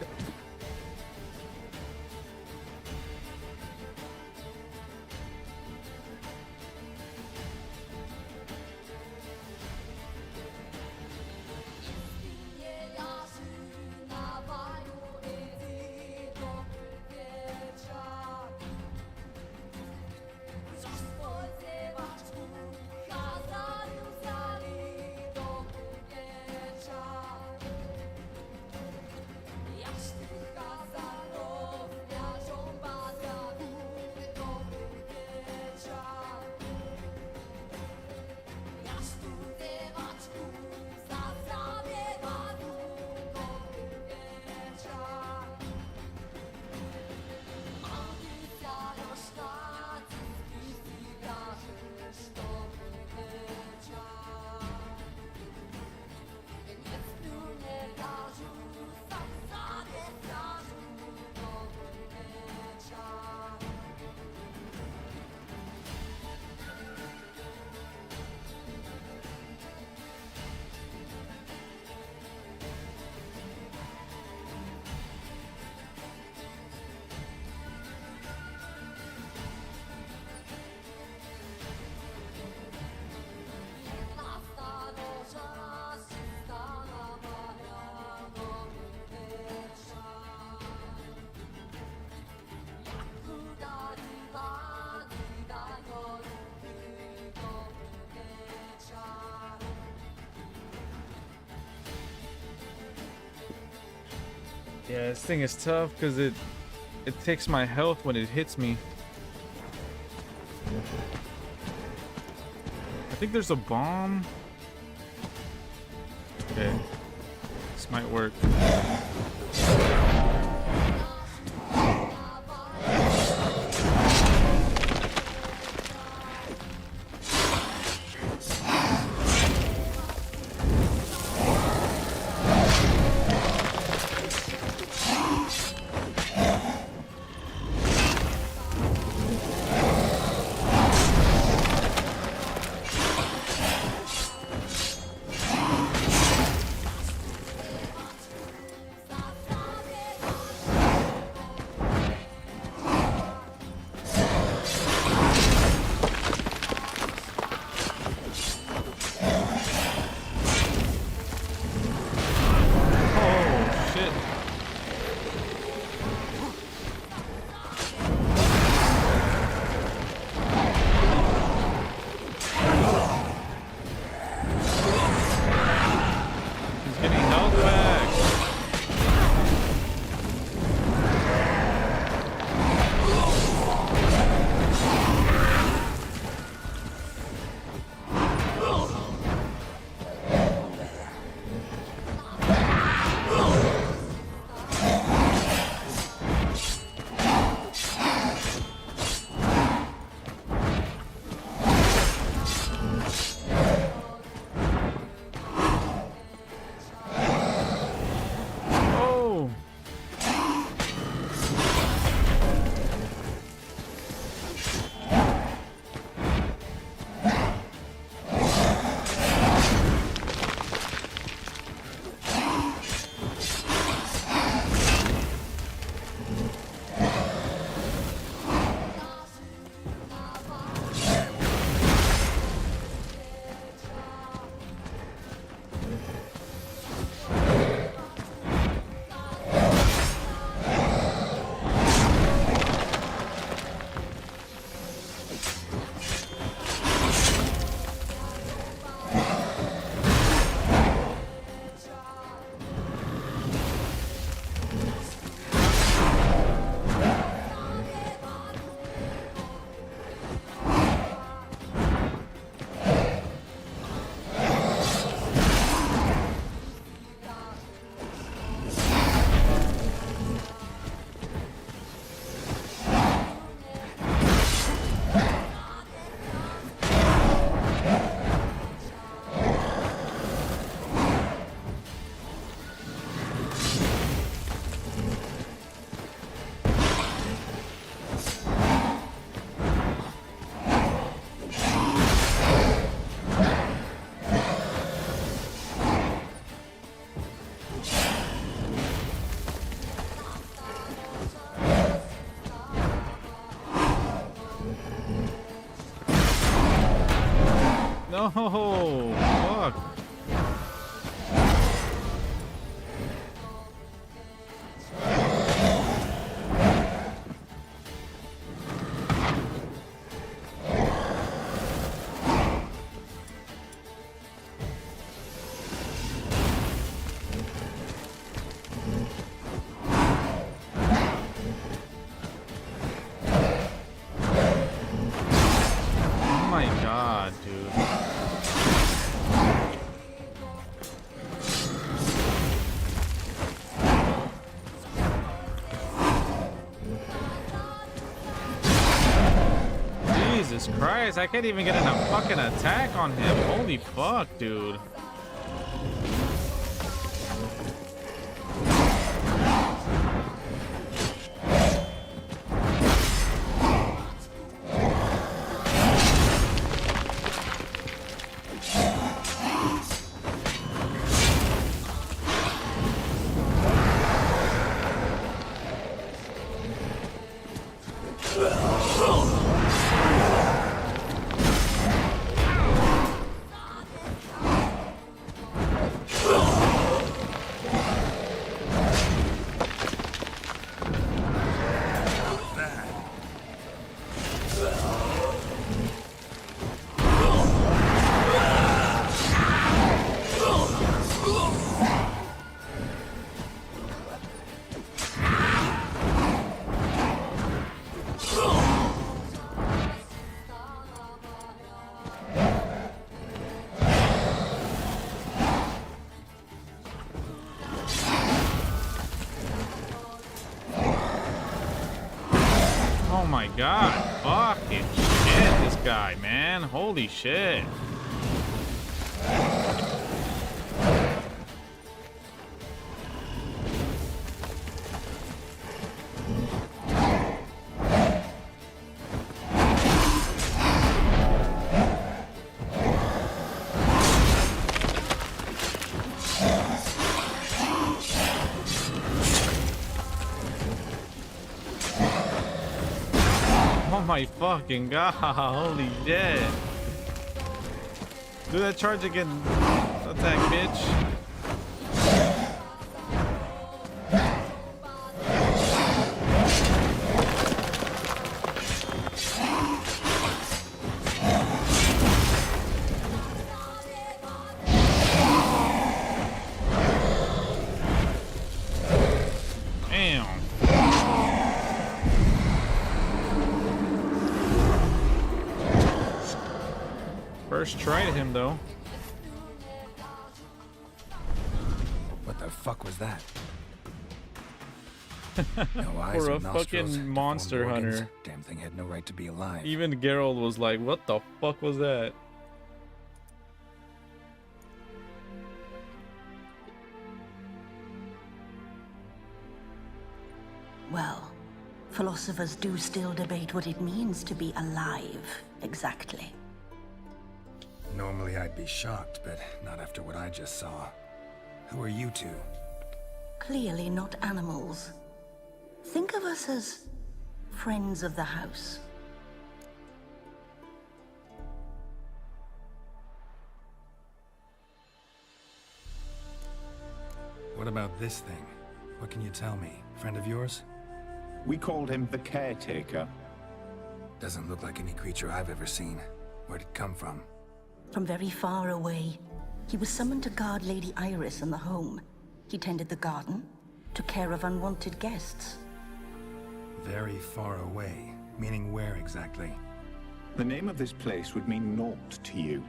Yeah, this thing is tough because it takes my health when it hits me. I think there's a bomb. Okay. This might work. No, fuck. Oh my god, dude. Jesus Christ, I can't even get in a fucking attack on him. Holy fuck, dude. Oh my god. Fucking shit, this guy, man. Holy shit. Oh my fucking god, holy shit. Do that charge again. Attack, bitch. Damn. First try to him, though. What the fuck was that? No eyes For or a nostrils, fucking monster deformed organs. hunter. Damn thing had no right to be alive. Even Geralt was like, what the fuck was that? Well, philosophers do still debate what it means to be alive, exactly. Normally I'd be shocked, but not after what I just saw. Who are you two? Clearly not animals. Think of us as friends of the house. What about this thing? What can you tell me? Friend of yours? We called him the Caretaker. Doesn't look like any creature I've ever seen. Where'd it come from? From very far away. He was summoned to guard Lady Iris and the home. He tended the garden, took care of unwanted guests. Very far away. Meaning where exactly? The name of this place would mean naught to you.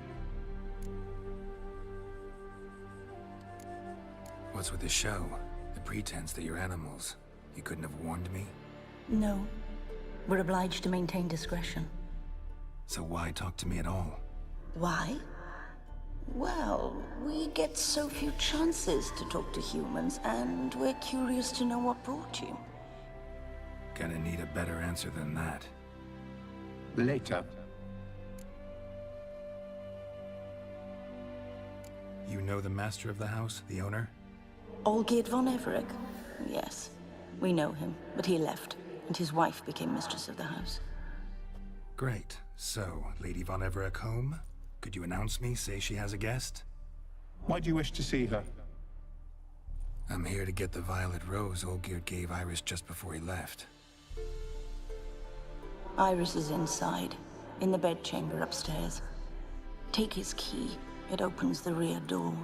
What's with the show? The pretense that you're animals. You couldn't have warned me? No. We're obliged to maintain discretion. So why talk to me at all? Why? Well, we get so few chances to talk to humans, and we're curious to know what brought you. Gonna need a better answer than that. Later. You know the master of the house, the owner? Olgierd von Everec? Yes. We know him, but he left, and his wife became mistress of the house. Great. So, Lady von Everec home? Could you announce me, say she has a guest? Why do you wish to see her? I'm here to get the violet rose Olgierd gave Iris just before he left. Iris is inside, in the bedchamber upstairs. Take his key. It opens the rear door.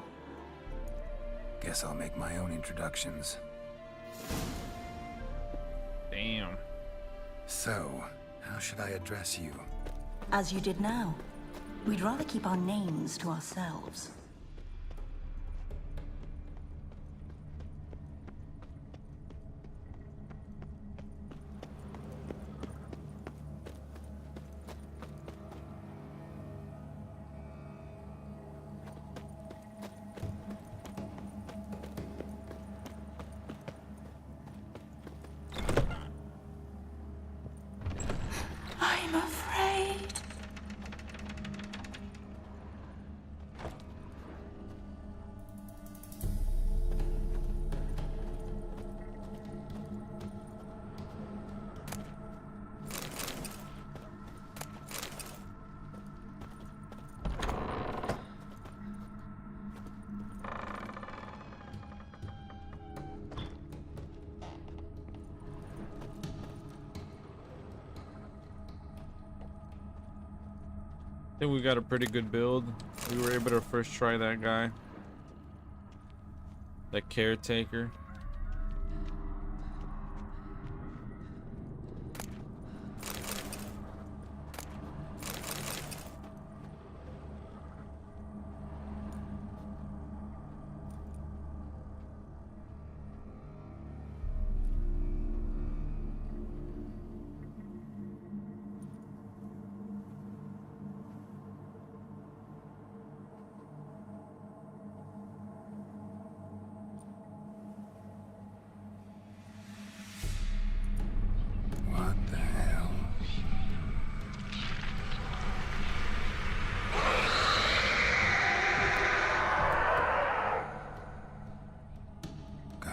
Guess I'll make my own introductions. Damn. So, how should I address you? As you did now. We'd rather keep our names to ourselves. I'm afraid. I think we got a pretty good build. We were able to first try that guy. The Caretaker.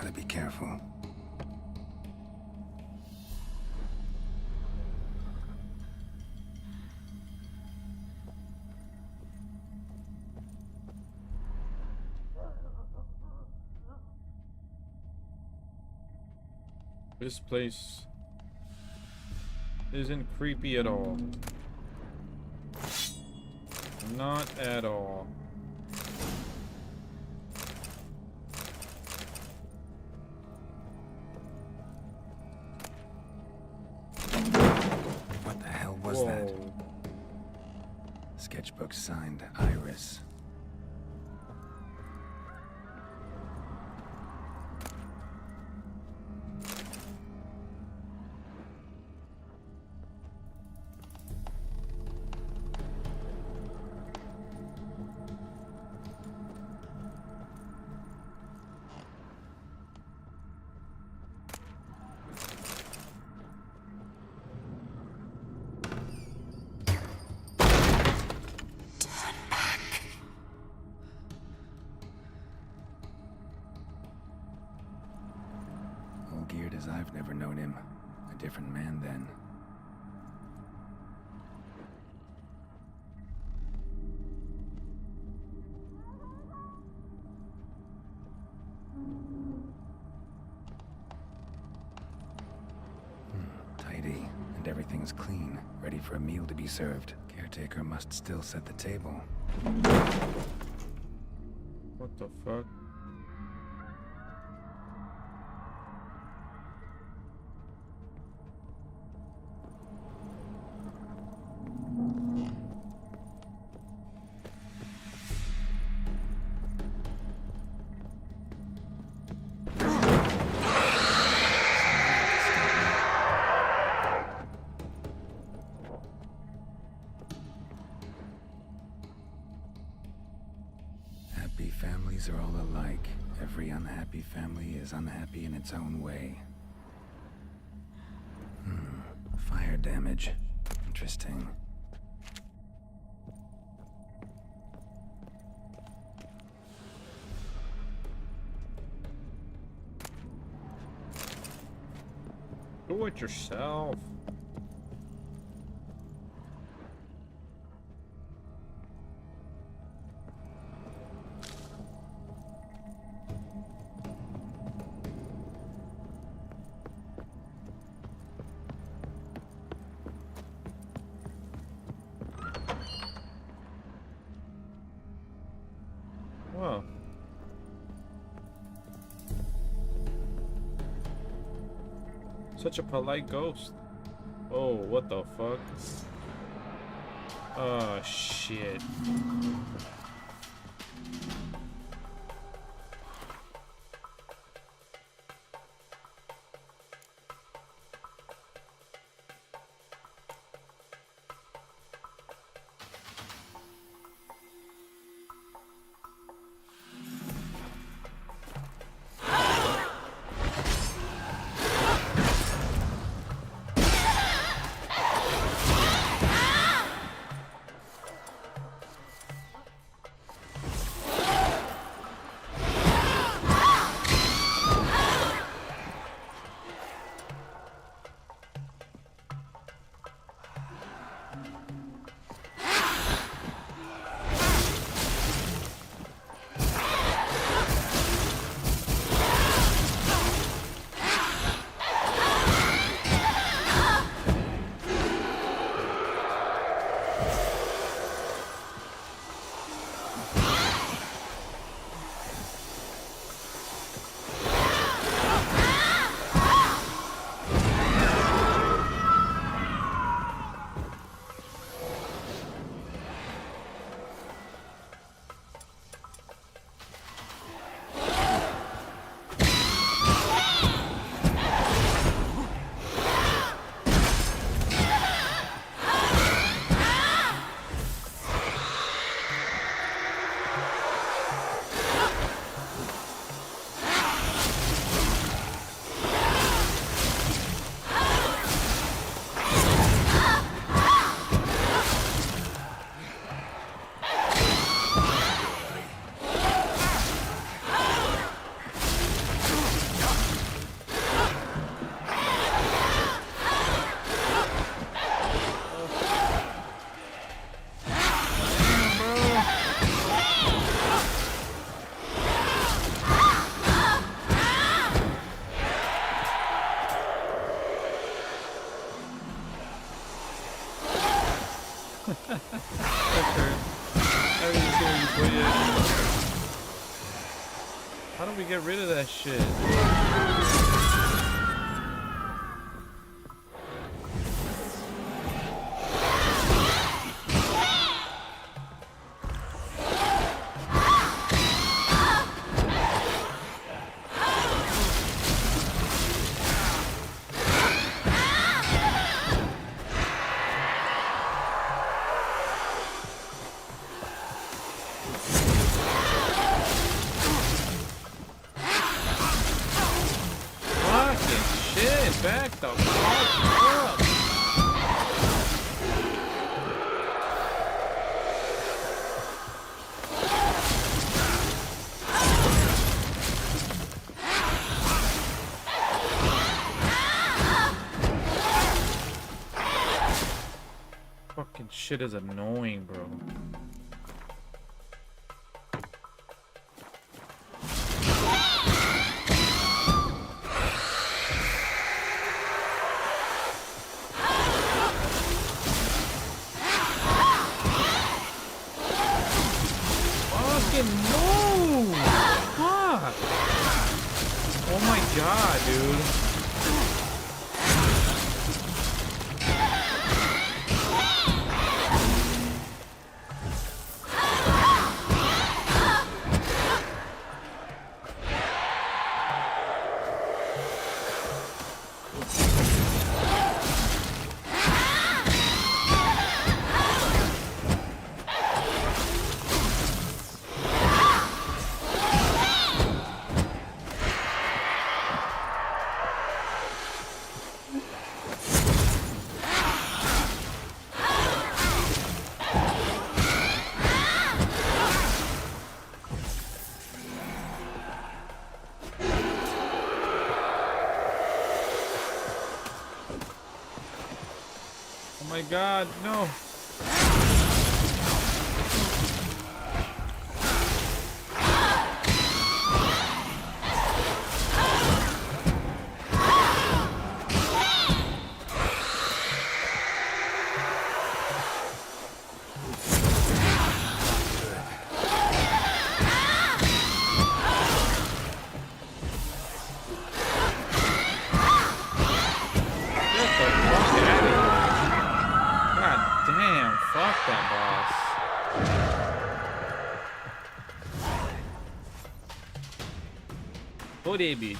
Gotta be careful. This place isn't creepy at all. Not at all. What the hell was that? Sketchbook signed Iris. Geared as I've never known him. A different man then. Tidy, and everything's clean, ready for a meal to be served. Caretaker must still set the table. What the fuck? Happy families are all alike. Every unhappy family is unhappy in its own way. Fire damage. Interesting. Do it yourself. Wow. Such a polite ghost. Oh, what the fuck? Oh, shit. get rid of that shit? Back the fuck up. Fucking shit is annoying, bro. No! Fuck! Oh my god, dude. Oh my god, no. Holiday Beach.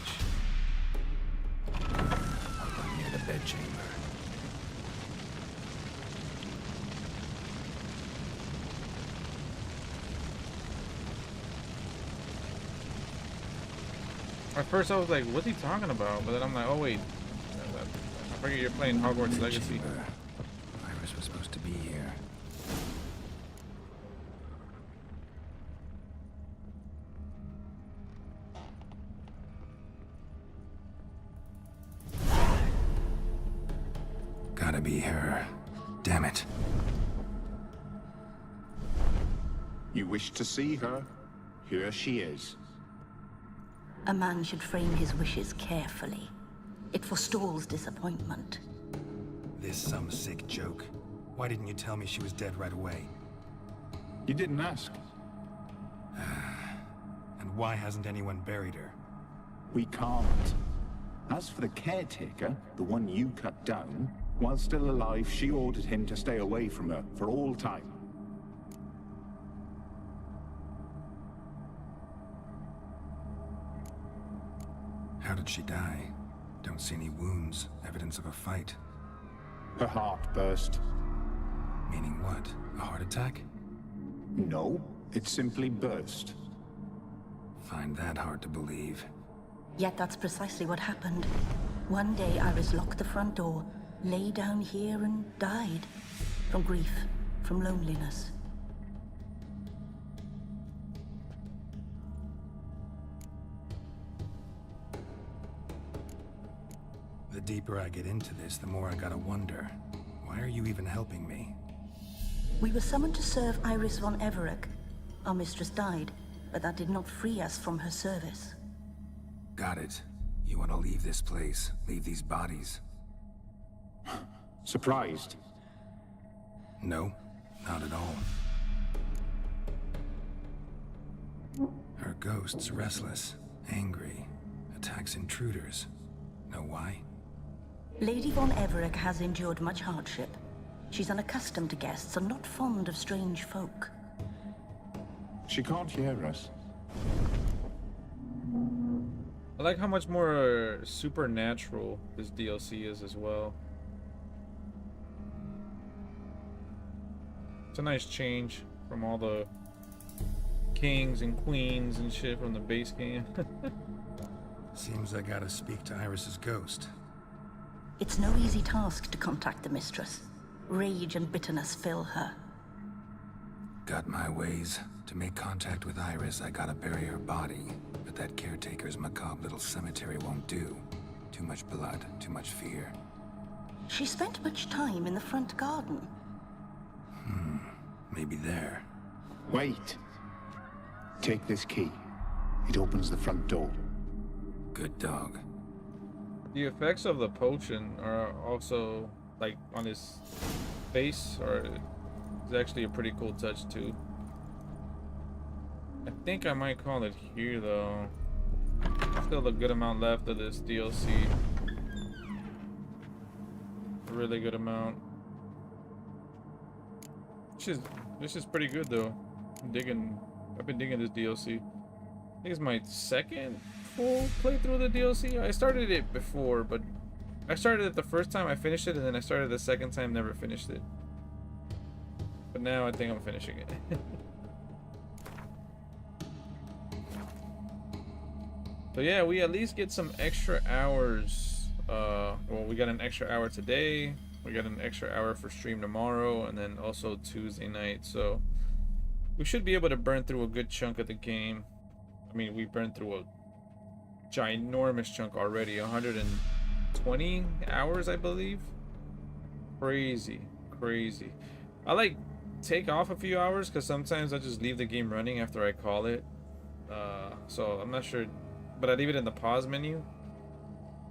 Near the bedchamber. At first I was like, what's he talking about? But then I'm like, oh wait. I figure you're playing Hogwarts Legacy. Iris was supposed to be here. Gotta be her. Damn it. You wish to see her? Here she is. A man should frame his wishes carefully. It forestalls disappointment. This some sick joke. Why didn't you tell me she was dead right away? You didn't ask. And why hasn't anyone buried her? We can't. As for the caretaker, the one you cut down, while still alive, she ordered him to stay away from her for all time. How did she die? Don't see any wounds, evidence of a fight. Her heart burst. Meaning what? A heart attack? No, it simply burst. Find that hard to believe. Yet that's precisely what happened. One day Iris locked the front door, lay down here and died. From grief, from loneliness. The deeper I get into this, the more I gotta wonder. Why are you even helping me? We were summoned to serve Iris von Everec. Our mistress died, but that did not free us from her service. Got it. You want to leave this place, leave these bodies. Surprised? No, not at all. Her ghost's restless, Angry. Attacks intruders. Know why? Lady von Everick has endured much hardship. She's unaccustomed to guests and not fond of strange folk. She can't hear us. I like how much more supernatural this DLC is as well. It's a nice change from all the kings and queens and shit from the base game. Seems I gotta speak to Iris's ghost. It's no easy task to contact the mistress. Rage and bitterness fill her. Got my ways. To make contact with Iris, I gotta bury her body. But that caretaker's macabre little cemetery won't do. Too much blood, too much fear. She spent much time in the front garden. Maybe there. Wait. Take this key. It opens the front door. Good dog. The effects of the potion are also like on his face, or it's actually a pretty cool touch too. I think I might call it here though. Still a good amount left of this DLC. A really good amount. This is pretty good though. I've been digging this DLC. I think it's my second full playthrough of the DLC. I started it before, but I started it the first time, I finished it, and then I started the second time, never finished it. But now I think I'm finishing it. So yeah, we at least get some extra hours. Well, we got an extra hour today. We got an extra hour for stream tomorrow, and then also Tuesday night. So we should be able to burn through a good chunk of the game. I mean, we burned through a ginormous chunk already. 120 hours, I believe. Crazy. I like take off a few hours because sometimes I just leave the game running after I call it. So I'm not sure, but I leave it in the pause menu.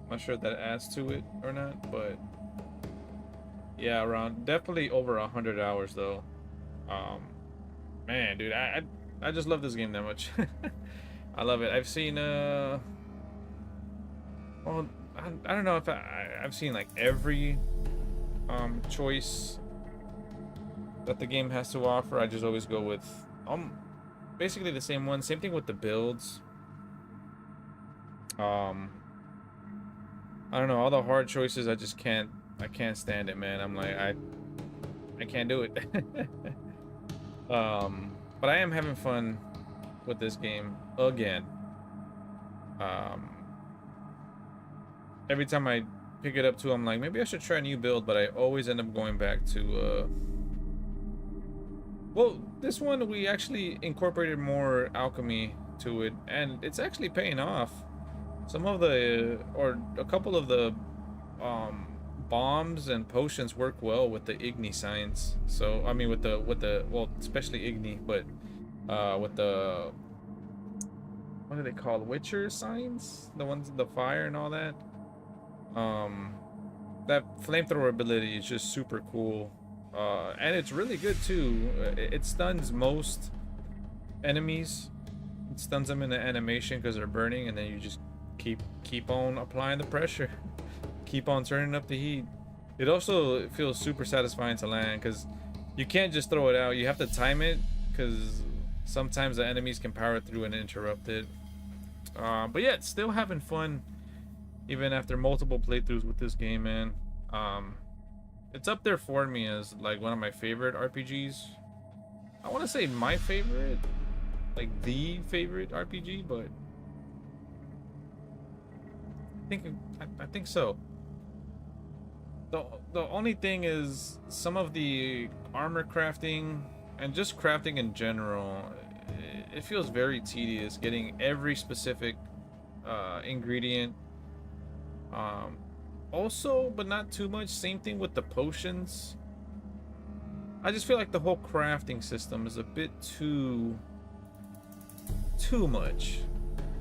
I'm not sure if that adds to it or not, but yeah, around definitely over 100 hours though. Man, dude, I just love this game that much. I love it. I've seen well, I don't know if I've seen like every choice that the game has to offer. I just always go with basically the same one. Same thing with the builds. I don't know, all the hard choices I can't stand it, man. I'm like I can't do it. But I am having fun with this game again. Every time I pick it up too, I'm like, maybe I should try a new build, but I always end up going back to well, this one we actually incorporated more alchemy to it, and it's actually paying off. Some of the, or a couple of the bombs and potions work well with the Igni signs. So I mean with the well, especially Igni, but with the, what are they called, Witcher signs, the ones in the fire and all that. That flamethrower ability is just super cool, and it's really good too. It stuns most enemies. It stuns them in the animation because they're burning, and then you just keep on applying the pressure. Keep on turning up the heat. It also feels super satisfying to land because you can't just throw it out. You have to time it because sometimes the enemies can power through and interrupt it. But yeah, it's still having fun even after multiple playthroughs with this game, man. It's up there for me as like one of my favorite RPGs. I want to say my favorite, like the favorite RPG, but I think so. The only thing is some of the armor crafting and just crafting in general, it feels very tedious getting every specific ingredient. Also, but not too much, same thing with the potions. I just feel like the whole crafting system is a bit too much.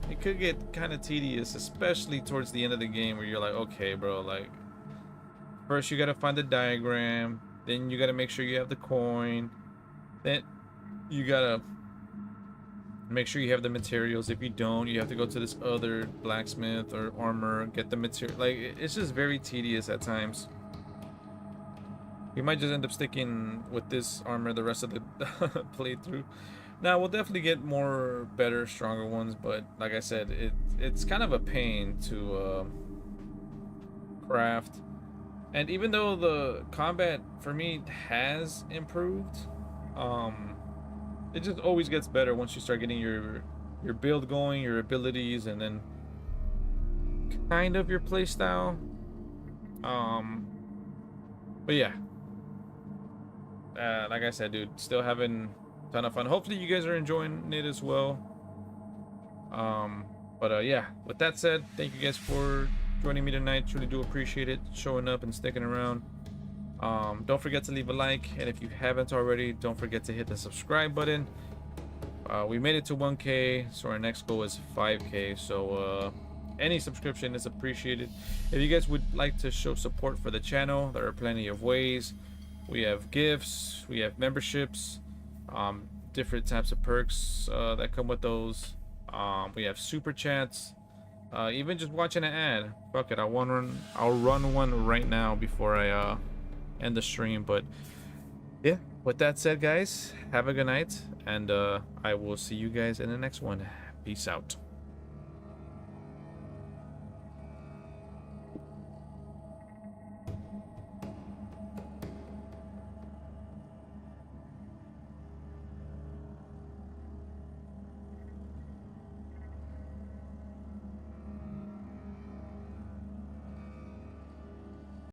It could get kind of tedious, especially towards the end of the game where you're like, okay, bro, like first you gotta find the diagram, then you gotta make sure you have the coin, then you gotta Make sure you have the materials. If you don't, you have to go to this other blacksmith or armor, get the material. Like, it's just very tedious at times. We might just end up sticking with this armor the rest of the playthrough. Now, we'll definitely get more, better, stronger ones, but like I said, it's kind of a pain to craft. And even though the combat for me has improved, it just always gets better once you start getting your build going, your abilities, and then kind of your playstyle. But yeah, like I said, dude, still having a ton of fun. Hopefully you guys are enjoying it as well. Yeah, with that said, thank you guys for joining me tonight. Truly do appreciate it, showing up and sticking around. Don't forget to leave a like, and if you haven't already, don't forget to hit the subscribe button. We made it to 1K, so our next goal is 5K, so any subscription is appreciated. If you guys would like to show support for the channel, there are plenty of ways. We have gifts, we have memberships, different types of perks that come with those. We have super chats, even just watching an ad. Fuck it, I'll run one right now before I end the stream. But yeah, with that said, guys, have a good night, and I will see you guys in the next one. Peace out.